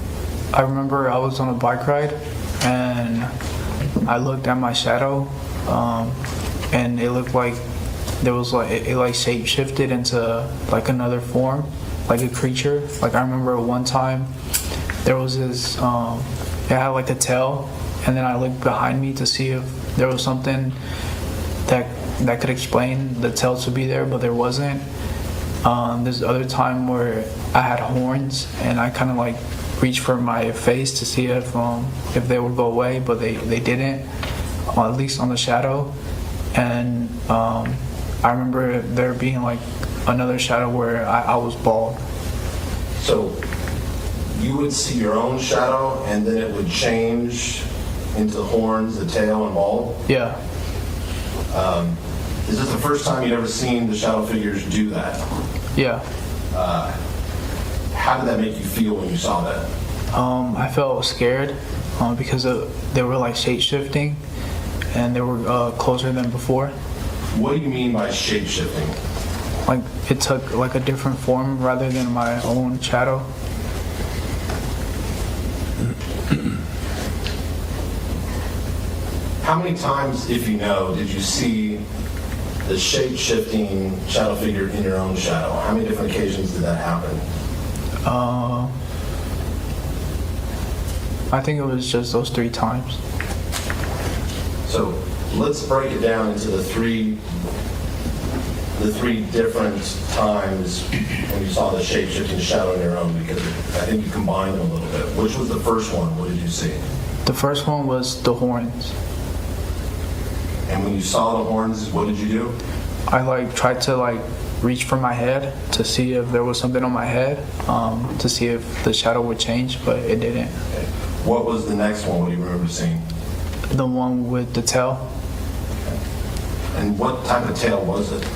I remember I was on a bike ride and I looked at my shadow, and it looked like there was like it like shape shifted into like another form, like a creature. Like I remember one time there was this, it had like a tail, and then I looked behind me to see if there was something that could explain the tail to be there, but there wasn't. There's other time where I had horns, and I kind of like reached for my face to see if they would go away, but they didn't, or at least on the shadow. And I remember there being like another shadow where I was bald. So you would see your own shadow and then it would change into horns, the tail, and bald? Yeah. Is this the first time you'd ever seen the shadow figures do that? Yeah. How did that make you feel when you saw that? I felt scared because they were like shape shifting, and they were closer than before. What do you mean by shape shifting? Like it took like a different form rather than my own shadow. How many times, if you know, did you see the shape-shifting shadow figure in your own shadow? How many different occasions did that happen? I think it was just those 3 times. So let's break it down into the three different times when you saw the shape-shifting shadow in your own, because I think you combined them a little bit. Which was the first one? What did you see? The first one was the horns. And when you saw the horns, what did you do? I like tried to like reach for my head to see if there was something on my head, to see if the shadow would change, but it didn't. Okay. What was the next one? What do you remember seeing? The one with the tail. And what type of tail was it?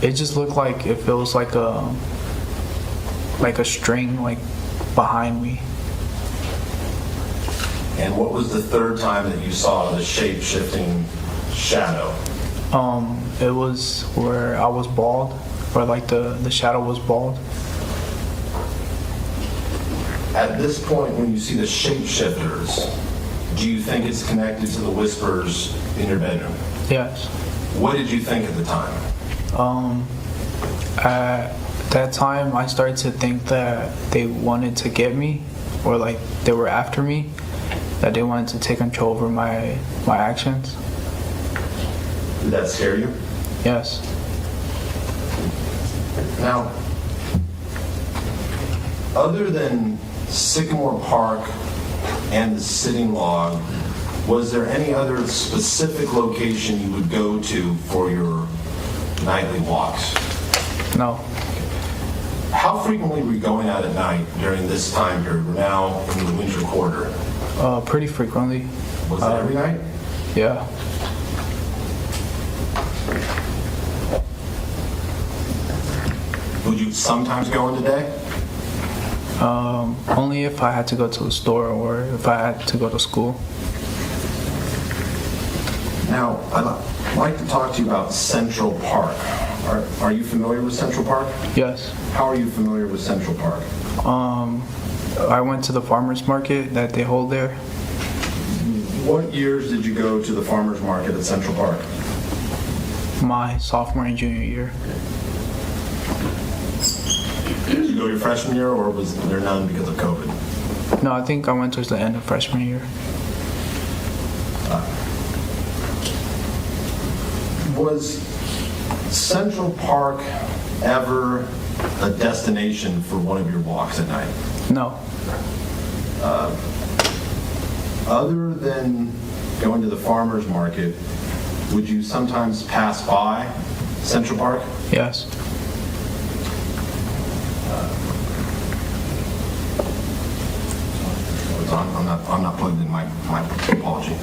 It just looked like if it was like a string like behind me. And what was the third time that you saw the shape-shifting shadow? It was where I was bald, or like the shadow was bald. At this point, when you see the shapeshifters, do you think it's connected to the whispers in your bedroom? Yes. What did you think at the time? At that time, I started to think that they wanted to get me, or like they were after me, that they wanted to take control over my actions. Did that scare you? Yes. Now, other than Sycamore Park and the sitting log, was there any other specific location you would go to for your nightly walks? No. How frequently were you going out at night during this time period? We're now in the winter quarter. Pretty frequently. Was it every night? Yeah. Would you sometimes go in the day? Only if I had to go to the store or if I had to go to school. Now, I'd like to talk to you about Central Park. Are you familiar with Central Park? Yes. How are you familiar with Central Park? I went to the farmers market that they hold there. What years did you go to the farmers market at Central Park? My sophomore and junior year. Did you go your freshman year, or was there none because of COVID? No, I think I went towards the end of freshman year. Was Central Park ever a destination for one of your walks at night? No. Other than going to the farmer's market, would you sometimes pass by Central Park? Yes. I'm not plugged in. My apology.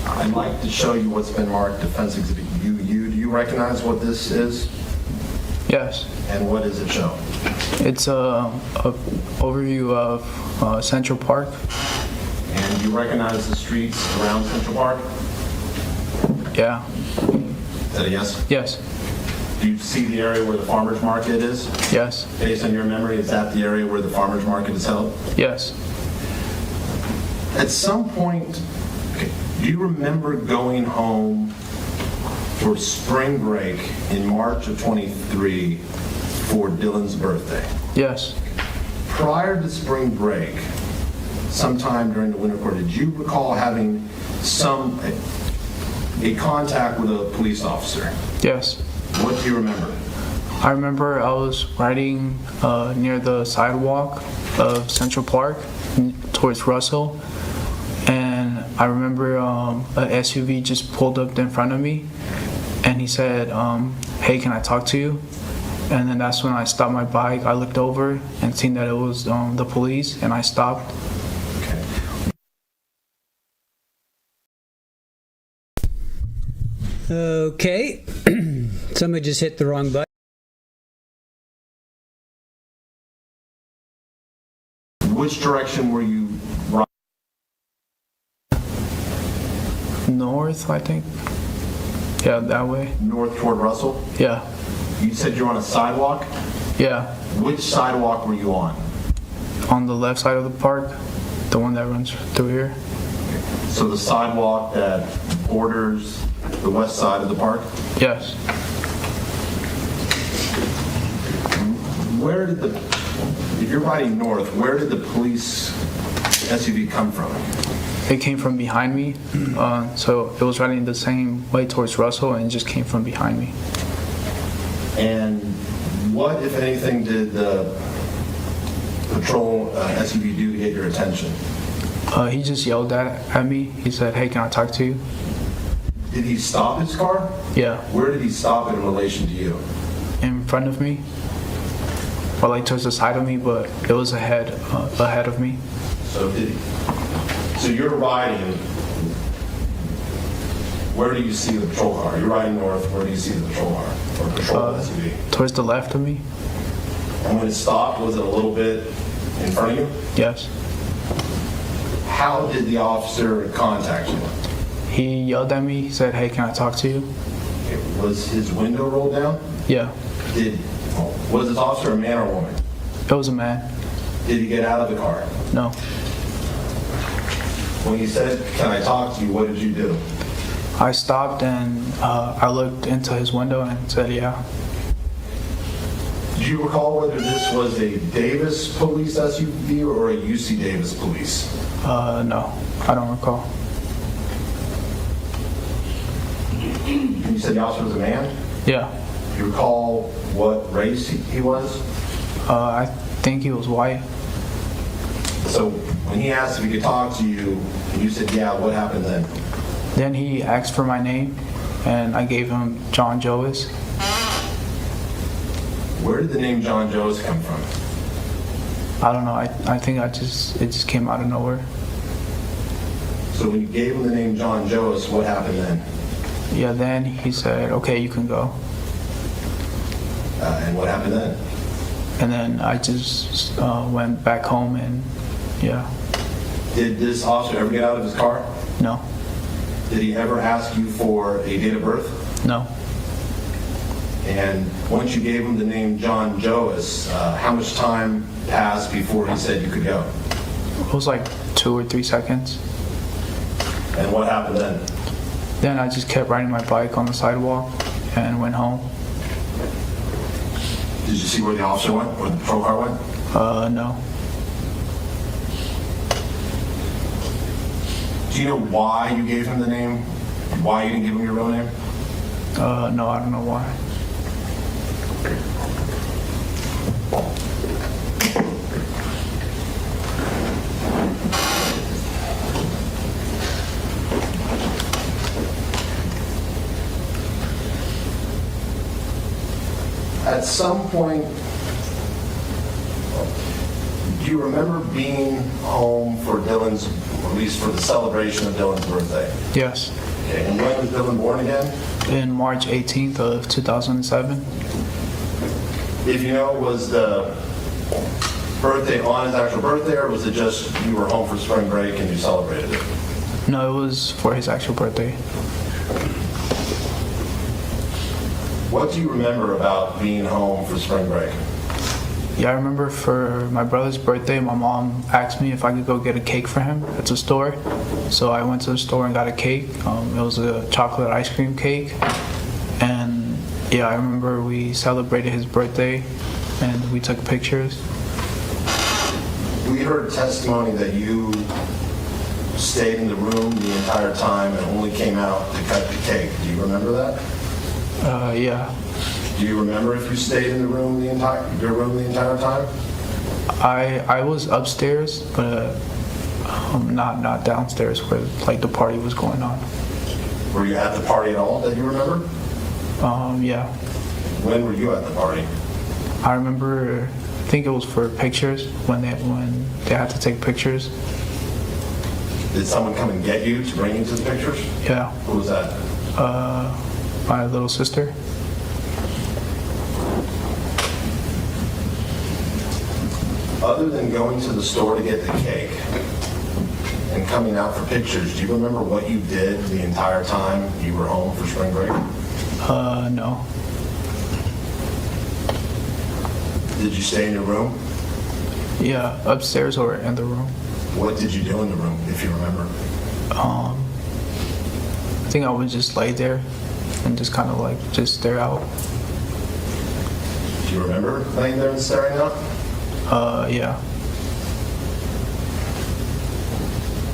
I'd like to show you what's been marked Defense Exhibit UU. Do you recognize what this is? Yes. And what does it show? It's a overview of Central Park. And you recognize the streets around Central Park? Yeah. Is that a yes? Yes. Do you see the area where the farmer's market is? Yes. Based on your memory, is that the area where the farmer's market is held? Yes. At some point, do you remember going home for spring break in March of 23 for Dylan's birthday. Yes. Prior to spring break, sometime during the winter quarter, did you recall having a contact with a police officer? Yes. What do you remember? I remember I was riding near the sidewalk of Central Park towards Russell, and I remember a SUV just pulled up in front of me, and he said, "Hey, can I talk to you?" And then that's when I stopped my bike. I looked over and seen that it was the police, and I stopped. Okay. Somebody just hit the wrong button. Which direction were you riding? North, I think. Yeah, that way. North toward Russell? Yeah. You said you're on a sidewalk? Yeah. Which sidewalk were you on? On the left side of the park, the one that runs through here. So the sidewalk that borders the west side of the park? Yes. Where did if you're riding north, where did the police SUV come from? It came from behind me, so it was riding the same way towards Russell, and it just came from behind me. And what, if anything, did the patrol SUV do to get your attention? He just yelled at me. He said, "Hey, can I talk to you?" Did he stop his car? Yeah. Where did he stop in relation to you? In front of me, or like towards the side of me, but it was ahead of me. So you're riding. Where do you see the patrol car? You're riding north. Where do you see the patrol car or patrol SUV? Towards the left of me. And when it stopped, was it a little bit in front of you? Yes. How did the officer contact you? He yelled at me. He said, "Hey, can I talk to you?" Was his window rolled down? Yeah. Was this officer a man or a woman? It was a man. Did he get out of the car? No. When he said, "Can I talk to you?" what did you do? I stopped and I looked into his window and said, "Yeah." Do you recall whether this was a Davis police SUV or a UC Davis police? No, I don't recall. And you said the officer was a man? Yeah. Do you recall what race he was? I think he was white. So when he asked if he could talk to you, and you said, "Yeah," what happened then? Then he asked for my name, and I gave him John Joes. Where did the name John Joes come from? I don't know. I think it just came out of nowhere. So when you gave him the name John Joes, what happened then? Yeah. Then he said, "Okay, you can go." And what happened then? And then I just went back home, and yeah. Did this officer ever get out of his car? No. Did he ever ask you for a date of birth? No. And once you gave him the name John Joes, how much time passed before he said you could go? It was like 2 or 3 seconds. And what happened then? Then I just kept riding my bike on the sidewalk and went home. Did you see where the officer went, where the patrol car went? No. Do you know why you gave him the name? Why you didn't give him your real name? No, I don't know why. At some point, do you remember being home for Dylan's, or at least for the celebration of Dylan's birthday? Yes. Okay, and when was Dylan born again? In March 18th of 2007. If you know, was the birthday on his actual birthday, or was it just you were home for spring break and you celebrated it? No, it was for his actual birthday. What do you remember about being home for spring break? Yeah, I remember for my brother's birthday, my mom asked me if I could go get a cake for him at the store. So I went to the store and got a cake. It was a chocolate ice cream cake. And Yeah, I remember we celebrated his birthday and we took pictures. We heard testimony that you stayed in the room the entire time and only came out to cut the cake. Do you remember that? Yeah. Do you remember if you stayed in the room the entire time? I was upstairs, but not downstairs where like the party was going on. Were you at the party at all that you remember? Yeah. When were you at the party? I remember, I think it was for pictures when they had to take pictures. Did someone come and get you to bring you to the pictures? Yeah. Who was that? My little sister. Other than going to the store to get the cake and coming out for pictures, do you remember what you did the entire time you were home for spring break? No. Did you stay in your room? Yeah, upstairs or in the room. What did you do in the room, if you remember? I think I would just lay there and just kind of like just stare out. Do you remember laying there and staring out? Yeah.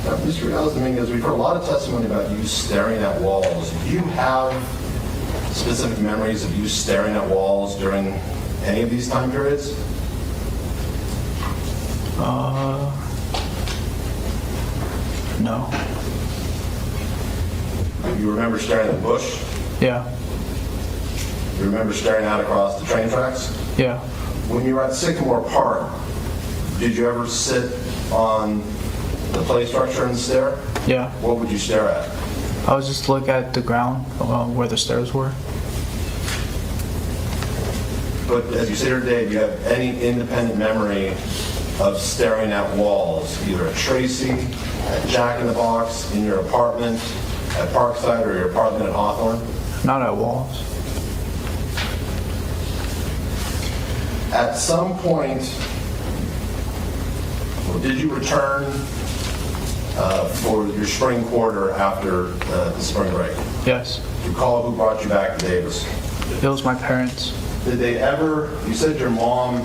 Now, Mr. Reales Dominguez, we've heard a lot of testimony about you staring at walls. Do you have specific memories of you staring at walls during any of these time periods? No. You remember staring at the bush? Yeah. You remember staring out across the train tracks? Yeah. When you were at Sycamore Park, did you ever sit on the play structure and stare? Yeah. What would you stare at? I would just look at the ground where the stairs were. But as you sit here today, do you have any independent memory of staring at walls, either at Tracy, at Jack in the Box, in your apartment, at Parkside, or your apartment at Hawthorne? Not at walls. At some point, did you return for your spring quarter after the spring break? Yes. Do you recall who brought you back to Davis? It was my parents. Did they ever, you said your mom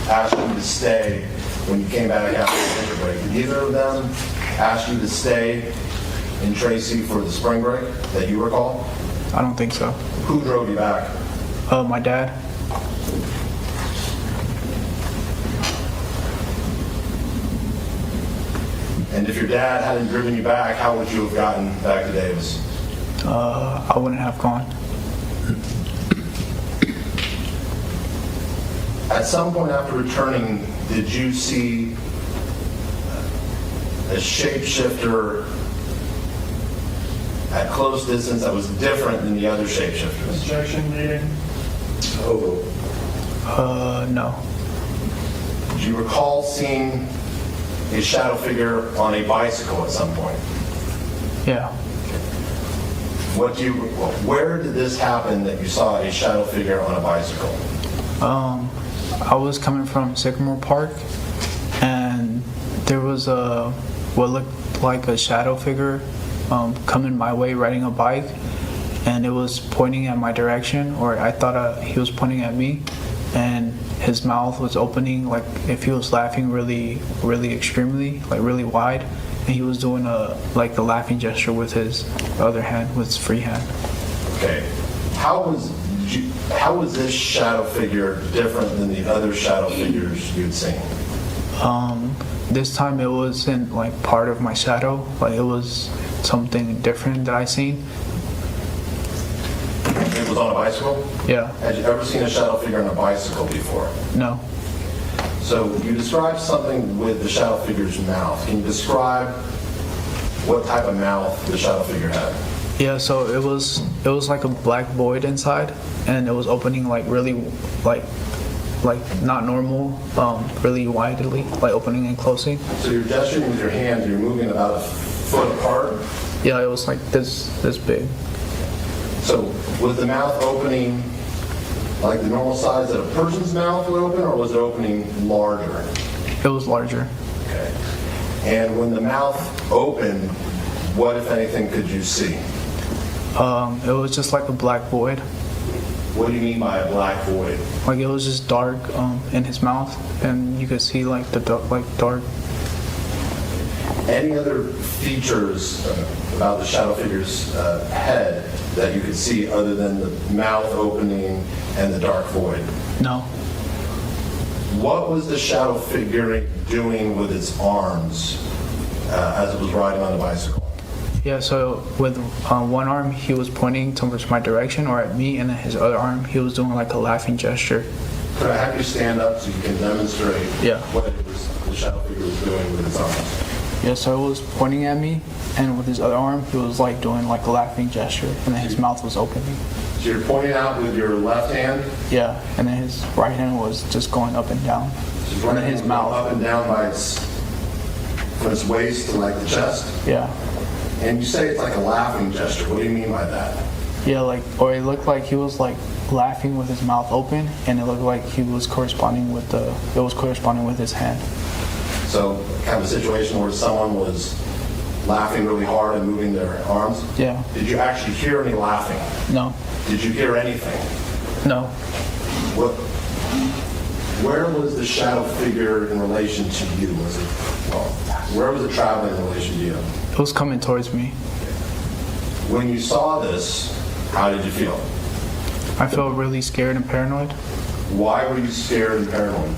asked you to stay when you came back after the winter break. Did either of them ask you to stay in Tracy for the spring break that you recall? I don't think so. Who drove you back? My dad. And if your dad hadn't driven you back, how would you have gotten back to Davis? I wouldn't have gone. At some point after returning, did you see a shapeshifter at close distance that was different than the other shapeshifters? Objection meeting. No. Do you recall seeing a shadow figure on a bicycle at some point? Yeah. Where did this happen that you saw a shadow figure on a bicycle? I was coming from Sycamore Park, and there was what looked like a shadow figure coming my way riding a bike, and it was pointing at my direction, or I thought he was pointing at me, and his mouth was opening like if he was laughing really, really extremely, like really wide, and he was doing like the laughing gesture with his other hand, with his free hand. Okay. How was this shadow figure different than the other shadow figures you'd seen? This time it wasn't like part of my shadow, like it was something different that I seen. It was on a bicycle? Yeah. Had you ever seen a shadow figure on a bicycle before? No. So you described something with the shadow figure's mouth. Can you describe what type of mouth the shadow figure had? Yeah, so it was like a black void inside, and it was opening like really like not normal, really widely, like opening and closing. So you're gesturing with your hands, you're moving about a foot apart? Yeah, it was like this big. So was the mouth opening like the normal size that a person's mouth would open, or was it opening larger? It was larger. Okay. And when the mouth opened, what, if anything, could you see? It was just like a black void. What do you mean by a black void? Like it was just dark in his mouth, and you could see like the dark. Any other features about the shadow figure's head that you could see other than the mouth opening and the dark void? No. What was the shadow figure doing with its arms as it was riding on the bicycle? Yeah, so with one arm he was pointing towards my direction or at me, and then his other arm he was doing like a laughing gesture. Could I have you stand up so you can demonstrate what it was the shadow figure was doing with its arms? Yeah, so it was pointing at me, and with his other arm he was like doing like a laughing gesture, and then his mouth was opening. So you're pointing out with your left hand? Yeah, and then his right hand was just going up and down. So and then his mouth up and down from its waist to like the chest? Yeah. And you say it's like a laughing gesture. What do you mean by that? Yeah, or it looked like he was like laughing with his mouth open, and it looked like he was corresponding with his hand. So kind of a situation where someone was laughing really hard and moving their arms? Yeah. Did you actually hear any laughing? No. Did you hear anything? No. Where was the shadow figure in relation to you? Where was it traveling in relation to you? It was coming towards me. When you saw this, how did you feel? I felt really scared and paranoid. Why were you scared and paranoid?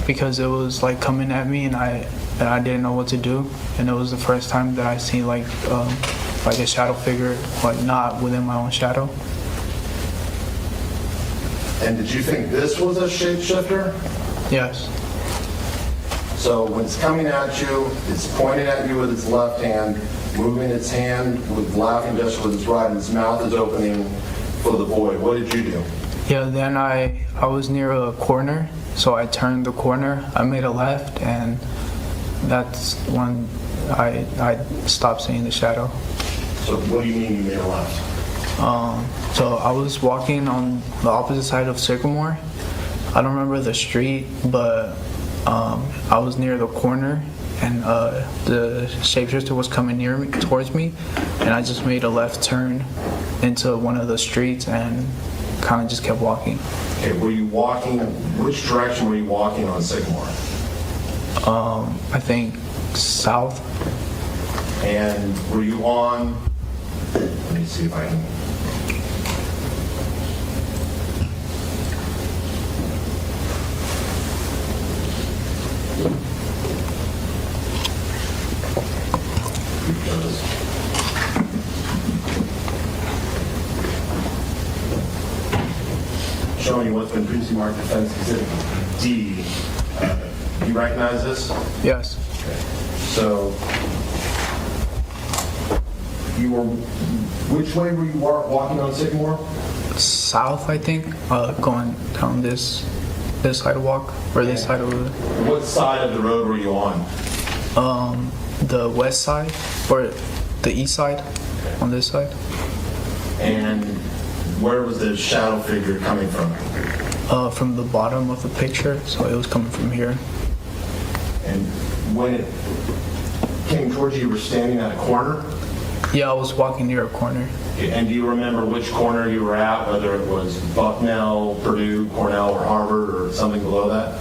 Because it was like coming at me, and I didn't know what to do, and it was the first time that I seen like a shadow figure, like not within my own shadow. And did you think this was a shapeshifter? Yes. So when it's coming at you, it's pointing at you with its left hand, moving its hand with laughing gesture with its right, and its mouth is opening for the void. What did you do? Yeah, then I was near a corner, so I turned the corner, I made a left, and that's when I stopped seeing the shadow. So what do you mean you made a left? So I was walking on the opposite side of Sycamore. I don't remember the street, but I was near the corner, and the shapeshifter was coming towards me, and I just made a left turn into one of the streets and kind of just kept walking. Okay, were you walking, which direction were you walking on Sycamore? I think south. And were you on, let me see if I can. Showing you what's been previously marked Defense Exhibit D. You recognize this? Yes. Okay. So, which way were you walking on Sycamore? South, I think, going down this sidewalk, or this side of the... What side of the road were you on? The west side, or the east side, on this side. And where was the shadow figure coming from? From the bottom of the picture, so it was coming from here. And when it came towards you, you were standing at a corner? Yeah, I was walking near a corner. And do you remember which corner you were at, whether it was Bucknell, Purdue, Cornell, or Harvard, or something below that?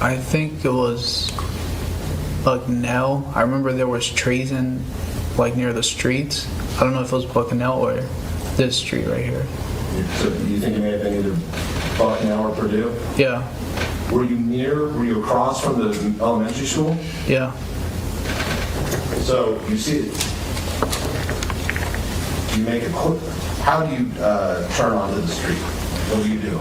I think it was Bucknell. I remember there was trees near the streets. I don't know if it was Bucknell or this street right here. So you think it may have been either Bucknell or Purdue? Yeah. Were you across from the elementary school? Yeah. So you see it. You make a quick. How do you turn onto the street? What do you do?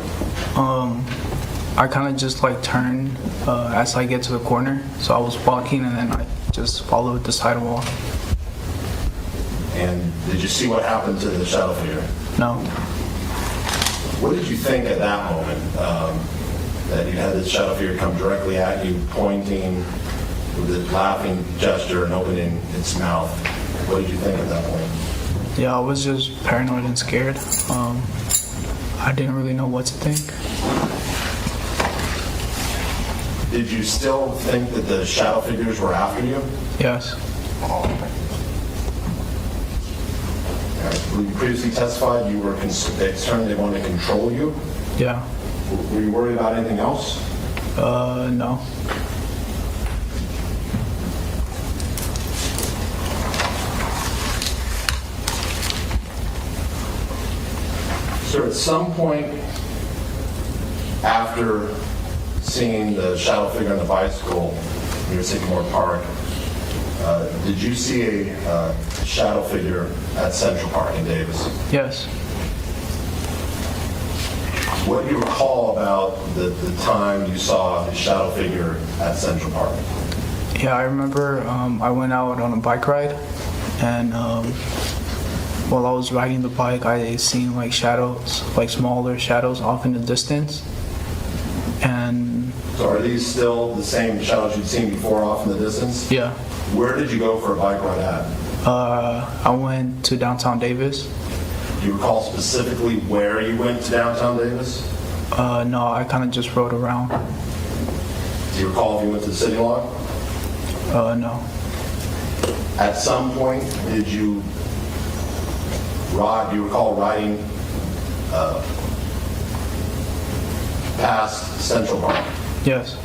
I kind of just like turn as I get to the corner. So I was walking, and then I just followed the sidewalk. And did you see what happened to the shadow figure? No. What did you think at that moment that you had this shadow figure come directly at you, pointing with a laughing gesture and opening its mouth? What did you think at that point? Yeah, I was just paranoid and scared. I didn't really know what to think. Did you still think that the shadow figures were after you? Yes. When you previously testified, you were concerned they wanted to control you. Yeah. Were you worried about anything else? No. Sir, at some point after seeing the shadow figure on the bicycle near Sycamore Park, did you see a shadow figure at Central Park in Davis? Yes. What do you recall about the time you saw the shadow figure at Central Park? Yeah, I remember I went out on a bike ride, and while I was riding the bike, I seen like shadows, like smaller shadows off in the distance. And So are these still the same shadows you'd seen before off in the distance? yeah, Where did you go for a bike ride at? I went to downtown Davis. Do you recall specifically where you went to downtown Davis? No, I kind of just rode around. Do you recall if you went to the city lot? No. At some point, did you ride, do you recall riding past Central Park? Yes.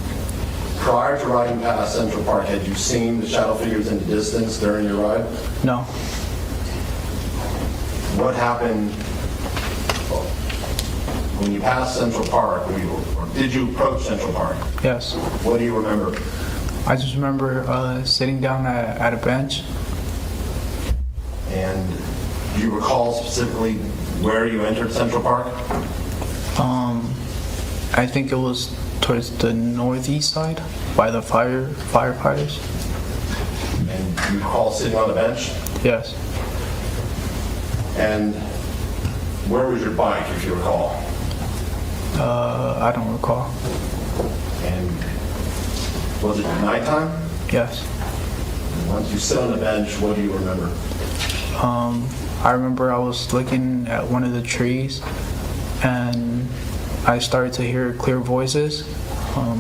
Prior to riding past Central Park, had you seen the shadow figures in the distance during your ride? No. What happened when you passed Central Park, or did you approach Central Park? Yes. What do you remember? I just remember sitting down at a bench. And do you recall specifically where you entered Central Park? I think it was towards the northeast side by the firefighters. And do you recall sitting on the bench? Yes. And where was your bike, if you recall? I don't recall. And was it nighttime? Yes. Once you sit on the bench, what do you remember? I remember I was looking at one of the trees and I started to hear clear voices.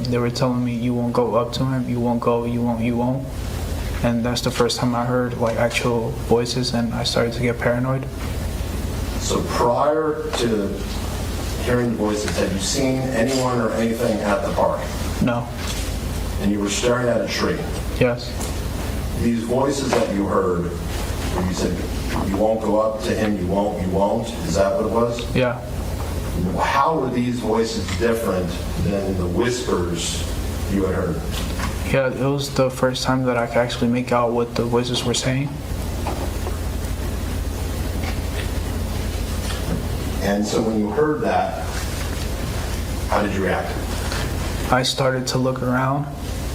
They were telling me, you won't go up to him, you won't go, you won't, you won't. And that's the first time I heard like actual voices, and I started to get paranoid. So prior to hearing the voices, had you seen anyone or anything at the park? No. And you were staring at a tree. Yes. These voices that you heard, where you said, you won't go up to him, you won't, is that what it was? Yeah. How were these voices different than the whispers you had heard? Yeah, it was the first time that I could actually make out what the voices were saying. And so when you heard that, how did you react? I started to look around,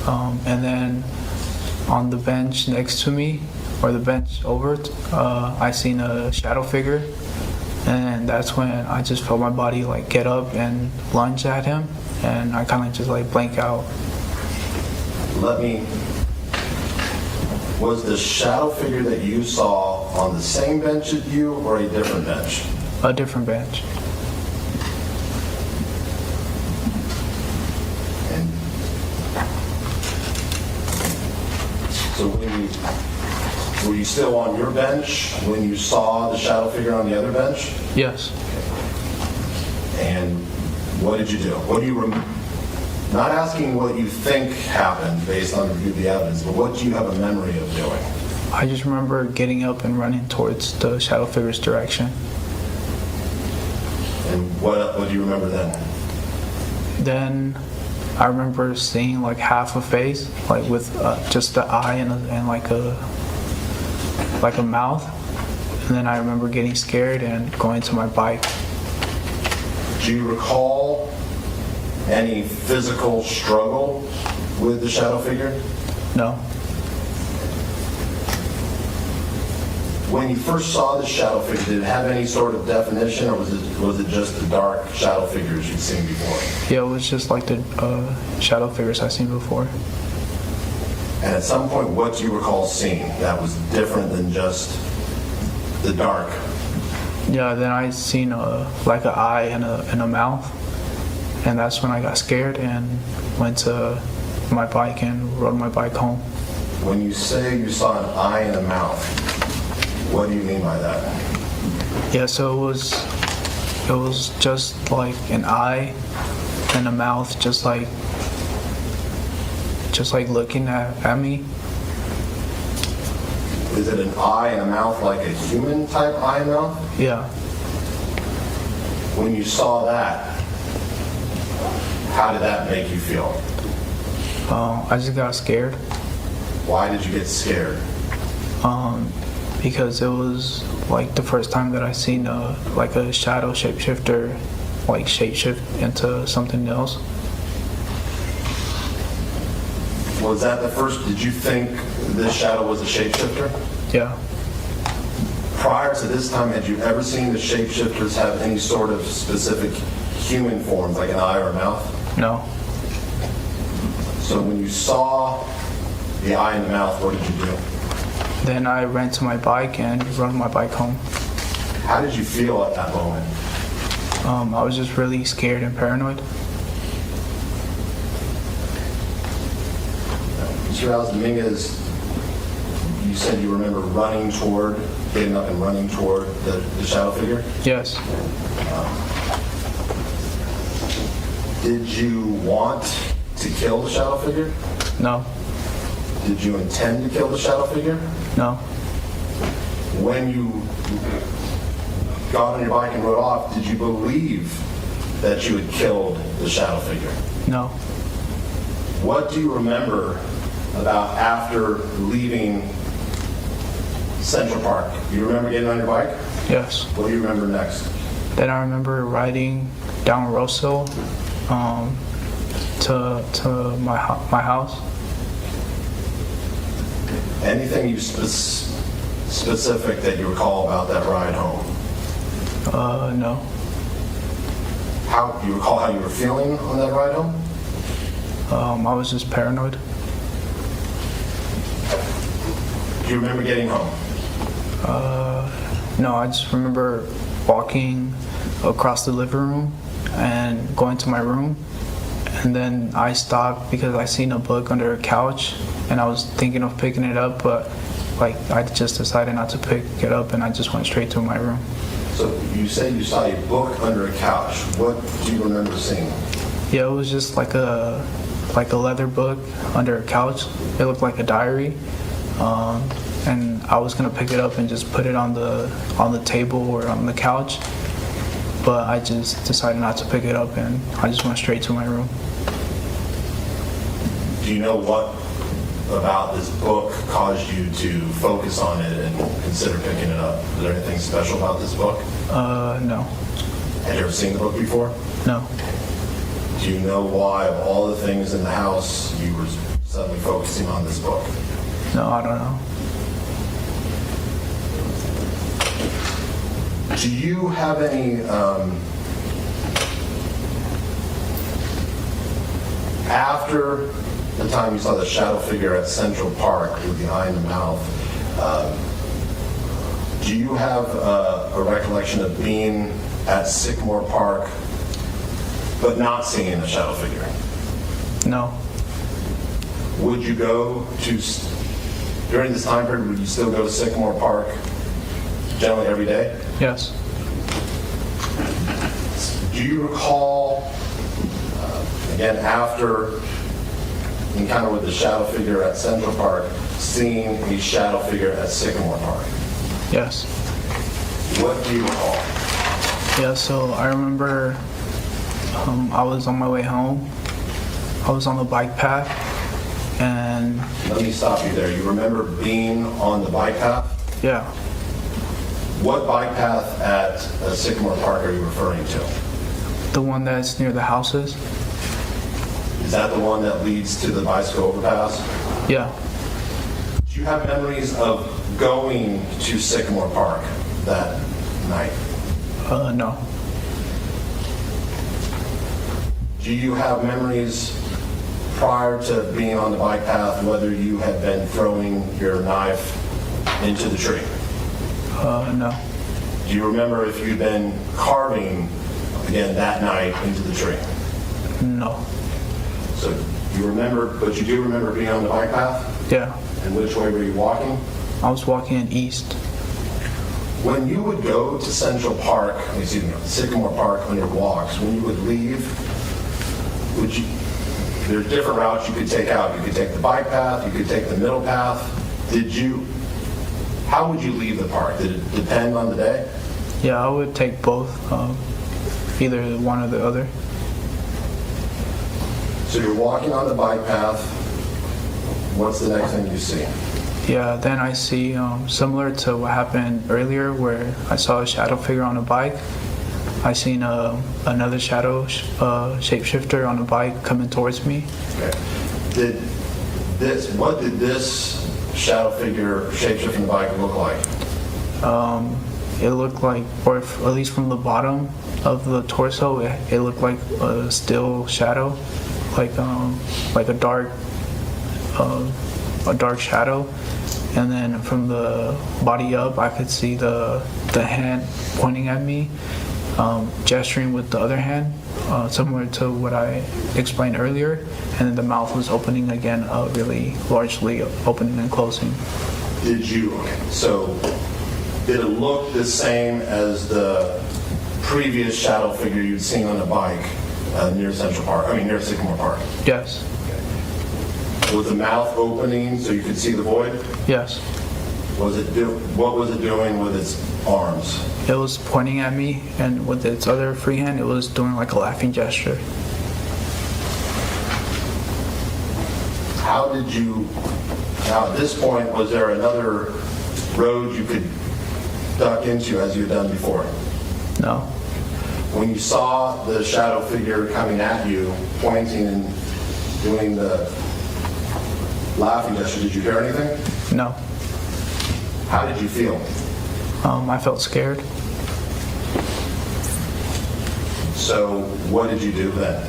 and then on the bench next to me, or the bench over, I seen a shadow figure, and that's when I just felt my body like get up and lunge at him, and I kind of just like blank out. Was the shadow figure that you saw on the same bench as you or a different bench? A different bench. And so were you still on your bench when you saw the shadow figure on the other bench? Yes. And what did you do? What do you remember? Not asking what you think happened based on the evidence, but what do you have a memory of doing? I just remember getting up and running towards the shadow figure's direction. And what do you remember then? Then I remember seeing like half a face, like with just the eye and like a mouth. And then I remember getting scared and going to my bike. Do you recall any physical struggle with the shadow figure? No. When you first saw the shadow figure, did it have any sort of definition, or was it just the dark shadow figures you'd seen before? Yeah, it was just like the shadow figures I've seen before. And at some point, what do you recall seeing that was different than just the dark? Yeah, then I seen like an eye and a mouth, and that's when I got scared and went to my bike and rode my bike home. When you say you saw an eye and a mouth, what do you mean by that? Yeah, so it was just like an eye and a mouth, just like looking at me. Is it an eye and a mouth like a human type eye and mouth? Yeah. When you saw that, how did that make you feel? I just got scared. Why did you get scared? Because it was like the first time that I seen a shadow shapeshifter like shapeshift into something else. Was that the first, did you think this shadow was a shapeshifter? Yeah. Prior to this time, had you ever seen the shapeshifters have any sort of specific human forms, like an eye or a mouth? No. So when you saw the eye and the mouth, what did you do? Then I ran to my bike and rode my bike home. How did you feel at that moment? I was just really scared and paranoid. Mr. Reales Dominguez, you said you remember getting up and running toward the shadow figure? Yes. Did you want to kill the shadow figure? No. Did you intend to kill the shadow figure? No. When you got on your bike and rode off, did you believe that you had killed the shadow figure? No. What do you remember about after leaving Central Park? You remember getting on your bike? Yes. What do you remember next? Then I remember riding down Rosehill to my house. Anything you specific that you recall about that ride home? No. How you recall how you were feeling on that ride home? I was just paranoid. Do you remember getting home? No, I just remember walking across the living room and going to my room, and then I stopped because I seen a book under a couch and I was thinking of picking it up, but I just decided not to pick it up and I just went straight to my room. So you said you saw a book under a couch. What do you remember seeing? Yeah, it was just like a leather book under a couch. It looked like a diary, and I was gonna pick it up and just put it on the table or on the couch, but I just decided not to pick it up and I just went straight to my room. Do you know what about this book caused you to focus on it and consider picking it up? Is there anything special about this book? No. Had you ever seen the book before? No. Do you know why, of all the things in the house, you were suddenly focusing on this book? No, I don't know. Do you have any, after the time you saw the shadow figure at Central Park with the eye in the mouth, do you have a recollection of being at Sycamore Park but not seeing the shadow figure? No. Would you go to, during this time period, would you still go to Sycamore Park generally every day? Yes. Do you recall, again, after encounter with the shadow figure at Central Park, seeing a shadow figure at Sycamore Park? Yes. What do you recall? Yeah, so I remember I was on my way home. I was on the bike path and... Let me stop you there. You remember being on the bike path? Yeah. What bike path at Sycamore Park are you referring to? The one that's near the houses. Is that the one that leads to the bicycle overpass? Yeah. Do you have memories of going to Sycamore Park that night? No. Do you have memories prior to being on the bike path whether you had been throwing your knife into the tree? No. Do you remember if you'd been carving again that night into the tree? No. So you remember, but you do remember being on the bike path? Yeah. And which way were you walking? I was walking east. When you would go to Central Park, excuse me, Sycamore Park on your walks, when you would leave, there's different routes you could take out. You could take the bike path, you could take the middle path. How would you leave the park? Did it depend on the day? Yeah, I would take both, either one or the other. So you're walking on the bike path. What's the next thing you see? Yeah, then I see, similar to what happened earlier where I saw a shadow figure on a bike, I seen another shadow shapeshifter on a bike coming towards me. Okay. What did this shadow figure shapeshifting the bike look like? It looked like, or at least from the bottom of the torso, it looked like a still shadow, like a dark shadow. And then from the body up, I could see the hand pointing at me, gesturing with the other hand, similar to what I explained earlier. And then the mouth was opening again, really largely opening and closing. So did it look the same as the previous shadow figure you'd seen on a bike near Sycamore Park? Yes. Was the mouth opening so you could see the void? Yes. What was it doing with its arms? It was pointing at me, and with its other free hand, it was doing like a laughing gesture. Now at this point, was there another road you could duck into as you had done before? No. When you saw the shadow figure coming at you, pointing and doing the laughing gesture, did you hear anything? No. How did you feel? I felt scared. So what did you do then?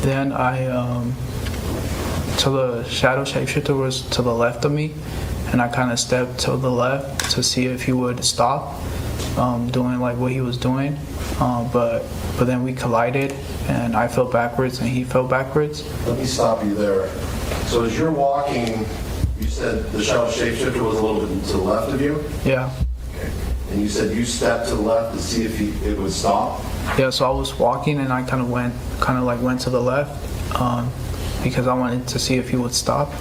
Then so the shadow shapeshifter was to the left of me, and I kind of stepped to the left to see if he would stop doing like what he was doing. But then we collided, and I fell backwards and he fell backwards. Let me stop you there. So as you're walking, you said the shadow shapeshifter was a little bit to the left of you? Yeah. Okay. And you said you stepped to the left to see if it would stop? Yeah, so I was walking and I kind of went to the left because I wanted to see if he would stop.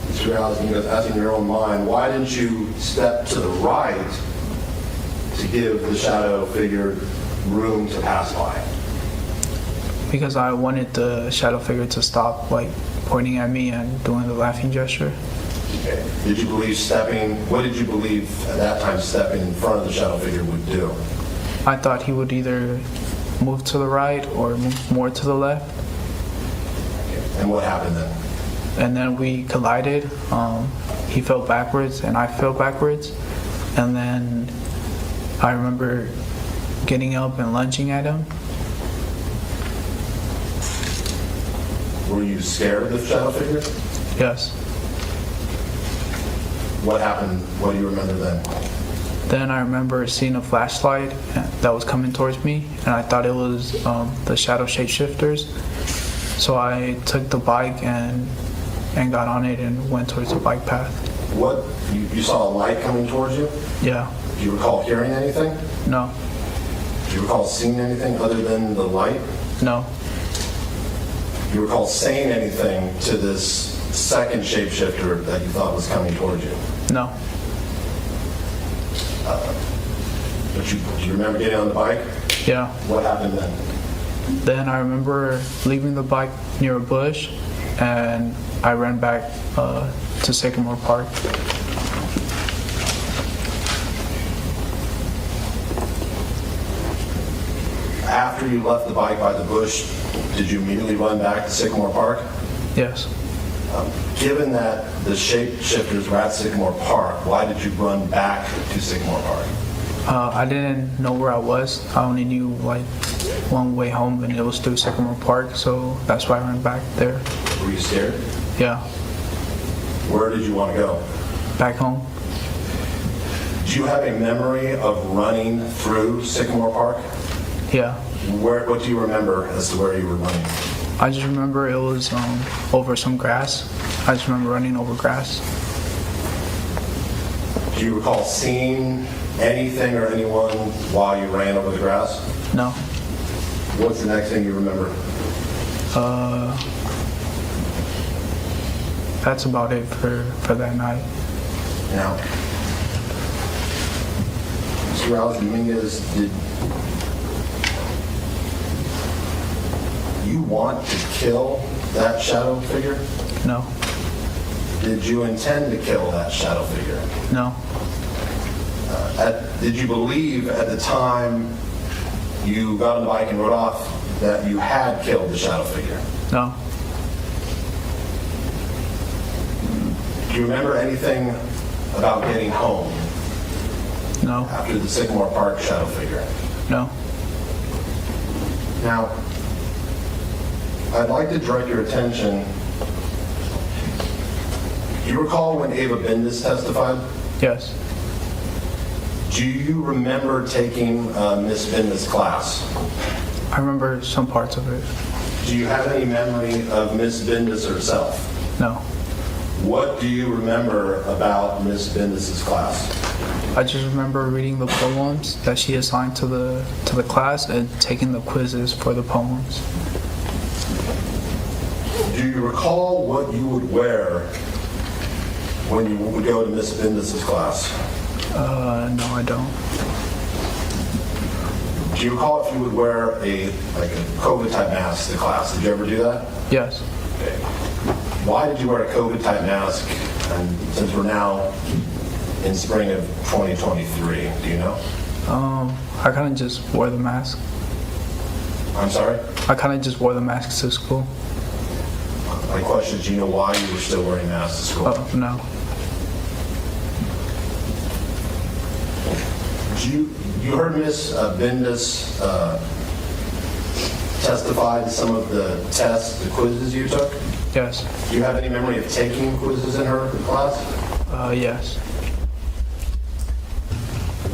Mr. Reales, asking in your own mind, why didn't you step to the right to give the shadow figure room to pass by? Because I wanted the shadow figure to stop, like pointing at me and doing the laughing gesture. Okay. What did you believe at that time stepping in front of the shadow figure would do? I thought he would either move to the right or move more to the left. Okay. And what happened then? And then we collided. He fell backwards and I fell backwards. And then I remember getting up and lunging at him. Were you scared of the shadow figure? Yes. What happened? What do you remember then? Then I remember seeing a flashlight that was coming towards me, and I thought it was the shadow shapeshifters. So I took the bike and got on it and went towards the bike path. What? You saw a light coming towards you? Yeah. Do you recall hearing anything? No. Do you recall seeing anything other than the light? No. Do you recall saying anything to this second shapeshifter that you thought was coming towards you? No. Do you remember getting on the bike? Yeah. What happened then? Then I remember leaving the bike near a bush, and I ran back to Sycamore Park. After you left the bike by the bush, did you immediately run back to Sycamore Park? Yes. Given that the shapeshifters were at Sycamore Park, why did you run back to Sycamore Park? I didn't know where I was. I only knew like one way home, and it was through Sycamore Park, so that's why I ran back there. Were you scared? Yeah. Where did you want to go? Back home. Do you have a memory of running through Sycamore Park? Yeah. What do you remember as to where you were running? I just remember it was over some grass. I just remember running over grass. Do you recall seeing anything or anyone while you ran over the grass? No. What's the next thing you remember? That's about it for that night. Now, Mr. Reales Dominguez, did you want to kill that shadow figure? No. Did you intend to kill that shadow figure? No. Did you believe at the time you got on the bike and rode off that you had killed the shadow figure? No. Do you remember anything about getting home No. after the Sycamore Park shadow figure? No. Now, I'd like to direct your attention. Do you recall when Ava Bendis testified? Yes. Do you remember taking Miss Bendis' class? I remember some parts of it. Do you have any memory of Miss Bendis herself? No. What do you remember about Miss Bendis' class? I just remember reading the poems that she assigned to the class and taking the quizzes for the poems. Do you recall what you would wear when you would go to Miss Bendis' class? No, I don't. Do you recall if you would wear a COVID type mask to class? Did you ever do that? Yes. Okay. Why did you wear a COVID type mask? And since we're now in spring of 2023, do you know? I kind of just wore the mask. I'm sorry? I kind of just wore the mask to school. My question is, do you know why you were still wearing masks to school? No. You heard Miss Bendis testify to some of the tests, the quizzes you took? Yes. Do you have any memory of taking quizzes in her class? Yes.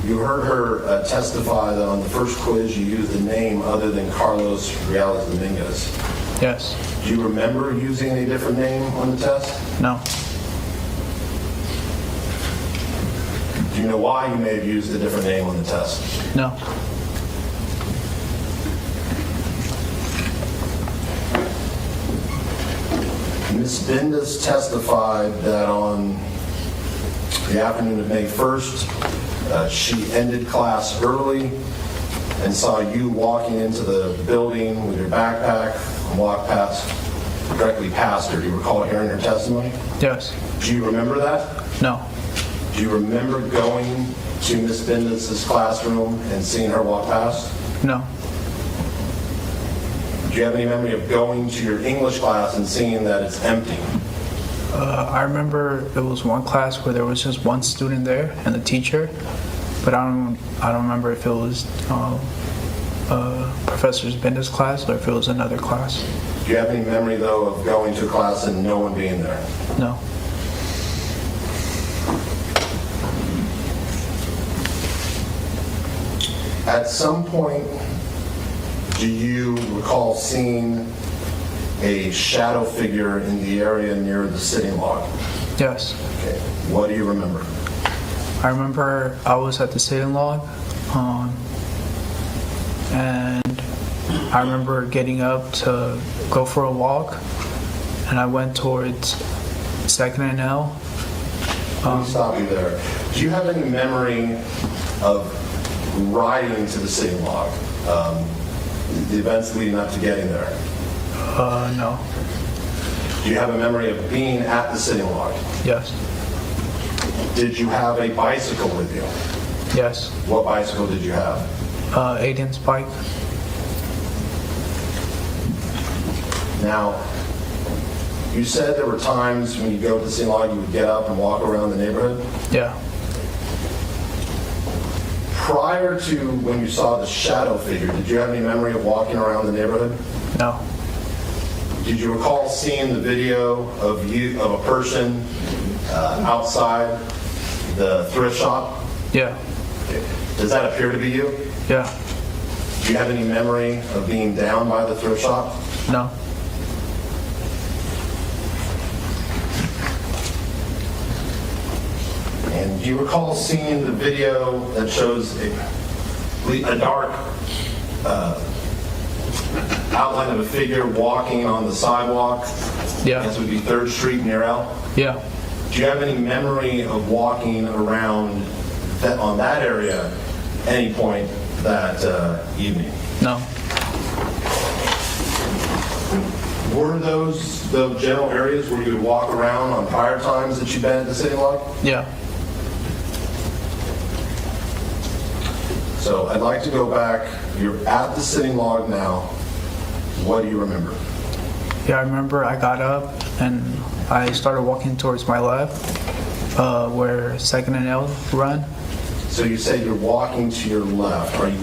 You heard her testify that on the first quiz you used a name other than Carlos Reales Dominguez. Yes. Do you remember using any different name on the test? No. Do you know why you may have used a different name on the test? No. Ms. Bendis testified that on the afternoon of May 1st, she ended class early and saw you walking into the building with your backpack and walk directly past her. Do you recall hearing her testimony? Yes. Do you remember that? No. Do you remember going to Ms. Bendis' classroom and seeing her walk past? No. Do you have any memory of going to your English class and seeing that it's empty? I remember there was one class where there was just one student there and the teacher, but I don't remember if it was Professor Benda's class or if it was another class. Do you have any memory though of going to a class and no one being there? No. At some point, do you recall seeing a shadow figure in the area near the sitting log? Yes. Okay. What do you remember? I remember I was at the sitting log, and I remember getting up to go for a walk, and I went towards 2nd and L. Let me stop you there. Do you have any memory of riding to the sitting log? The events leading up to getting there? No. Do you have a memory of being at the sitting log? Yes. Did you have a bicycle with you? Yes. What bicycle did you have? Aiden's bike. Now, you said there were times when you go to the sitting log, you would get up and walk around the neighborhood? Yeah. Prior to when you saw the shadow figure, did you have any memory of walking around the neighborhood? No. Did you recall seeing the video of a person outside the thrift shop? Yeah. Does that appear to be you? Yeah. Do you have any memory of being down by the thrift shop? No. And do you recall seeing the video that shows a dark outline of a figure walking on the sidewalk? Yeah. This would be 3rd Street near L? Yeah. Do you have any memory of walking around on that area any point that evening? No. Were those the general areas where you would walk around on prior times that you've been at the sitting log? Yeah. So I'd like to go back. You're at the sitting log now. What do you remember? Yeah, I remember I got up and I started walking towards my left, where 2nd and L run. So you say you're walking to your left. Are you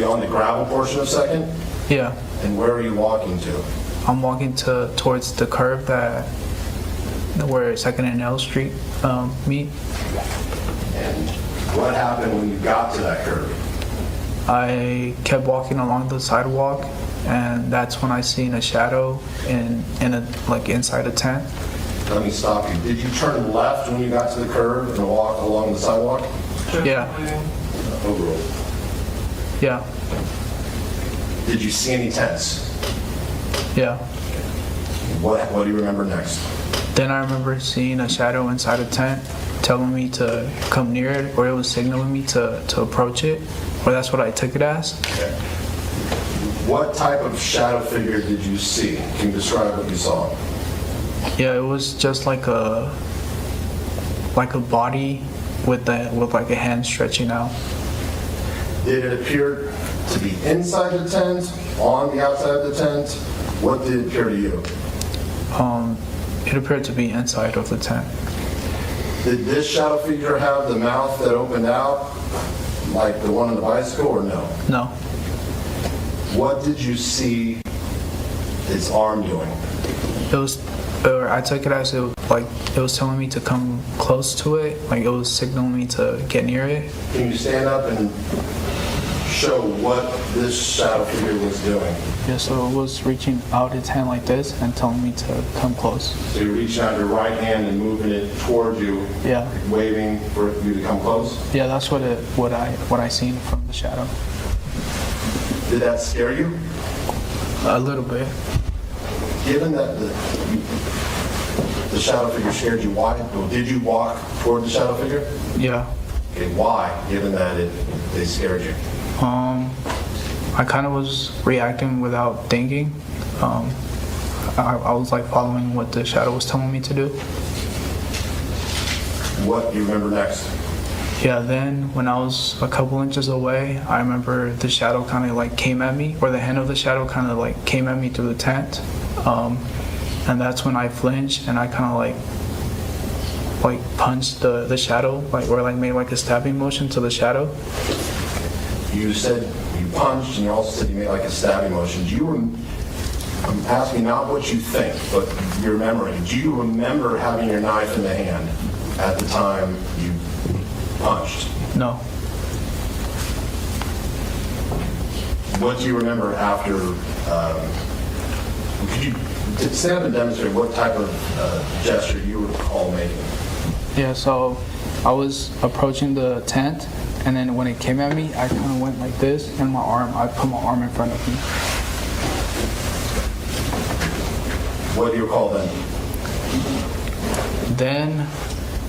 on the gravel portion of 2nd? Yeah. And where are you walking to? I'm walking towards the curve where 2nd and L Street meet. And what happened when you got to that curve? I kept walking along the sidewalk, and that's when I seen a shadow inside a tent. Let me stop you. Did you turn left when you got to the curve and walk along the sidewalk? Yeah. Overall. Yeah. Did you see any tents? Yeah. What do you remember next? Then I remember seeing a shadow inside a tent telling me to come near it, or it was signaling me to approach it, or that's what I took it as. Okay. What type of shadow figure did you see? Can you describe what you saw? Yeah, it was just like a body with like a hand stretching out. Did it appear to be inside the tent, on the outside of the tent? What did it appear to you? It appeared to be inside of the tent. Did this shadow figure have the mouth that opened out, like the one on the bicycle, or no? No. What did you see its arm doing? I took it as it was telling me to come close to it, like it was signaling me to get near it. Can you stand up and show what this shadow figure was doing? Yeah, so it was reaching out its hand like this and telling me to come close. So you're reaching out your right hand and moving it toward you, Yeah. waving for you to come close? Yeah, that's what I seen from the shadow. Did that scare you? A little bit. Given that the shadow figure scared you, why did you walk toward the shadow figure? Yeah. Okay, why? Given that they scared you. I kind of was reacting without thinking. I was like following what the shadow was telling me to do. What do you remember next? Yeah, then when I was a couple inches away, I remember the shadow kind of like came at me, or the hand of the shadow kind of like came at me through the tent. And that's when I flinched and I kind of like punched the shadow, or made like a stabbing motion to the shadow. You said you punched, and you also said you made like a stabbing motion. I'm asking not what you think, but your memory. Do you remember having your knife in the hand at the time you punched? No. What do you remember after? Could you stand up and demonstrate what type of gesture you recall making? Yeah, so I was approaching the tent, and then when it came at me, I kind of went like this, and I put my arm in front of me. What do you recall then? Then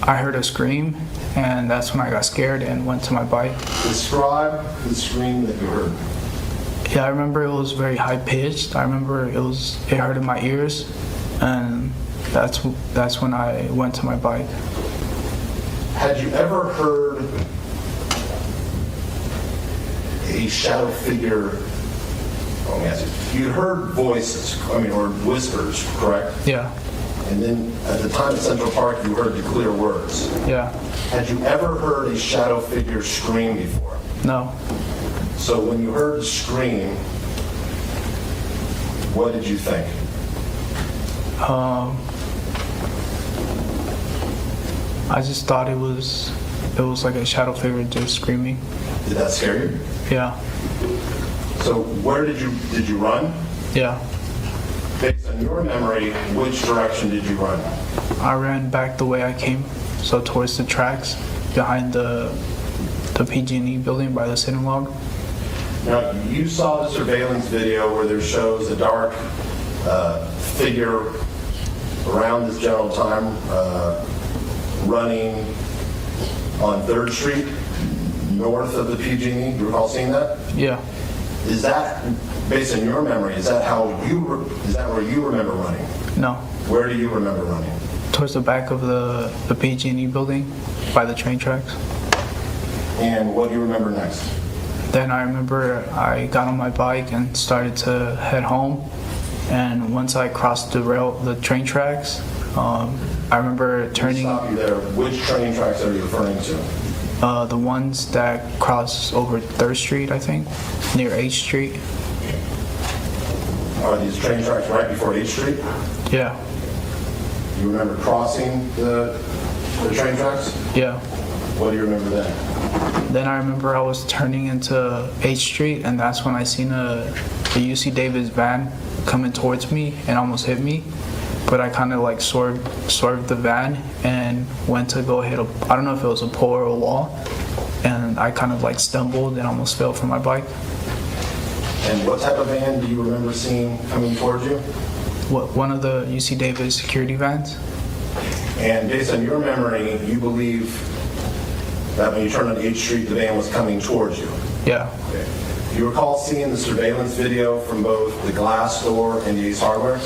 I heard a scream, and that's when I got scared and went to my bike. Describe the scream that you heard. Yeah, I remember it was very high pitched. I remember it hurt in my ears, and that's when I went to my bike. Had you ever heard a shadow figure? Let me ask you. You heard voices, or whispers, correct? Yeah. And then at the time at Central Park, you heard the clear words. Yeah. Had you ever heard a shadow figure scream before? No. So when you heard the scream, what did you think? I just thought it was like a shadow figure just screaming. Did that scare you? Yeah. So where did you run? Yeah. Based on your memory, which direction did you run? I ran back the way I came. so towards the tracks behind the PG&E building by the synagogue. Now, you saw the surveillance video where there shows a dark figure around this general time running on 3rd Street, north of the PG&E. Do you recall seeing that? Yeah. Is that, based on your memory, is that where you remember running? No. Where do you remember running? Towards the back of the PG&E building by the train tracks. And what do you remember next? Then I remember I got on my bike and started to head home. And once I crossed the train tracks, I remember turning. Stop you there. Which train tracks are you referring to? The ones that cross over 3rd Street, I think, near 8th Street. Are these train tracks right before 8th Street? Yeah. You remember crossing the train tracks? Yeah. What do you remember then? Then I remember I was turning into 8th Street, and that's when I seen a UC Davis van coming towards me and almost hit me. But I kind of like swerved the van and went to go hit I don't know if it was a pole or a wall, and I kind of like stumbled and almost fell from my bike. And what type of van do you remember seeing coming towards you? One of the UC Davis security vans. And based on your memory, you believe that when you turned on 8th Street, the van was coming towards you? Yeah. Okay. You recall seeing the surveillance video from both the glass store and the Ace Hardware?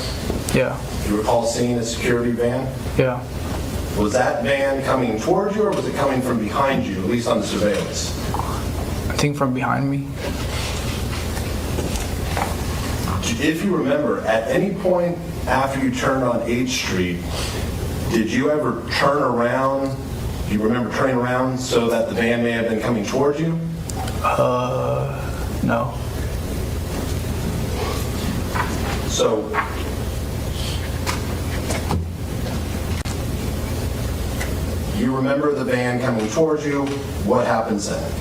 Yeah. You recall seeing a security van? Yeah. Was that van coming towards you, or was it coming from behind you, at least on the surveillance? I think from behind me. If you remember, at any point after you turned on 8th Street, did you ever turn around? Do you remember turning around so that the van may have been coming towards you? No. So, you remember the van coming towards you. What happens then?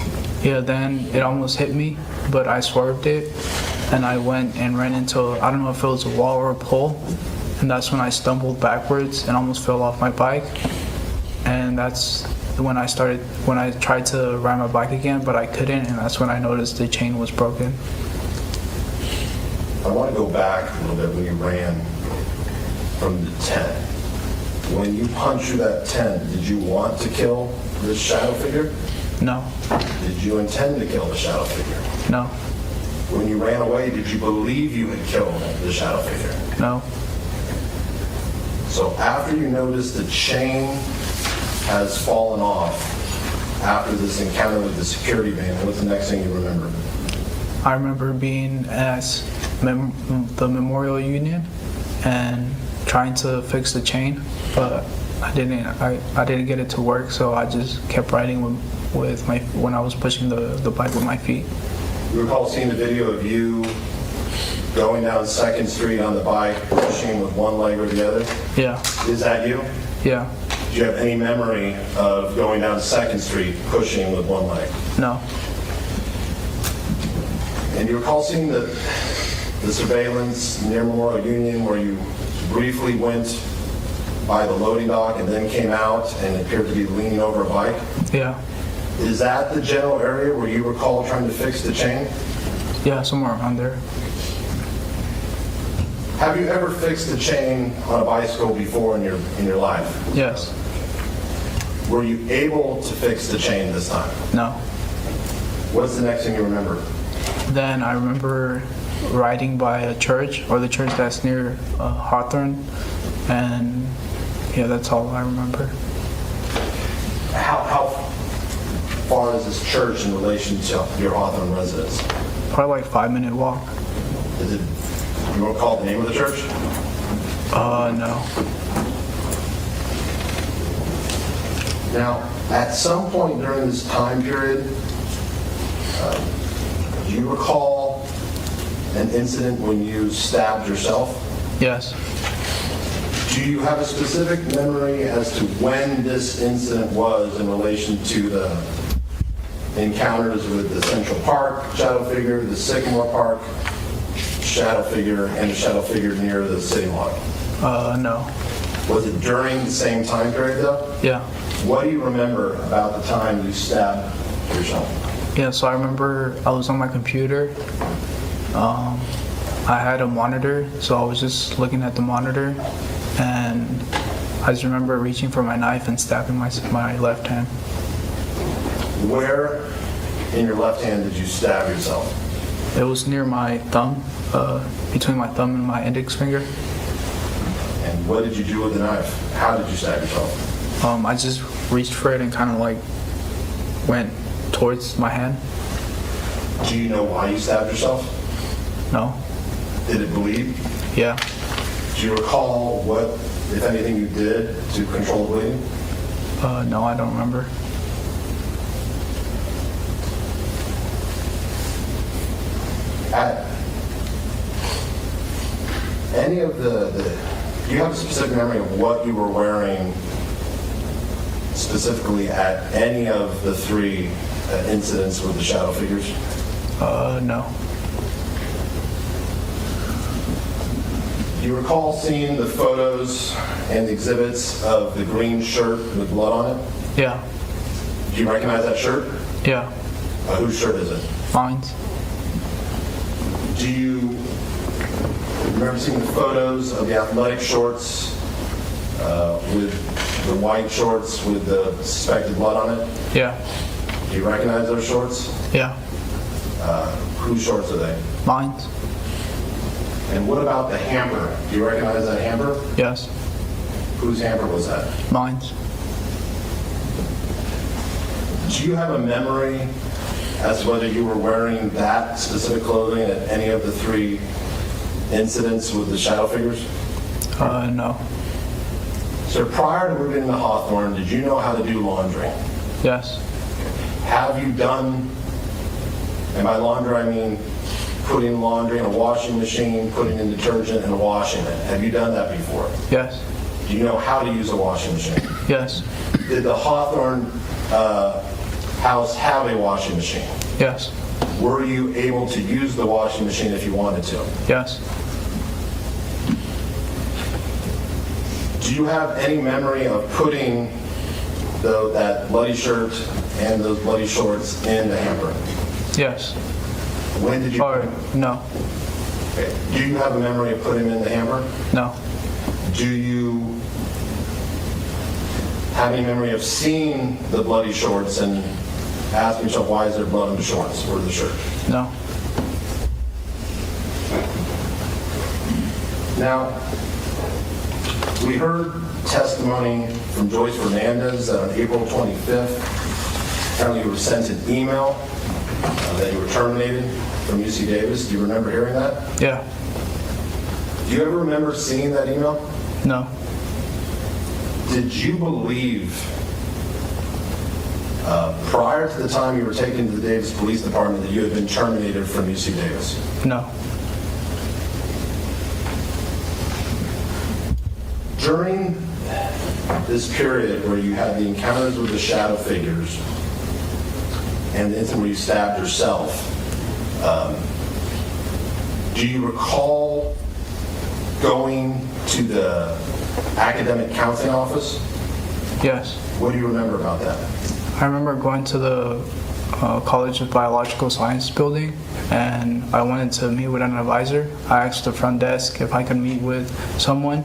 Yeah, then it almost hit me, but I swerved it, and I went and ran into, I don't know if it was a wall or a pole, and that's when I stumbled backwards and almost fell off my bike. And that's when I tried to ride my bike again, but I couldn't, and that's when I noticed the chain was broken. I want to go back a little bit when you ran from the tent. When you punched through that tent, did you want to kill this shadow figure? No. Did you intend to kill the shadow figure? No. When you ran away, did you believe you had killed the shadow figure? No. So after you noticed the chain has fallen off after this encounter with the security van, what's the next thing you remember? I remember being at the Memorial Union and trying to fix the chain, but I didn't get it to work, so I just kept riding when I was pushing the bike with my feet. You recall seeing the video of you going down 2nd Street on the bike, pushing with one leg or the other? Yeah. Is that you? Yeah. Do you have any memory of going down 2nd Street, pushing with one leg? No. And you recall seeing the surveillance near Memorial Union where you briefly went by the loading dock and then came out and appeared to be leaning over a bike? Yeah. Is that the general area where you recall trying to fix the chain? Yeah, somewhere around there. Have you ever fixed a chain on a bicycle before in your life? Yes. Were you able to fix the chain this time? No. What's the next thing you remember? Then I remember riding by a church, or the church that's near Hawthorne, and yeah, that's all I remember. How far is this church in relation to your Hawthorne residence? Probably like 5-minute walk. You recall the name of the church? No. Now, at some point during this time period, do you recall an incident when you stabbed yourself? Yes. Do you have a specific memory as to when this incident was in relation to the encounters with the Central Park shadow figure, the Sycamore Park shadow figure, and the shadow figure near the city lot? No. Was it during the same time period though? Yeah. What do you remember about the time you stabbed yourself? Yeah, so I remember I was on my computer. I had a monitor, so I was just looking at the monitor, and I just remember reaching for my knife and stabbing my left hand. Where in your left hand did you stab yourself? It was near my thumb, between my thumb and my index finger. And what did you do with the knife? How did you stab yourself? I just reached for it and kind of like went towards my hand. Do you know why you stabbed yourself? No. Did it bleed? Yeah. Do you recall what, if anything, you did to control the bleeding? No, I don't remember. At any of do you have a specific memory of what you were wearing specifically at any of the 3 incidents with the shadow figures? No. Do you recall seeing the photos and the exhibits of the green shirt with blood on it? Yeah. Do you recognize that shirt? Yeah. Whose shirt is it? Mine's. Do you remember seeing the photos of the athletic shorts with the white shorts with the suspected blood on it? Yeah. Do you recognize those shorts? Yeah. Whose shorts are they? Mine's. And what about the hamper? Do you recognize that hamper? Yes. Whose hamper was that? Mine's. Do you have a memory as to whether you were wearing that specific clothing at any of the 3 incidents with the shadow figures? No. So prior to moving to Hawthorne, did you know how to do laundry? Yes. Have you done, and by laundry I mean putting laundry in a washing machine, putting in detergent and washing it. Have you done that before? Yes. Do you know how to use a washing machine? Yes. Did the Hawthorne house have a washing machine? Yes. Were you able to use the washing machine if you wanted to? Yes. Do you have any memory of putting that bloody shirt and those bloody shorts in the hamper? Yes. When did you? No. Okay. Do you have a memory of putting them in the hamper? No. Do you have any memory of seeing the bloody shorts and asking yourself, why is there blood on the shorts or the shirt? No. Now, we heard testimony from Joyce Fernandez that on April 25th, apparently you were sent an email that you were terminated from UC Davis. Do you remember hearing that? Yeah. Do you ever remember seeing that email? No. Did you believe, prior to the time you were taken to the Davis Police Department, that you had been terminated from UC Davis? No. During this period where you had the encounters with the shadow figures and the incident where you stabbed yourself, do you recall going to the academic counseling office? Yes. What do you remember about that? I remember going to the College of Biological Science building, and I wanted to meet with an advisor. I asked the front desk if I could meet with someone,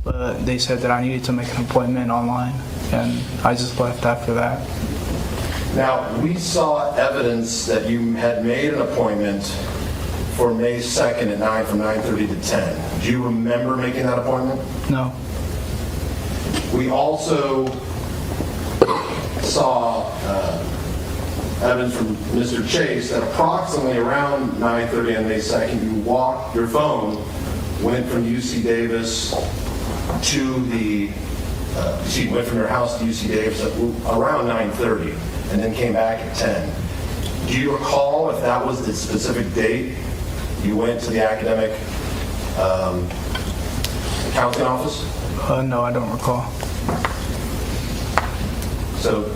but they said that I needed to make an appointment online, and I just left after that. Now, we saw evidence that you had made an appointment for May 2nd at 9 from 9:30 to 10. Do you remember making that appointment? No. We also saw evidence from Mr. Chase that approximately around 9:30 on May 2nd, your phone went from UC Davis to went from your house to UC Davis at around 9:30 and then came back at 10. Do you recall if that was the specific date you went to the academic counseling office? No, I don't recall. So,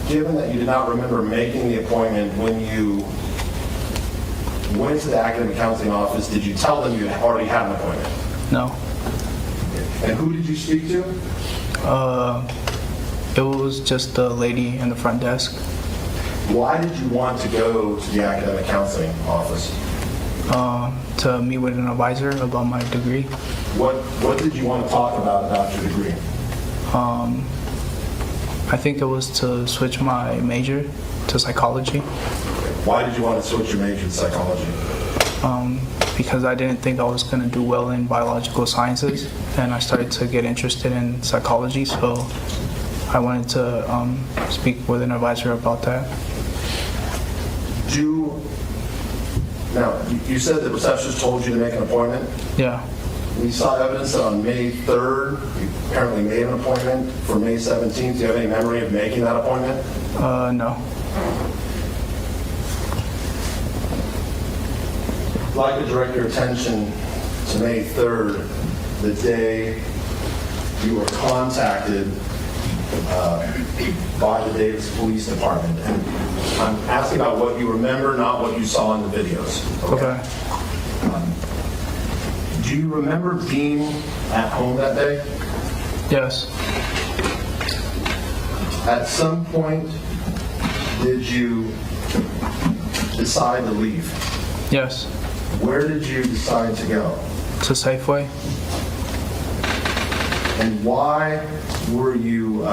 given that you did not remember making the appointment when you went to the academic counseling office, did you tell them you already had an appointment? No. And who did you speak to? It was just the lady in the front desk. Why did you want to go to the academic counseling office? To meet with an advisor about my degree. What did you want to talk about your degree? I think it was to switch my major to psychology. Why did you want to switch your major to psychology? Because I didn't think I was going to do well in biological sciences, and I started to get interested in psychology, so I wanted to speak with an advisor about that. Now, you said the receptionist told you to make an appointment? Yeah. We saw evidence that on May 3rd, you apparently made an appointment for May 17th. Do you have any memory of making that appointment? No. I'd like to direct your attention to May 3rd, the day you were contacted by the Davis Police Department. And I'm asking about what you remember, not what you saw in the videos. Okay. Do you remember being at home that day? Yes. At some point, did you decide to leave? Yes. Where did you decide to go? To Safeway. And why were you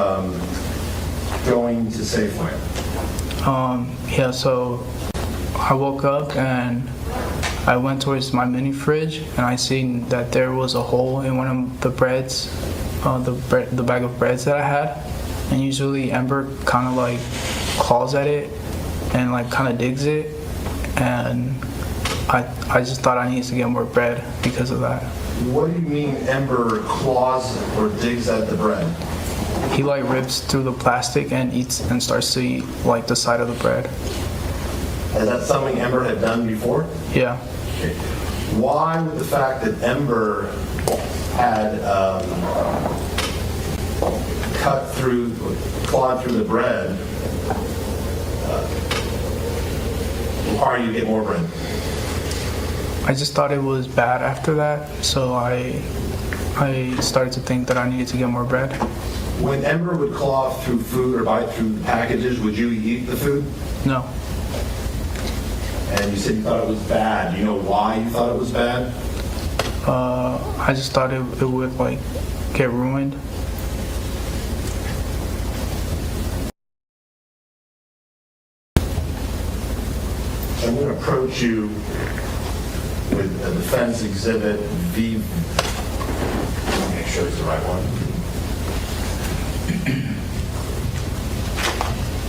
going to Safeway? Yeah, so I woke up and I went towards my mini fridge and I seen that there was a hole in one of the breads, the bag of breads that I had. And usually Ember kind of like claws at it and like kind of digs it. And I just thought I needed to get more bread because of that. What do you mean Ember claws or digs at the bread? He like rips through the plastic and eats and starts to eat like the side of the bread. Is that something Ember had done before? Yeah. Okay. Why would the fact that Ember had clawed through the bread require you to get more bread? I just thought it was bad after that, so I started to think that I needed to get more bread. When Ember would claw through food or bite through the packages, would you eat the food? No. And you said you thought it was bad. Do you know why you thought it was bad? I just thought it would like get ruined. I'm going to approach you with a defense exhibit V. Make sure it's the right one.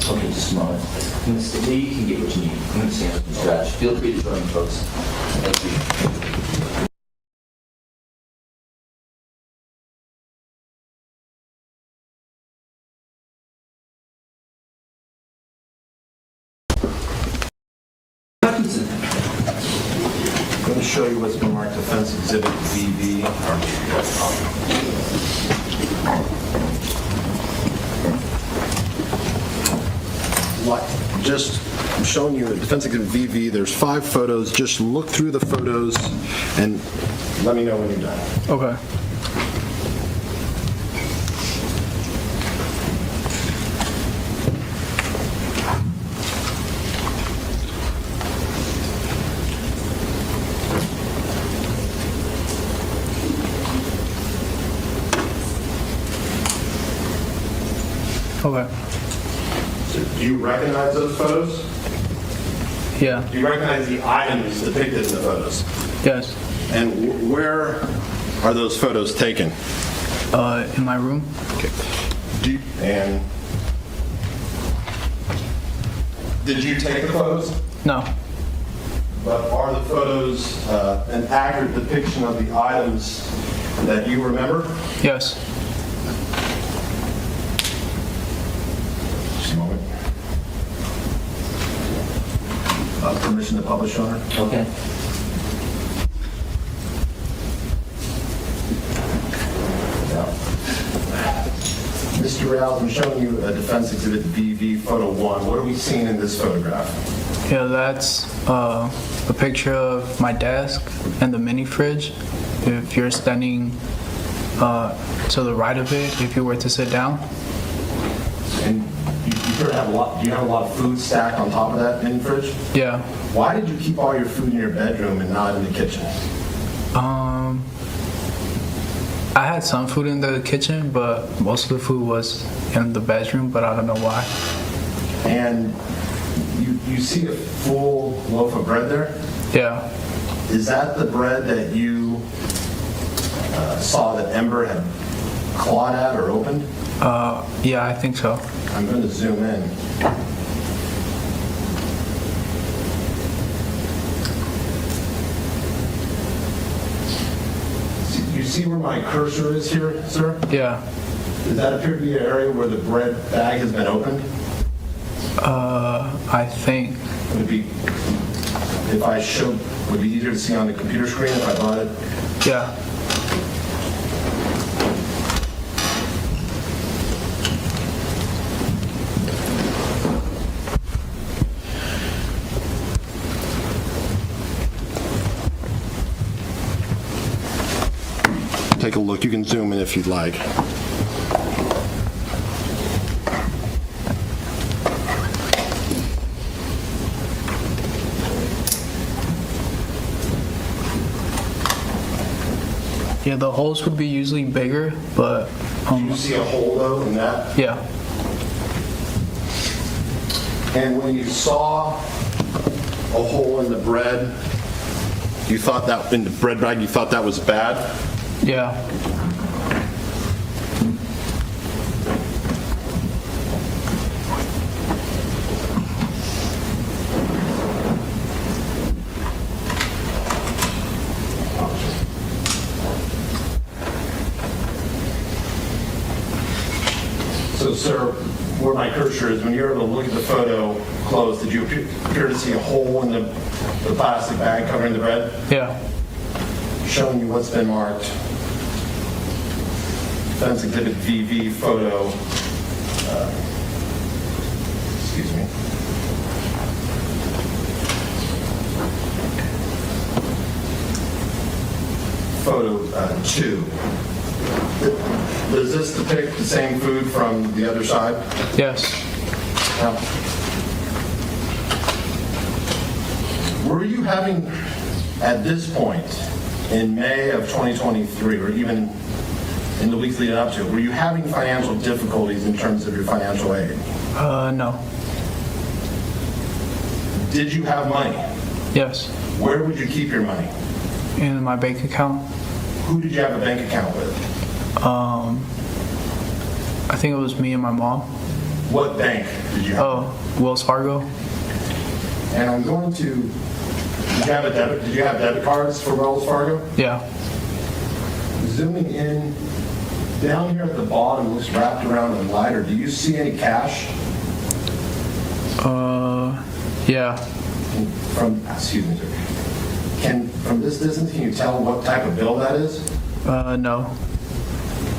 Okay, just a moment. Lee, you can get what you need. I'm going to stand up and stretch. Feel free to join, folks. Thank you. I'm going to show you what's been marked defense exhibit VV. I'm showing you a defense exhibit VV. There's 5 photos. Just look through the photos and let me know when you're done. Okay. Okay. So do you recognize those photos? Yeah. Do you recognize the items depicted in the photos? Yes. And where are those photos taken? In my room. Okay. And did you take the photos? No. But are the photos an accurate depiction of the items that you remember? Yes. Just a moment. Permission to publish, Your Honor? Okay. Mr. Reales, I'm showing you a defense exhibit VV photo 1. What are we seeing in this photograph? Yeah, that's a picture of my desk and the mini fridge. If you're standing To the right of it, if you were to sit down. And you appear to have do you have a lot of food stacked on top of that in the fridge? Yeah. Why did you keep all your food in your bedroom and not in the kitchen? I had some food in the kitchen, but most of the food was in the bedroom, but I don't know why. And you see a full loaf of bread there? Yeah. Is that the bread that you saw that Ember had clawed at or opened? Yeah, I think so. I'm going to zoom in. You see where my cursor is here, sir? Yeah. Does that appear to be an area where the bread bag has been opened? I think. Would it be, if I showed, would it be easier to see on the computer screen if I brought it? Yeah. Take a look. You can zoom in if you'd like. Yeah, the holes would be usually bigger, but Do you see a hole though in that? yeah. And when you saw a hole in the bread, you thought that, in the bread bag, you thought that was bad? Yeah. So, sir, where my cursor is, when you're able to look at the photo close, did you appear to see a hole in the plastic bag covering the bread? Yeah. Showing you what's been marked. Fence Exhibit VV photo. Excuse me. Photo 2. Does this depict the same food from the other side? Yes. Now, were you having, at this point, in May of 2023, or even in the weeks leading up to it, were you having financial difficulties in terms of your financial aid? No. Did you have money? Yes. Where would you keep your money? In my bank account. Who did you have a bank account with? I think it was me and my mom. What bank did you have? Oh, Wells Fargo. And I'm going to, did you have debit cards for Wells Fargo? Yeah. Zooming in, down here at the bottom, looks wrapped around in lighter. Do you see any cash? Yeah. Excuse me, sir. From this distance, can you tell what type of bill that is? No.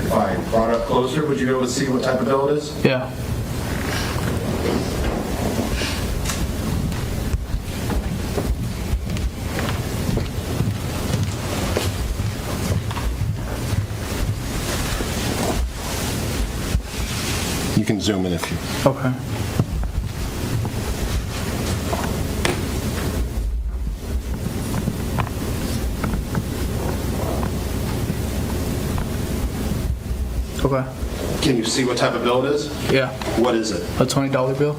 If I brought it up closer, would you be able to see what type of bill it is? Yeah. You can zoom in if you... Okay. Okay. Can you see what type of bill it is? Yeah. What is it? A $20 bill.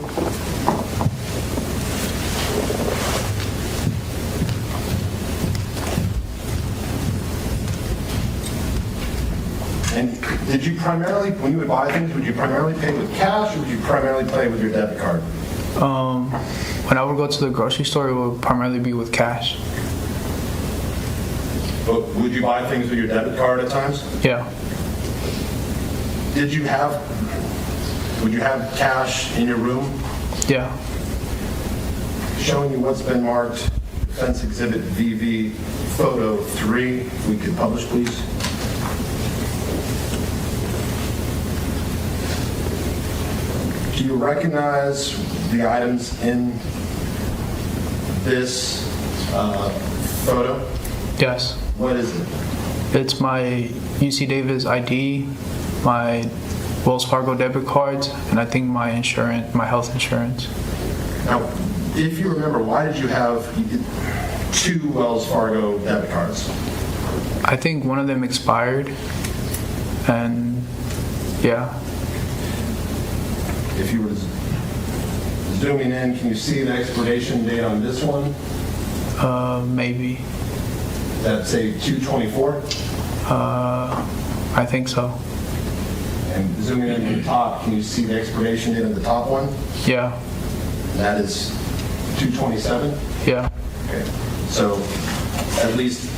And did you primarily, when you would buy things, would you primarily pay with cash or would you primarily pay with your debit card? When I would go to the grocery store, it would primarily be with cash. But would you buy things with your debit card at times? Yeah. Would you have cash in your room? Yeah. Showing you what's been marked, Fence Exhibit VV Photo 3. If we could publish, please. Do you recognize the items in this photo? Yes. What is it? It's my UC Davis ID, my Wells Fargo debit cards, and I think my insurance, my health insurance. Now, if you remember, why did you have 2 Wells Fargo debit cards? I think one of them expired, and yeah. If you were zooming in, can you see the expiration date on this one? Maybe. That say 2/24? I think so. And zooming in to the top, can you see the expiration date on the top one? Yeah. That is 2/27? Yeah. Okay. So at least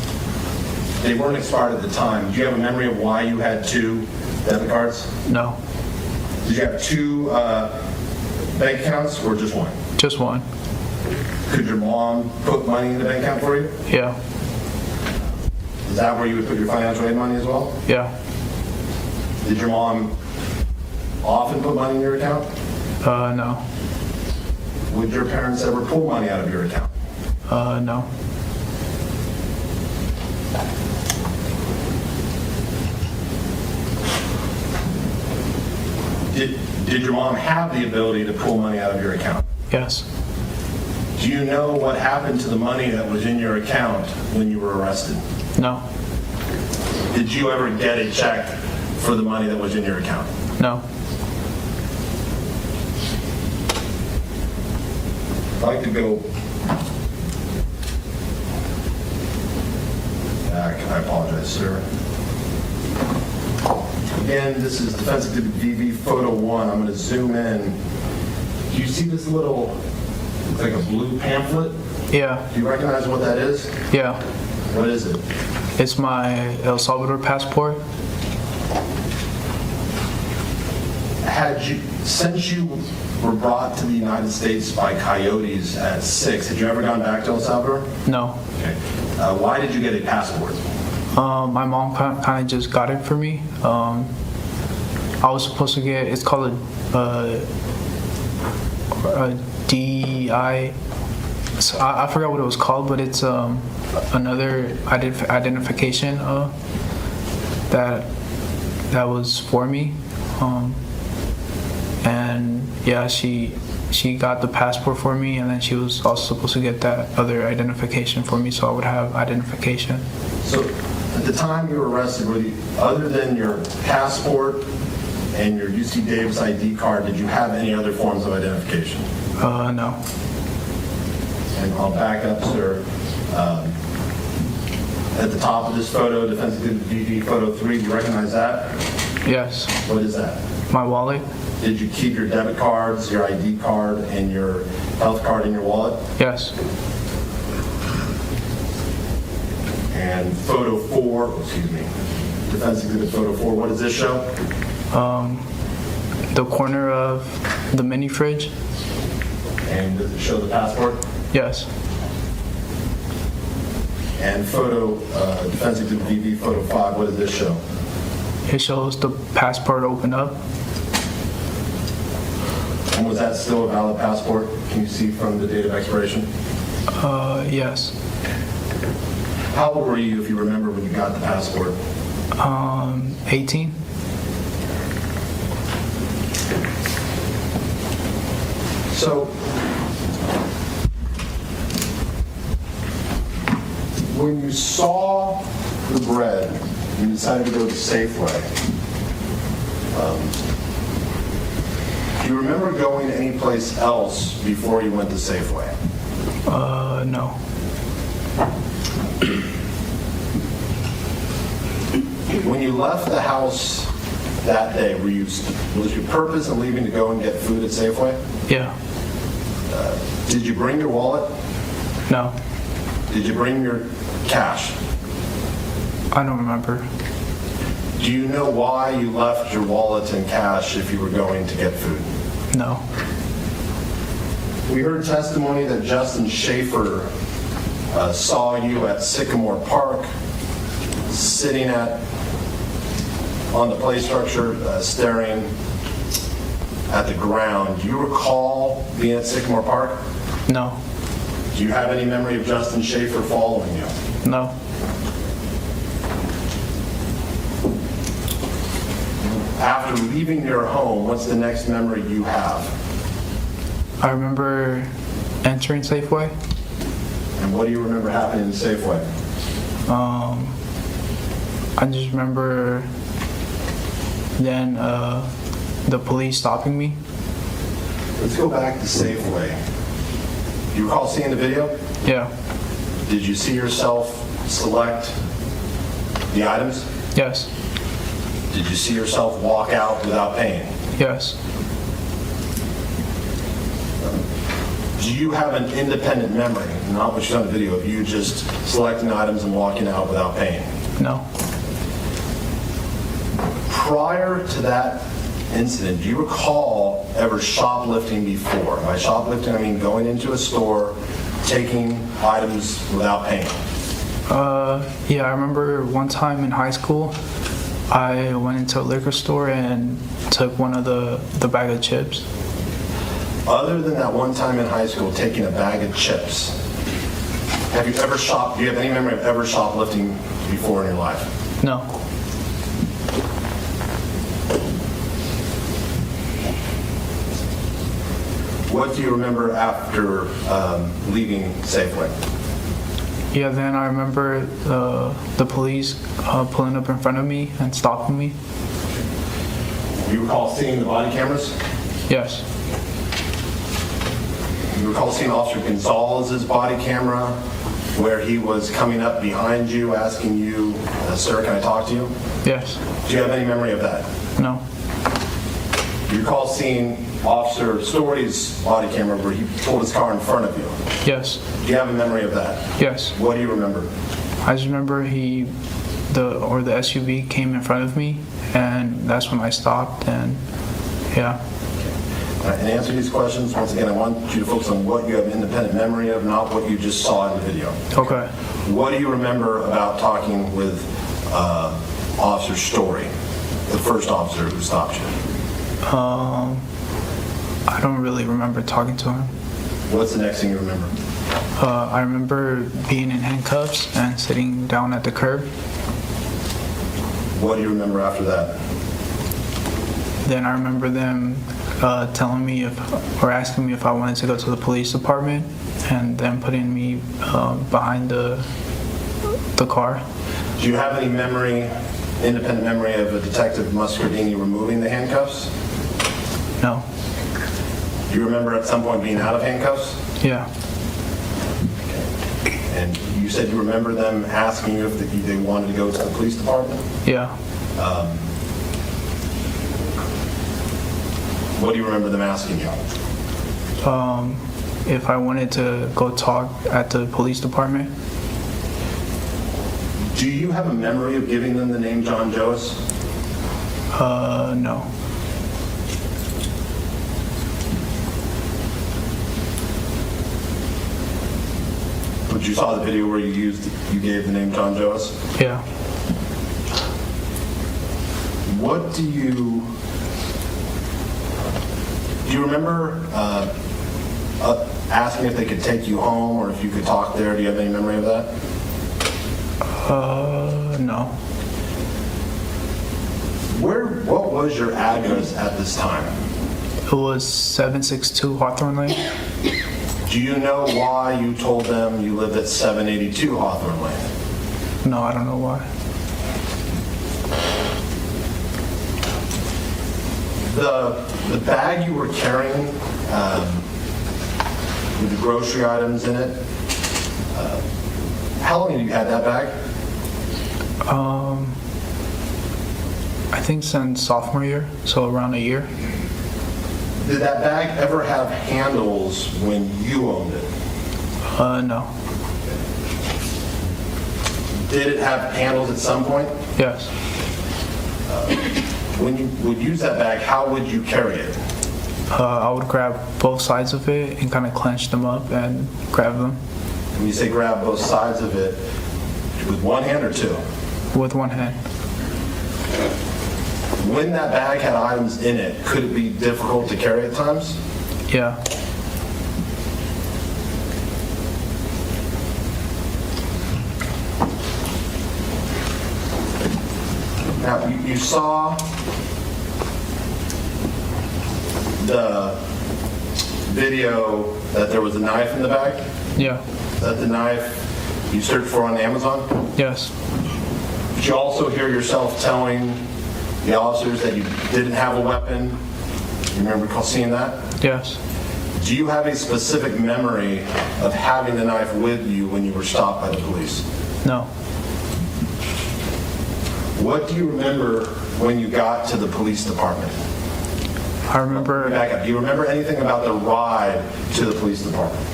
they weren't expired at the time. Do you have a memory of why you had 2 debit cards? No. Did you have 2 bank accounts or just one? Just one. Could your mom put money in the bank account for you? Yeah. Is that where you would put your financial aid money as well? Yeah. Did your mom often put money in your account? No. Would your parents ever pull money out of your account? No. Did your mom have the ability to pull money out of your account? Yes. Do you know what happened to the money that was in your account when you were arrested? No. Did you ever get a check for the money that was in your account? No. I'd like to go back. I apologize, sir. Again, this is Defense Exhibit VV Photo 1. I'm going to zoom in. Do you see this little, it's like a blue pamphlet? Yeah. Do you recognize what that is? Yeah. What is it? It's my El Salvador passport. Since you were brought to the United States by coyotes at 6, had you ever gone back to El Salvador? No. Okay. Why did you get a passport? My mom kind of just got it for me. I was supposed to get, it's called a DI. So I forgot what it was called, but it's another identification that was for me. And yeah, she got the passport for me, and then she was also supposed to get that other identification for me, so I would have identification. So at the time you were arrested, other than your passport and your UC Davis ID card, did you have any other forms of identification? No. And I'll back up, sir. At the top of this photo, Defense Exhibit VV Photo 3, do you recognize that? Yes. What is that? My wallet? Did you keep your debit cards, your ID card, and your health card in your wallet? Yes. And Photo 4, Defense Exhibit Photo 4, what does this show? The corner of the mini fridge? And does it show the passport? Yes. And Defense Exhibit VV Photo 5, what does this show? It shows the passport open up. And was that still a valid passport? Can you see from the date of expiration? Yes. How old were you, if you remember, when you got the passport? 18. So, when you saw the bread, you decided to go to Safeway. Do you remember going anyplace else before you went to Safeway? No. When you left the house that day, was your purpose in leaving to go and get food at Safeway? Yeah. Did you bring your wallet? No. Did you bring your cash? I don't remember. Do you know why you left your wallet and cash if you were going to get food? No. We heard testimony that Justin Schaefer saw you at Sycamore Park, sitting on the play structure, staring at the ground. Do you recall being at Sycamore Park? No. Do you have any memory of Justin Schaefer following you? No. After leaving your home, what's the next memory you have? I remember entering Safeway. And what do you remember happening in Safeway? I just remember then the police stopping me. Let's go back to Safeway. Do you recall seeing the video? Yeah. Did you see yourself select the items? Yes. Did you see yourself walk out without paying? Yes. Do you have an independent memory, not what you saw in the video, of you just selecting items and walking out without paying? No. Prior to that incident, do you recall ever shoplifting before? By shoplifting, I mean going into a store, taking items without paying. Yeah, I remember one time in high school, I went into a liquor store and took one of the bag of chips. Other than that one time in high school taking a bag of chips, have you ever do you have any memory of ever shoplifting before in your life? No. What do you remember after leaving Safeway? Yeah, then I remember the police pulling up in front of me and stopping me. Do you recall seeing the body cameras? Yes. Do you recall seeing Officer Gonzalez's body camera where he was coming up behind you asking you, sir, can I talk to you? Yes. Do you have any memory of that? No. Do you recall seeing Officer Story's body camera where he pulled his car in front of you? Yes. Do you have a memory of that? Yes. What do you remember? I just remember the SUV came in front of me, and that's when I stopped, and yeah. And to answer these questions, once again, I want you to focus on what you have independent memory of, not what you just saw in the video. Okay. What do you remember about talking with Officer Story, the first officer who stopped you? I don't really remember talking to him. What's the next thing you remember? I remember being in handcuffs and sitting down at the curb. What do you remember after that? Then I remember them telling me or asking me if I wanted to go to the police department, and then putting me behind the car. Do you have any memory, independent memory of a Detective Muscardini removing the handcuffs? No. Do you remember at some point being out of handcuffs? Yeah. And you said you remember them asking you if they wanted to go to the police department? Yeah. What do you remember them asking you? If I wanted to go talk at the police department. Do you have a memory of giving them the name John Joas? No. But you saw the video where you gave the name John Joas? Yeah. What do you remember asking if they could take you home or if you could talk there? Do you have any memory of that? No. What was your address at this time? It was 762 Hawthorne Lane. Do you know why you told them you lived at 782 Hawthorne Lane? No, I don't know why. The bag you were carrying with the grocery items in it, how long have you had that bag? I think since sophomore year, so around a year. Did that bag ever have handles when you owned it? No. Did it have handles at some point? Yes. When you would use that bag, how would you carry it? I would grab both sides of it and kind of clench them up and grab them. When you say grab both sides of it, with one hand or two? With one hand. When that bag had items in it, could it be difficult to carry at times? Yeah. Now, you saw the video that there was a knife in the bag? Yeah. Is that the knife you searched for on Amazon? Yes. Did you also hear yourself telling the officers that you didn't have a weapon? You remember seeing that? Yes. Do you have a specific memory of having the knife with you when you were stopped by the police? No. What do you remember when you got to the police department? I remember. Back up. Do you remember anything about the ride to the police department?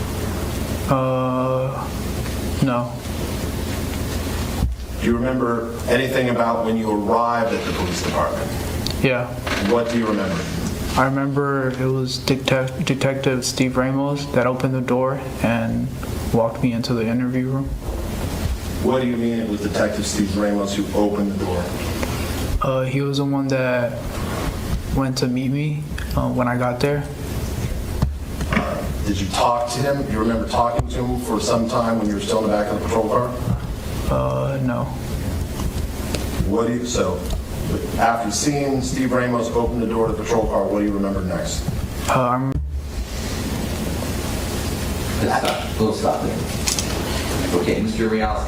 No. Do you remember anything about when you arrived at the police department? Yeah. What do you remember? I remember it was Detective Steve Ramos that opened the door and walked me into the interview room. What do you mean it was Detective Steve Ramos who opened the door? He was the one that went to meet me when I got there. Did you talk to him? You remember talking to him for some time when you were still in the back of the patrol car? No. What do you, so after seeing Steve Ramos open the door to the patrol car, what do you remember next? We'll stop there. Okay, Mr. Reales.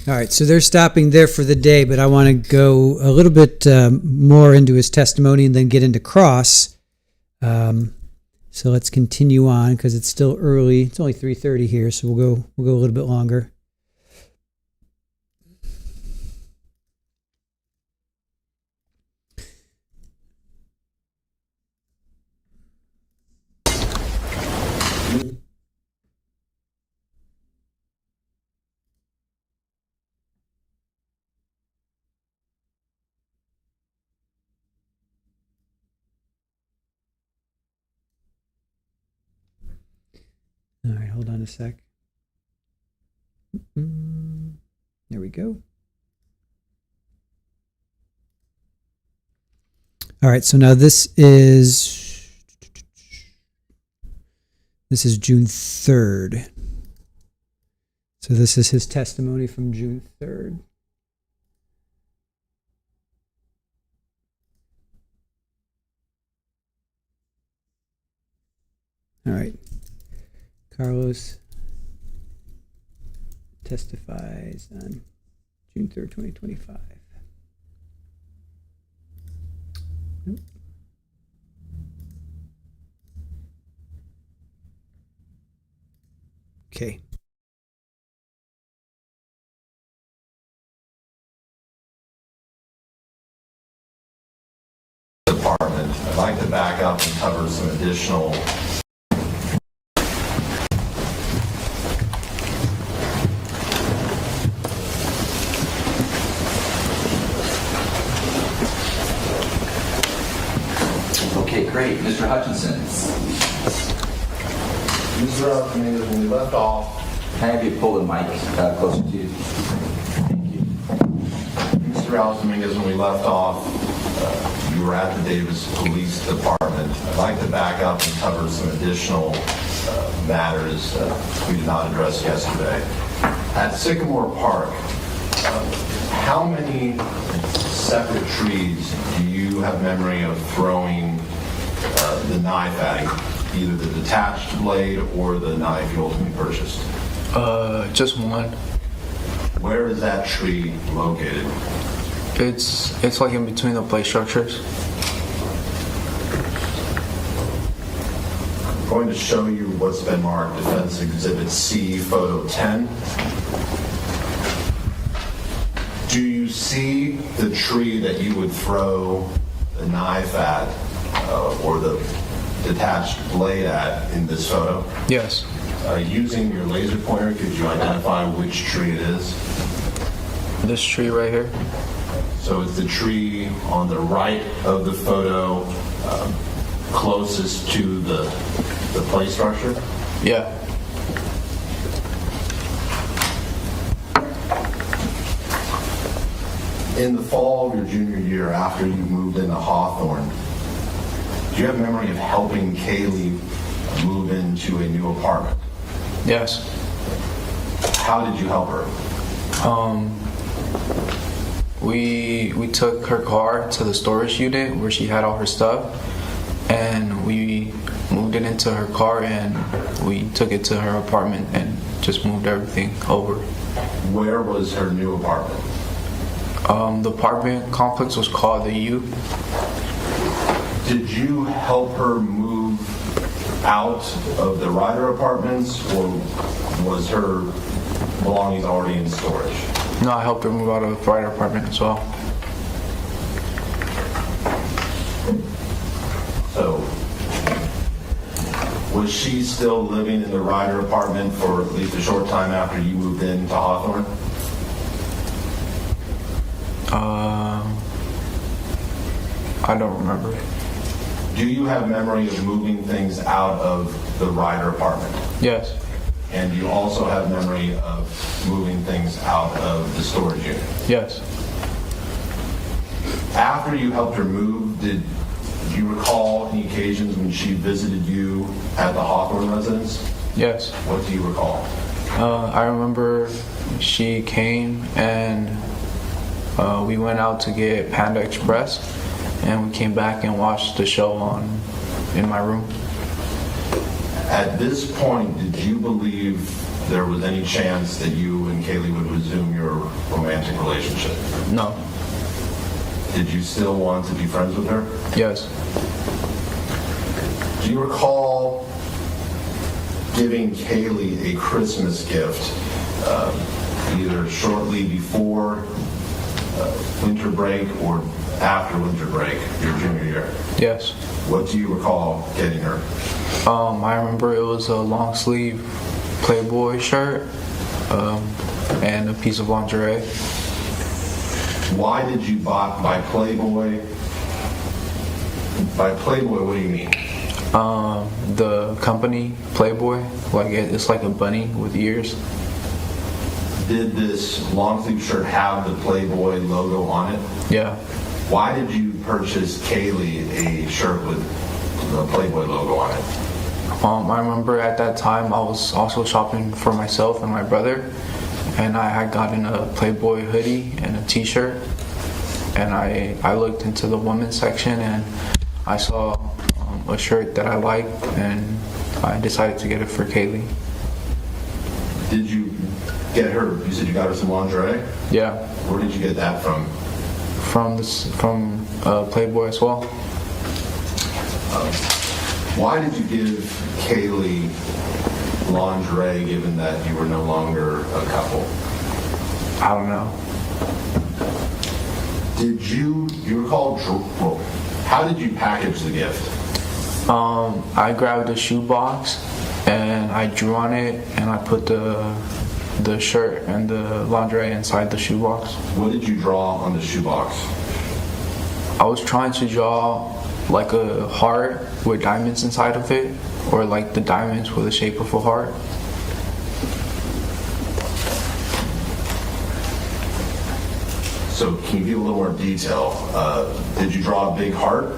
All right, so they're stopping there for the day, but I want to go a little bit more into his testimony and then get into cross. So let's continue on because it's still early. It's only 3:30 here, so we'll go a little bit longer. All right, hold on a sec. There we go. All right, so now this is June 3rd. So this is his testimony from June 3rd. All right. Carlos testifies on June 3rd, 2025. Nope. Okay. Department. I'd like to back up and cover some additional Great. Mr. Hutchinson. Mr. Dominguez, when we left off, Can I have you pull the mic closer to you? Thank you. Mr. Carlos Dominguez, when we left off, you were at the Davis Police Department. I'd like to back up and cover some additional matters we did not address yesterday. At Sycamore Park, how many separate trees do you have memory of throwing the knife at, either the detached blade or the knife you ultimately purchased? Just one. Where is that tree located? It's like in between the plate structures. I'm going to show you what's been marked Defense Exhibit C, Photo 10. Do you see the tree that you would throw the knife at or the detached blade at in this photo? Yes. Using your laser pointer, could you identify which tree it is? This tree right here? So it's the tree on the right of the photo closest to the plate structure? Yeah. In the fall of your junior year, after you moved into Hawthorne, do you have memory of helping Kaylee move into a new apartment? Yes. How did you help her? We took her car to the storage unit where she had all her stuff, and we moved it into her car, and we took it to her apartment and just moved everything over. Where was her new apartment? The apartment complex was called the U. Did you help her move out of the Ryder apartments, or was her belongings already in storage? No, I helped her move out of the Ryder apartment as well. So, was she still living in the Ryder apartment for at least a short time after you moved in to Hawthorne? I don't remember. Do you have memory of moving things out of the Ryder apartment? Yes. And you also have memory of moving things out of the storage unit? Yes. After you helped her move, did you recall any occasions when she visited you at the Hawthorne residence? Yes. What do you recall? I remember she came and we went out to get Panda Express, and we came back and watched the show in my room. At this point, did you believe there was any chance that you and Kaylee would resume your romantic relationship? No. Did you still want to be friends with her? Yes. Do you recall giving Kaylee a Christmas gift either shortly before winter break or after winter break, your junior year? Yes. What do you recall getting her? I remember it was a long sleeve Playboy shirt and a piece of lingerie. Why did you buy Playboy? By Playboy, what do you mean? The company Playboy, like it's like a bunny with ears. Did this long sleeve shirt have the Playboy logo on it? Yeah. Why did you purchase Kaylee a shirt with the Playboy logo on it? I remember at that time I was also shopping for myself and my brother, and I had gotten a Playboy hoodie and a t-shirt, and I looked into the women's section and I saw a shirt that I liked, and I decided to get it for Kaylee. Did you get her, you said you got her some lingerie? Yeah. Where did you get that from? From Playboy as well. Why did you give Kaylee lingerie given that you were no longer a couple? I don't know. Did you recall, well, how did you package the gift? I grabbed a shoebox and I drew on it, and I put the shirt and the lingerie inside the shoebox. What did you draw on the shoebox? I was trying to draw like a heart with diamonds inside of it, or like the diamonds with the shape of a heart. So can you give a little more detail? Did you draw a big heart?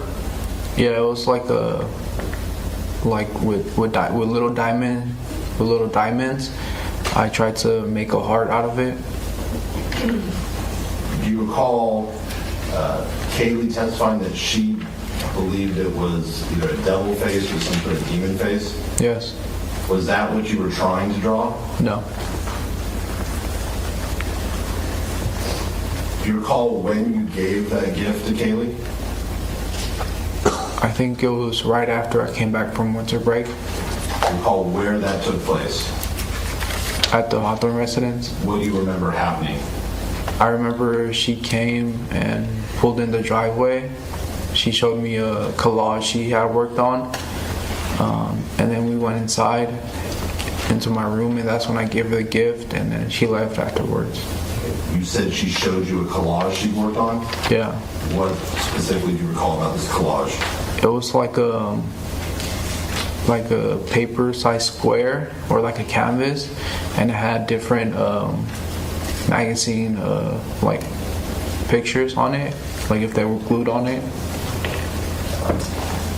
Yeah, it was like with little diamonds. I tried to make a heart out of it. Do you recall Kaylee testifying that she believed it was either a devil face or some sort of demon face? Yes. Was that what you were trying to draw? No. Do you recall when you gave that gift to Kaylee? I think it was right after I came back from winter break. Do you recall where that took place? At the Hawthorne residence. What do you remember happening? I remember she came and pulled in the driveway. She showed me a collage she had worked on. And then we went inside into my room, and that's when I gave her the gift, and then she left afterwards. You said she showed you a collage she worked on? Yeah. What specifically do you recall about this collage? It was like a paper-sized square, or like a canvas, and it had different magazine like pictures on it, like if they were glued on it.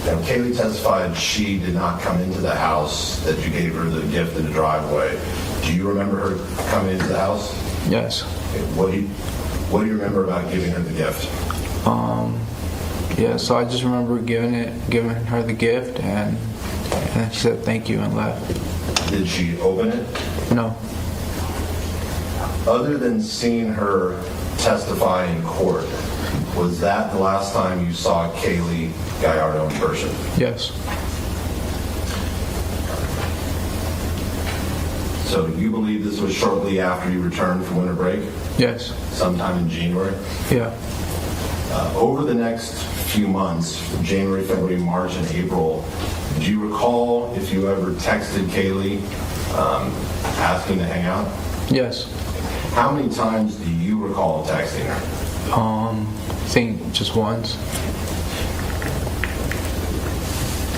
Now, Kaylee testified she did not come into the house, that you gave her the gift in the driveway. Do you remember her coming into the house? Yes. Okay, What do you remember about giving her the gift? Yeah, so I just remember giving her the gift, and then she said thank you and left. Did she open it? No. Other than seeing her testify in court, was that the last time you saw Kaylee Gallardo in person? Yes. So you believe this was shortly after you returned from winter break? Yes. Sometime in January? Yeah. Over the next few months, January, February, March, and April, do you recall if you ever texted Kaylee asking to hang out? Yes. How many times do you recall texting her? I think just once.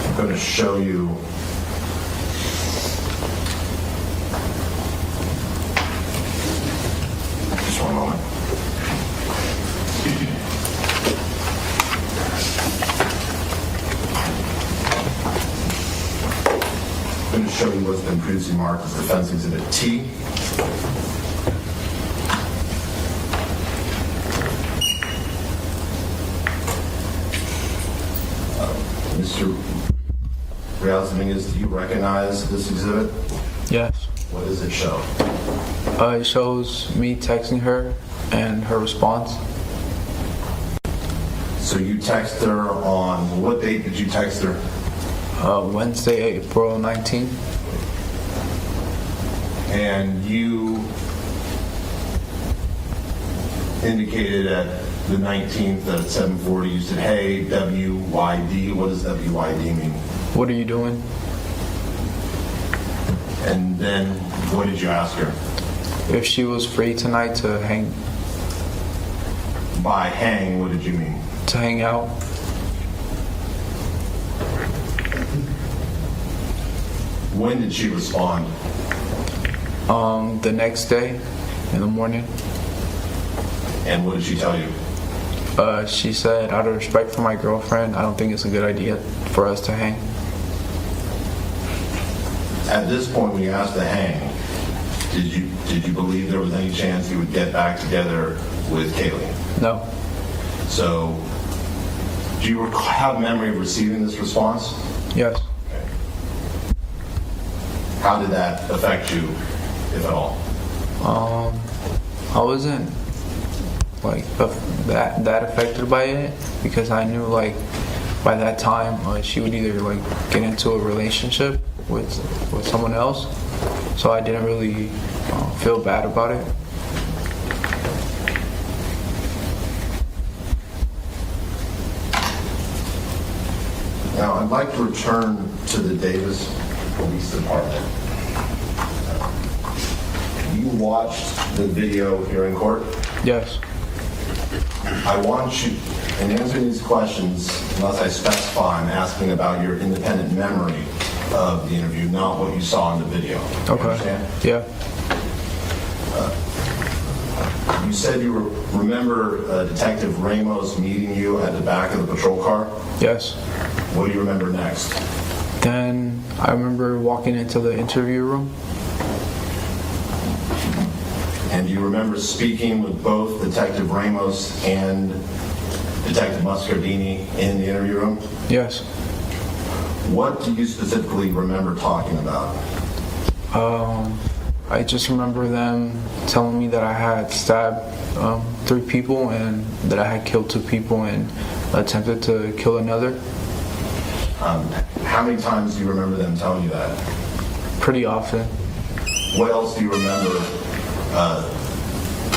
I'm going to show you. Just one moment. I'm going to show you what's been previously marked as Defense Exhibit T. Mr. Reales Dominguez, do you recognize this exhibit? Yes. What does it show? It shows me texting her and her response. So you text her on, what date did you text her? Wednesday, April 19th. And you indicated at the 19th at 7:40, you said, hey, WYD. What does WYD mean? What are you doing? And then what did you ask her? If she was free tonight to hang By hang, what did you mean? to hang out. When did she respond? The next day in the morning. And what did she tell you? She said, out of respect for my girlfriend, I don't think it's a good idea for us to hang. At this point, when you asked to hang, did you believe there was any chance you would get back together with Kaylee? No. So, do you have memory of receiving this response? Yes. Okay. How did that affect you, if at all? I wasn't like that affected by it, because I knew like by that time she would either like get into a relationship with someone else, so I didn't really feel bad about it. Now, I'd like to return to the Davis Police Department. You watched the video here in court? Yes. I want you, in answering these questions, unless I specify, I'm asking about your independent memory of the interview, not what you saw in the video. You Okay. understand? Yeah. You said you remember Detective Ramos meeting you at the back of the patrol car? Yes. What do you remember next? Then I remember walking into the interview room. And do you remember speaking with both Detective Ramos and Detective Muscardini in the interview room? Yes. What do you specifically remember talking about? I just remember them telling me that I had stabbed 3 people and that I had killed 2 people and attempted to kill another. How many times do you remember them telling you that? Pretty often. What else do you remember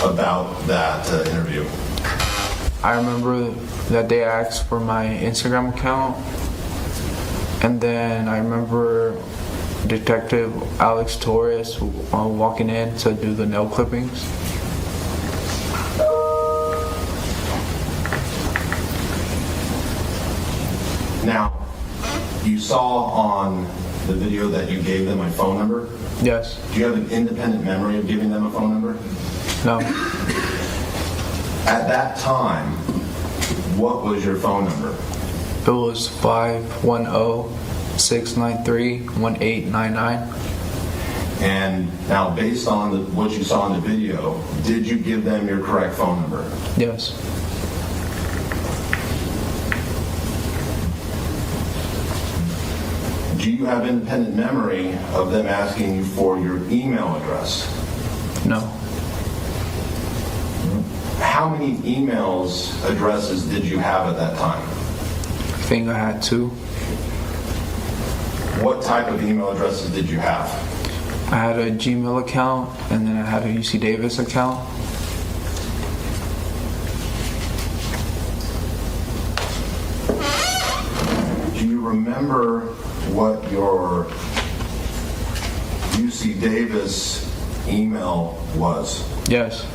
about that interview? I remember that they asked for my Instagram account, and then I remember Detective Alex Torres walking in to do the nail clippings. Now, you saw on the video that you gave them my phone number. Yes. Do you have an independent memory of giving them a phone number? No. At that time, what was your phone number? It was 510-693-1899. And now, based on what you saw in the video, did you give them your correct phone number? Yes. Do you have independent memory of them asking you for your email address? No. How many emails addresses did you have at that time? I think I had 2. What type of email addresses did you have? I had a Gmail account, and then I had a UC Davis account. Do you remember what your UC Davis email was? Yes.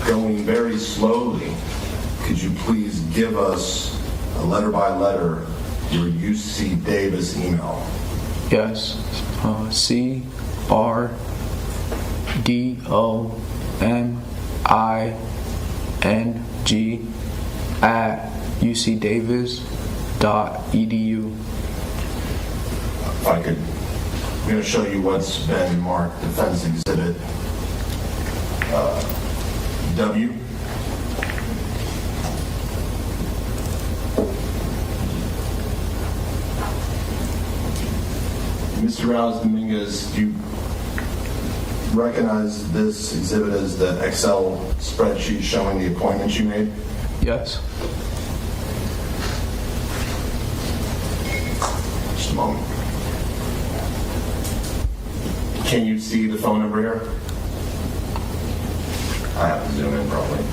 Going very slowly, could you please give us a letter by letter your UC Davis email? Yes. CRDOMING@ucdavis.edu. If I could, I'm going to show you what's been marked Defense Exhibit W. Mr. Reales Dominguez, do you recognize this exhibit as the Excel spreadsheet showing the appointments you made? Yes. Just a moment. Can you see the phone number here? I have to zoom in probably.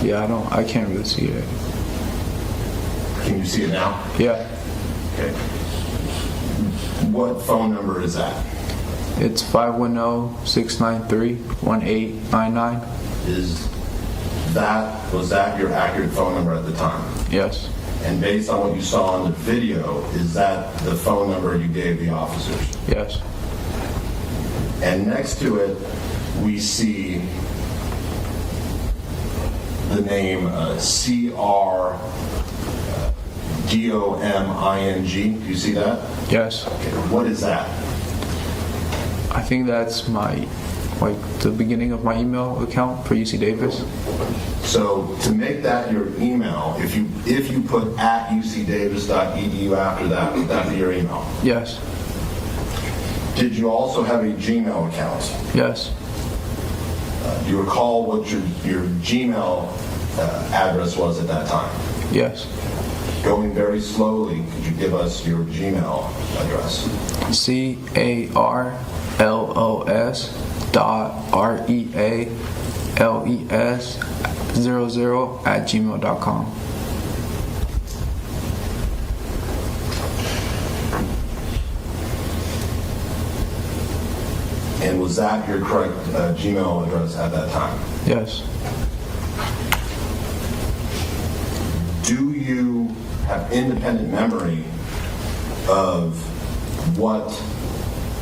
Yeah, I can't really see it. Can you see it now? Yeah. Okay. What phone number is that? It's 510-693-1899. Was that your accurate phone number at the time? Yes. And based on what you saw on the video, is that the phone number you gave the officers? Yes. And next to it, we see the name CRDOMING. Do you see that? Yes. Okay. What is that? I think that's the beginning of my email account for UC Davis. So to make that your email, if you put @ucdavis.edu after that, would that be your email? Yes. Did you also have a Gmail account? Yes. Do you recall what your Gmail address was at that time? Yes. Going very slowly, could you give us your Gmail address? CarlosReales00@gmail.com. And was that your correct Gmail address at that time? Yes. Do you have independent memory of what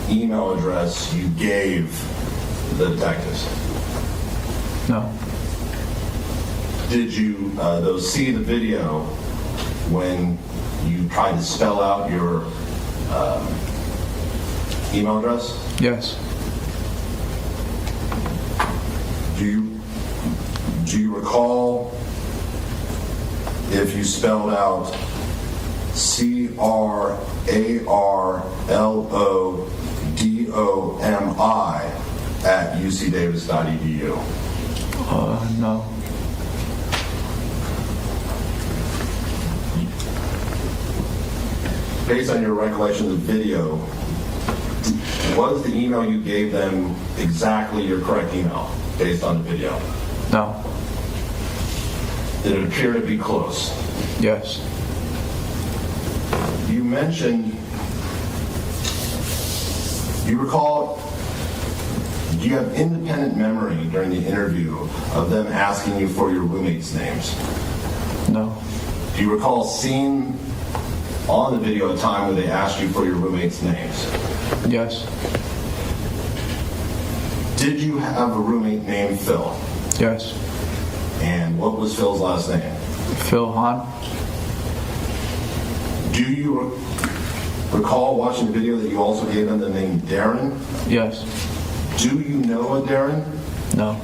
email address you gave the detectives? No. Did you though see the video when you tried to spell out your email address? Yes. Do you recall if you spelled out CRARLODOMI@ucdavis.edu? No. Based on your recollection of the video, was the email you gave them exactly your correct email based on the video? No. Did it appear to be close? Yes. You mentioned, do you have independent memory during the interview of them asking you for your roommates' names? No. Do you recall seeing on the video a time where they asked you for your roommates' names? Yes. Did you have a roommate named Phil? Yes. And what was Phil's last name? Phil Hahn. Do you recall watching the video that you also gave them the name Darren? Yes. Do you know a Darren? No.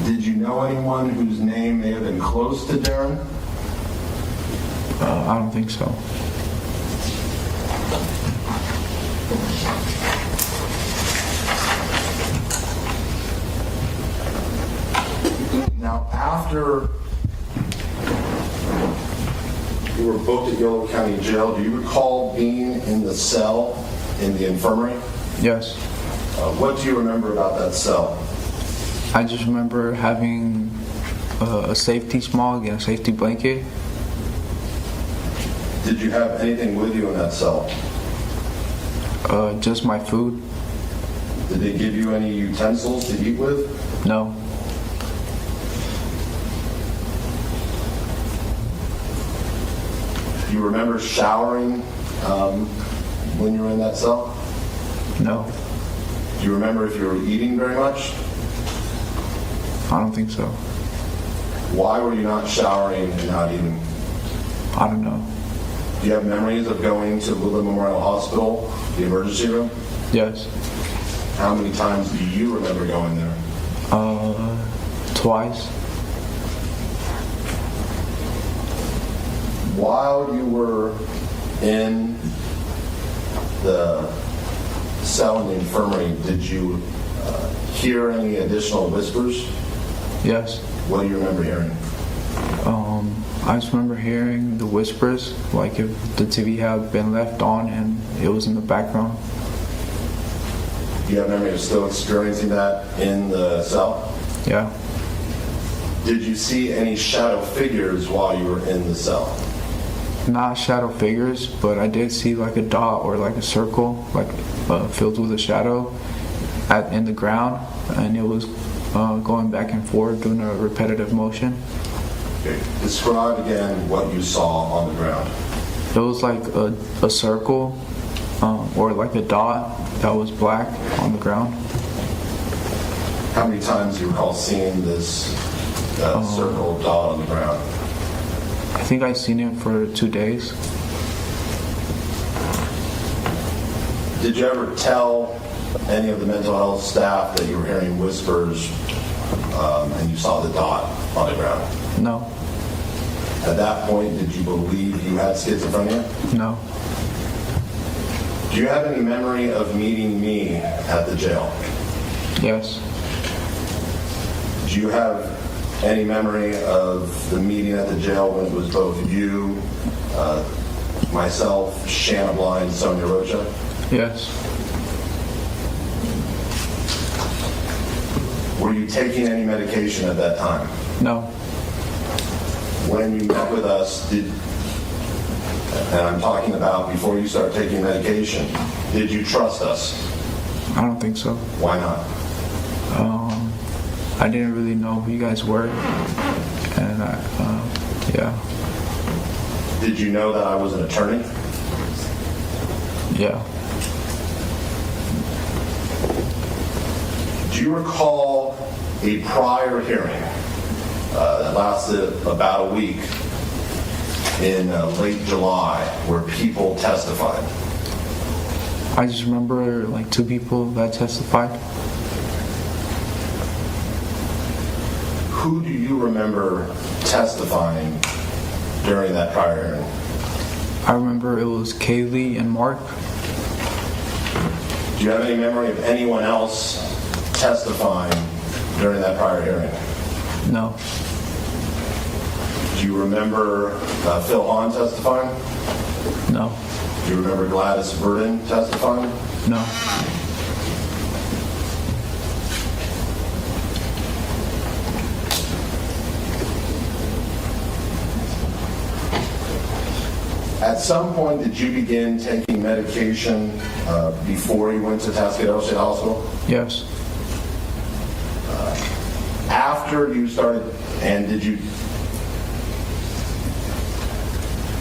Did you know anyone whose name may have been close to Darren? I don't think so. Now, after you were booked at Yolo County Jail, do you recall being in the cell in the infirmary? Yes. What do you remember about that cell? I just remember having a safety smog and a safety blanket. Did you have anything with you in that cell? Just my food. Did they give you any utensils to eat with? No. Do you remember showering when you were in that cell? No. Do you remember if you were eating very much? I don't think so. Why were you not showering and not eating? I don't know. Do you have memories of going to Woodland Memorial Hospital, the emergency room? Yes. How many times do you remember going there? Twice. While you were in the cell in the infirmary, did you hear any additional whispers? Yes. What do you remember hearing? I just remember hearing the whispers, like if the TV had been left on and it was in the background. Do you have memory of still experiencing that in the cell? Yeah. Did you see any shadow figures while you were in the cell? Not shadow figures, but I did see like a dot or like a circle, like filled with a shadow in the ground, and it was going back and forth doing a repetitive motion. Okay. Describe again what you saw on the ground. It was like a circle or like a dot that was black on the ground. How many times do you recall seeing this circle dot on the ground? I think I seen it for 2 days. Did you ever tell any of the mental health staff that you were hearing whispers and you saw the dot on the ground? No. At that point, did you believe you had schizophrenia? No. Do you have any memory of meeting me at the jail? Yes. Do you have any memory of the meeting at the jail when it was both you, myself, Shanna Blind, Sonia Rocha? Yes. Were you taking any medication at that time? No. When you met with us, and I'm talking about before you start taking medication, did you trust us? I don't think so. Why not? I didn't really know who you guys were, and yeah. Did you know that I was an attorney? Yeah. Do you recall a prior hearing that lasted about a week in late July where people testified? I just remember like 2 people that testified. Who do you remember testifying during that prior hearing? I remember it was Kaylee and Mark. Do you have any memory of anyone else testifying during that prior hearing? No. Do you remember Phil Hahn testifying? No. Do you remember Gladys Burden testifying? No. At some point, did you begin taking medication before you went to Tascadero State Hospital? Yes. After you started, and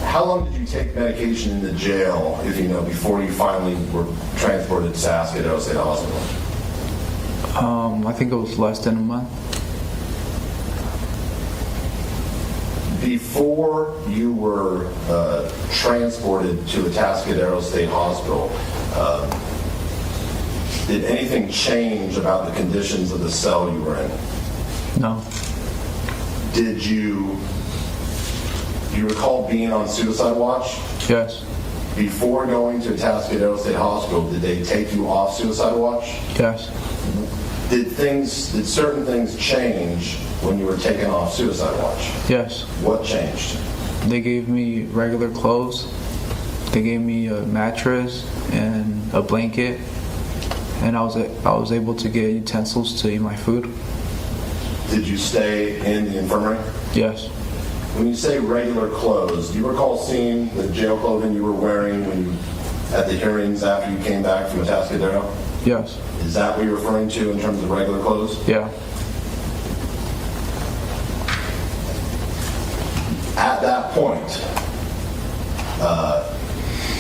how long did you take medication in the jail, if you know, before you finally were transported to Tascadero State Hospital? I think it was less than a month. Before you were transported to Atascadero State Hospital, did anything change about the conditions of the cell you were in? No. Do you recall being on suicide watch? Yes. Before going to Atascadero State Hospital, did they take you off suicide watch? Yes. Did certain things change when you were taken off suicide watch? Yes. What changed? They gave me regular clothes. They gave me a mattress and a blanket, and I was able to get utensils to eat my food. Did you stay in the infirmary? Yes. When you say regular clothes, do you recall seeing the jail clothing you were wearing at the hearings after you came back from Atascadero? Yes. Is that what you're referring to in terms of regular clothes? Yeah. At that point,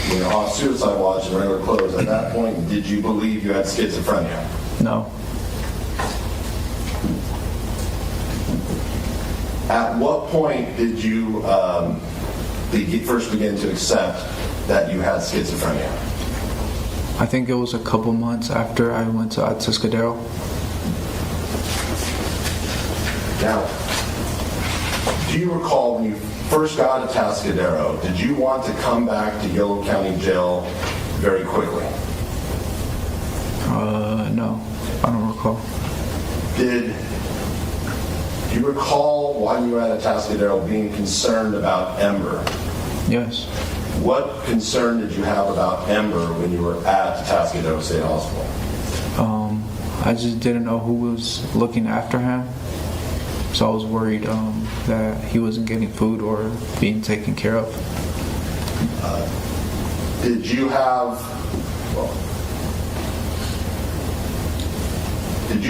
when you're off suicide watch and regular clothes, at that point, did you believe you had schizophrenia? No. At what point did you first begin to accept that you had schizophrenia? I think it was a couple months after I went to Atascadero. Now, do you recall when you first got to Atascadero, did you want to come back to Yolo County Jail very quickly? No, I don't recall. Do you recall while you were at Atascadero being concerned about Ember? Yes. What concern did you have about Ember when you were at Atascadero State Hospital? I just didn't know who was looking after him, so I was worried that he wasn't getting food or being taken care of. Did you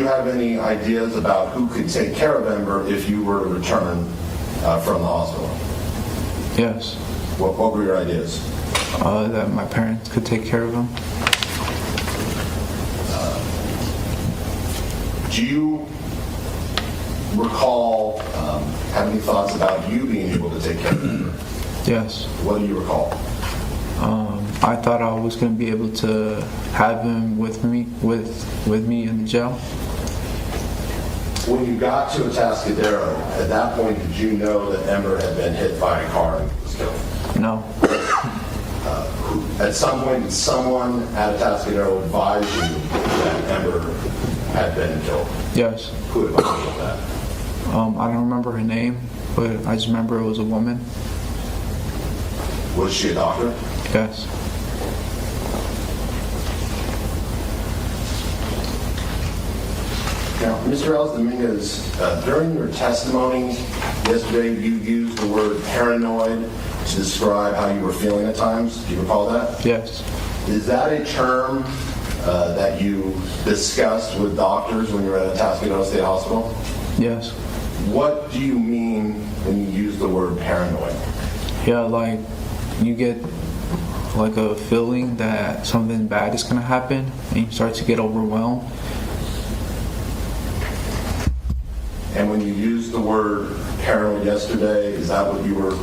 have any ideas about who could take care of Ember if you were to return from the hospital? Yes. What were your ideas? That my parents could take care of him. Do you recall having thoughts about you being able to take care of Ember? Yes. What do you recall? I thought I was going to be able to have him with me in the jail. When you got to Atascadero, at that point, did you know that Ember had been hit by a car and was killed? No. At some point, did someone at Atascadero advise you that Ember had been killed? Yes. Who advised you of that? I don't remember her name, but I just remember it was a woman. Was she a doctor? Yes. Now, Mr. Reales Dominguez, during your testimony yesterday, you used the word paranoid to describe how you were feeling at times. Do you recall that? Yes. Is that a term that you discussed with doctors when you were at Atascadero State Hospital? Yes. What do you mean when you use the word paranoid? Yeah, like you get like a feeling that something bad is going to happen and you start to get overwhelmed. And when you used the word paranoid yesterday, is that what you were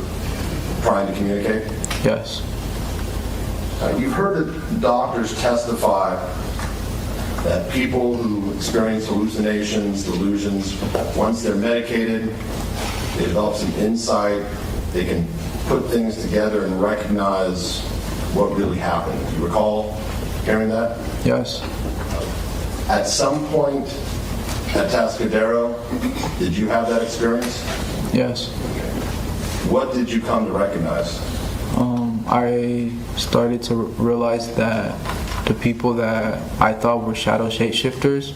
trying to communicate? Yes. You've heard that doctors testify that people who experience hallucinations, delusions, once they're medicated, they develop some insight, they can put things together and recognize what really happened. Do you recall hearing that? Yes. At some point at Atascadero, did you have that experience? Yes. What did you come to recognize? I started to realize that the people that I thought were shadow shapeshifters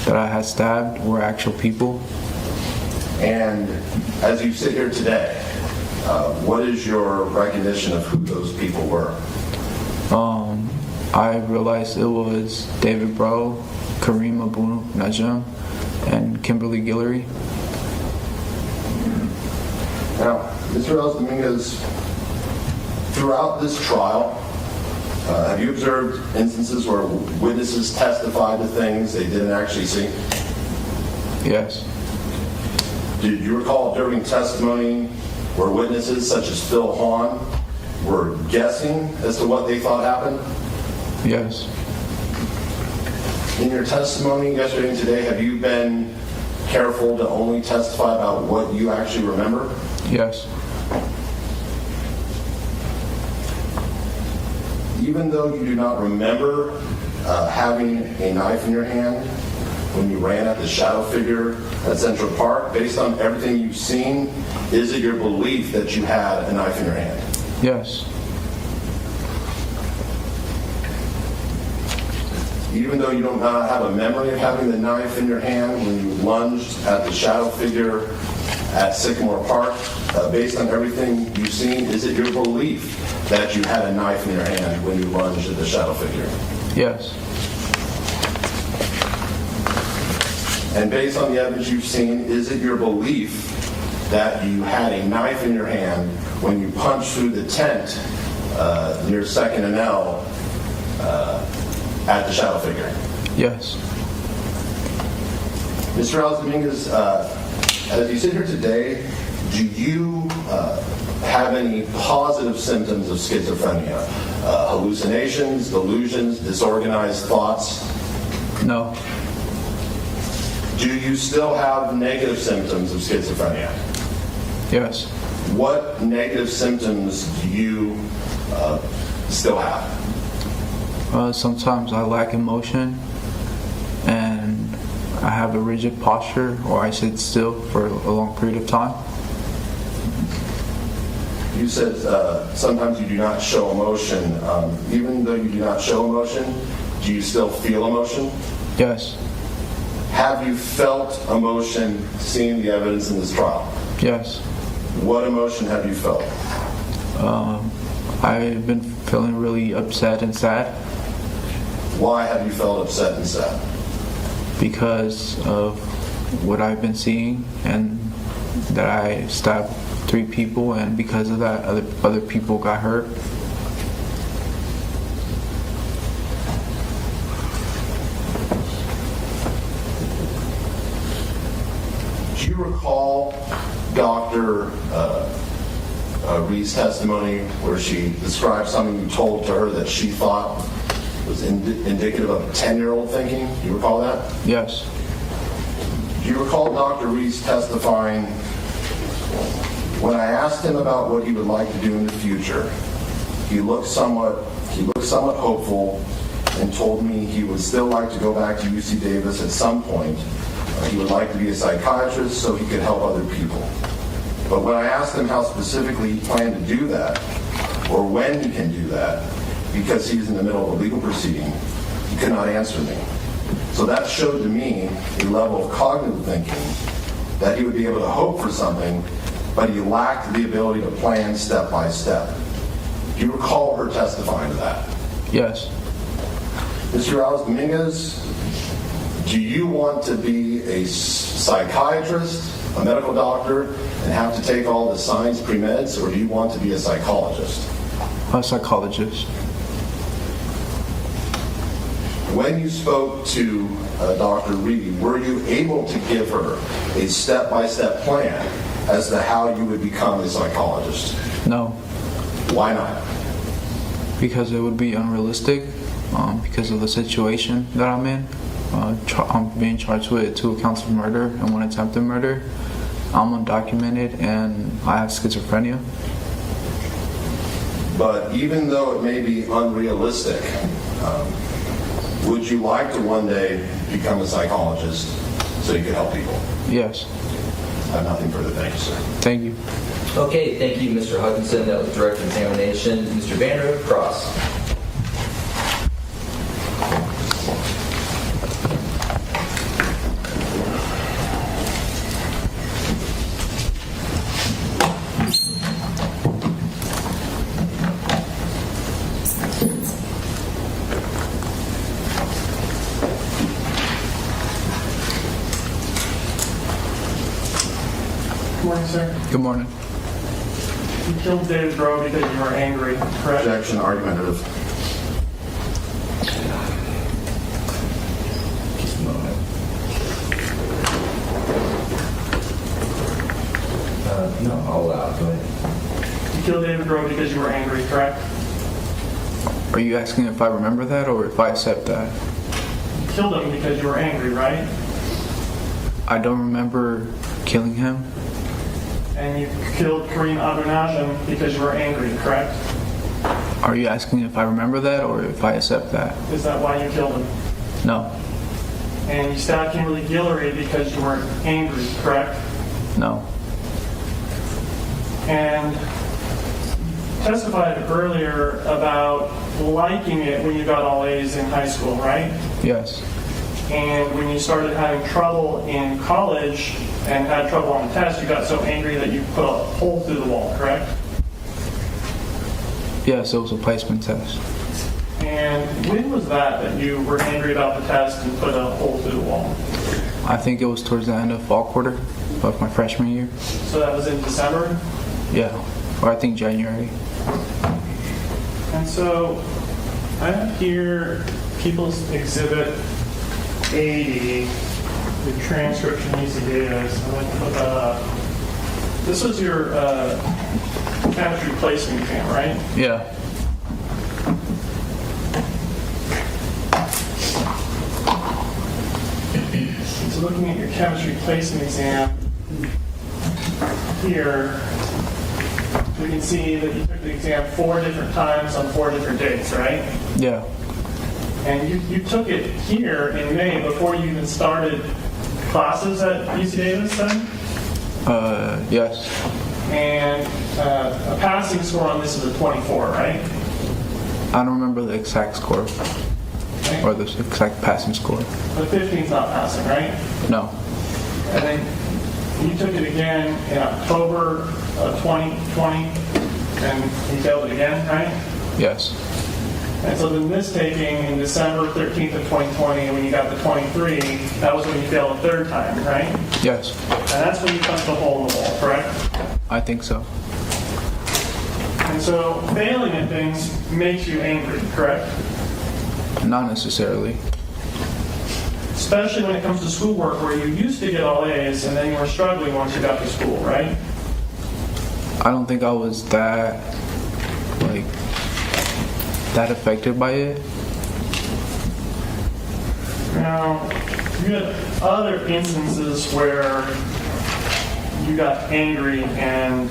that I had stabbed were actual people. And as you sit here today, what is your recognition of who those people were? I realized it was David Breaux, Karim Abou Najm, and Kimberlee. Now, Mr. Reales Dominguez, throughout this trial, have you observed instances where witnesses testified to things they didn't actually see? Yes. Did you recall during testimony where witnesses such as Phil Hahn were guessing as to what they thought happened? Yes. In your testimony yesterday and today, have you been careful to only testify about what you actually remember? Yes. Even though you do not remember having a knife in your hand when you ran at the shadow figure at Central Park, based on everything you've seen, is it your belief that you had a knife in your hand? Yes. Even though you don't have a memory of having the knife in your hand when you lunged at the shadow figure at Sycamore Park, based on everything you've seen, is it your belief that you had a knife in your hand when you lunged at the shadow figure? Yes. And based on the evidence you've seen, is it your belief that you had a knife in your hand when you punched through the tent near 2nd and L at the shadow figure? Yes. Mr. Reales Dominguez, as you sit here today, do you have any positive symptoms of schizophrenia? Hallucinations, delusions, disorganized thoughts? No. Do you still have negative symptoms of schizophrenia? Yes. What negative symptoms do you still have? Sometimes I lack emotion, and I have a rigid posture, or I sit still for a long period of time. You said sometimes you do not show emotion. Even though you do not show emotion, do you still feel emotion? Yes. Have you felt emotion seeing the evidence in this trial? Yes. What emotion have you felt? I've been feeling really upset and sad. Why have you felt upset and sad? Because of what I've been seeing, and that I stabbed 3 people, and because of that, other people got hurt. Do you recall Dr. Reed's testimony where she described something you told to her that she thought was indicative of a 10-year-old thinking? Do you recall that? Yes. Do you recall Dr. Rees testifying, when I asked him about what he would like to do in the future, he looked somewhat hopeful and told me he would still like to go back to UC Davis at some point. He would like to be a psychiatrist so he could help other people. But when I asked him how specifically he planned to do that, or when he can do that, because he's in the middle of a legal proceeding, he could not answer me. So that showed to me a level of cognitive thinking that he would be able to hope for something, but he lacked the ability to plan step by step. Do you recall her testifying to that? Yes. Mr. Reales Dominguez, do you want to be a psychiatrist, a medical doctor, and have to take all the science pre-meds, or do you want to be a psychologist? A psychologist. When you spoke to Dr. Reed, were you able to give her a step-by-step plan as to how you would become a psychologist? No. Why not? Because it would be unrealistic, because of the situation that I'm in. I'm being charged with 2 counts of murder and 1 attempted murder. I'm undocumented and I have schizophrenia. But even though it may be unrealistic, would you like to one day become a psychologist so you can help people? Yes. I have nothing further. Thank you, sir. Thank you. Okay, thank you, Mr. Hutchinson. That was direct examination. Mr. Vanderhook, cross. Good morning, sir. Good morning. You killed David Breaux because you were angry, correct? Objection, argumentative. Just a moment. No, I'll allow it. Go ahead. You killed David Breaux because you were angry, correct? Are you asking if I remember that or if I accept that? You killed him because you were angry, right? I don't remember killing him. And you killed Karim Abou Najm because you were angry, correct? Are you asking if I remember that or if I accept that? Is that why you killed him? No. And you stabbed Kimberlee because you were angry, correct? No. And you testified earlier about liking it when you got all A's in high school, right? Yes. And when you started having trouble in college and had trouble on the test, you got so angry that you put a hole through the wall, correct? Yes, it was a placement test. And when was that you were angry about the test and put a hole through the wall? I think it was towards the end of fall quarter of my freshman year. So that was in December? Yeah, or I think January. And so I have here People's Exhibit 80, the transcript from UC Davis. I'd like to put that up. This was your chemistry placement exam, right? Yeah. So looking at your chemistry placement exam here, we can see that you took the exam 4 different times on 4 different dates, right? Yeah. And you took it here in May before you even started classes at UC Davis then? Yes. And a passing score on this is a 24, right? I don't remember the exact score or the exact passing score. But 15's not passing, right? No. And then you took it again in October of 2020, and you failed it again, right? Yes. And so then this taking in December 13th of 2020, when you got the 23, that was when you failed a 3rd time, right? Yes. And that's when you punched a hole in the wall, correct? I think so. And so failing at things makes you angry, correct? Not necessarily. Especially when it comes to schoolwork, where you used to get all A's and then you were struggling once you got to school, right? I don't think I was that affected by it. Now, you had other instances where you got angry and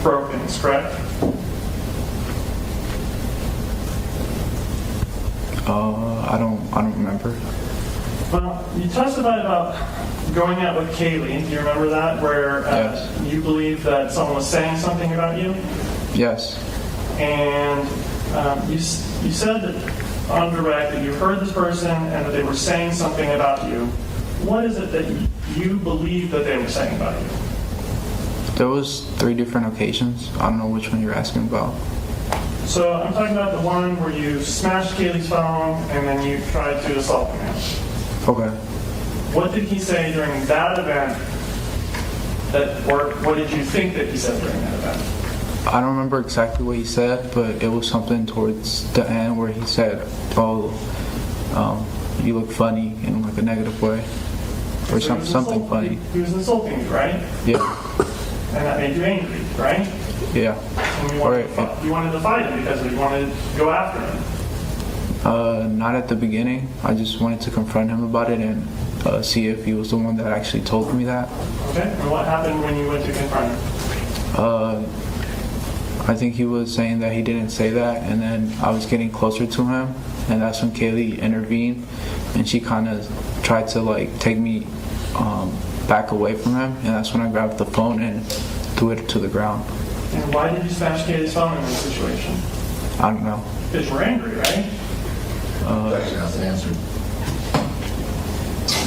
broke things, correct? I don't remember. Well, you testified about going out with Kaylee. Do you remember that? Where Yes. you believed that someone was saying something about you? Yes. And you said that on direct that you heard this person and that they were saying something about you. What is it that you believe that they were saying about you? There was 3 different occasions. I don't know which one you're asking about. So I'm talking about the one where you smashed Kaylee's phone and then you tried to assault the man. Okay. What did he say during that event? Or what did you think that he said during that event? I don't remember exactly what he said, but it was something towards the end where he said, "Oh, you look funny," in like a negative way, or So something funny. He was insulting you, right? Yeah. And that made you angry, right? Yeah. And you wanted to fight him because you wanted to go after him. Not at the beginning. I just wanted to confront him about it and see if he was the one that actually told me that. Okay. And what happened when you went to confront him? I think he was saying that he didn't say that, and then I was getting closer to him, and that's when Kaylee intervened, and she kind of tried to take me back away from him, and that's when I grabbed the phone and threw it to the ground. And why did you smash Kaylee's phone in this situation? I don't know. Because you were angry, right? Question hasn't answered.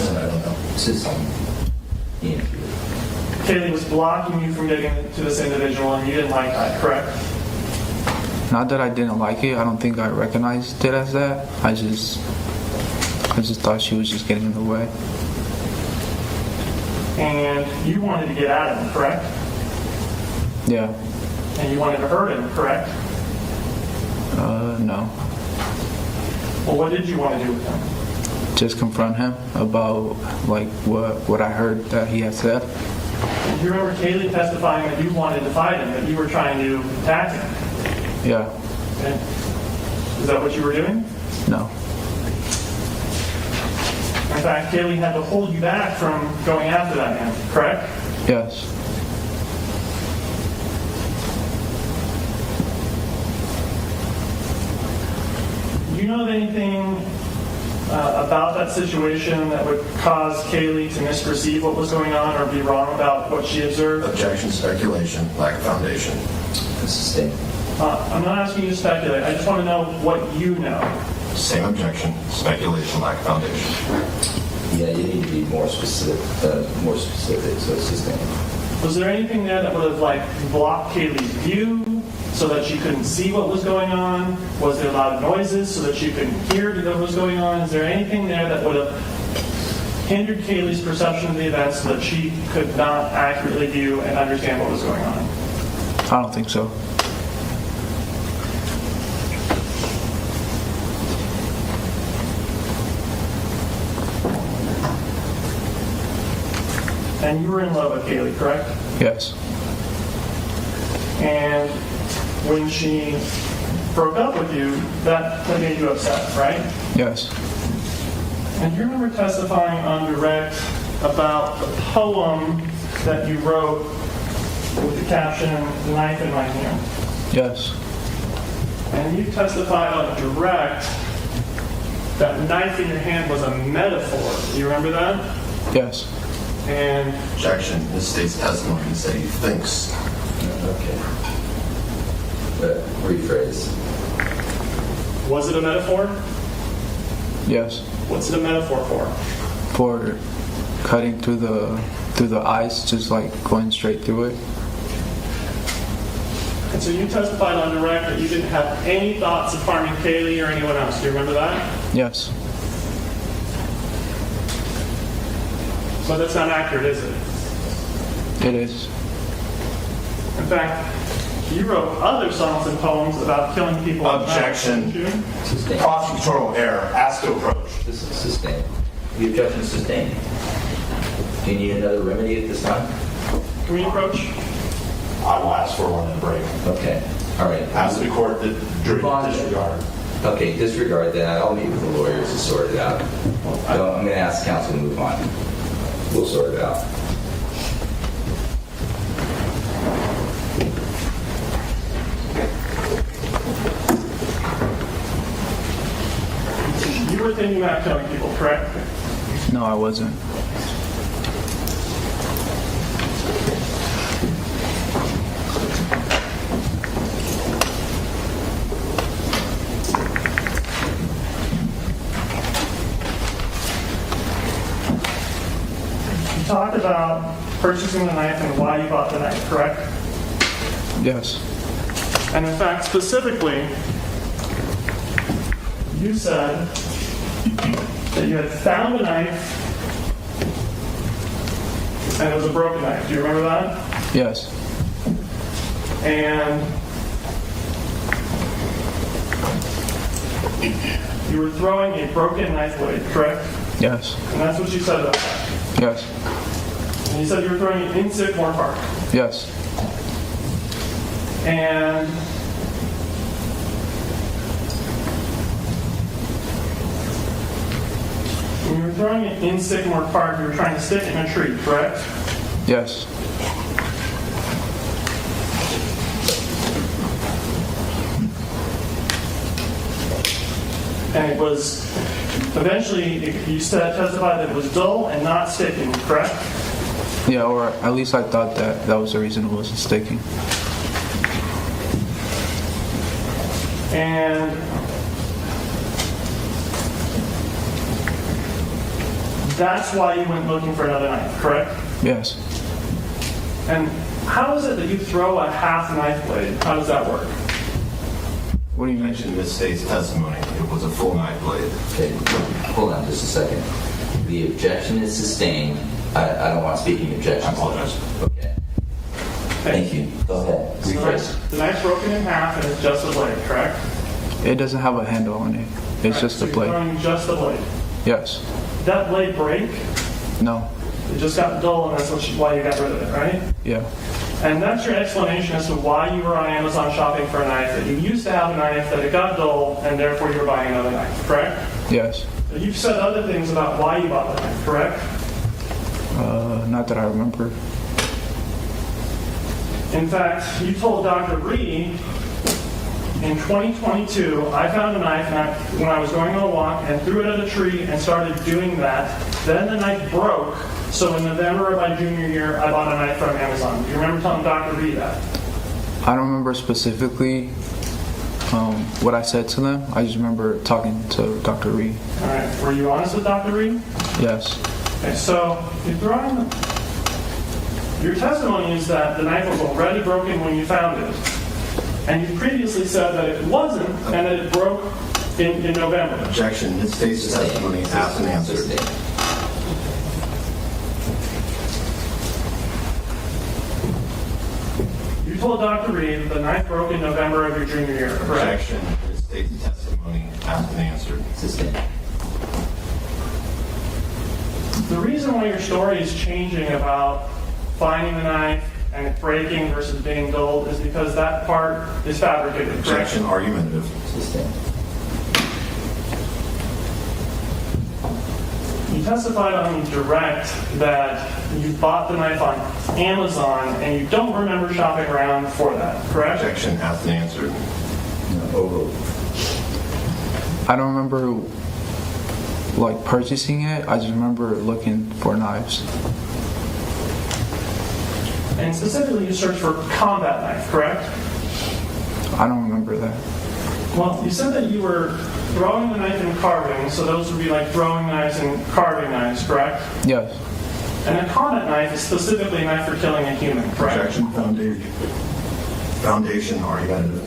No, I don't know. It's just, yeah. Kaylee was blocking you from getting to this individual and you didn't like that, correct? Not that I didn't like it. I don't think I recognized it as that. I just thought she was just getting in the way. And you wanted to get at him, correct? Yeah. And you wanted to hurt him, correct? No. Well, what did you want to do with him? Just confront him about what I heard that he had said. You remember Kaylee testifying that you wanted to fight him, that you were trying to attack him? Yeah. Okay. Is that what you were doing? No. In fact, Kaylee had to hold you back from going after that man, correct? Yes. Do you know of anything about that situation that would cause Kaylee to misperceive what was going on or be wrong about what she observed? Objection, speculation, lack of foundation. Sustained. I'm not asking you to speculate. I just want to know what you know. Same objection, speculation, lack of foundation. Yeah, you need to be more specific, so it's sustained. Was there anything there that would have blocked Kaylee's view so that she couldn't see what was going on? Was there loud noises so that she couldn't hear what was going on? Is there anything there that would have hindered Kaylee's perception of the events so that she could not accurately view and understand what was going on? I don't think so. And you were in love with Kaylee, correct? Yes. And when she broke up with you, that made you upset, right? Yes. And you remember testifying on direct about the poem that you wrote with the caption, "Knife in My Hand." Yes. And you testified on direct that knife in your hand was a metaphor. Do you remember that? Yes. And Objection, this state's testimony said he thinks. Okay. Rephrase. was it a metaphor? Yes. What's it a metaphor for? For cutting through the ice, just like going straight through it. And so you testified on direct that you didn't have any thoughts of harming Kaylee or anyone else. Do you remember that? Yes. But that's not accurate, is it? It is. In fact, you wrote other songs and poems about killing people. Objection. Sustained. Prosecutorial error. Ask to approach. This is sustained. The objection is sustained. Do you need another remedy at this time? Can we approach? I will ask for one in the break. Okay. All right. Ask the court that jury disregard. Okay, disregard that. I'll meet with the lawyers to sort it out. I'm going to ask counsel to move on. We'll sort it out. You were thinking about killing people, correct? No, I wasn't. You talked about purchasing the knife and why you bought the knife, correct? Yes. And in fact, specifically, you said that you had found a knife and it was a broken knife. Do you remember that? Yes. And you were throwing a broken knife blade, correct? Yes. And that's what you said about that. Yes. And you said you were throwing it in Sycamore Park. Yes. And when you were throwing it in Sycamore Park, you were trying to stick it in a tree, correct? Yes. And it was, eventually, you testified that it was dull and not sticking, correct? Yeah, or at least I thought that was the reason it wasn't sticking. And that's why you went looking for another knife, correct? Yes. And how is it that you throw a half knife blade? How does that work? What do you mean? Mentioned Ms. State's testimony. It was a full knife blade. Okay, hold on just a second. The objection is sustained. I don't want speaking objections. I apologize. Okay. Thank you. Go ahead. Rephrase. The knife's broken in half and it's just a blade, correct? It doesn't have a handle on it. It's just so a blade. You're throwing just a blade. Yes. Did that blade break? No. It just got dull, and that's why you got rid of it, right? Yeah. And that's your explanation as to why you were on Amazon shopping for a knife, that you used to have a knife, that it got dull, and therefore you were buying another knife, correct? Yes. But you've said other things about why you bought the knife, correct? Not that I remember. In fact, you told Dr. Reed in 2022, I found a knife when I was going on a walk and threw it at a tree and started doing that. Then the knife broke, so in November of my junior year, I bought a knife from Amazon. Do you remember telling Dr. Reed that? I don't remember specifically what I said to them. I just remember talking to Dr. Reed. All right. Were you honest with Dr. Reed? Yes. Okay, so your testimony is that the knife was already broken when you found it. And you previously said that it wasn't, and that it broke in November. Objection. It states the testimony asked and answered. You told Dr. Reed that the knife broke in November of your junior year, correct? Objection. It states the testimony asked and answered. The reason why your story is changing about finding the knife and it breaking versus being dulled is because that part is fabricated, correct? Objection. Argumentative. You testified on direct that you bought the knife on Amazon and you don't remember shopping around for that, correct? Objection. Asked and answered. I don't remember like purchasing it. I just remember looking for knives. And specifically, you searched for combat knife, correct? I don't remember that. Well, you said that you were throwing the knife and carving, so those would be like throwing knives and carving knives, correct? Yes. And a combat knife is specifically a knife for killing a human, correct? Objection. Foundation. Argumentative.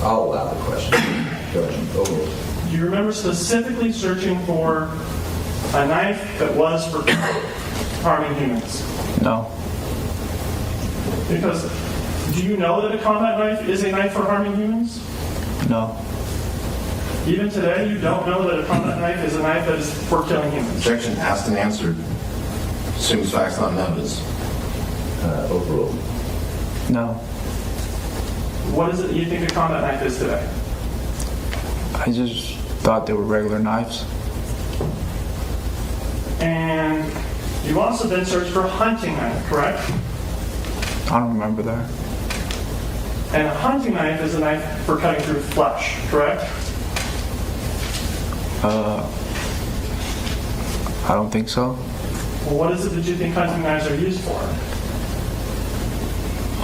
I'll allow the question. Go ahead. Do you remember specifically searching for a knife that was for harming humans? No. Because do you know that a combat knife is a knife for harming humans? No. Even today, you don't know that a combat knife is a knife that is for killing humans? Objection. Asked and answered. Assumes facts, not evidence. Overruled. No. What is it that you think a combat knife is today? I just thought they were regular knives. And you also then searched for a hunting knife, correct? I don't remember that. And a hunting knife is a knife for cutting through flesh, correct? I don't think so. Well, what is it that you think hunting knives are used for?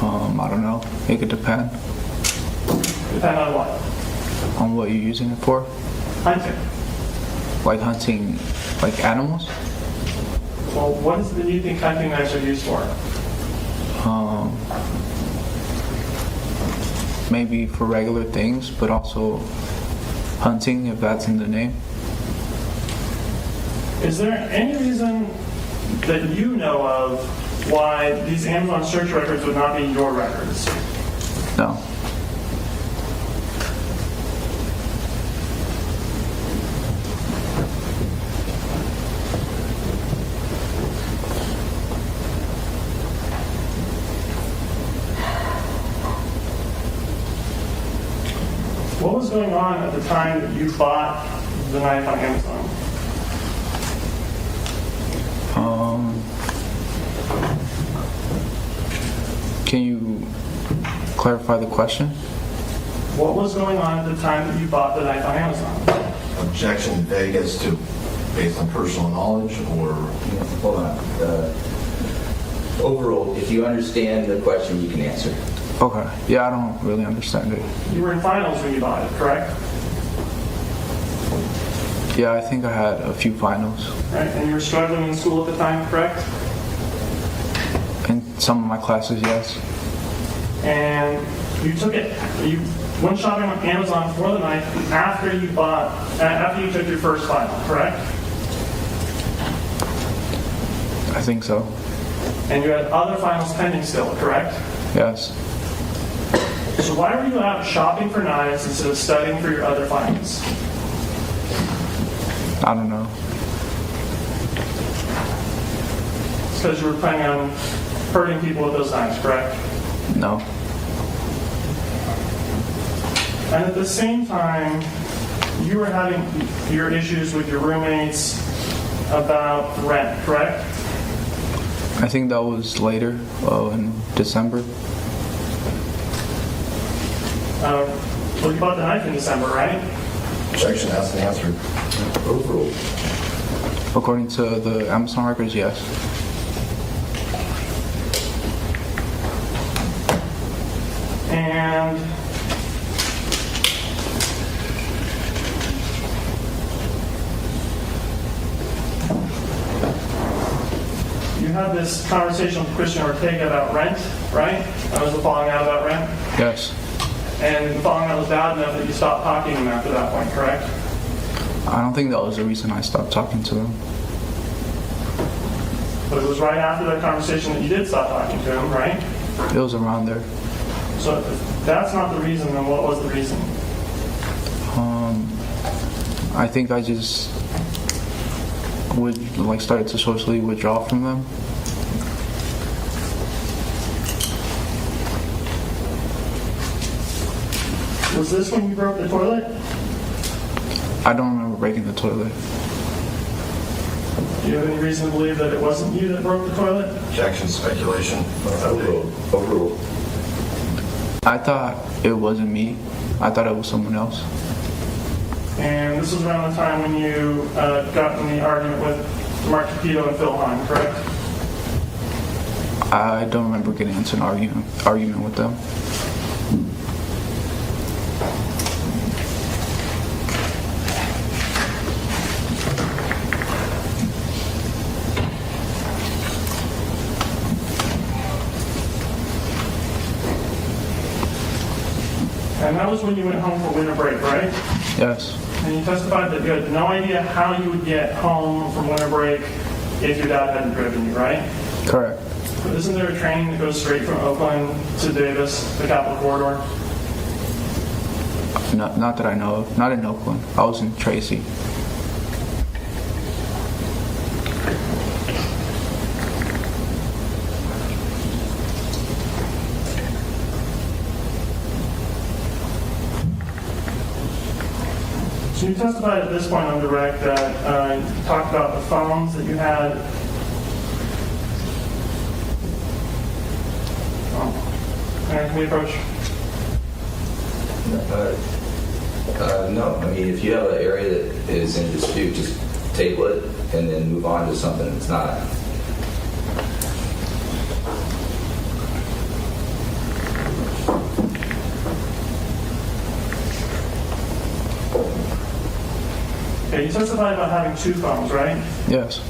I don't know. It could depend Depend on what? on what you're using it for. Hunting. Like hunting, like animals. Well, what is it that you think hunting knives are used for? Maybe for regular things, but also hunting, if that's in the name. Is there any reason that you know of why these Amazon search records would not be your records? No. What was going on at the time that you bought the knife on Amazon? Can you clarify the question? What was going on at the time that you bought the knife on Amazon? Objection. Vague as to based on personal knowledge or... Hold on. Overruled. If you understand the question, you can answer. Okay. Yeah, I don't really understand it. You were in finals when you bought it, correct? Yeah, I think I had a few finals. Right, and you were struggling in school at the time, correct? In some of my classes, yes. And you took it, you went shopping on Amazon for the knife after you took your first final, correct? I think so. And you had other finals pending still, correct? Yes. So why were you out shopping for knives instead of studying for your other finals? I don't know. It's because you were planning on hurting people at those times, correct? No. And at the same time, you were having your issues with your roommates about rent, correct? I think that was later, in December. Well, you bought the knife in December, right? Objection asked and answered. Overruled. According to the Amazon records, yes. And you had this conversation with Christian Ortega about rent, right? That was the falling out about rent? Yes. And the falling out was bad enough that you stopped talking to him after that point, correct? I don't think that was the reason I stopped talking to them. But it was right after that conversation that you did stop talking to him, right? It was around there. So if that's not the reason, then what was the reason? I think I just started to socially withdraw from them. Was this when you broke the toilet? I don't remember breaking the toilet. Do you have any reason to believe that it wasn't you that broke the toilet? Objection, speculation. Overruled. Overruled. I thought it wasn't me. I thought it was someone else. And this was around the time when you got in the argument with Mark Capito and Phil Hahn, correct? I don't remember getting into an argument with them. And that was when you went home for winter break, right? Yes. And you testified that you had no idea how you would get home from winter break if your dad hadn't driven you, right? Correct. But isn't there a train that goes straight from Oakland to Davis, the Capital Corridor? Not that I know of. Not in Oakland. I was in Tracy. So you testified at this point on direct that you talked about the phones that you had. And can we approach? No, I mean, if you have an area that is in dispute, just table it and then move on to something that's not. Okay, you testified about having two phones, right? Yes.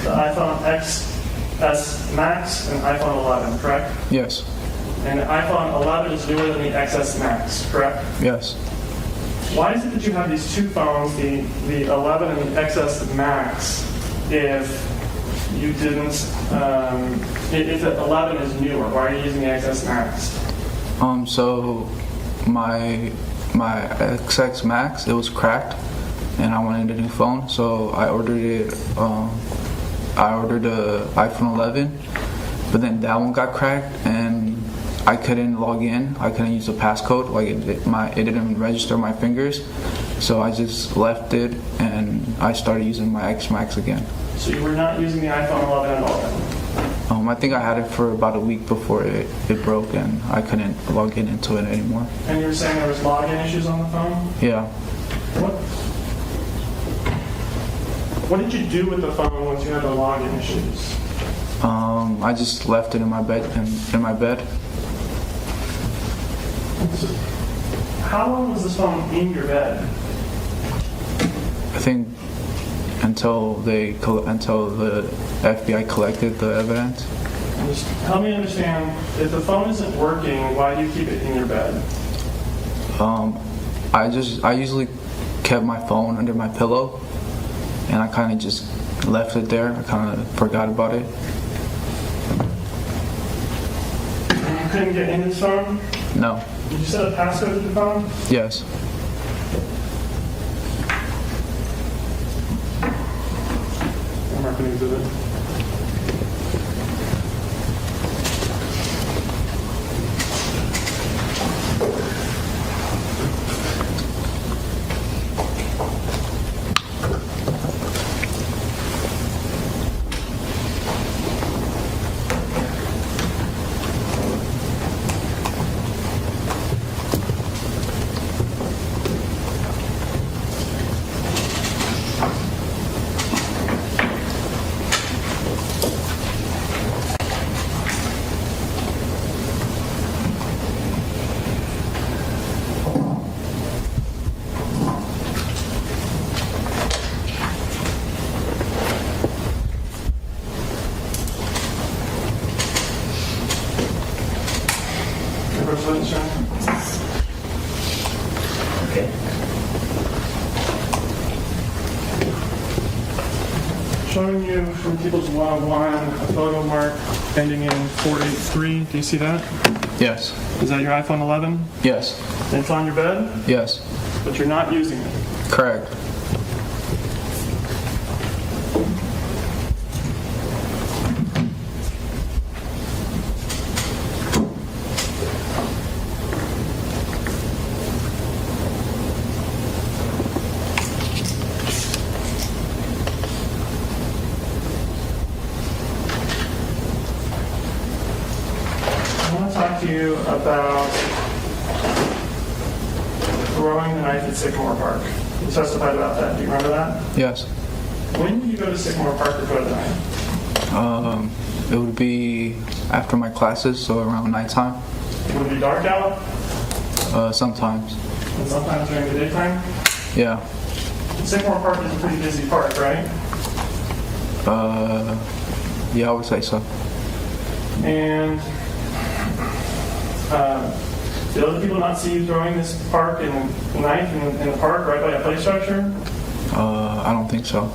The iPhone XS Max and iPhone 11, correct? Yes. And the iPhone 11 is newer than the XS Max, correct? Yes. Why is it that you have these two phones, the 11 and the XS Max, if you didn't, if the 11 is newer? Why are you using the XS Max? So my XX Max, it was cracked, and I wanted a new phone, so I ordered it. I ordered a iPhone 11, but then that one got cracked, and I couldn't log in. I couldn't use the passcode. Like it didn't register my fingers, so I just left it, and I started using my X Max again. So you were not using the iPhone 11 at all then? I think I had it for about a week before it broke, and I couldn't log into it anymore. And you were saying there was login issues on the phone? Yeah. What did you do with the phone once you had the login issues? I just left it in my bed. So how long was this phone in your bed? I think until the FBI collected the evidence. Just help me understand, if the phone isn't working, why do you keep it in your bed? I usually kept my phone under my pillow, and I kind of just left it there. I kind of forgot about it. And you couldn't get in this phone? No. Did you set a passcode to the phone? Yes. first witness, Your Honor. Okay. Showing you from People's 101 a photo mark ending in 483. Do you see that? Yes. Is that your iPhone 11? Yes. And it's on your bed, Yes. but you're not using it. Correct. I want to talk to you about throwing the knife at Sycamore Park. You testified about that. Do you remember that? Yes. When did you go to Sycamore Park to throw the knife? It would be after my classes, so around nighttime. Would it be dark out? Sometimes. And sometimes during the daytime? Yeah. Sycamore Park is a pretty busy park, right? Yeah, I would say so. And did other people not see you throwing this knife in the park right by a play structure? I don't think so.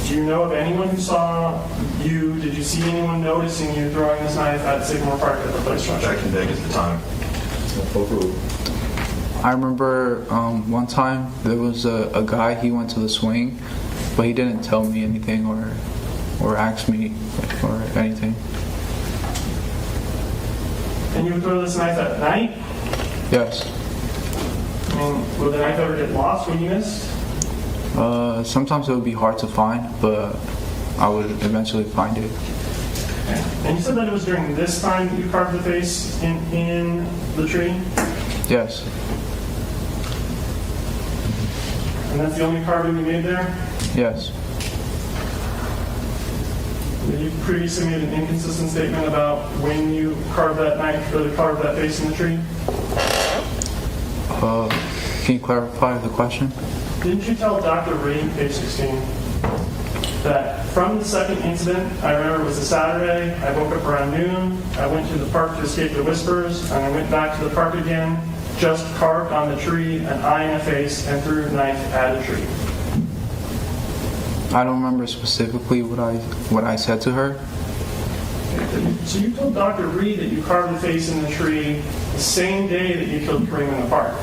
Do you know of anyone who saw you? Did you see anyone noticing you throwing this knife at Sycamore Park at the play structure? Jack and Vegas at the time. I remember one time there was a guy, he went to the swing, but he didn't tell me anything or ask me or anything. And you would throw this knife at night? Yes. Would the knife ever get lost when you missed? Sometimes it would be hard to find, but I would eventually find it. And you said that it was during this time that you carved the face in the tree? Yes. And that's the only carving you made there? Yes. You previously made an inconsistent statement about when you carved that knife or carved that face in the tree? Can you clarify the question? Didn't you tell Dr. Reed, page 16, that from the second incident, I remember it was a Saturday, I woke up around noon, I went to the park to escape the whispers, and I went back to the park again, just carved on the tree an eye and a face, and threw the knife at a tree? I don't remember specifically what I said to her. So you told Dr. Reed that you carved the face in the tree the same day that you killed Karim in the park?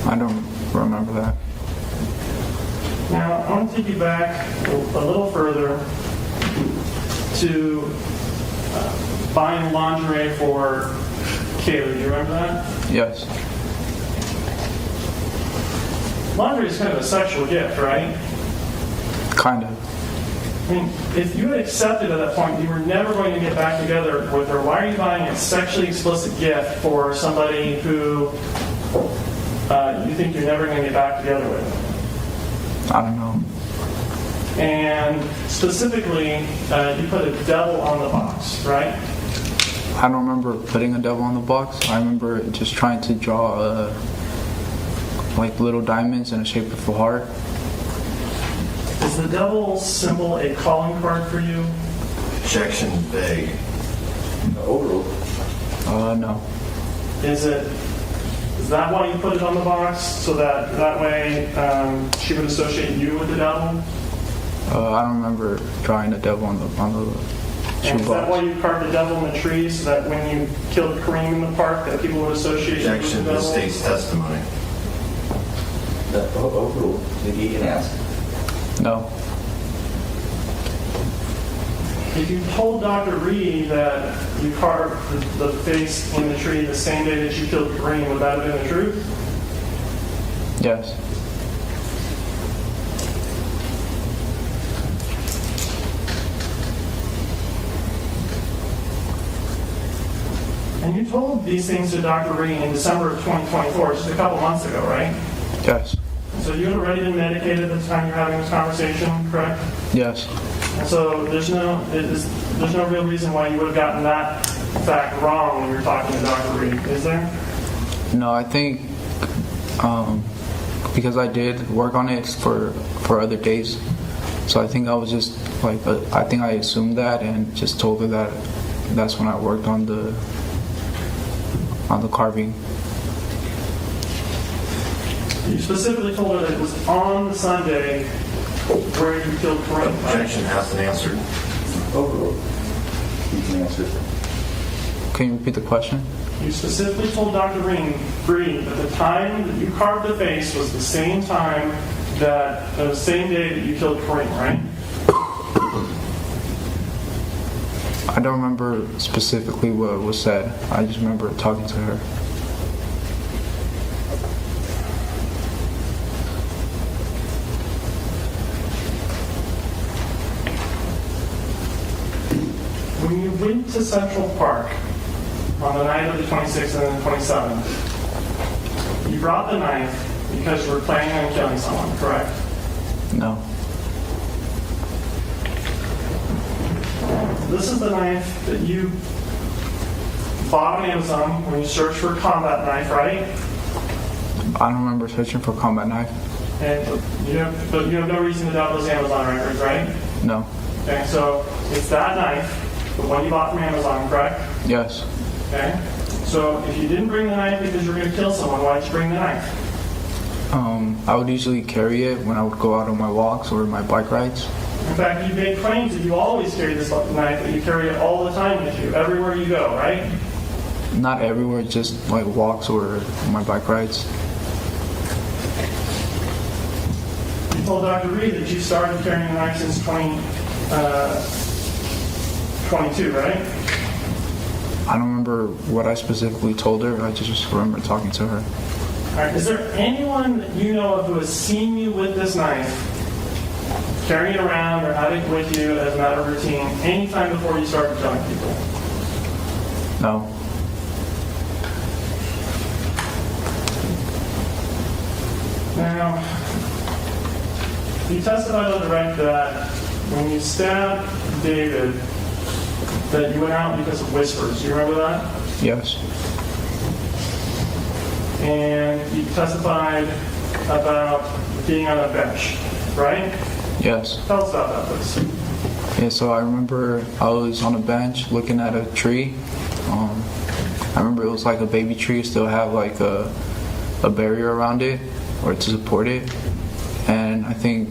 I don't remember that. Now, I want to take you back a little further to buying lingerie for Kaylee. Do you remember that? Yes. Lingerie is kind of a sexual gift, right? Kind of. I mean, if you had accepted at that point you were never going to get back together with her, why are you buying a sexually explicit gift for somebody who you think you're never going to get back together with? I don't know. And specifically, you put a devil on the box, right? I don't remember putting a devil on the box. I remember just trying to draw like little diamonds in the shape of a heart. Is the devil symbol a calling card for you? Objection vague. Overruled. No. Is that why you put it on the box, so that way she would associate you with the devil? I don't remember drawing a devil on the And is that why shoebox. you carved the devil in the tree, so that when you killed Kareem in the park, that people would associate you with Objection the to the devil? state's testimony. Overruled. You can ask. No. If you told Dr. Reed that you carved the face in the tree the same day that you killed Kareem, would that have been the truth? Yes. And you told these things to Dr. Reed in December of 2024, just a couple months ago, right? Yes. So you had already been medicated at the time you're having this conversation, correct? Yes. And so there's no real reason why you would have gotten that fact wrong when you were talking to Dr. Reed, is there? No, I think because I did work on it for other days, So I think I was just like, I think I assumed that and just told her that that's when I worked on the carving. You specifically told her that it was on the Sunday where you killed Karim. Objection asked and answered. You can answer. Can you repeat the question? You specifically told Dr. Bree that the time that you carved the face was the same time the same day that you killed Karim, right? I don't remember specifically what was said. I just remember talking to her. When you went to Central Park on the night of the 26th and the 27th, you brought the knife because you were planning on killing someone, correct? No. This is the knife that you bought on Amazon when you searched for a combat knife, right? I don't remember searching for a combat knife. And you have no reason to doubt those Amazon records, right? No. Okay, so it's that knife, the one you bought from Amazon, correct? Yes. Okay. So if you didn't bring the knife because you were going to kill someone, why did you bring the knife? I would usually carry it when I would go out on my walks or my bike rides. In fact, you made claims that you always carry this knife, that you carry it all the time with you, everywhere you go, right? Not everywhere, just like walks or my bike rides. You told Dr. Reed that you started carrying the knife since 2022, right? I don't remember what I specifically told her. I just remember talking to her. All right. Is there anyone that you know of who has seen you with this knife, carrying it around or having it with you as a matter of routine, any time before you started killing people? No. Now, you testified on direct that when you stabbed David, that you went out because of whispers. Do you remember that? Yes. And you testified about being on a bench, right? Yes. Tell us about that, please. Yeah, so I remember I was on a bench looking at a tree. I remember it was like a baby tree, still have like a barrier around it or to support it. And I think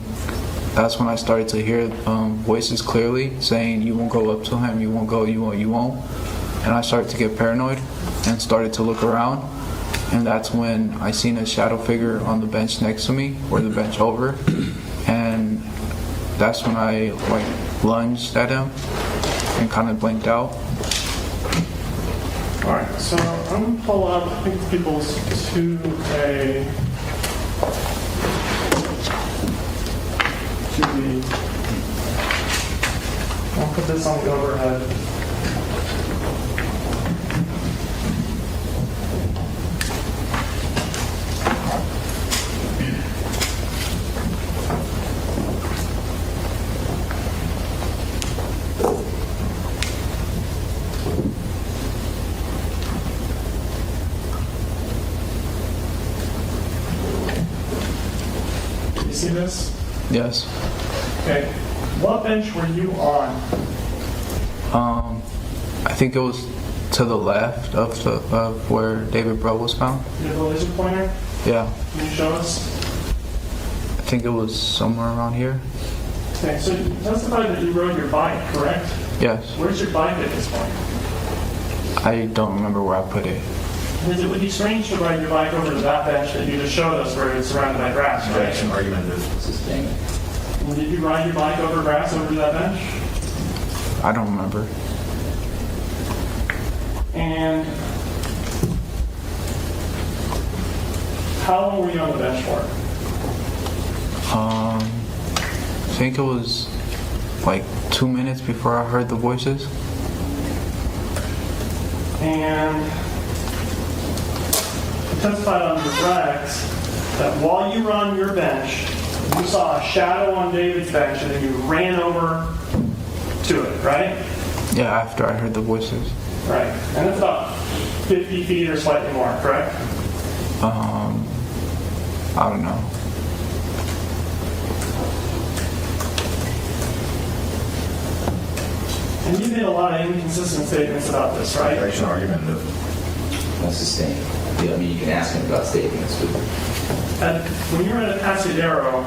that's when I started to hear voices clearly saying, you won't go up to him, you won't go, you won't. And I started to get paranoid and started to look around. And that's when I seen a shadow figure on the bench next to me, or the bench over. And that's when I like lunged at him and kind of blinked out. All right, so I'm going to pull up, I think people's 2A. I'll put this on the overhead. You see this? Yes. Okay. What bench were you on? I think it was to the left of where David Breaux was found. You have a laser pointer? Yeah. Can you show us? I think it was somewhere around here. Okay, so you testified that you rode your bike, correct? Yes. Where's your bike at this point? I don't remember where I put it. Because it would be strange to ride your bike over to that bench that you just showed us where it's surrounded by grass, right? Objection, argumentative. And did you ride your bike over grass over to that bench? I don't remember. And how long were you on the bench for? I think it was like 2 minutes before I heard the voices. And you testified on direct that while you were on your bench, you saw a shadow on David's bench and then you ran over to it, right? Yeah, after I heard the voices. Right. And it's about 50 feet or slightly more, correct? I don't know. And you made a lot of inconsistent statements about this, right? Objection, argumentative. That's sustained. Yeah, I mean, you can ask him about statements, but When you were at Atascadero,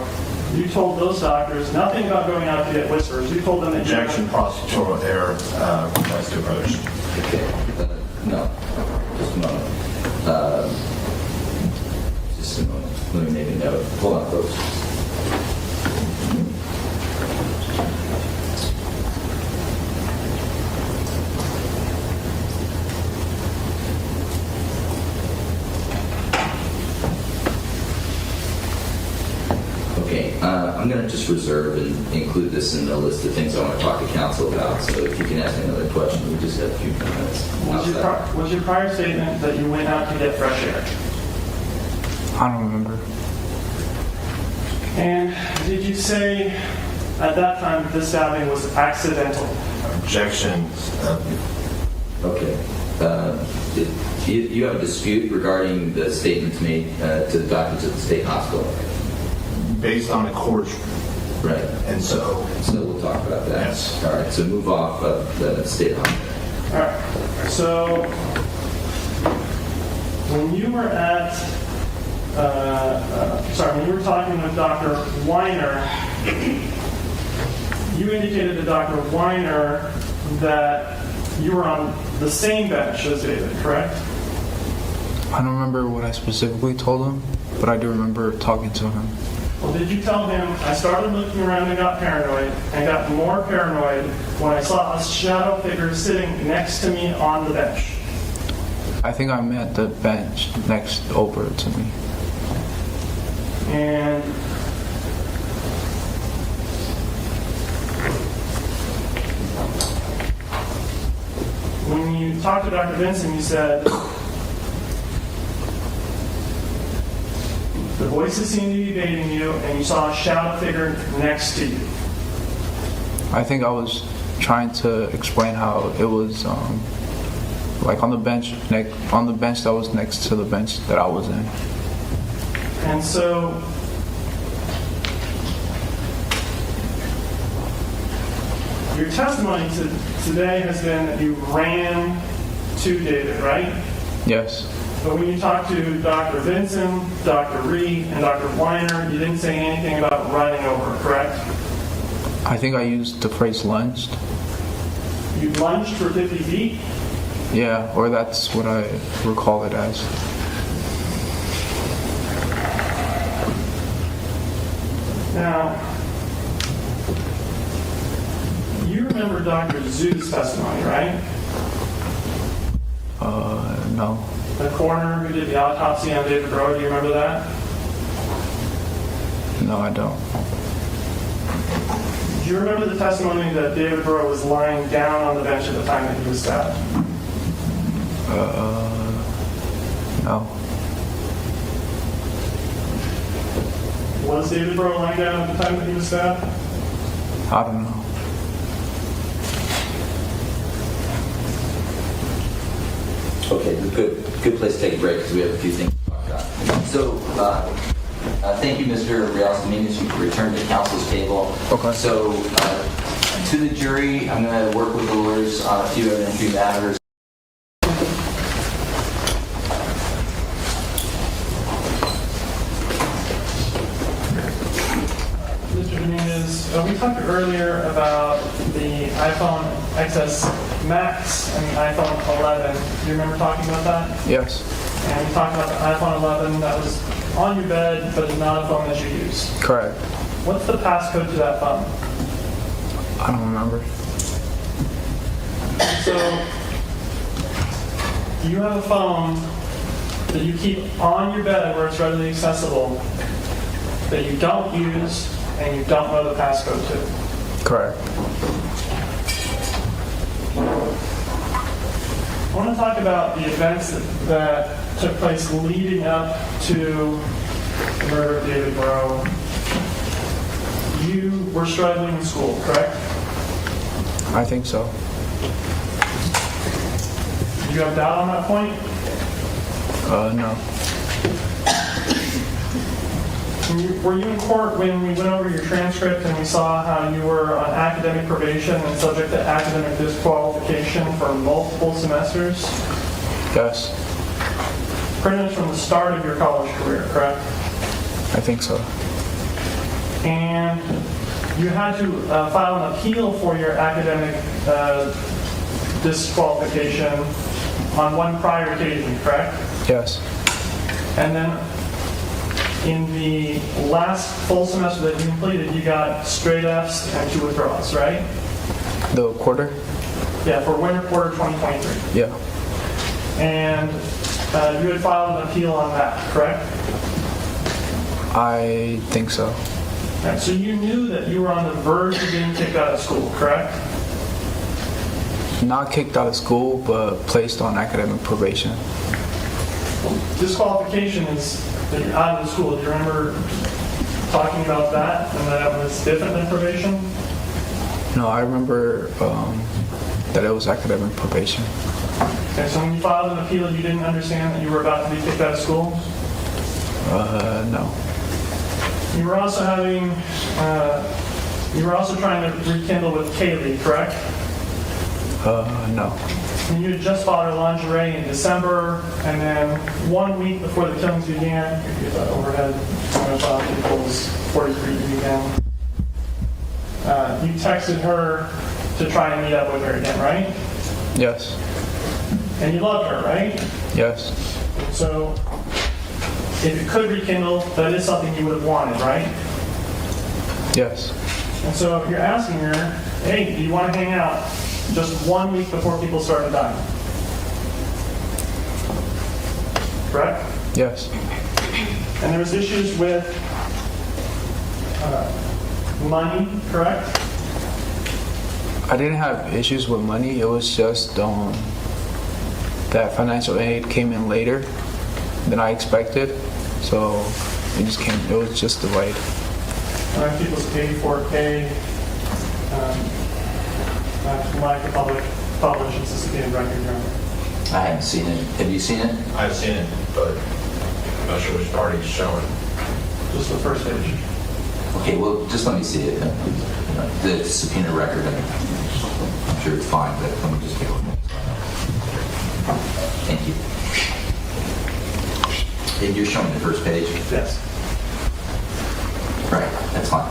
you told those doctors nothing about going out to get whispers. You told them that Objection, prosecutorial error, request to approach. okay. No, just a moment. Just a moment. Let me make a note. Hold on, folks. Okay, I'm going to just reserve and include this in the list of things I want to talk to counsel about. So if you can ask me another question, we just have a few minutes. Was your prior statement that you went out to get fresh air? I don't remember. And did you say at that time that this stabbing was accidental? Objection. Okay. You have a dispute regarding the statements made to the doctors at the state hospital? Based on a court. Right. And so we'll talk about that. Yes. All right, so move off of the state hospital. All right. So when you were at, when you were talking with Dr. Weiner, you indicated to Dr. Weiner that you were on the same bench as David, correct? I don't remember what I specifically told him, but I do remember talking to him. Well, did you tell him, I started looking around and got paranoid, and got more paranoid when I saw a shadow figure sitting next to me on the bench? I think I meant the bench next over to me. And when you talked to Dr. Vincent, you said, the voices seemed to be evading you, and you saw a shadow figure next to you. I think I was trying to explain how it was like on the bench that was next to the bench that I was in. And so your testimony today has been that you ran to David, right? Yes. But when you talked to Dr. Vincent, Dr. Reed, and Dr. Weiner, you didn't say anything about running over, correct? I think I used the phrase lunged. You lunged for 50 feet? Yeah, or that's what I recall it as. Now, you remember Dr. Zhu's testimony, right? No. The coroner who did the autopsy on David Breaux, do you remember that? No, I don't. Do you remember the testimony that David Breaux was lying down on the bench at the time that he was stabbed? No. Was David Breaux lying down at the time that he was stabbed? I don't know. Okay, good place to take a break because we have a few things to talk about. So, thank you, Mr. Reales Dominguez. You can return to counsel's table. Okay. So, to the jury, I'm going to work with the lawyers on a few evidentiary matters. Mr. Dominguez, we talked earlier about the iPhone XS Max and the iPhone 11. Do you remember talking about that? Yes. And we talked about the iPhone 11 that was on your bed, but is not a phone that you use. Correct. What's the passcode to that phone? I don't remember. So, you have a phone that you keep on your bed where it's readily accessible that you don't use and you don't know the passcode to. Correct. I want to talk about the events that took place leading up to the murder of David Breaux. You were struggling in school, correct? I think so. Did you have doubt on that point? No. Were you in court when we went over your transcript and we saw how you were on academic probation and subject to academic disqualification for multiple semesters? Yes, Pretty much from the start of your college career, correct? I think so. And you had to file an appeal for your academic disqualification on one prior occasion, correct? Yes, And then in the last full semester that you completed, you got straight Fs and 2 withdrawals, right? the quarter? Yeah, for winter quarter 2023. Yeah, And you had filed an appeal on that, correct? I think so. Right, so you knew that you were on the verge of getting kicked out of school, correct? Not kicked out of school, but placed on academic probation. Disqualification is that you're out of the school. Do you remember talking about that and that it was different than probation? No, I remember that it was academic probation. Okay, so when you filed an appeal, you didn't understand that you were about to be kicked out of school? No. You were also having, you were also trying to rekindle with Kaylee, correct? No. And you had just bought her lingerie in December, and then 1 week before the killings began, if you thought overhead, equals 43 began, you texted her to try and meet up with her again, right? Yes. And you loved her, right? Yes. So if it could rekindle, that is something you would have wanted, right? Yes. And so you're asking her, hey, do you want to hang out just 1 week before people started dying? Correct? Yes. And there was issues with money, correct? I didn't have issues with money. It was just that financial aid came in later than I expected. So it was just delayed. People's 84K, lack of publish and sophisticated record, Your Honor. I haven't seen it. Have you seen it? I've seen it, but I'm not sure which party it's showing. Just the first page. Okay, well, just let me see it. The subpoena record, I'm sure it's fine, but let me just take a look. Thank you. And you're showing the first page? Yes. Right, that's fine.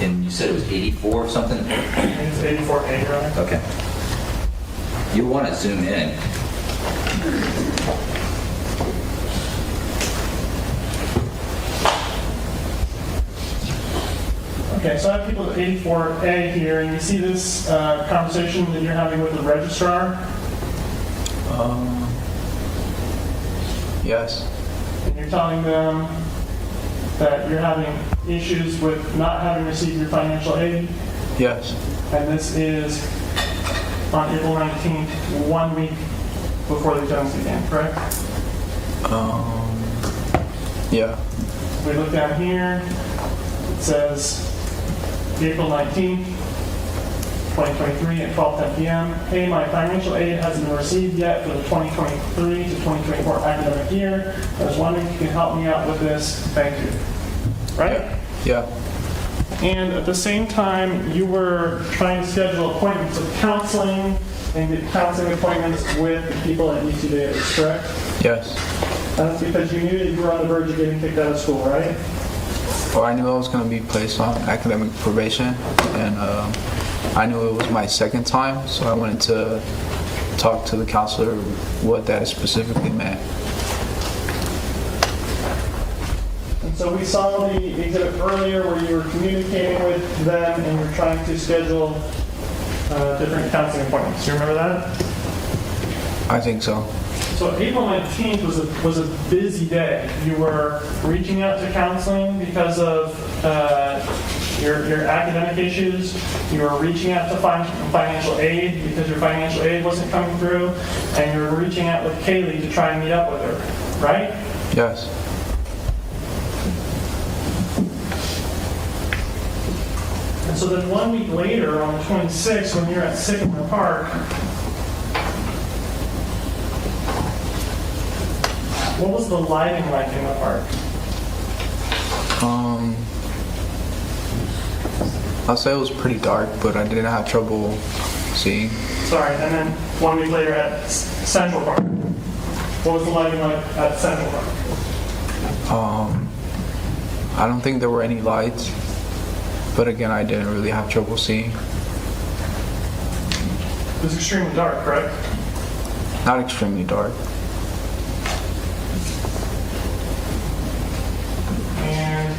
And you said it was 84 or something? It's 84A, Your Honor. Okay. You'll want to zoom in. Okay, so I have people at 84A here, and you see this conversation that you're having with the registrar, Yes. and you're telling them that you're having issues with not having received your financial aid, Yes. and this is on April 19th, 1 week before the killings began, correct? Yeah. We look down here, it says April 19th, 2023 at 12:10 p.m. Hey, my financial aid hasn't been received yet for the 2023 to 2024 academic year. I was wondering if you can help me out with this. Thank you. Right? Yeah. And at the same time, you were trying to schedule appointments with counseling and get counseling appointments with people at UC Davis, correct? Yes. That's because you knew that you were on the verge of getting kicked out of school, right? Well, I knew I was going to be placed on academic probation, and I knew it was my second time, so I wanted to talk to the counselor what that specifically meant. And so we saw the exhibit earlier where you were communicating with them and you were trying to schedule different counseling appointments. Do you remember that? I think so. So April 19th was a busy day. You were reaching out to counseling because of your academic issues. You were reaching out to financial aid because your financial aid wasn't coming through. And you were reaching out with Kaylee to try and meet up with her, right? Yes. And so then 1 week later, on the 26th, when you're at Sycamore Park, what was the lighting like in the park? I'll say it was pretty dark, but I didn't have trouble seeing. Sorry, and then 1 week later at Central Park. What was the lighting like at Central Park? I don't think there were any lights, but again, I didn't really have trouble seeing. It was extremely dark, correct? Not extremely dark. And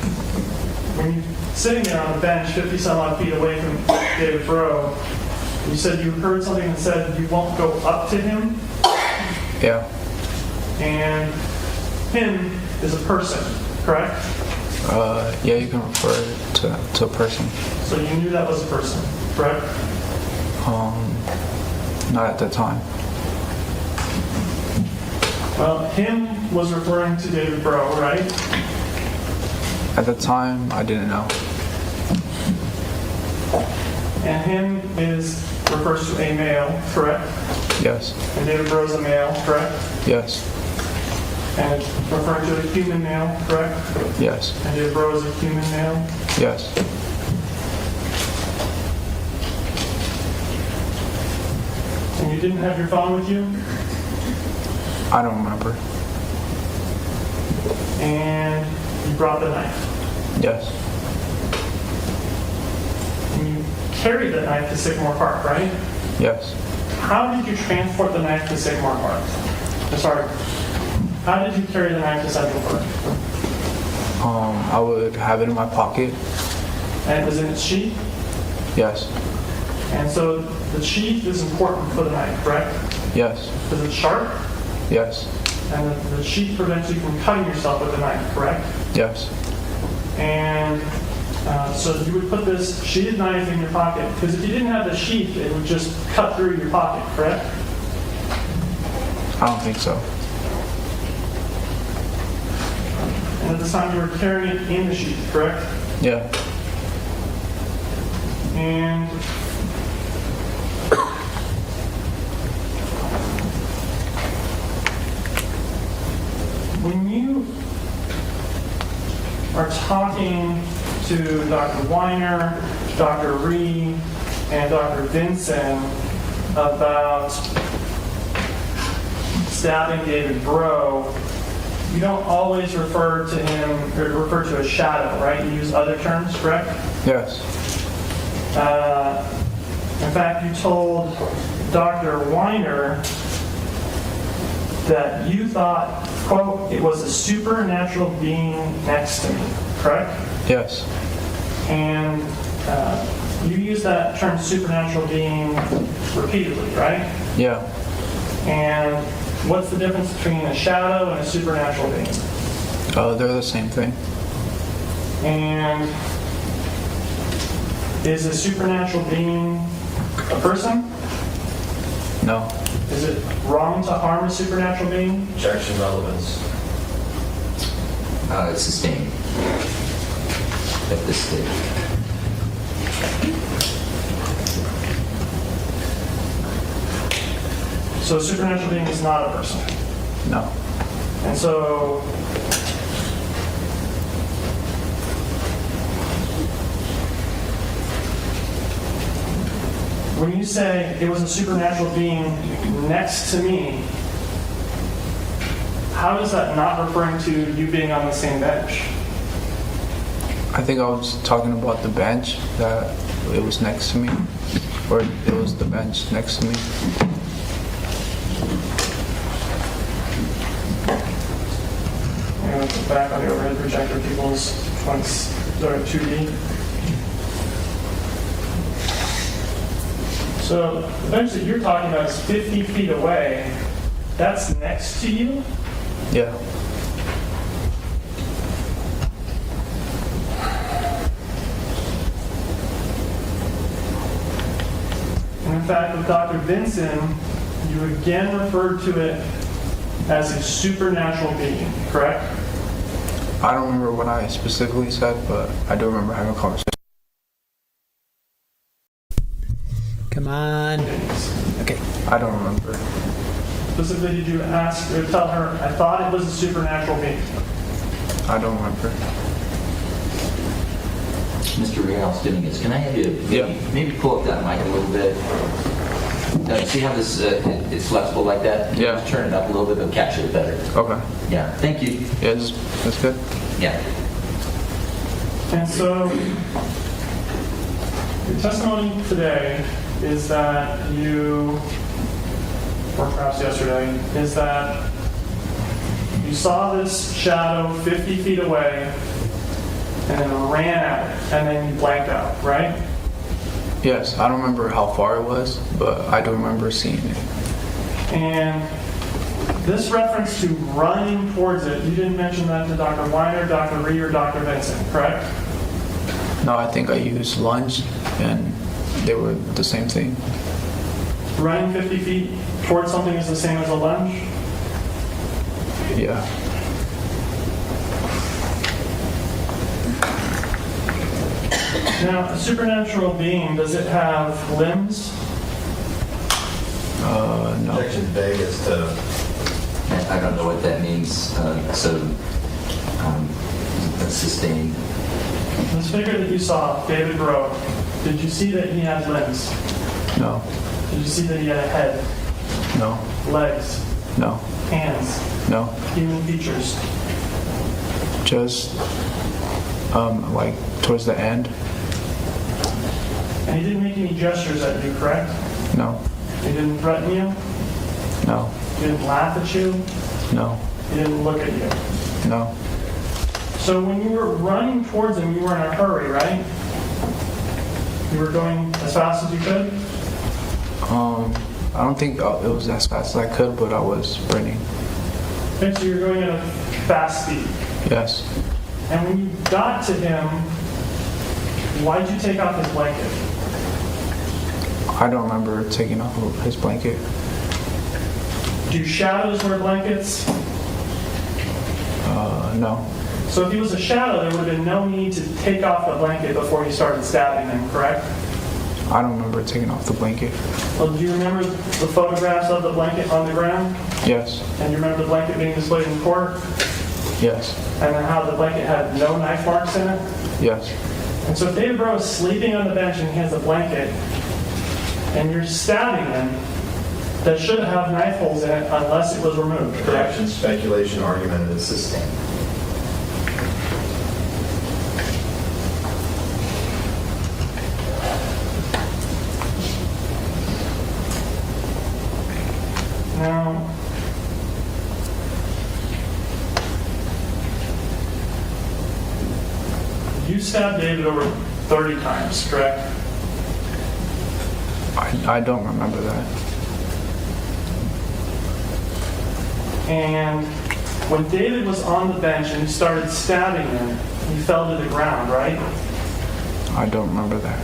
when you're sitting there on the bench 50 some odd feet away from David Breaux, you said you heard something that said you won't go up to him, Yeah. and him is a person, correct? Yeah, you can refer it to a person. So you knew that was a person, correct? Not at the time. Well, him was referring to David Breaux, right? At the time, I didn't know. And him refers to a male, correct? Yes. And David Breaux is a male, correct? Yes. And it's referring to a human male, correct? Yes. And David Breaux is a human male? Yes. And you didn't have your phone with you? I don't remember. And you brought the knife. Yes. And you carried the knife to Sycamore Park, right? Yes. How did you transport the knife to Sycamore Park? Sorry. How did you carry the knife to Central Park? I would have it in my pocket. And it was in its sheath? Yes. And so the sheath is important for the knife, correct? Yes. Is it sharp? Yes. And the sheath prevents you from cutting yourself with the knife, correct? Yes. And so you would put this sheathed knife in your pocket, because if you didn't have the sheath, it would just cut through your pocket, correct? I don't think so. And at this time you were carrying it in the sheath, correct? Yeah. And when you are talking to Dr. Weiner, Dr. Ree, and Dr. Vinson about stabbing David Breaux, you don't always refer to him, or refer to a shadow, right? You use other terms, correct? Yes. In fact, you told Dr. Weiner that you thought, quote, it was a supernatural being next to me, correct? Yes. And you use that term supernatural being repeatedly, right? Yeah. And what's the difference between a shadow and a supernatural being? They're the same thing. And is a supernatural being a person? No. Is it wrong to harm a supernatural being? Objection, relevance. It's sustained at this stage. So a supernatural being is not a person. No. And so when you say it was a supernatural being next to me, how is that not referring to you being on the same bench? I think I was talking about the bench, that it was next to me, or it was the bench next to me. I'm going to put back on the overhead projector people's 2D. So the bench that you're talking about is 50 feet away. That's next to you? Yeah. And in fact, with Dr. Vinson, you again referred to it as a supernatural being, correct? I don't remember what I specifically said, but I do remember having a conversation. Come on. Okay. I don't remember. Specifically, did you ask or tell her, I thought it was a supernatural being? I don't remember. Mr. Reales Dominguez, can I have you maybe pull up that mic a little bit? See how this it's flexible like that? Yeah. Just turn it up a little bit, but capture it better. Okay. Yeah, thank you. Yeah, that's good. Yeah. And so, your testimony today is that you, or perhaps yesterday, is that you saw this shadow 50 feet away and then ran at it, and then you blanked out, right? Yes, I don't remember how far it was, but I do remember seeing it. And this reference to running towards it, you didn't mention that to Dr. Weiner, Dr. Reed, or Dr. Vincent, correct? No, I think I used lunge, and they were the same thing. Running 50 feet towards something is the same as a lunge? Yeah. Now, a supernatural being, does it have limbs? No. Objection vague as to, I don't know what that means, that's sustained. This figure that you saw, David Breaux, did you see that he had limbs? No. Did you see that he had a head, No. legs, No. hands, No. human features? Just like towards the end. And he didn't make any gestures at you, correct? No. He didn't threaten you? No. He didn't laugh at you? No. He didn't look at you? No. So when you were running towards him, you were in a hurry, right? You were going as fast as you could? I don't think it was as fast as I could, but I was sprinting. Okay, so you're going at a fast speed. Yes. And when you got to him, why'd you take off his blanket? I don't remember taking off his blanket. Do shadows wear blankets? No. So if he was a shadow, there would have been no need to take off the blanket before you started stabbing him, correct? I don't remember taking off the blanket. Well, do you remember the photographs of the blanket on the ground? Yes. And you remember the blanket being displayed in court? Yes. And then how the blanket had no knife marks in it? Yes. And so if David Breaux is sleeping on the bench and he has a blanket, and you're stabbing him, that should have knife holes in it unless it was removed, correct? objection, speculation, argument is sustained. Now, you stabbed David over 30 times, correct? I don't remember that. And when David was on the bench and you started stabbing him, he fell to the ground, right? I don't remember that.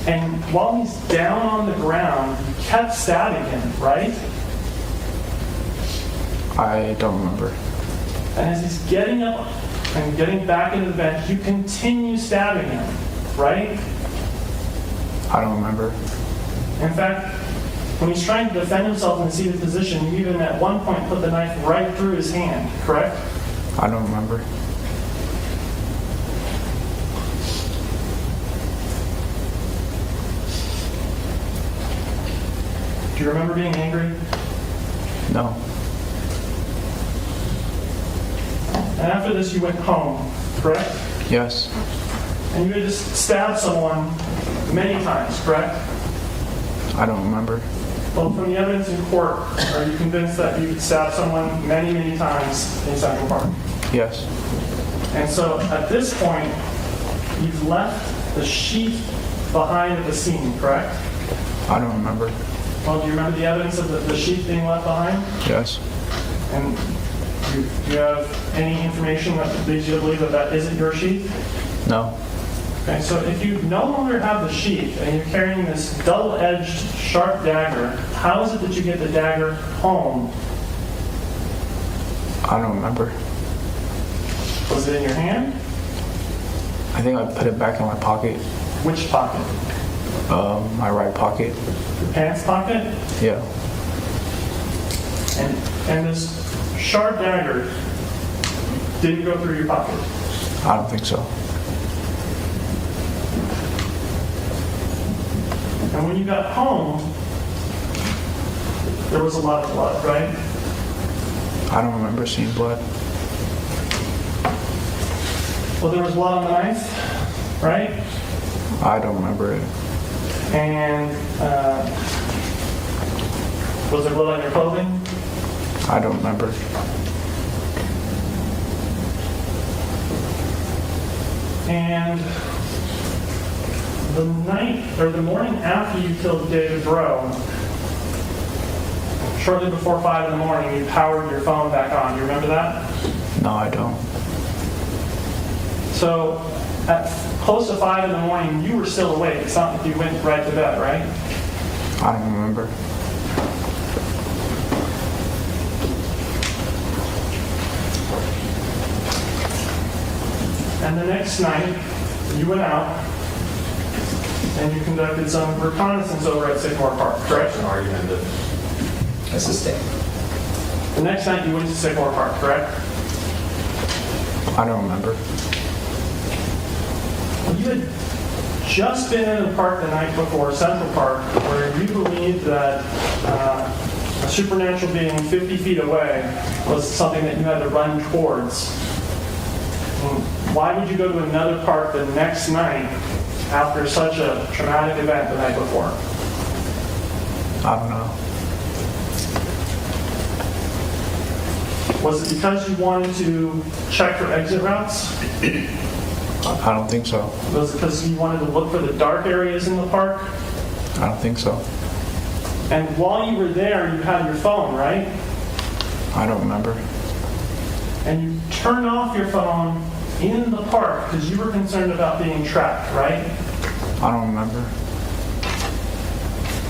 And while he's down on the ground, you kept stabbing him, right? I don't remember. And as he's getting up and getting back into the bench, you continue stabbing him, right? I don't remember. In fact, when he's trying to defend himself in a seated position, you even at one point put the knife right through his hand, correct? I don't remember. Do you remember being angry? No. And after this, you went home, correct? Yes. And you had just stabbed someone many times, correct? I don't remember. Well, from the evidence in court, are you convinced that you stabbed someone many, many times in Central Park? Yes. And so at this point, you've left the sheath behind at the scene, correct? I don't remember. Well, do you remember the evidence of the sheath being left behind? Yes. And do you have any information that leads you to believe that that isn't your sheath? No. Okay, so if you no longer have the sheath and you're carrying this double-edged sharp dagger, how is it that you get the dagger home? I don't remember. Was it in your hand? I think I put it back in my pocket. Which pocket? My right pocket. Your pants pocket? Yeah. And this sharp dagger didn't go through your pocket? I don't think so. And when you got home, there was a lot of blood, right? I don't remember seeing blood. Well, there was blood on the knife, right? I don't remember it. And was there blood on your clothing? I don't remember. And the night or the morning after you killed David Breaux, shortly before 5 in the morning, you powered your phone back on. You remember that? No, I don't. So at close to 5 in the morning, you were still awake. It's not like you went right to bed, right? I don't remember. And the next night, you went out and you conducted some reconnaissance over at Sycamore Park, correct? An argument that That's sustained. The next night, you went to Sycamore Park, correct? I don't remember. You had just been in the park the night before, Central Park, where you believed that a supernatural being 50 feet away was something that you had to run towards. Why would you go to another park the next night after such a traumatic event the night before? I don't know. Was it because you wanted to check for exit routes? I don't think so. Was it because you wanted to look for the dark areas in the park? I don't think so. And while you were there, you had your phone, right? I don't remember. And you turned off your phone in the park because you were concerned about being tracked, right? I don't remember.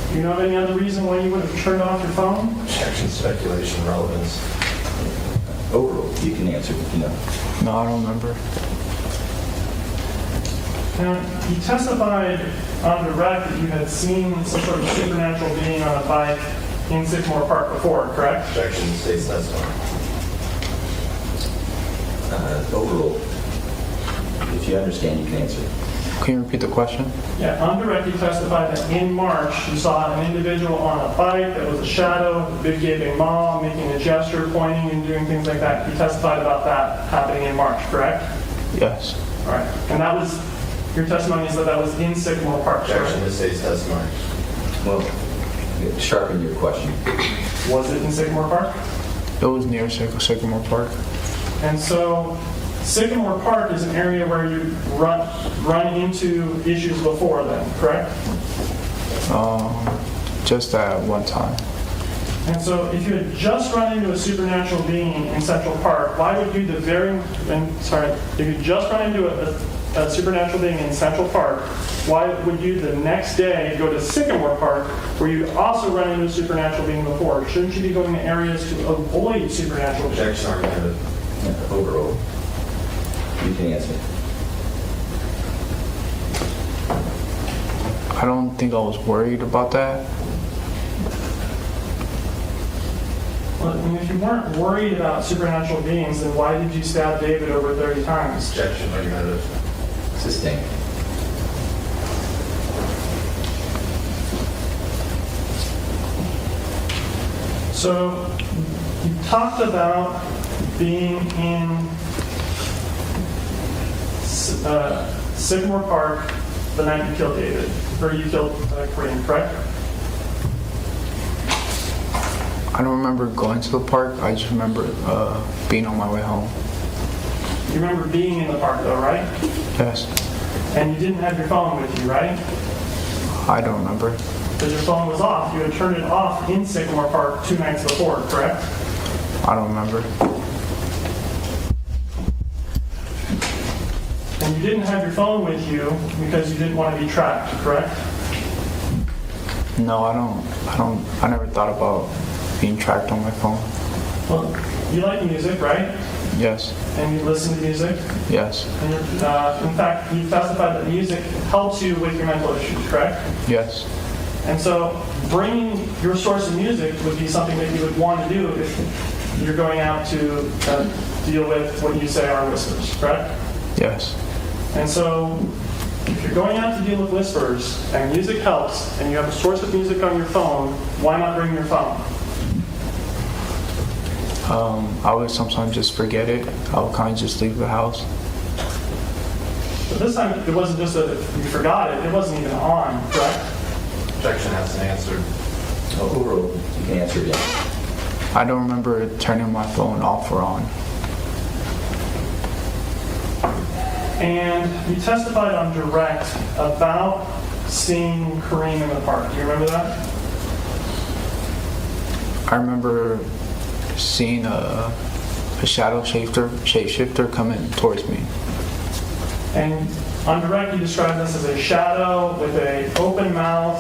Do you know of any other reason why you would have turned off your phone? objection, speculation, relevance. Overruled. You can answer if you know. No, I don't remember. Now, you testified on direct that you had seen some sort of supernatural being on a bike in Sycamore Park before, correct? Objection, state's testimony. Overruled. If you understand, you can answer. Can you repeat the question? Yeah, on direct, you testified that in March, you saw an individual on a bike that was a shadow, a big gaping maw, making a gesture, pointing and doing things like that. You testified about that happening in March, correct? Yes. All right. And that was, your testimony is that that was in Sycamore Park, Objection, correct? to state's testimony. Well, sharpen your question. Was it in Sycamore Park? It was near Sycamore Park. And so Sycamore Park is an area where you run into issues before then, correct? Just at one time. And so if you had just run into a supernatural being in Central Park, why would you if you just run into a supernatural being in Central Park, why would you the next day go to Sycamore Park where you'd also run into a supernatural being before? Shouldn't you be going to areas to avoid supernatural beings? Objection, argumentative. Overruled. You can answer. I don't think I was worried about that. Well, I mean, if you weren't worried about supernatural beings, then why did you stab David over 30 times? Objection, argumentative. Sustained. So you talked about being in Sycamore Park the night you killed David, or you killed Karim, correct? I don't remember going to the park. I just remember being on my way home. You remember being in the park though, right? Yes. And you didn't have your phone with you, right? I don't remember. Because your phone was off. You had turned it off in Sycamore Park 2 nights before, correct? I don't remember. And you didn't have your phone with you because you didn't want to be tracked, correct? No, I never thought about being tracked on my phone. Well, you like music, right? Yes. And you listen to music? Yes. And in fact, you testified that music helps you with your mental issues, correct? Yes. And so bringing your source of music would be something that you would want to do if you're going out to deal with what you say are whispers, correct? Yes. And so If you're going out to deal with whispers and music helps and you have a source of music on your phone, why not bring your phone? I would sometimes just forget it. I would kind of just leave the house. But this time, it wasn't just that you forgot it, it wasn't even on, correct? Objection hasn't answered. Oh, overruled. You can answer again. I don't remember turning my phone off or on. And you testified on direct about seeing Karim in the park. Do you remember that? I remember seeing a shadow shapeshifter coming towards me. And on direct, you described this as a shadow with an open mouth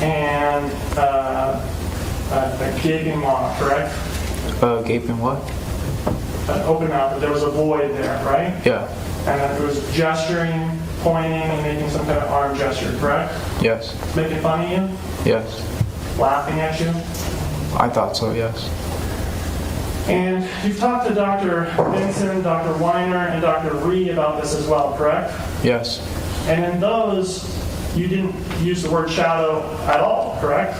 and a gaping maw, correct? Gaping what? An open mouth, but there was a void there, right? Yeah. And that it was gesturing, pointing, and making some kind of arm gesture, correct? Yes. Making fun of you? Yes. Laughing at you? I thought so, yes. And you've talked to Dr. Benson, Dr. Weiner, and Dr. Ree about this as well, correct? Yes. And in those, you didn't use the word shadow at all, correct?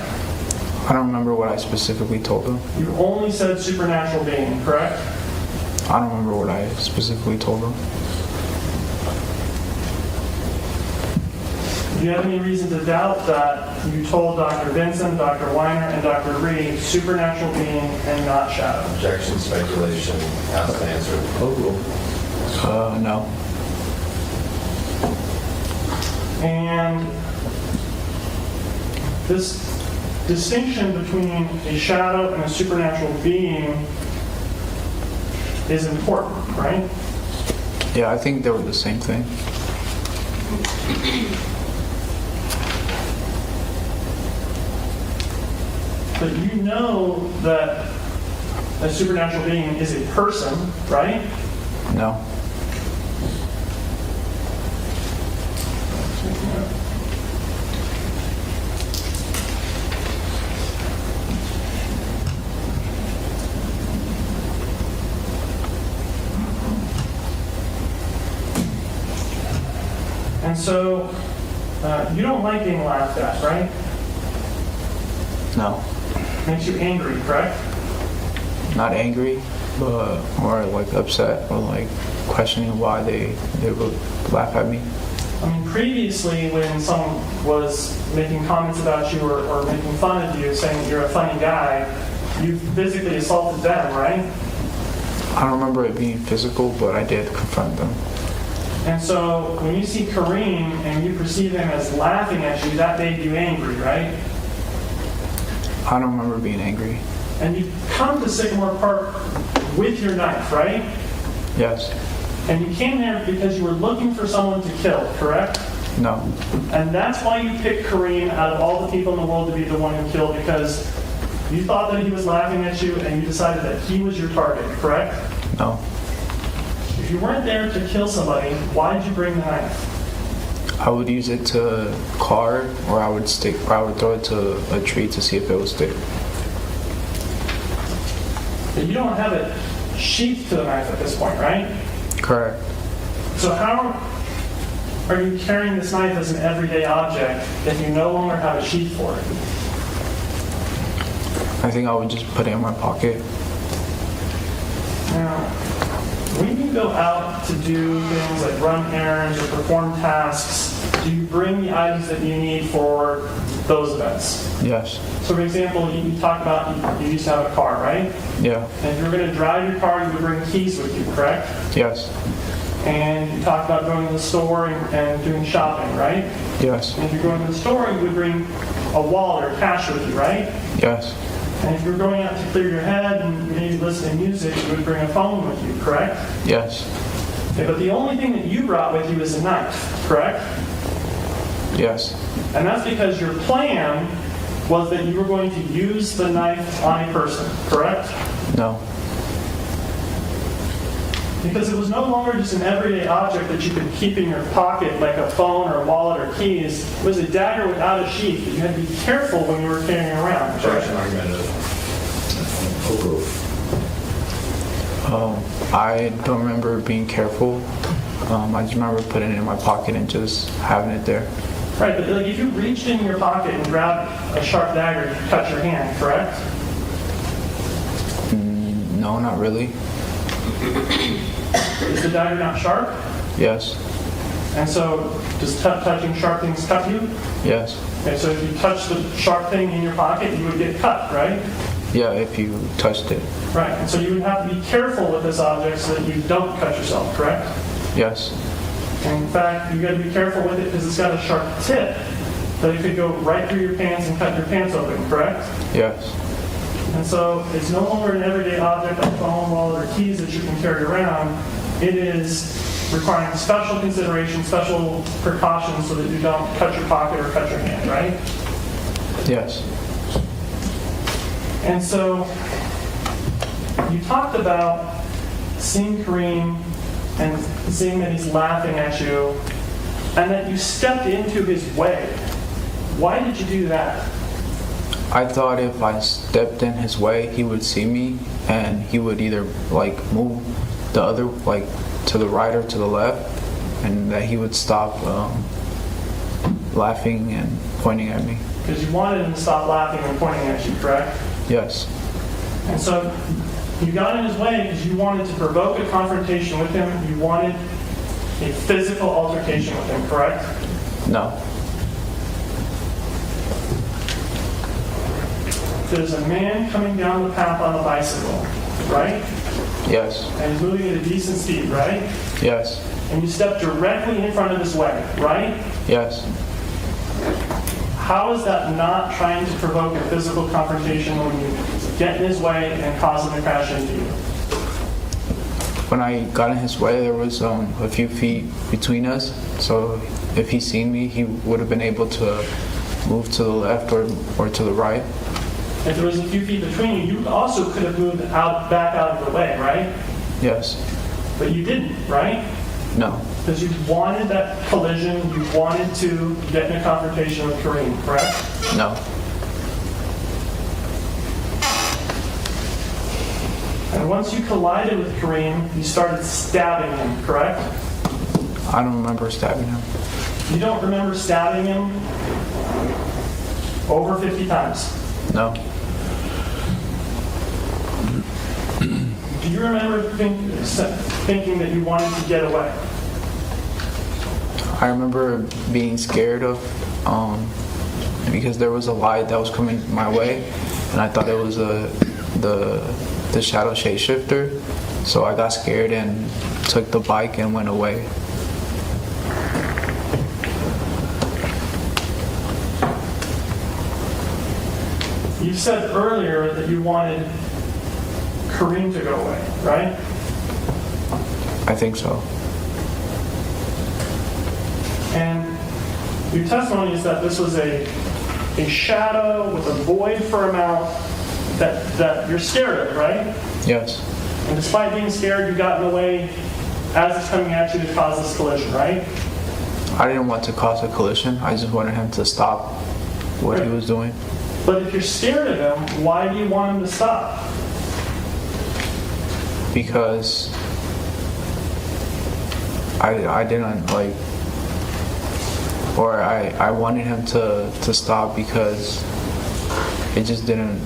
I don't remember what I specifically told them. You only said supernatural being, correct? I don't remember what I specifically told them. Do you have any reason to doubt that you told Dr. Benson, Dr. Weiner, and Dr. Ree supernatural being and not shadow? Objection, speculation hasn't answered. Overruled. No. And this distinction between a shadow and a supernatural being is important, right? Yeah, I think they were the same thing. But you know that a supernatural being is a person, right? No. And so you don't like being laughed at, right? No. Makes you angry, correct? Not angry, but more like upset or like questioning why they would laugh at me. I mean, previously when someone was making comments about you or making fun of you, saying that you're a funny guy, you physically assaulted them, right? I don't remember it being physical, but I did confront them. And so when you see Karim and you perceive him as laughing at you, that made you angry, right? I don't remember being angry. And you come to Sycamore Park with your knife, right? Yes. And you came there because you were looking for someone to kill, correct? No. And that's why you picked Karim out of all the people in the world to be the one who killed, because you thought that he was laughing at you and you decided that he was your target, correct? No. If you weren't there to kill somebody, why did you bring the knife? I would use it to carve, or I would throw it to a tree to see if it would stick. But you don't have it sheathed to the knife at this point, right? Correct. So how are you carrying this knife as an everyday object if you no longer have a sheath for it? I think I would just put it in my pocket. Now, when you go out to do things like run errands or perform tasks, do you bring the items that you need for those events? Yes. So for example, you talk about you used to have a car, right? Yeah. And if you were going to drive your car, you would bring keys with you, correct? Yes. And you talked about going to the store and doing shopping, right? Yes. And if you're going to the store, you would bring a wallet or cash with you, right? Yes. And if you're going out to clear your head and maybe listen to music, you would bring a phone with you, correct? Yes. Okay, but the only thing that you brought with you is a knife, correct? Yes. And that's because your plan was that you were going to use the knife on a person, correct? No. Because it was no longer just an everyday object that you could keep in your pocket like a phone or a wallet or keys. It was a dagger without a sheath that you had to be careful when you were carrying it around. Objection, argumentative. Overruled. I don't remember being careful. I just remember putting it in my pocket and just having it there. Right, but like if you reached in your pocket and grabbed a sharp dagger, you cut your hand, correct? No, not really. Is the dagger not sharp? Yes. And so, does touching sharp things cut you? Yes. Okay, so if you touch the sharp thing in your pocket, you would get cut, right? Yeah, if you touched it. Right, and so you would have to be careful with this object so that you don't cut yourself, correct? Yes. And in fact, you got to be careful with it because it's got a sharp tip that it could go right through your pants and cut your pants open, correct? Yes. And so it's no longer an everyday object like phone, wallet, or keys that you can carry around. It is requiring special consideration, special precautions so that you don't cut your pocket or cut your hand, right? Yes. And so you talked about seeing Karim and seeing that he's laughing at you and that you stepped into his way. Why did you do that? I thought if I stepped in his way, he would see me and he would either like move the other, like to the right or to the left, and that he would stop laughing and pointing at me. Because you wanted him to stop laughing and pointing at you, correct? Yes. And so you got in his way because you wanted to provoke a confrontation with him. You wanted a physical altercation with him, correct? No. There's a man coming down the path on a bicycle, right? Yes. And he's moving at a decent speed, right? Yes. And you step directly in front of his way, right? Yes. How is that not trying to provoke a physical confrontation when you get in his way and cause him to crash into you? When I got in his way, there was a few feet between us, so if he seen me, he would have been able to move to the left or to the right. If there was a few feet between you, you also could have moved back out of the way, right? Yes. But you didn't, right? No. Because you wanted that collision, you wanted to get in a confrontation with Karim, correct? No. And once you collided with Karim, you started stabbing him, correct? I don't remember stabbing him. You don't remember stabbing him over 50 times? No. Do you remember thinking that you wanted to get away? I remember being scared of, because there was a light that was coming my way, and I thought it was the shadow shapeshifter, so I got scared and took the bike and went away. You said earlier that you wanted Karim to go away, right? I think so. And your testimony is that this was a shadow with a void for a mouth that you're scared of, right? Yes. And despite being scared, you got in the way as it's coming at you to cause this collision, right? I didn't want to cause a collision. I just wanted him to stop what he was doing. But if you're scared of him, why do you want him to stop? Because I didn't like, or I wanted him to stop because it just didn't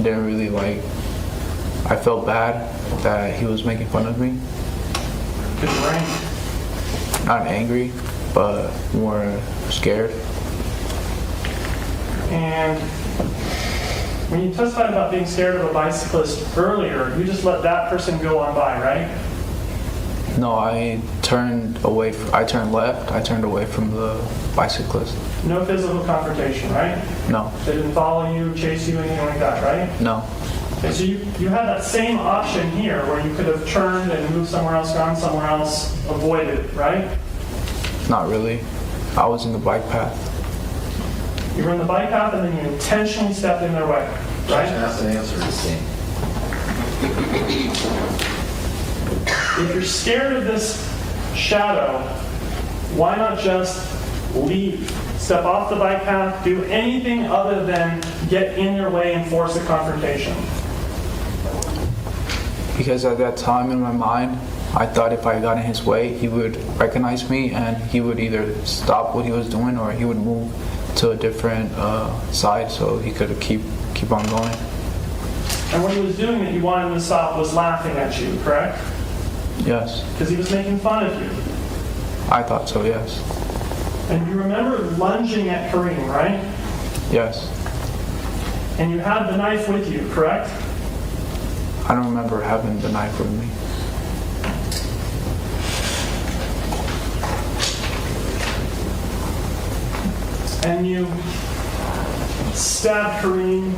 really like, I felt bad that he was making fun of me. Because you're angry. Not angry, but more scared. And when you testified about being scared of a bicyclist earlier, you just let that person go on by, right? No, I turned left. I turned away from the bicyclist. No physical confrontation, right? No. They didn't follow you, chase you, anything like that, right? No. Okay, so you had that same option here where you could have turned and moved somewhere else, gone somewhere else, avoided it, right? Not really. I was in the bike path. You were in the bike path and then you intentionally stepped in their way, right? Ask and answer the same. If you're scared of this shadow, why not just leave? Step off the bike path, do anything other than get in their way and force a confrontation. Because at that time in my mind, I thought if I got in his way, he would recognize me and he would either stop what he was doing or he would move to a different side so he could keep on going. And what he was doing that you wanted him to stop was laughing at you, correct? Yes. Because he was making fun of you. I thought so, yes. And you remember lunging at Karim, right? Yes. And you had the knife with you, correct? I don't remember having the knife with me. And you stabbed Karim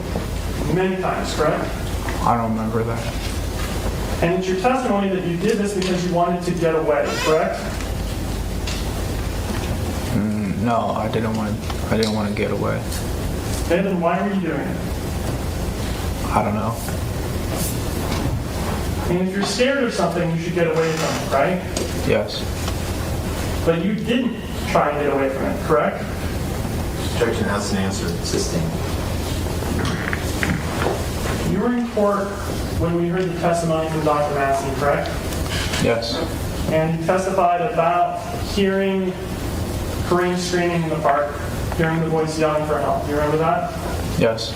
many times, correct? I don't remember that. And it's your testimony that you did this because you wanted to get away, correct? No, I didn't want to get away. Okay, then why were you doing it? I don't know. I mean, if you're scared of something, you should get away from it, right? Yes. But you didn't try and get away from it, correct? Objection, asked and answered. Sustained. You were in court when we heard the testimony from Dr. Massey, correct? Yes. And you testified about hearing Karim screaming in the park, hearing the voice yelling for help. You remember that? Yes.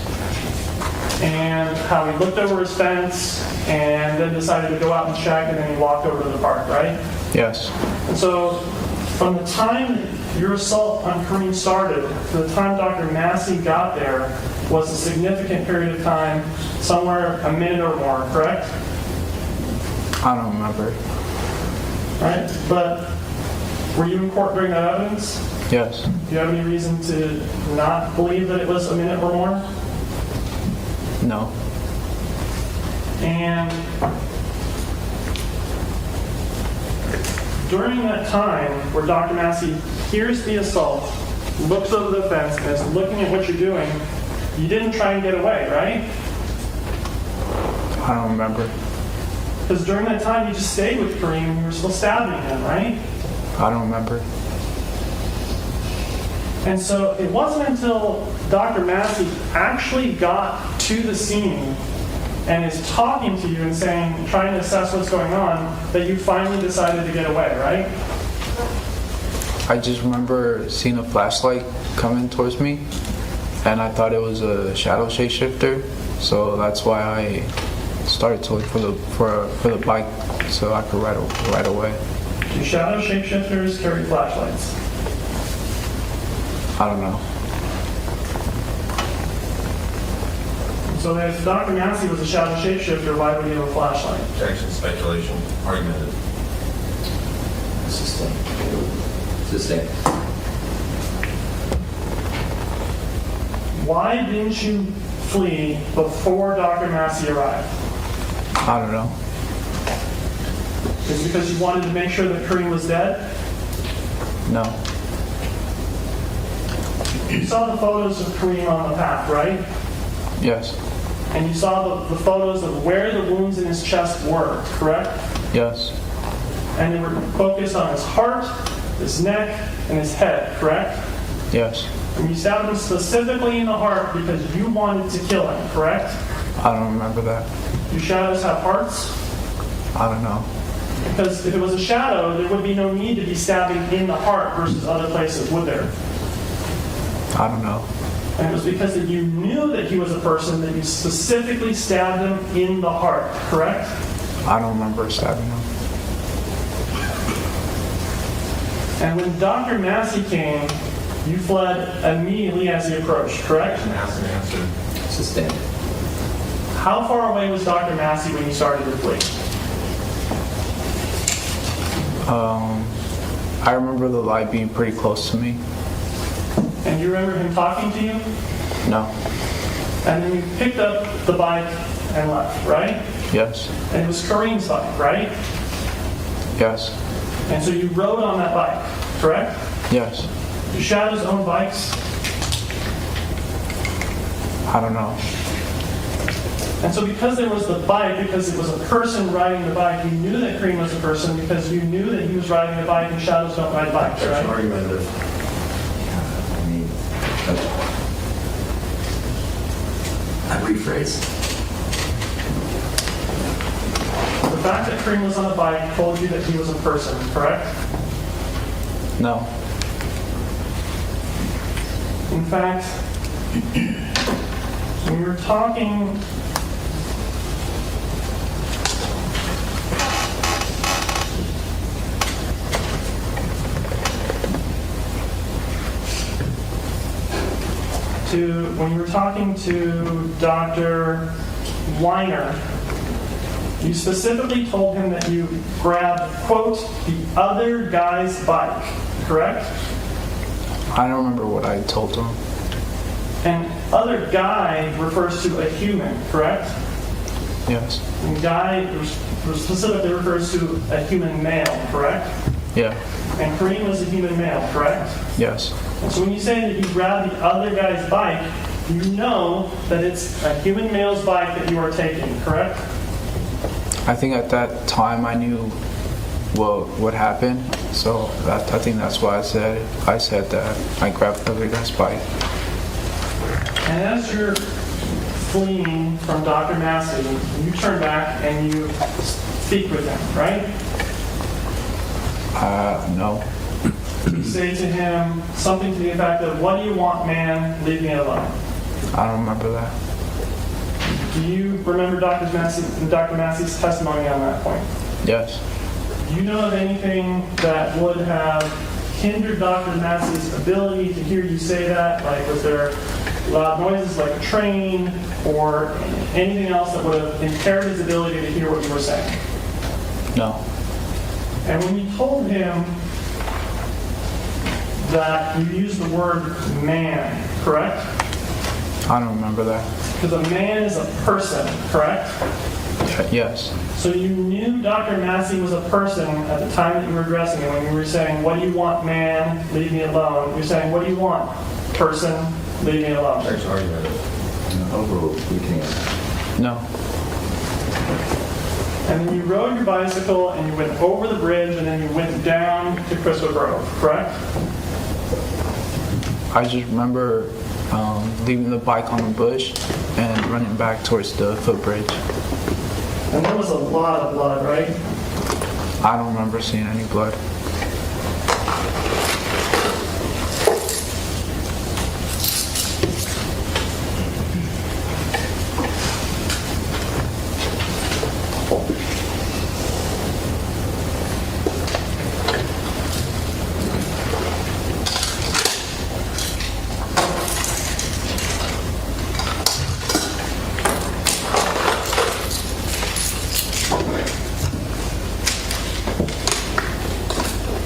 And how he looked over his fence and then decided to go out and check and then he walked over to the park, right? Yes. And so from the time your assault on Karim started to the time Dr. Massey got there was a significant period of time, somewhere a minute or more, correct? I don't remember. Right? But were you in court during that evidence? Yes. Do you have any reason to not believe that it was a minute or more? No. And during that time where Dr. Massey hears the assault, looks over the fence, and is looking at what you're doing, you didn't try and get away, right? I don't remember. Because during that time you just stayed with Karim and you were still stabbing him, right? I don't remember. And so it wasn't until Dr. Massey actually got to the scene and is talking to you and saying, trying to assess what's going on, that you finally decided to get away, right? I just remember seeing a flashlight coming towards me, and I thought it was a shadow shapeshifter, so that's why I started to look for the bike so I could ride away. Do shadow shapeshifters carry flashlights? I don't know. So if Dr. Massey was a shadow shapeshifter, why would he have a flashlight? Objection, speculation, argumented. Sustained. Sustained. Why didn't you flee before Dr. Massey arrived? I don't know. Is it because you wanted to make sure that Karim was dead? No. You saw the photos of Karim on the path, right? Yes. And you saw the photos of where the wounds in his chest were, correct? Yes. And they were focused on his heart, his neck, and his head, correct? Yes. And you stabbed him specifically in the heart because you wanted to kill him, correct? I don't remember that. Do shadows have hearts? I don't know. Because if it was a shadow, there would be no need to be stabbing in the heart versus other places, would there? I don't know. And it was because that you knew that he was a person that you specifically stabbed him in the heart, correct? I don't remember stabbing him. And when Dr. Massey came, you fled immediately as he approached, correct? Asked and answered. Sustained. How far away was Dr. Massey when you started to flee? I remember the light being pretty close to me. And you remember him talking to you? No. And then you picked up the bike and left, right? Yes. And it was Karim's bike, right? Yes. And so you rode on that bike, correct? Yes. Do shadows own bikes? I don't know. And so because there was the bike, because it was a person riding the bike, you knew that Karim was a person because you knew that he was riding a bike and shadows don't ride bikes, Objection, right? argumentative. I rephrase. the fact that Karim was on a bike told you that he was a person, correct? No. In fact, we were talking when you were talking to Dr. Weiner, you specifically told him that you grabbed, quote, the other guy's bike, correct? I don't remember what I told him. And other guy refers to a human, correct? Yes. And guy specifically refers to a human male, correct? Yeah. And Karim was a human male, correct? Yes. And so when you say that you grabbed the other guy's bike, you know that it's a human male's bike that you are taking, correct? I think at that time I knew what happened, so I think that's why I said that I grabbed the other guy's bike. And as you're fleeing from Dr. Massey, you turn back and you speak with him, right? No. You say to him something to the effect of, "What do you want, man? Leave me alone." I don't remember that. Do you remember Dr. Massey's testimony on that point? Yes. Do you know of anything that would have hindered Dr. Massey's ability to hear you say that? Like, was there loud noises like a train or anything else that would have impaired his ability to hear what you were saying? No. And when you told him that you used the word man, correct? I don't remember that. Because a man is a person, correct? Yes. So you knew Dr. Massey was a person at the time that you were addressing him when you were saying, "What do you want, man? Leave me alone." You're saying, "What do you want, person? Leave me alone." There's argument. Overruled. We can't. No. And then you rode your bicycle and you went over the bridge and then you went down to Crystal Grove, correct? I just remember leaving the bike on the bush and running back towards the footbridge. And there was a lot of blood, right? I don't remember seeing any blood.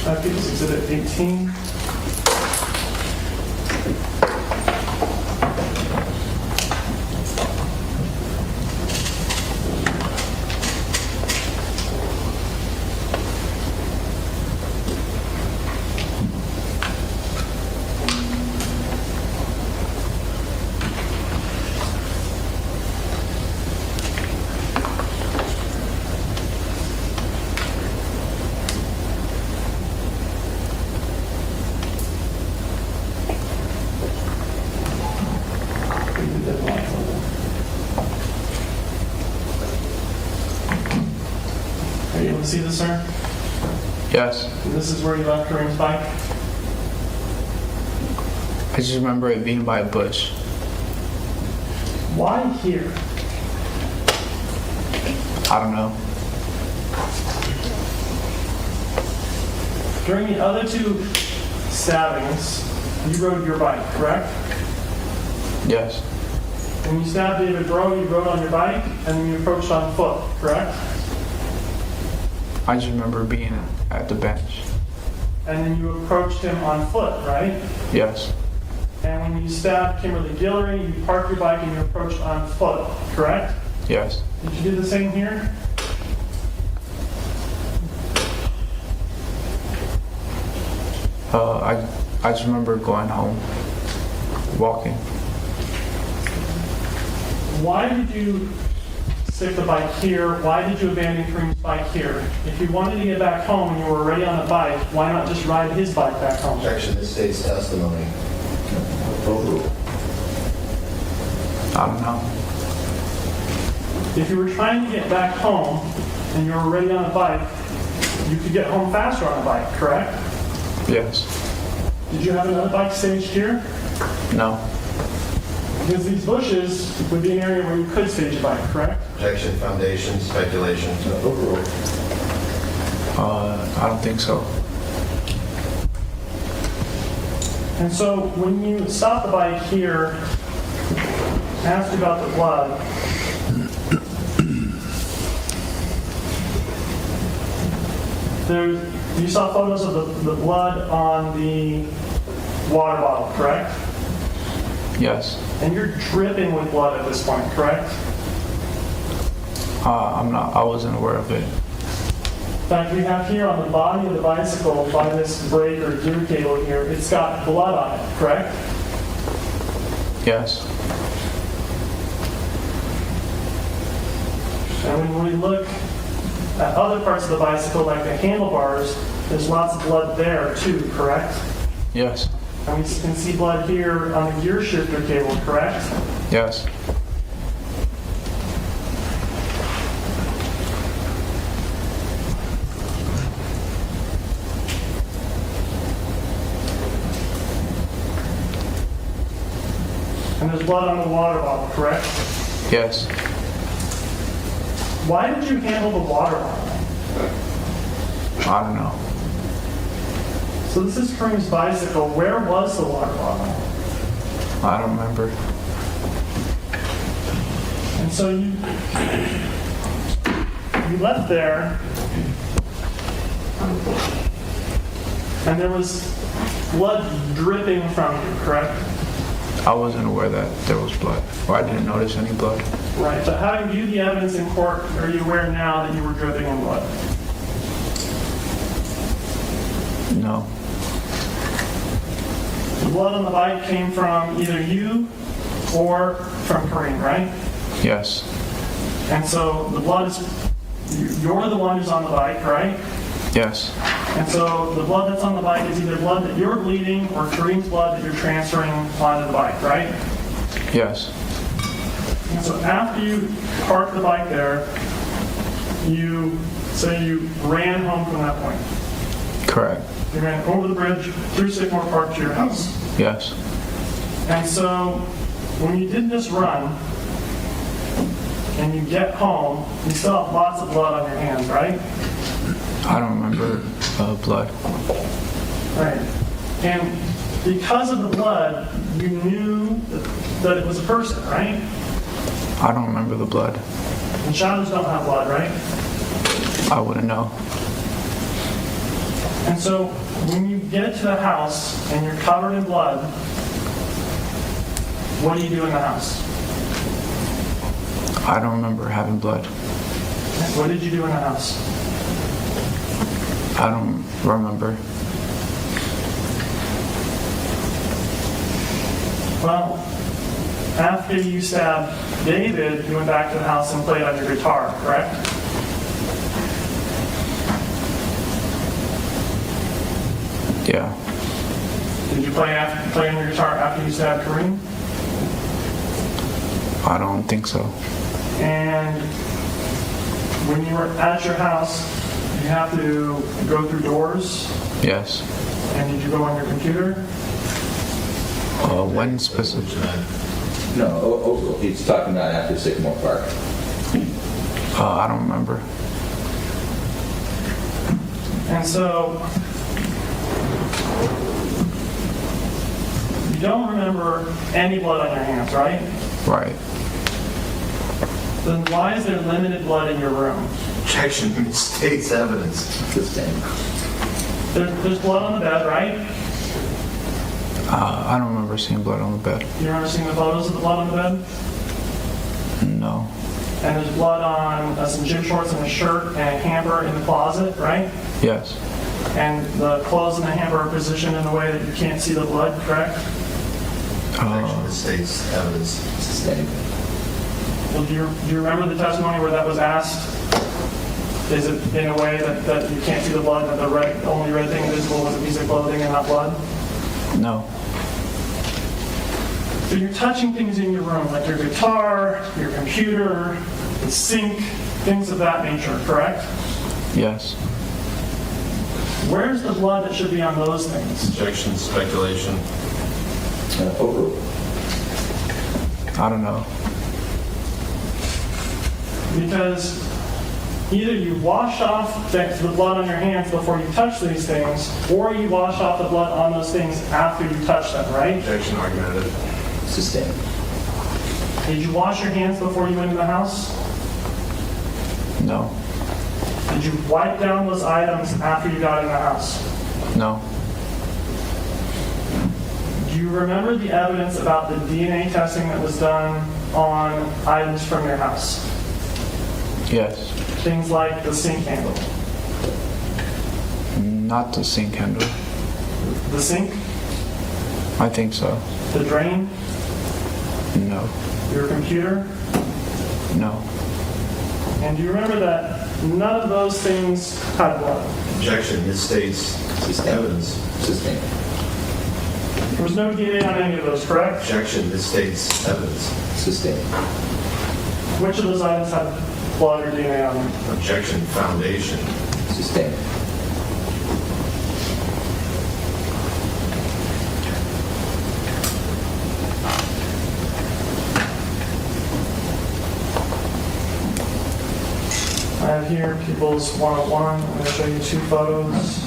I think it's Exhibit 18. Are you able to see this, sir? Yes. And this is where you left Karim's bike? I just remember it being by a bush. Why here? I don't know. During the other two stabbings, you rode your bike, correct? Yes. When you stabbed David Breaux, you rode on your bike, and then you approached on foot, correct? I just remember being at the bench. And then you approached him on foot, right? Yes. And when you stabbed Kimberlee Guillory, you parked your bike and you approached on foot, correct? Yes. Did you do the same here? I just remember going home, walking. Why did you stick the bike here? Why did you abandon Karim's bike here? If you wanted to get back home and you were already on the bike, why not just ride his bike back home? Objection to state's testimony. Overruled. I don't know. If you were trying to get back home and you were ready on a bike, you could get home faster on a bike, correct? Yes. Did you have another bike staged here? No. Because these bushes would be an area where you could stage a bike, correct? Projection, foundation, speculation. I don't think so. And so when you stop the bike here, ask you about the blood. You saw photos of the blood on the water bottle, correct? Yes. And you're dripping with blood at this point, correct? I wasn't aware of it. In fact, we have here on the body of the bicycle, by this brake or gear cable here, it's got blood on it, correct? Yes. And when we look at other parts of the bicycle, like the handlebars, there's lots of blood there too, correct? Yes. And we can see blood here on the gear shifter cable, correct? Yes. And there's blood on the water bottle, correct? Yes. Why did you handle the water bottle? I don't know. So this is Karim's bicycle. Where was the water bottle? I don't remember. And so you left there, and there was blood dripping from you, correct? I wasn't aware that there was blood, or I didn't notice any blood. Right, but having viewed the evidence in court, are you aware now that you were dripping in blood? No. The blood on the bike came from either you or from Karim, right? Yes. And so the blood is, you're the one who's on the bike, right? Yes. And so the blood that's on the bike is either blood that you're bleeding or Karim's blood that you're transferring onto the bike, right? Yes. And so after you parked the bike there, you ran home from that point. Correct. You ran over the bridge, through Sycamore Park to your house. Yes. And so when you did this run, and you get home, you still have lots of blood on your hands, right? I don't remember blood. Right. And because of the blood, you knew that it was a person, right? I don't remember the blood. And shadows don't have blood, right? I wouldn't know. And so when you get to the house and you're covered in blood, what do you do in the house? I don't remember having blood. What did you do in the house? I don't remember. Well, after you stabbed David, you went back to the house and played on your guitar, correct? Yeah. Did you play on your guitar after you stabbed Karim? I don't think so. And when you were at your house, you have to go through doors. Yes. And did you go on your computer? When specific? No, he's talking about after Sycamore Park. I don't remember. And so you don't remember any blood on your hands, right? Right. Then why is there limited blood in your room? Objection, state's evidence. There's blood on the bed, right? I don't remember seeing blood on the bed. You remember seeing the photos of the blood on the bed? No. And there's blood on some gym shorts and a shirt and a hamper in the closet, right? Yes. And the clothes in the hamper are positioned in a way that you can't see the blood, correct? Objection, state's evidence. Sustained. Well, do you remember the testimony where that was asked? Is it in a way that you can't see the blood, that the only red thing visible was a piece of clothing and not blood? No. So you're touching things in your room, like your guitar, your computer, the sink, things of that nature, correct? Yes. Where's the blood that should be on those things? Objection, speculation. Overruled. I don't know. Because either you wash off the blood on your hands before you touch these things, or you wash off the blood on those things after you touch them, right? Objection, argumentative. Sustained. Did you wash your hands before you went in the house? No. Did you wipe down those items after you got in the house? No. Do you remember the evidence about the DNA testing that was done on items from your house? Yes. Things like the sink handle. Not the sink handle. The sink? I think so. The drain? No. Your computer? No. And do you remember that none of those things had blood? Objection, misstates evidence. Sustained. There was no DNA on any of those, correct? Objection, misstates evidence. Sustained. Which of those items had blood or DNA on them? Objection, foundation. Sustained. I have here People's 101. I'm going to show you 2 photos.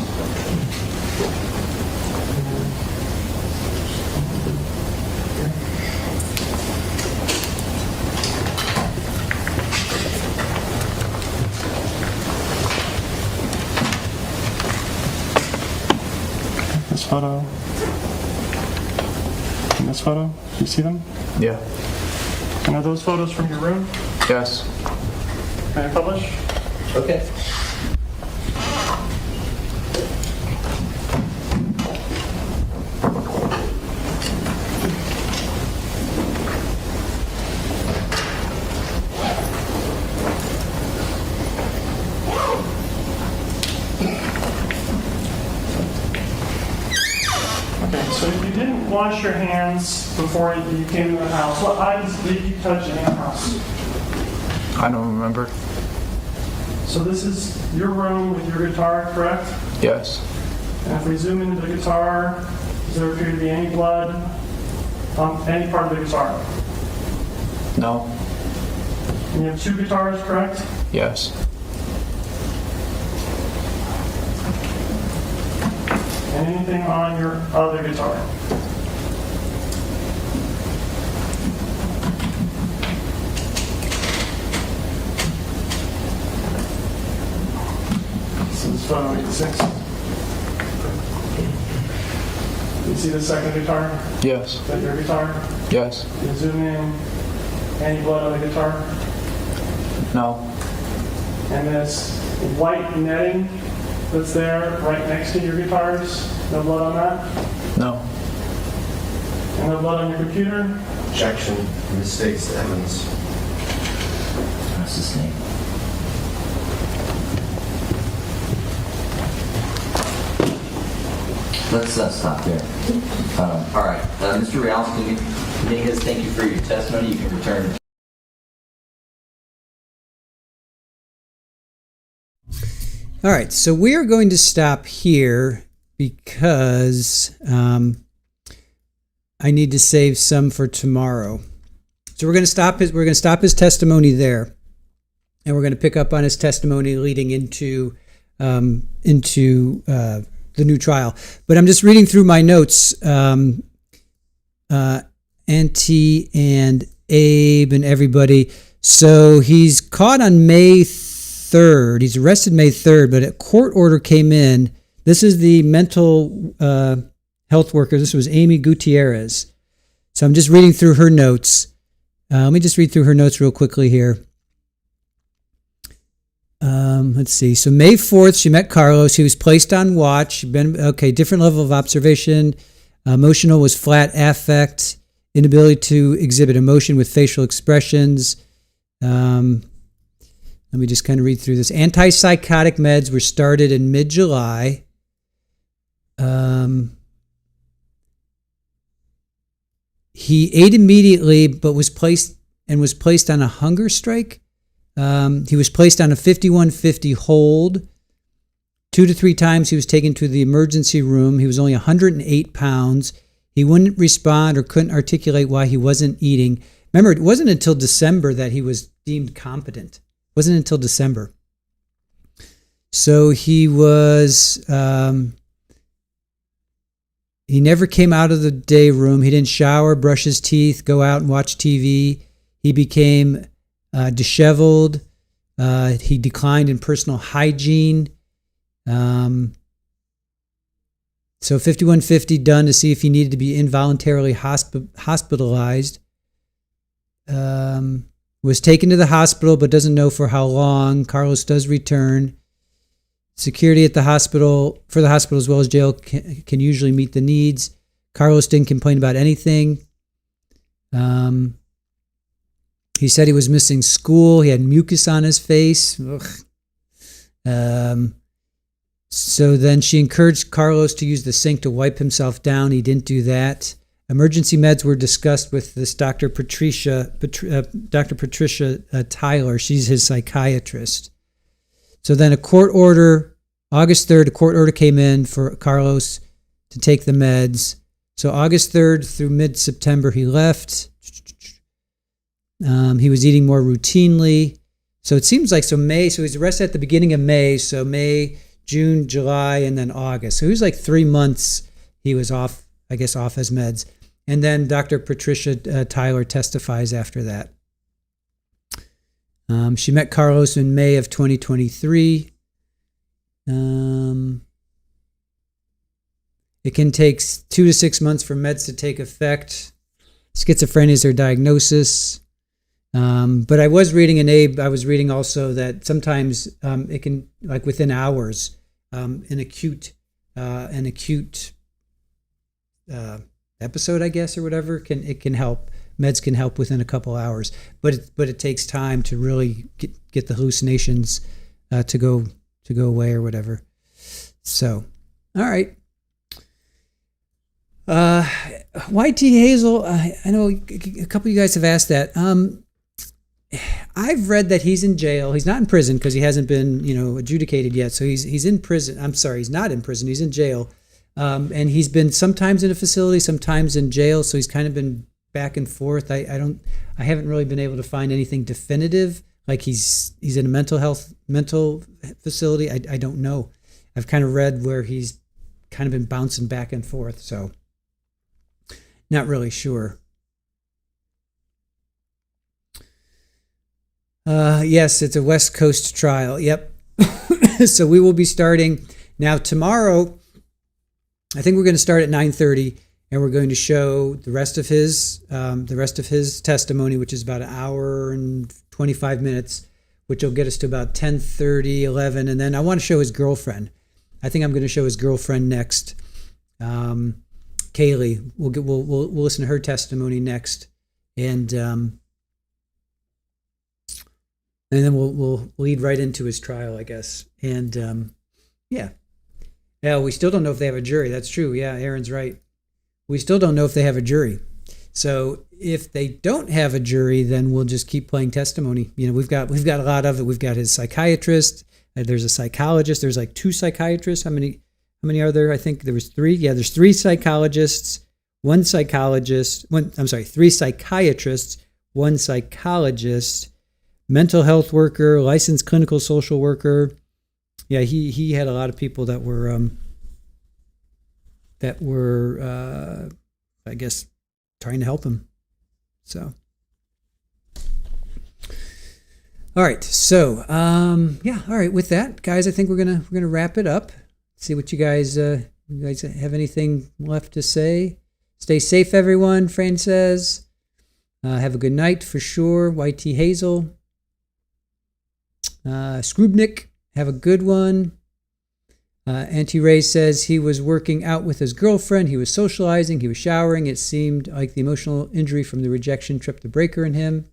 This photo. And this photo. Do you see them? Yeah. And are those photos from your room? Yes. Can I publish? Okay. Okay, so if you didn't wash your hands before you came to the house, what items did you touch in the house? I don't remember. So this is your room with your guitar, correct? Yes. And if we zoom into the guitar, does there appear to be any blood on any part of the guitar? No. And you have 2 guitars, correct? Yes. And anything on your other guitar? This is photo 86. You see the second guitar? Yes. Is that your guitar? Yes. You zoom in. Any blood on the guitar? No. And this white netting that's there right next to your guitars, no blood on that? No. And no blood on your computer? Objection, misstates evidence. Sustained. Let's stop there. All right. Mr. Reales Dominguez, thank you for your testimony. You can return. All right, so we are going to stop here because I need to save some for tomorrow. So we're going to stop his testimony there, and we're going to pick up on his testimony leading into the new trial. But I'm just reading through my notes. Auntie and Abe and everybody. So he's caught on May 3rd. He's arrested May 3rd, but a court order came in. This is the mental health worker. This was Amy Gutierrez. So I'm just reading through her notes. Let me just read through her notes real quickly here. Let's see. So May 4th, she met Carlos. He was placed on watch. Different level of observation. Emotional was flat affect, inability to exhibit emotion with facial expressions. Let me just kind of read through this. Antipsychotic meds were started in mid-July. He ate immediately, but was placed on a hunger strike. He was placed on a 5150 hold. 2 to 3 times he was taken to the emergency room. He was only 108 pounds. He wouldn't respond or couldn't articulate why he wasn't eating. Remember, it wasn't until December that he was deemed competent. It wasn't until December. So he was, he never came out of the day room. He didn't shower, brush his teeth, go out and watch TV. He became disheveled. He declined in personal hygiene. So 5150 done to see if he needed to be involuntarily hospitalized. Was taken to the hospital but doesn't know for how long. Carlos does return. Security at the hospital, for the hospital as well as jail, can usually meet the needs. Carlos didn't complain about anything. He said he was missing school. He had mucus on his face. So then she encouraged Carlos to use the sink to wipe himself down. He didn't do that. Emergency meds were discussed with this Dr. Patricia Tyler. She's his psychiatrist. So then a court order, August 3rd, a court order came in for Carlos to take the meds. So August 3rd through mid-September, he left. He was eating more routinely. So it seems like, so he was arrested at the beginning of May. So May, June, July, and then August. So he was like 3 months he was off as meds. And then Dr. Patricia Tyler testifies after that. She met Carlos in May of 2023. It can take 2 to 6 months for meds to take effect. Schizophrenia is their diagnosis. But I was reading I was reading also that sometimes it can, like within hours, an acute episode, I guess, or whatever, it can help. Meds can help within a couple hours, but it takes time to really get the hallucinations to go away or whatever. So, all right. YT Hazel, I know a couple of you guys have asked that. I've read that he's in jail. He's not in prison because he hasn't been, adjudicated yet. So he's in prison. I'm sorry, he's not in prison. He's in jail. And he's been sometimes in a facility, sometimes in jail. So he's kind of been back and forth. I haven't really been able to find anything definitive. Like he's in a mental facility. I don't know. I've kind of read where he's kind of been bouncing back and forth. So not really sure. Yes, it's a West Coast trial. Yep. So we will be starting now tomorrow. I think we're going to start at 9:30, and we're going to show the rest of his testimony, which is about an hour and 25 minutes, which will get us to about 10:30, 11, and then I want to show his girlfriend. I think I'm going to show his girlfriend next. Kaylee. We'll listen to her testimony next, and then we'll lead right into his trial, I guess. And yeah. Yeah, we still don't know if they have a jury. That's true. Yeah, Aaron's right. We still don't know if they have a jury. So if they don't have a jury, then we'll just keep playing testimony. We've got a lot of it. We've got his psychiatrist. There's a psychologist. There's like 2 psychiatrists. How many are there? I think there was 3. Yeah, there's 3 psychologists, 3 psychiatrists, 1 psychologist, mental health worker, licensed clinical social worker. Yeah, he had a lot of people that were I guess trying to help him. So, all right. So, yeah. All right. With that, guys, I think we're gonna wrap it up. See what you guys have anything left to say. Stay safe, everyone. Fran says, have a good night for sure. YT Hazel, Skrubnik. Have a good one. Auntie Ray says he was working out with his girlfriend. He was socializing. He was showering. It seemed like the emotional injury from the rejection tripped the breaker in him.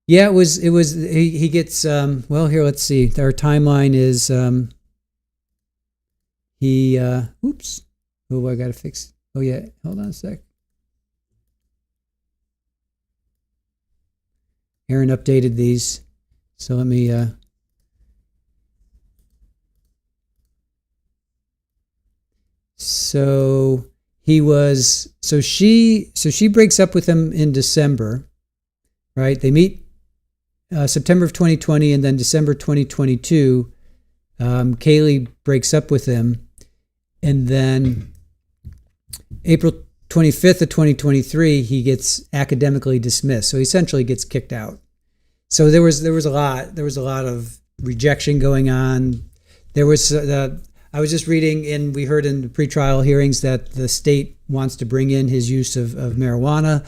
Yeah, it was. He gets. Well, here, let's see. Our timeline is. Oops. Oh, I gotta fix. Oh yeah. Hold on a sec. Aaron updated these. So let me. So he was. So she breaks up with him in December, right? They meet September of 2020, and then December 2022. Kaylee breaks up with him, and then April 25th of 2023, he gets academically dismissed. So he essentially gets kicked out. So there was a lot of rejection going on. There was I was just reading, and we heard in the pretrial hearings that the state wants to bring in his use of marijuana,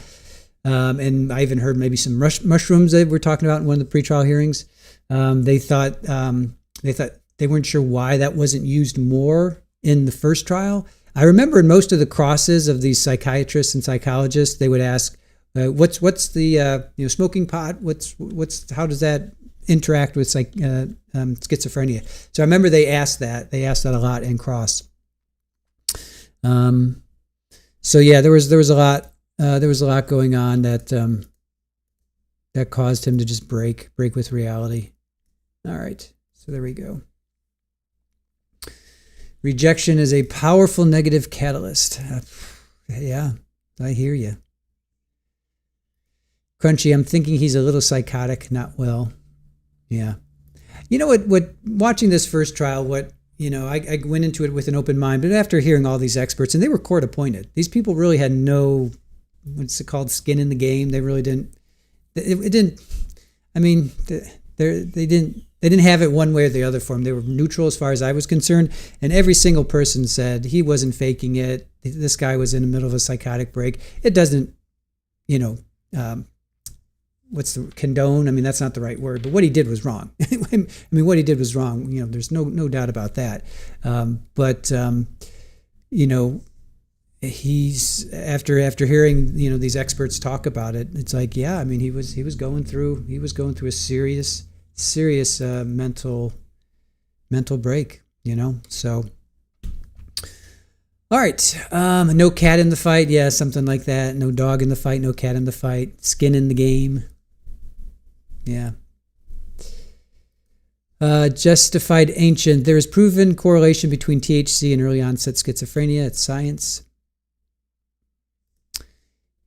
and I even heard maybe some mushrooms that we're talking about in one of the pretrial hearings. They thought they weren't sure why that wasn't used more in the first trial. I remember in most of the crosses of these psychiatrists and psychologists, they would ask, "What's the smoking pot? How does that interact with schizophrenia?" So I remember they asked that a lot in cross. So yeah, there was a lot going on that caused him to just break with reality. All right, so there we go. Rejection is a powerful negative catalyst. Yeah, I hear you. Crunchy, I'm thinking he's a little psychotic, not well. Yeah. You know what watching this first trial, I went into it with an open mind, but after hearing all these experts, and they were court appointed, these people really had no, what's it called, skin in the game. They really didn't, they didn't have it one way or the other for him. They were neutral as far as I was concerned. And every single person said he wasn't faking it. This guy was in the middle of a psychotic break. It doesn't, condone? I mean, that's not the right word, but what he did was wrong. What he did was wrong. There's no doubt about that. He's after hearing, these experts talk about it, it's like, yeah, he was going through a serious mental break, so. All right. No cat in the fight. Yeah, something like that. No dog in the fight. No cat in the fight. Skin in the game. Yeah. Justified ancient. There is proven correlation between THC and early onset schizophrenia. It's science.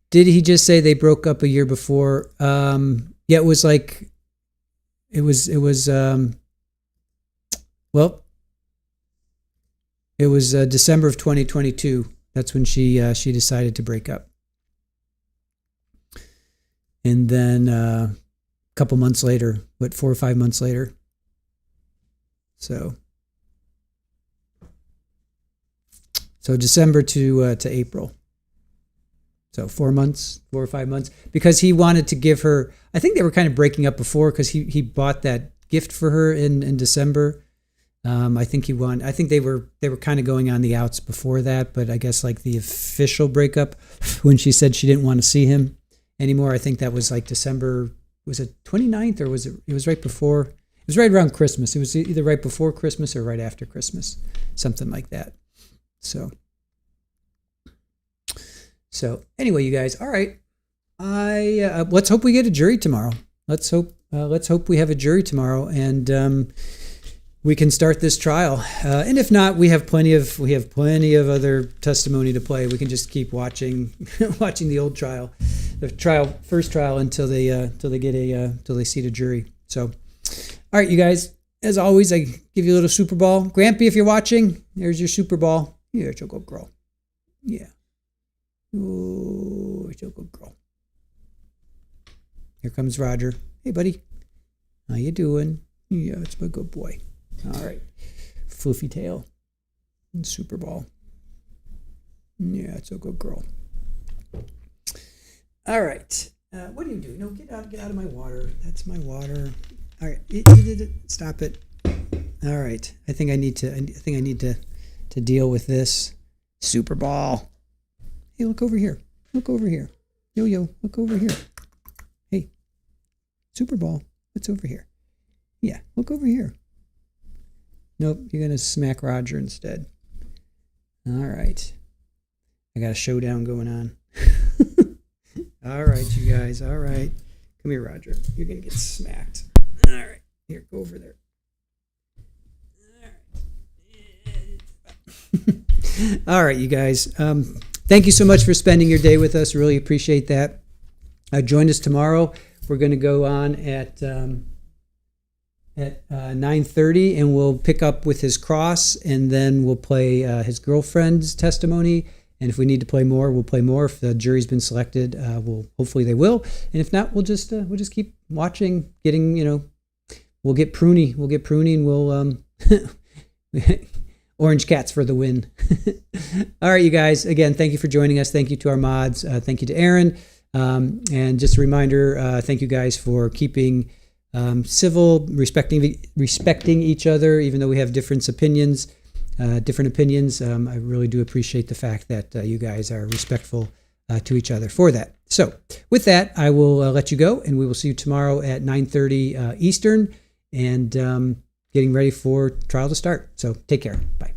Did he just say they broke up a year before? Yeah, it was like, it was December of 2022. That's when she decided to break up. And then a couple months later, 4 or 5 months later. So December to April. So 4 or 5 months, because he wanted to give her, I think they were kind of breaking up before, because he bought that gift for her in December. I think they were kind of going on the outs before that, but I guess like the official breakup, when she said she didn't want to see him anymore, I think that was like December, was it 29th, or was it was right before, it was right around Christmas. It was either right before Christmas or right after Christmas, something like that. So anyway, you guys, all right. Let's hope we get a jury tomorrow. Let's hope we have a jury tomorrow, and we can start this trial. And if not, we have plenty of other testimony to play. We can just keep watching the old trial, first trial until they seat a jury. So, all right, you guys. As always, I give you a little Super Ball. Grampy, if you're watching, there's your Super Ball. Yeah, it's a good girl. Yeah. Oh, it's a good girl. Here comes Roger. Hey, buddy. How you doing? Yeah, it's my good boy. All right. Floofy tail. And Super Ball. Yeah, it's a good girl. All right. What are you doing? No, get out of my water. That's my water. All right. Stop it. All right. I think I need to deal with this. Super Ball. Hey, look over here. Look over here. Yo, look over here. Hey, Super Ball, what's over here? Yeah, look over here. Nope, you're going to smack Roger instead. All right. I got a showdown going on. All right, you guys. All right. Come here, Roger. You're going to get smacked. All right, here, go over there. All right, you guys. Thank you so much for spending your day with us. Really appreciate that. Join us tomorrow. We're going to go on at 9:30, and we'll pick up with his cross, and then we'll play his girlfriend's testimony. And if we need to play more, we'll play more. If the jury's been selected, hopefully they will. And if not, we'll just keep watching, getting, we'll get pruny. We'll get pruny, and we'll Orange Cats for the win. All right, you guys. Again, thank you for joining us. Thank you to our mods. Thank you to Aaron. And just a reminder, thank you guys for keeping civil, respecting each other, even though we have different opinions. I really do appreciate the fact that you guys are respectful to each other for that. So with that, I will let you go, and we will see you tomorrow at 9:30 Eastern, and getting ready for trial to start. So take care. Bye.